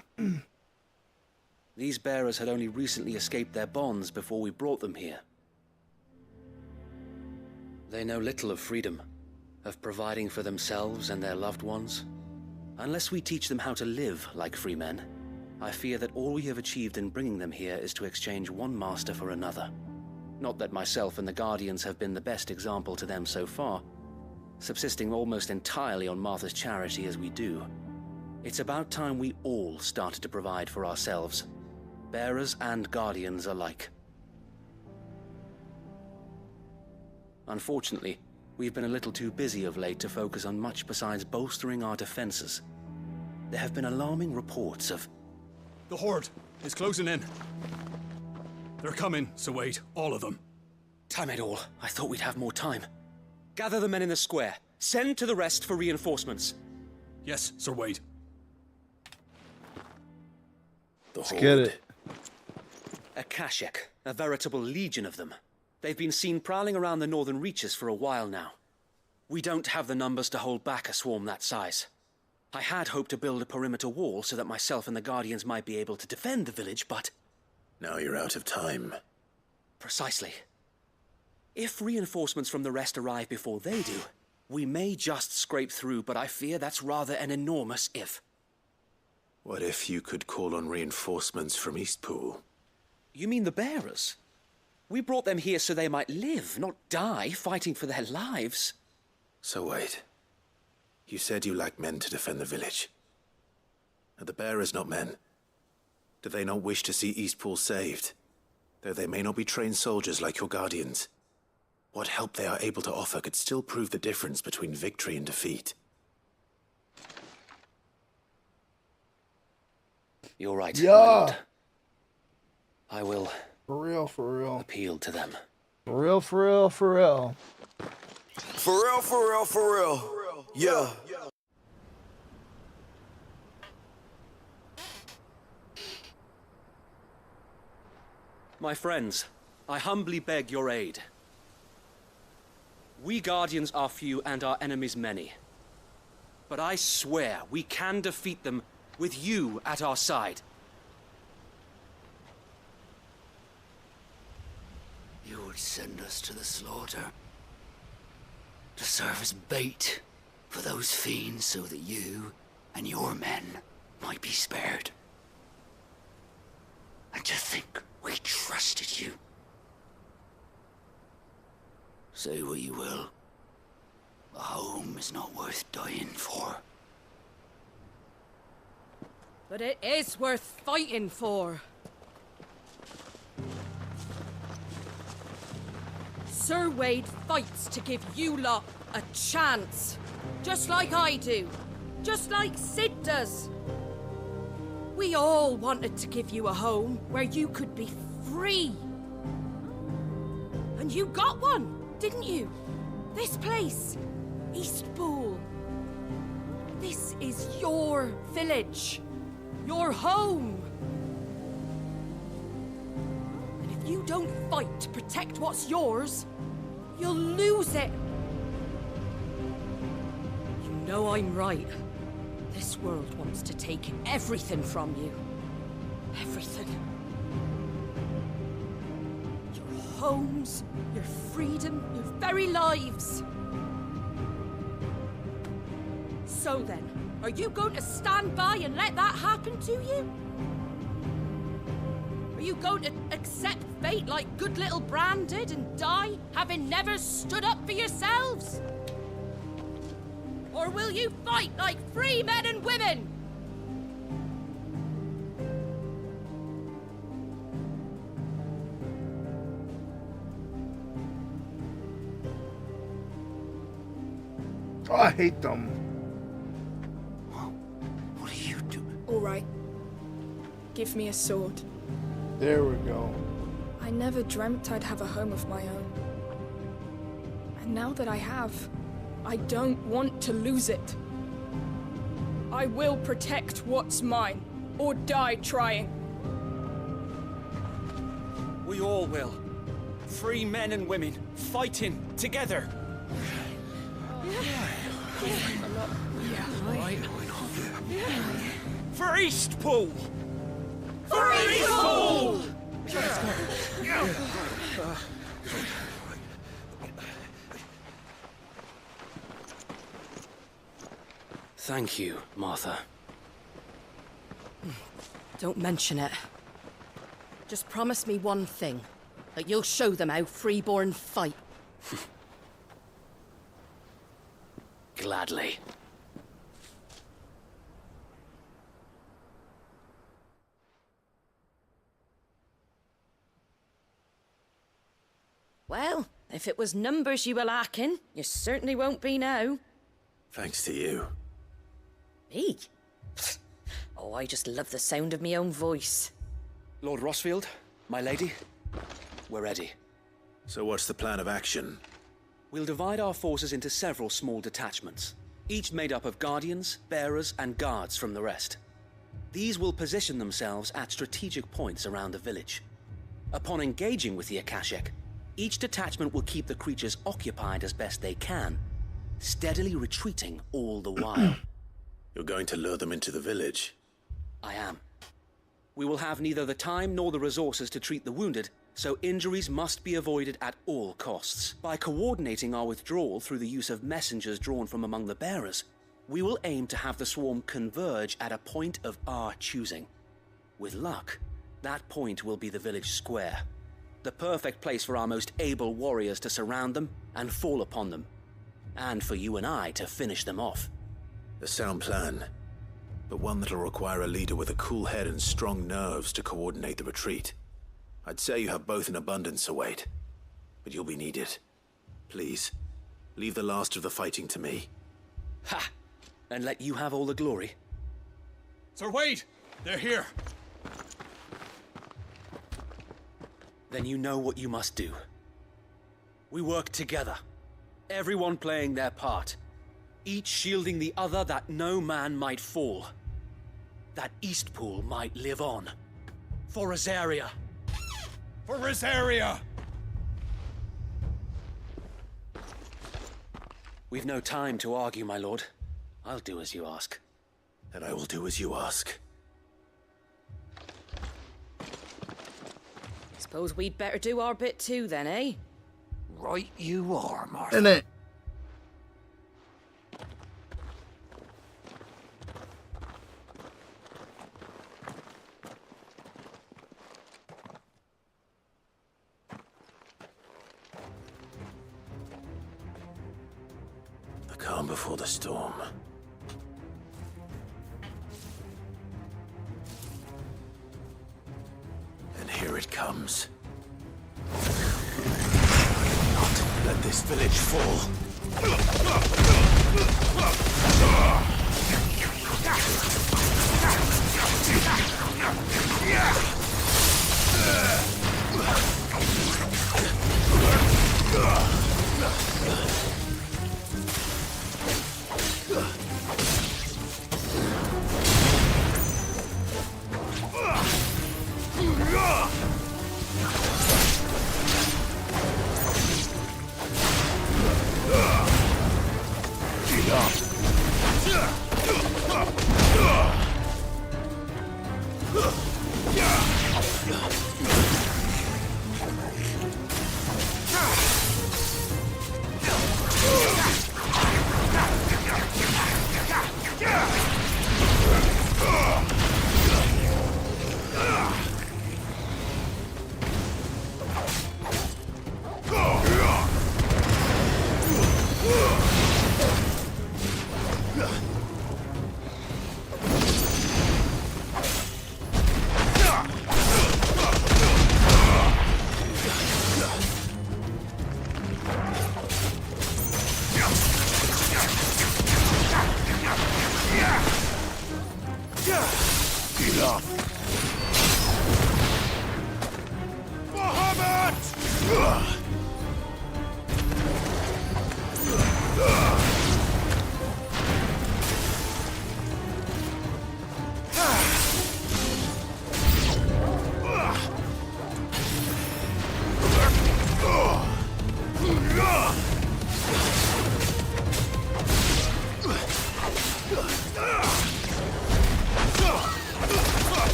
These bearers had only recently escaped their bonds before we brought them here. They know little of freedom, of providing for themselves and their loved ones. Unless we teach them how to live like free men, I fear that all we have achieved in bringing them here is to exchange one master for another. Not that myself and the Guardians have been the best example to them so far, subsisting almost entirely on Martha's charity as we do. It's about time we all started to provide for ourselves, bearers and Guardians alike. Unfortunately, we've been a little too busy of late to focus on much besides bolstering our defenses. There have been alarming reports of... The Horde is closing in. They're coming, so wait, all of them. Damn it all, I thought we'd have more time. Gather the men in the square. Send to the rest for reinforcements. Yes, Sir Wade. Let's get it. A Kashek, a veritable legion of them. They've been seen prowling around the northern reaches for a while now. We don't have the numbers to hold back a swarm that size. I had hoped to build a perimeter wall so that myself and the Guardians might be able to defend the village, but... Now you're out of time. Precisely. If reinforcements from the rest arrive before they do, we may just scrape through, but I fear that's rather an enormous if. What if you could call on reinforcements from Eastpool? You mean the bearers? We brought them here so they might live, not die fighting for their lives. So wait. You said you lack men to defend the village. Are the bearers not men? Do they not wish to see Eastpool saved? Though they may not be trained soldiers like your Guardians. What help they are able to offer could still prove the difference between victory and defeat. You're right, Yeah. my lord. I will... For real, for real. Appeal to them. For real, for real, for real. For real, for real, for real. Yeah. My friends, I humbly beg your aid. We Guardians are few and our enemies many. But I swear we can defeat them with you at our side. You would send us to the slaughter. To serve as bait for those fiends so that you and your men might be spared. And to think we trusted you. Say what you will. A home is not worth dying for. But it is worth fighting for. Sir Wade fights to give you lot a chance. Just like I do. Just like Sid does. We all wanted to give you a home where you could be free. And you got one, didn't you? This place, Eastpool. This is your village. Your home. And if you don't fight to protect what's yours, you'll lose it. You know I'm right. This world wants to take everything from you. Everything. Your homes, your freedom, your very lives. So then, are you going to stand by and let that happen to you? Are you going to accept fate like good little Bran did and die, having never stood up for yourselves? Or will you fight like free men and women? Oh, I hate them. What are you doing? All right. Give me a sword. There we go. I never dreamt I'd have a home of my own. And now that I have, I don't want to lose it. I will protect what's mine, or die trying. We all will. Free men and women, fighting together. For Eastpool! For Eastpool! Thank you, Martha. Don't mention it. Just promise me one thing. That you'll show them how freeborn fight. Gladly. Well, if it was numbers you were lacking, you certainly won't be now. Thanks to you. Me? Oh, I just love the sound of my own voice. Lord Rossfield, my lady, we're ready. So what's the plan of action? We'll divide our forces into several small detachments, each made up of guardians, bearers, and guards from the rest. These will position themselves at strategic points around the village. Upon engaging with the Akashic, each detachment will keep the creatures occupied as best they can, steadily retreating all the while. You're going to lure them into the village? I am. We will have neither the time nor the resources to treat the wounded, so injuries must be avoided at all costs. By coordinating our withdrawal through the use of messengers drawn from among the bearers, we will aim to have the swarm converge at a point of our choosing. With luck, that point will be the village square, the perfect place for our most able warriors to surround them and fall upon them, and for you and I to finish them off. A sound plan, but one that'll require a leader with a cool head and strong nerves to coordinate the retreat. I'd say you have both in abundance, Sir Wade, but you'll be needed. Please, leave the last of the fighting to me. Ha! And let you have all the glory. Sir Wade! They're here! Then you know what you must do. We work together, everyone playing their part, each shielding the other that no man might fall, that Eastpool might live on. For Rosaria! For Rosaria! We've no time to argue, my lord. I'll do as you ask. And I will do as you ask. Suppose we'd better do our bit too, then, eh? Right you are, Martha. In it. The calm before the storm. And here it comes. Not let this village fall.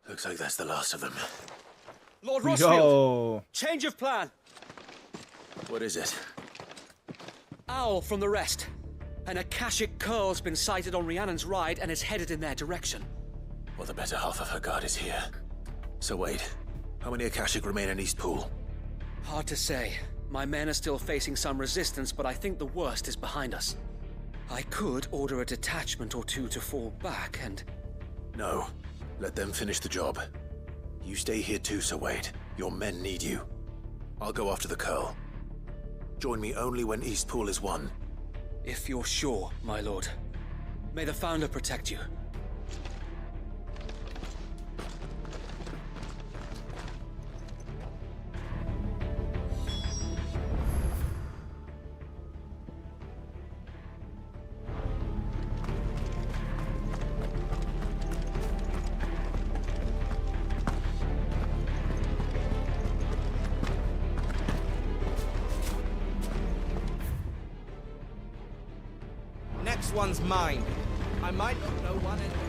Looks like that's the last of them. Lord Yo. Rossfield! Change of plan! What is it? Owl from the rest. An Akashic curl's been sighted on Rhiannon's ride and is headed in their direction. Well, the better half of her guard is here. So wait, how many Akashic remain in East Pool? Hard to say. My men are still facing some resistance, but I think the worst is behind us. I could order a detachment or two to fall back and... No. Let them finish the job. You stay here too, Sir Wade. Your men need you. I'll go after the Curl. Join me only when East Pool is won. If you're sure, my lord. May the Founder protect you. Next one's mine. I might not know one in this.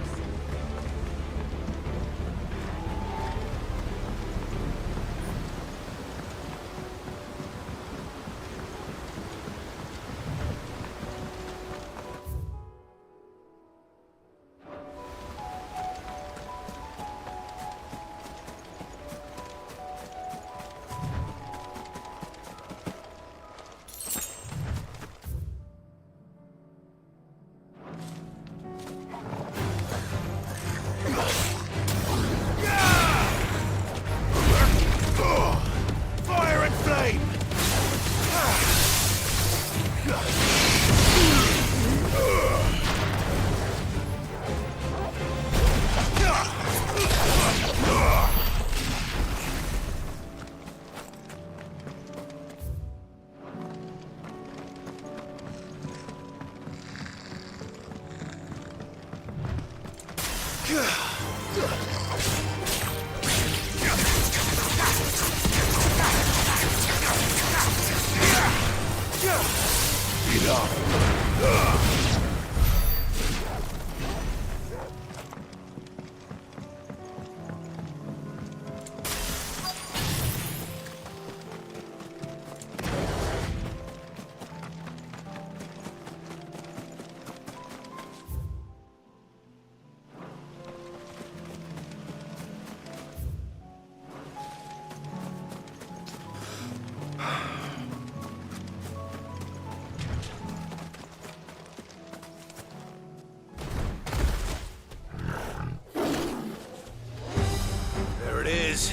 There it is.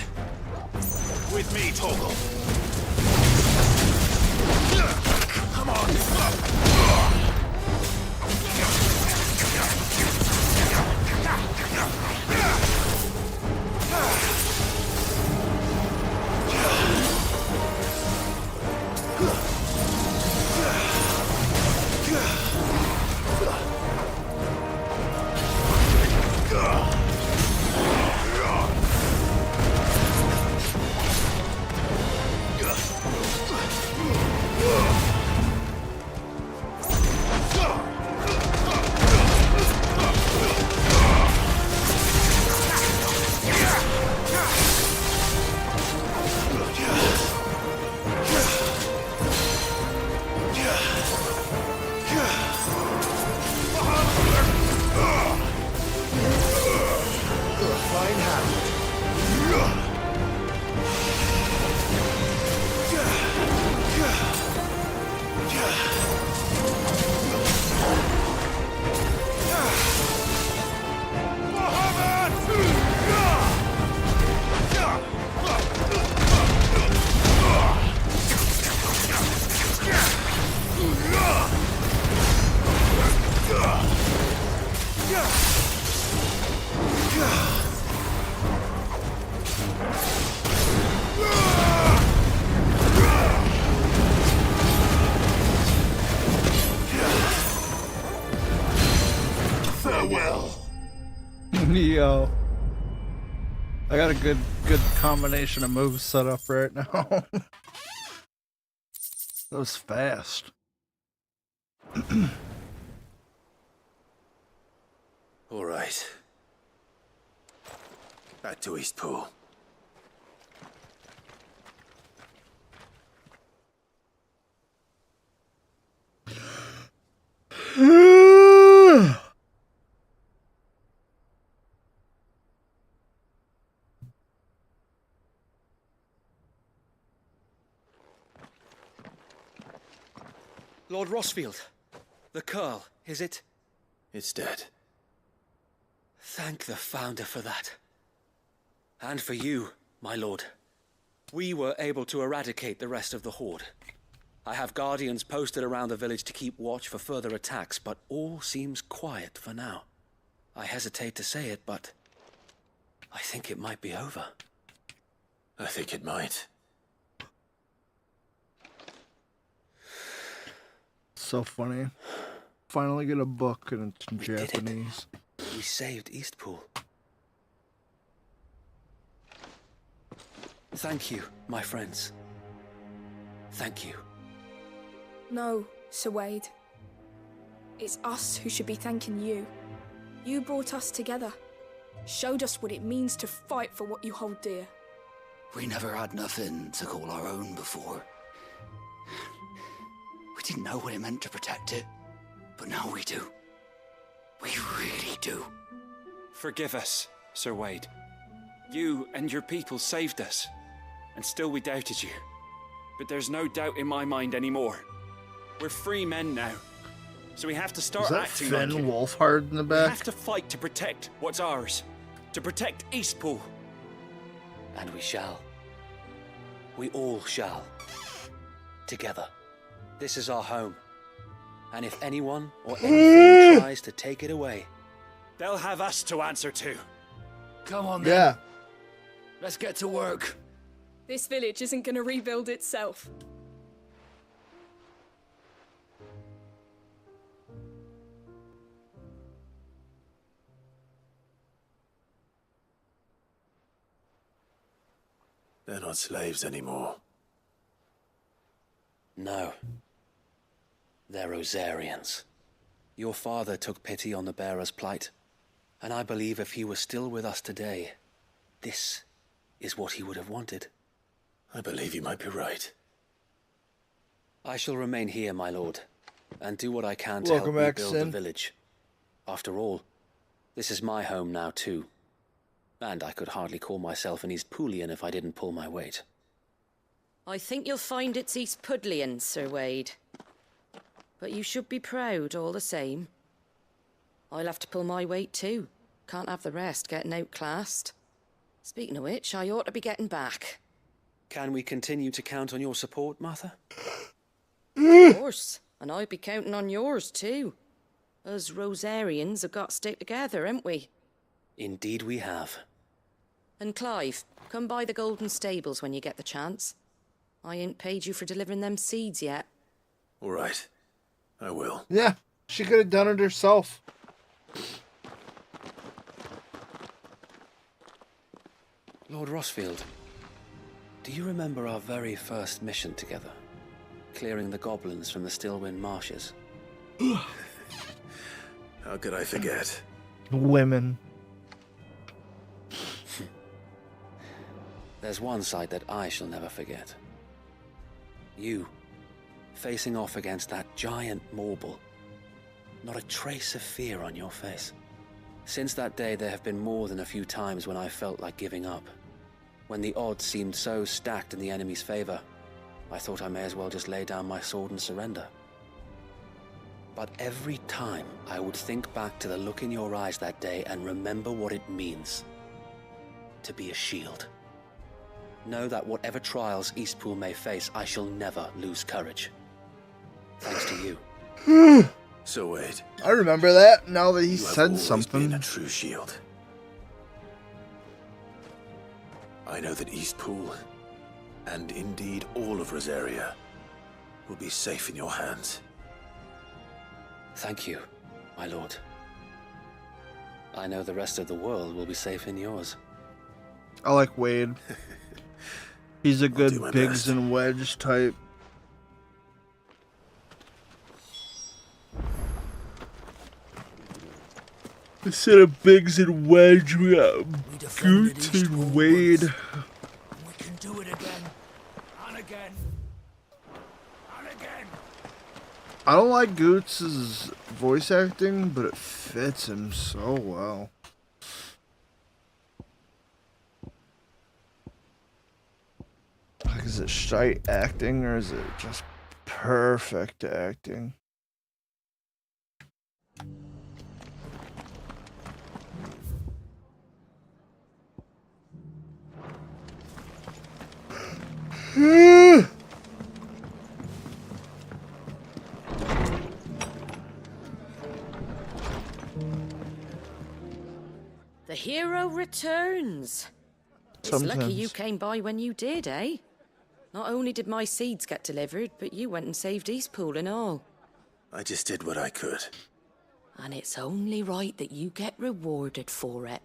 With me, Toggle. Come on. Yo. I got a good combination of moves set up right now. That was fast. All right. Back to Eastpool. Lord Rossfield, the Curl, is it? It's dead. Thank the Founder for that. And for you, my lord. We were able to eradicate the rest of the Horde. I have guardians posted around the village to keep watch for further attacks, but all seems quiet for now. I hesitate to say it, but I think it might be over. I think it might. So funny. Finally get a book and it's in Japanese. We saved Eastpool. Thank you, my friends. Thank you. No, Sir Wade. It's us who should be thanking you. You brought us together. Showed us what it means to fight for what you hold dear. We never had nothing to call our own before. We didn't know what it meant to protect it, but now we do. We really do. Forgive us, Sir Wade. You and your people saved us, and still we doubted you. But there's no doubt in my mind anymore. We're free men now, so we have to start Is that acting Finn like it. Wolfhard in the We back? have to fight to protect what's ours, to protect Eastpool. And we shall. We all shall. Together. This is our home. And if anyone or anything tries to take it away, they'll have us to answer to. Come on then. Yeah. Let's get to work. This village isn't gonna rebuild itself. They're not slaves anymore. no. They're Rosarians. Your father took pity on the bearer's plight, and I believe if he were still with us today, this is what he would have wanted. I believe you might be right. I shall remain here, my lord, and do what I can to Welcome help back, rebuild the Sin. village. After all, this is my home now too, and I could hardly call myself an East Poolian if I didn't pull my weight. I think you'll find it's East Pudlian, Sir Wade. But you should be proud all the same. I'll have to pull my weight too. Can't have the rest getting outclassed. Speaking of which, I ought to be getting back. Can we continue to count on your support, Martha? Of course, and I'd be counting on yours too. Us Rosarians have got to stick together, haven't we? Indeed we have. And Clive, come by the Golden Stables when you get the chance. I ain't paid you for delivering them seeds yet. All right. I will. Yeah, she could have done it herself. Lord Rossfield, do you remember our very first mission together? Clearing the goblins from the Stillwind marshes? How could I forget? Women. There's one sight that I shall never forget. You, facing off against that giant Morble. Not a trace of fear on your face. Since that day, there have been more than a few times when I felt like giving up. When the odds seemed so stacked in the enemy's favor, I thought I may as well just lay down my sword and surrender. But every time I would think back to the look in your eyes that day and remember what it means to be a shield. Know that whatever trials Eastpool may face, I shall never lose courage. Thanks to you. So Wade, I remember that now that he you have said always something. been a true shield. I know that Eastpool, and indeed all of Rosaria, will be safe in your hands. Thank you, my lord. I know the rest of the world will be safe in yours. I like Wade. He's a good do my Biggs best. and Wedge type. Instead of Biggs and Wedge, we got Goot and Wade. We can do it again. And again. And again. I don't like Goots' voice acting, but it fits him so well. Like, is it shite acting or is it just perfect acting? The hero returns. It's lucky you came by when you did, eh? Not only did my seeds get delivered, but you went and saved Eastpool and all. I just did what I could. And it's only right that you get rewarded for it.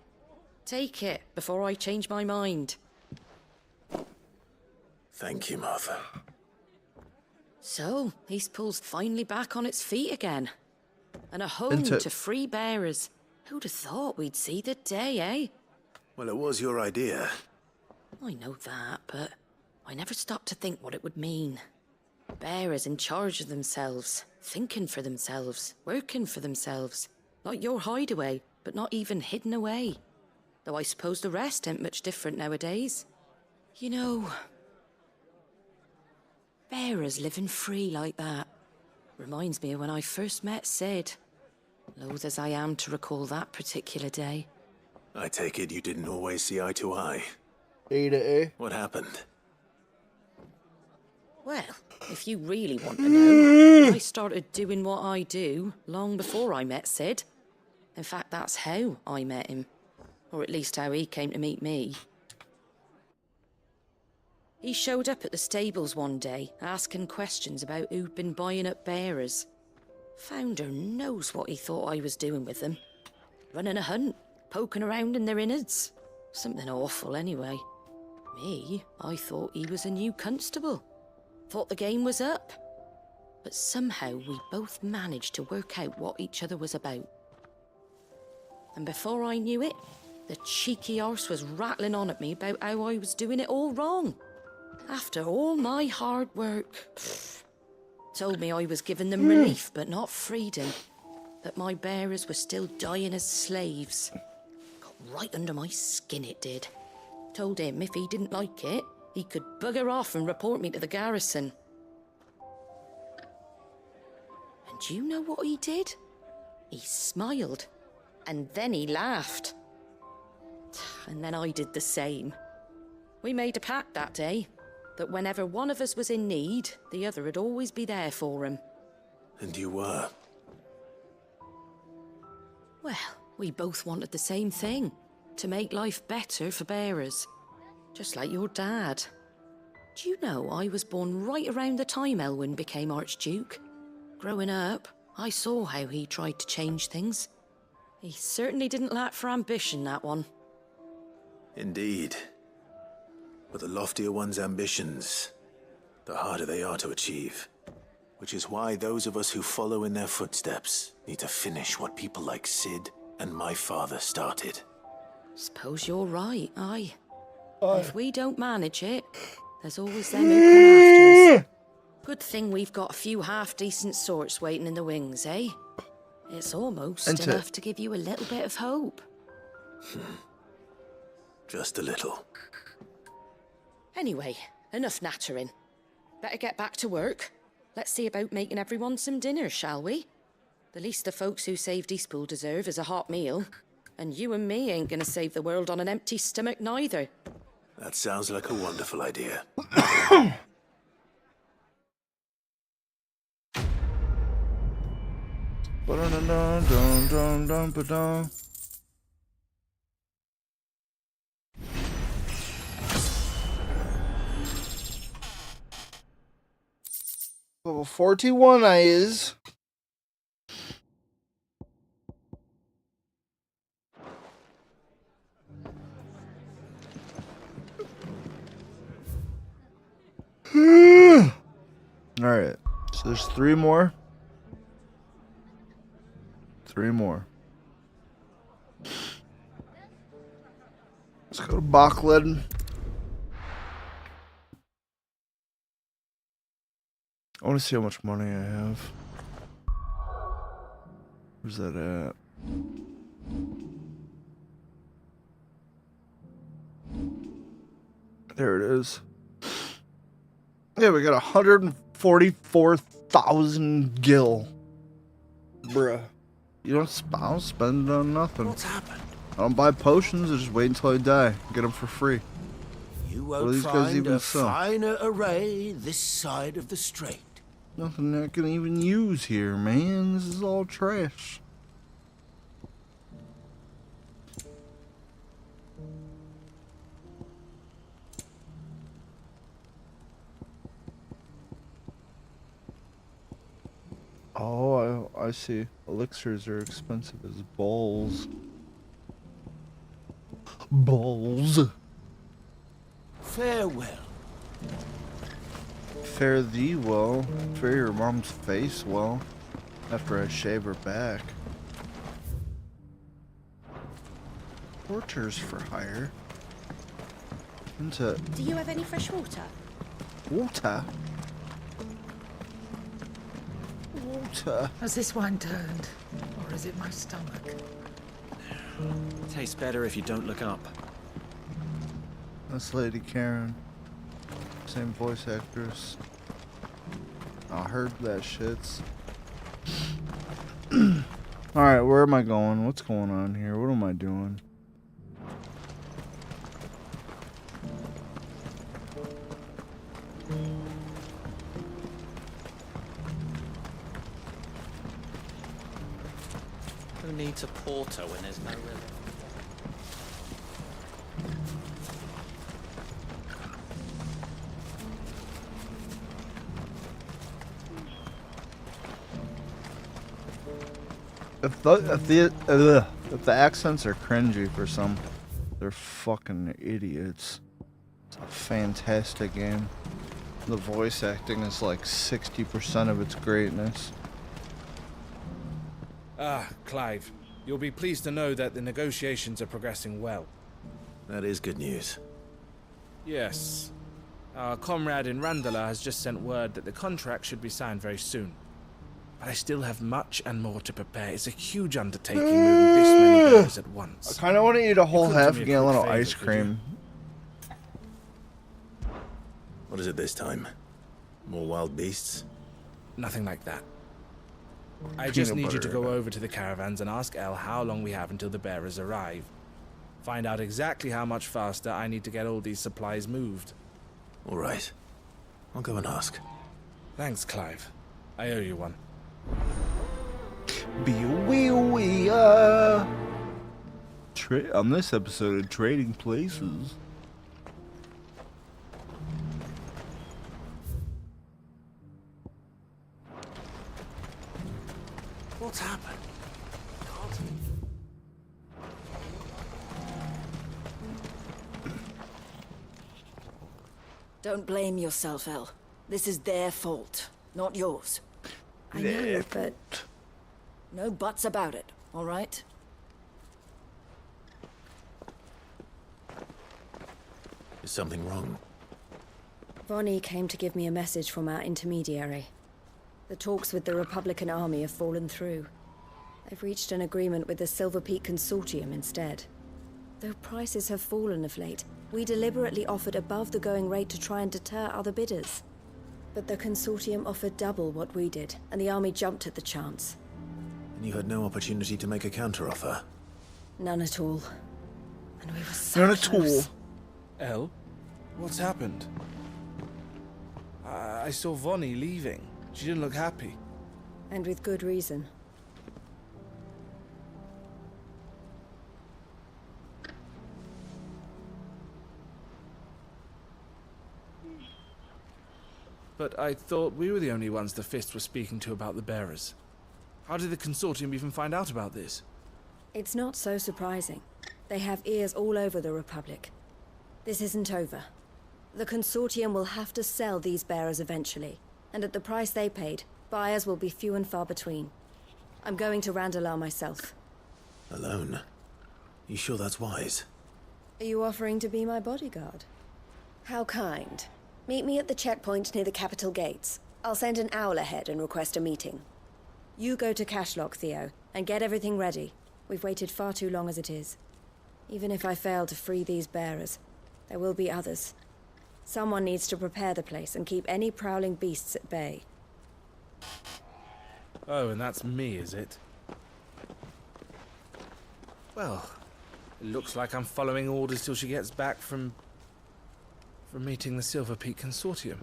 Take it before I change my mind. Thank you, Martha. So, Eastpool's finally back on its feet again. And a home to free bearers. Who'd have thought we'd see the day, eh? Well, it was your idea. I know that, but I never stopped to think what it would mean. Bearers in charge of themselves, thinking for themselves, working for themselves. Like your hideaway, but not even hidden away. Though I suppose the rest ain't much different nowadays. You know, bearers living free like that reminds me of when I first met Sid. Loath as I am to recall that particular day. I take it you didn't always see eye to eye. A to A. What happened? Well, if you really want to know, I started doing what I do long before I met Sid. In fact, that's how I met him. Or at least how he came to meet me. He showed up at the stables one day, asking questions about who'd been buying up bearers. Founder knows what he thought I was doing with them. Running a hunt, poking around in their innards. Something awful, anyway. Me, I thought he was a new constable. Thought the game was up. but somehow we both managed to work out what each other was about. And before I knew it, the cheeky arse was rattling on at me about how I was doing it all wrong. After all my hard work. Told me I was giving them relief, but not freedom. That my bearers were still dying as slaves. Got right under my skin, it did. Told him if he didn't like it, he could bugger off and report me to the garrison. And do you know what he did? He smiled. And then he laughed. And then I did the same. We made a pact that day, that whenever one of us was in need, the other would always be there for him. And you were? Well, we both wanted the same thing. To make life better for bearers. Just like your dad. Do you know I was born right around the time Elwyn became Archduke? Growing up, I saw how he tried to change things. He certainly didn't lack for ambition, that one. Indeed. But the loftier one's ambitions, the harder they are to achieve. Which is why those of us who follow in their footsteps need to finish what people like Sid and my father started. Suppose you're right, aye. If we don't manage it, there's always them who come after us. Good thing we've got a few half-decent sorts waiting in the wings, eh? It's almost enough to give you a little bit of hope. Just a little. Anyway, enough nattering. Better get back to work. Let's see about making everyone some dinner, shall we? The least the folks who saved Eastpool deserve is a hot meal. And you and me ain't gonna save the world on an empty stomach neither. That sounds like a wonderful idea. Level 41 I is. Alright, so there's 3 more. 3 more. Let's go to Backlid. I want to see how much money I have. Where's that at? There it is. Yeah, we got 144,000 gil. Bruh. I don't spend it on nothing. What's happened? I don't buy potions, I just wait until I die. Get them for free. You What do won't these guys find even a sell? finer array this side of the strait. Nothing I can even use here, man. This is all trash. Oh, I see. Elixirs are expensive as balls. Balls. Farewell. Fare thee well. Fare your mom's face well. After I shave her back. Tortures for hire. Into Do you have any fresh water? water. Water. Has this wine turned? Or is it my stomach? Tastes better if you don't look up. That's Lady Karen. Same voice actress. I heard that shit's. Alright, where am I going? What's going on here? What am I doing? Who needs a porter when there's no river? If the accents are cringy for some, they're fucking idiots. It's a fantastic game. The voice acting is like 60% of its greatness. Ah, Clive. You'll be pleased to know that the negotiations are progressing well. That is good news. Yes. Our comrade in Randala has just sent word that the contract should be signed very soon. But I still have much and more to prepare. It's a huge undertaking moving this many bears at once. I kind of want to eat a whole You could do half me a gallon quick of favor, ice could you? cream. What is it this time? More wild beasts? Nothing like that. I Peanut just need you butter to go in it. over to the caravans and ask El how long we have until the bearers arrive. Find out exactly how much faster I need to get all these supplies moved. All right. I'll go and ask. Thanks, Clive. I owe you one. On this episode of Trading Places. What's happened? Don't blame yourself, El. This is their fault, not yours. I know, but... No buts about it, all right? Is something wrong? Vonnie came to give me a message from our intermediary. The talks with the Republican Army have fallen through. They've reached an agreement with the Silver Peak Consortium instead. Though prices have fallen of late, we deliberately offered above the going rate to try and deter other bidders. But the Consortium offered double what we did, and the Army jumped at the chance. And you had no opportunity to make a counteroffer? None at all. And we were so None at all. close. El? What's happened? I saw Vonnie leaving. She didn't look happy. And with good reason. But I thought we were the only ones the Fist were speaking to about the bearers. How did the Consortium even find out about this? It's not so surprising. They have ears all over the Republic. This isn't over. The Consortium will have to sell these bearers eventually, and at the price they paid, buyers will be few and far between. I'm going to Randalar myself. Alone? You sure that's wise? Are you offering to be my bodyguard? How kind. Meet me at the checkpoint near the Capital Gates. I'll send an owl ahead and request a meeting. You go to Cashlock, Theo, and get everything ready. We've waited far too long as it is. Even if I fail to free these bearers, there will be others. Someone needs to prepare the place and keep any prowling beasts at bay. Oh, and that's me, is it? Well, it looks like I'm following orders till she gets back from meeting the Silver Peak Consortium,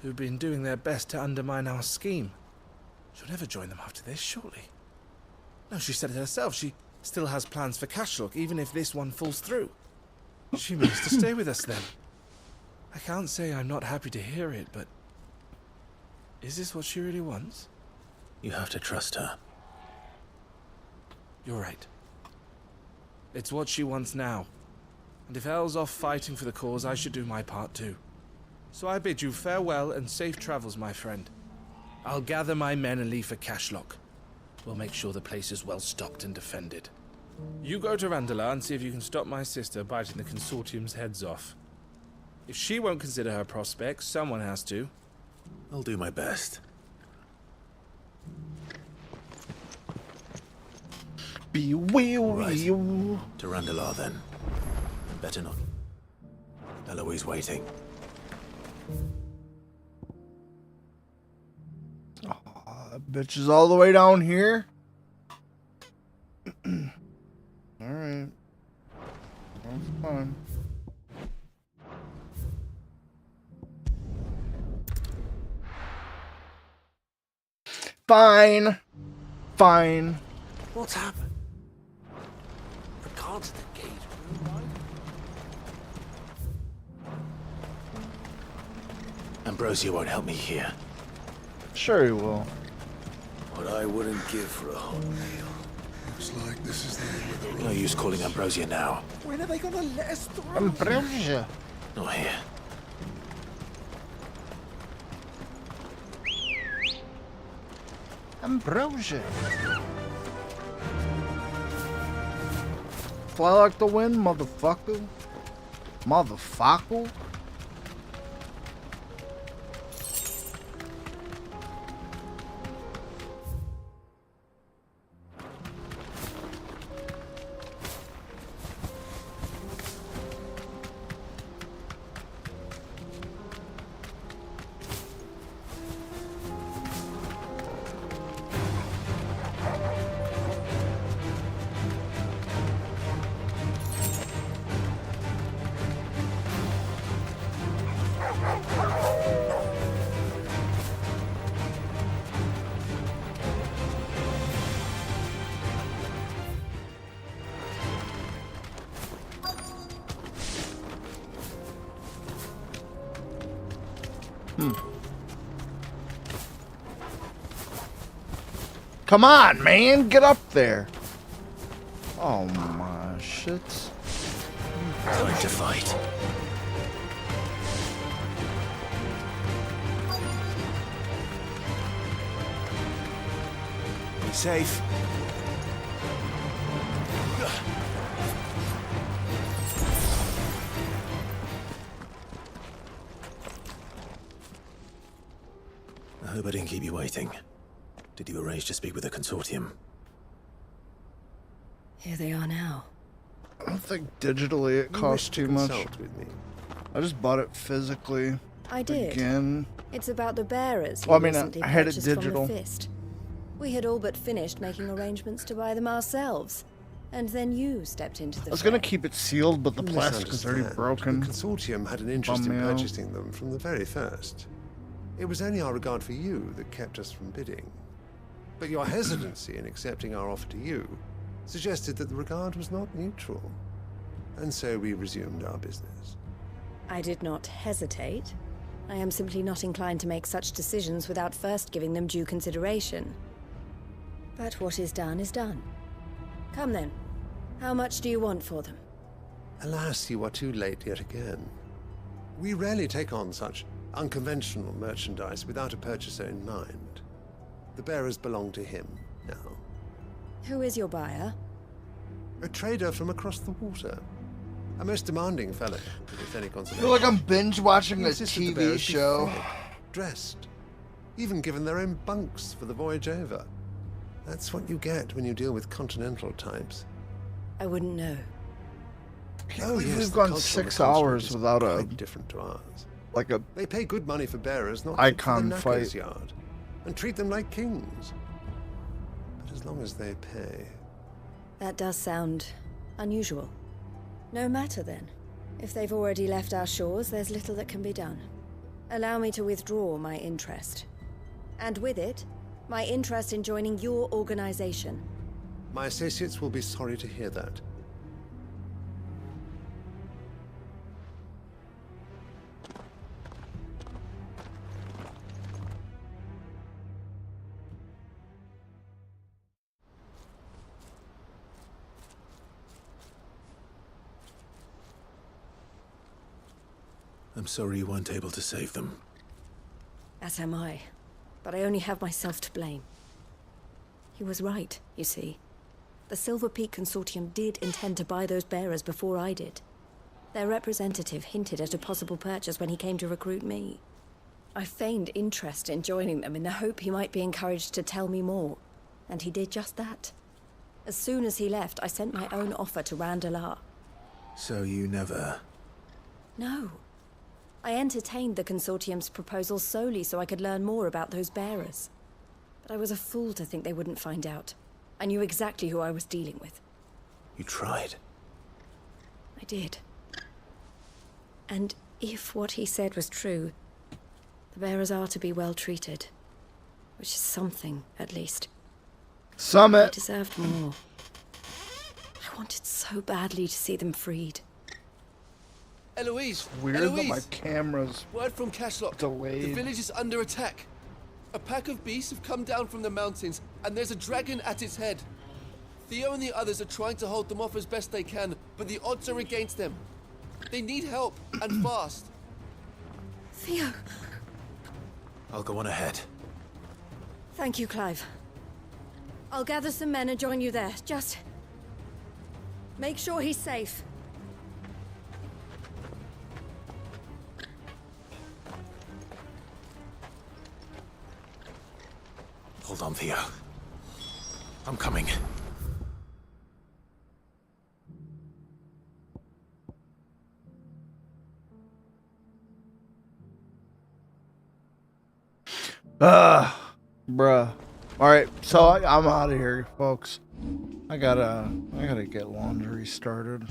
who've been doing their best to undermine our scheme. She'll never join them after this, surely. No, she said it herself. She still has plans for Cashlock, even if this one falls through. She means to stay with us then. I can't say I'm not happy to hear it, but... is this what she really wants? You have to trust her. You're right. It's what she wants now. And if Elle's off fighting for the cause, I should do my part too. So I bid you farewell and safe travels, my friend. I'll gather my men and leave for Cashlock. We'll make sure the place is well stocked and defended. You go to Randalar and see if you can stop my sister biting the Consortium's heads off. If she won't consider her prospects, someone has to. I'll do my best. Be wheel. Right. To Randalar then. Better not. Eloise waiting. Bitch is all the way down here. Alright. That's fine. Fine. Fine. What's happened? The cards at the gate were right. Ambrosia won't help me here. Sure he will. What I wouldn't give for a whole meal. Looks like this is the end of the road. No use calling Ambrosia now. When are they gonna let us through? Ambrosia. Not here. Ambrosia. Fly like the wind, motherfucker. Motherfucker. Come on, man, get up there. Oh my shit. Time to fight. Be safe. I hope I didn't keep you waiting. Did you arrange to speak with the consortium? Here they are now. I don't think digitally it costs too much. I just bought it physically. I did. Again. It's about the bearers. Well, I mean, recently I had it purchased from digital. the Fist. We had all but finished making arrangements to buy them ourselves, and then you stepped into the. I was gonna keep it sealed, but the You plastic is already misunderstand. broken. The consortium had an interest Bum in me out. purchasing them from the very first. It was only our regard for you that kept us from bidding. But your hesitancy in accepting our offer to you suggested that the regard was not mutual. And so we resumed our business. I did not hesitate. I am simply not inclined to make such decisions without first giving them due consideration. But what is done is done. Come then. How much do you want for them? Alas, you are too late yet again. We rarely take on such unconventional merchandise without a purchaser in mind. The bearers belong to him now. Who is your buyer? A trader from across the water. A most demanding fellow, with any I consolation. feel like I'm binge watching He a insisted the TV bearers be show. fed, dressed, even given their own bunks for the voyage over. That's what you get when you deal with continental types. I wouldn't know. Oh, yes, We've the gone culture on 6 the continent hours is without a quite different to ours. like a They pay good money for bearers, not icon for the fight. knacker's yard, and treat them like kings. But as long as they pay. That does sound unusual. No matter then. If they've already left our shores, there's little that can be done. Allow me to withdraw my interest. And with it, my interest in joining your organization. My associates will be sorry to hear that. I'm sorry you weren't able to save them. As am I. But I only have myself to blame. He was right, you see. The Silver Peak Consortium did intend to buy those bearers before I did. Their representative hinted at a possible purchase when he came to recruit me. I feigned interest in joining them in the hope he might be encouraged to tell me more. And he did just that. As soon as he left, I sent my own offer to Randalar. So you never... No. I entertained the Consortium's proposal solely so I could learn more about those bearers. But I was a fool to think they wouldn't find out. I knew exactly who I was dealing with. You tried. I did. And if what he said was true, the bearers are to be well treated. Which is something, at least. They Summit. deserved more. I wanted so badly to see them freed. Eloise! Weird Eloise! that my camera's Word from Cashlock. delayed. The village is under attack. A pack of beasts have come down from the mountains, and there's a dragon at its head. Theo and the others are trying to hold them off as best they can, but the odds are against them. They need help, and fast. Theo! I'll go on ahead. Thank you, Clive. I'll gather some men and join you there. Just make sure he's safe. Hold on, Theo. I'm coming. Bruh. Alright, so I'm out of here, folks. I gotta get laundry started.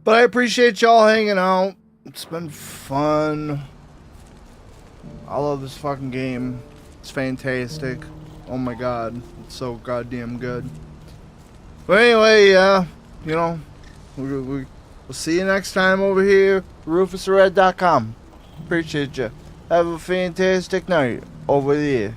But I appreciate y'all hanging out. It's been fun. I love this fucking game. It's fantastic. Oh my god. It's so goddamn good. But anyway, you know, we'll see you next time over here. RufusTheRed.com. Appreciate you. Have a fantastic night over there.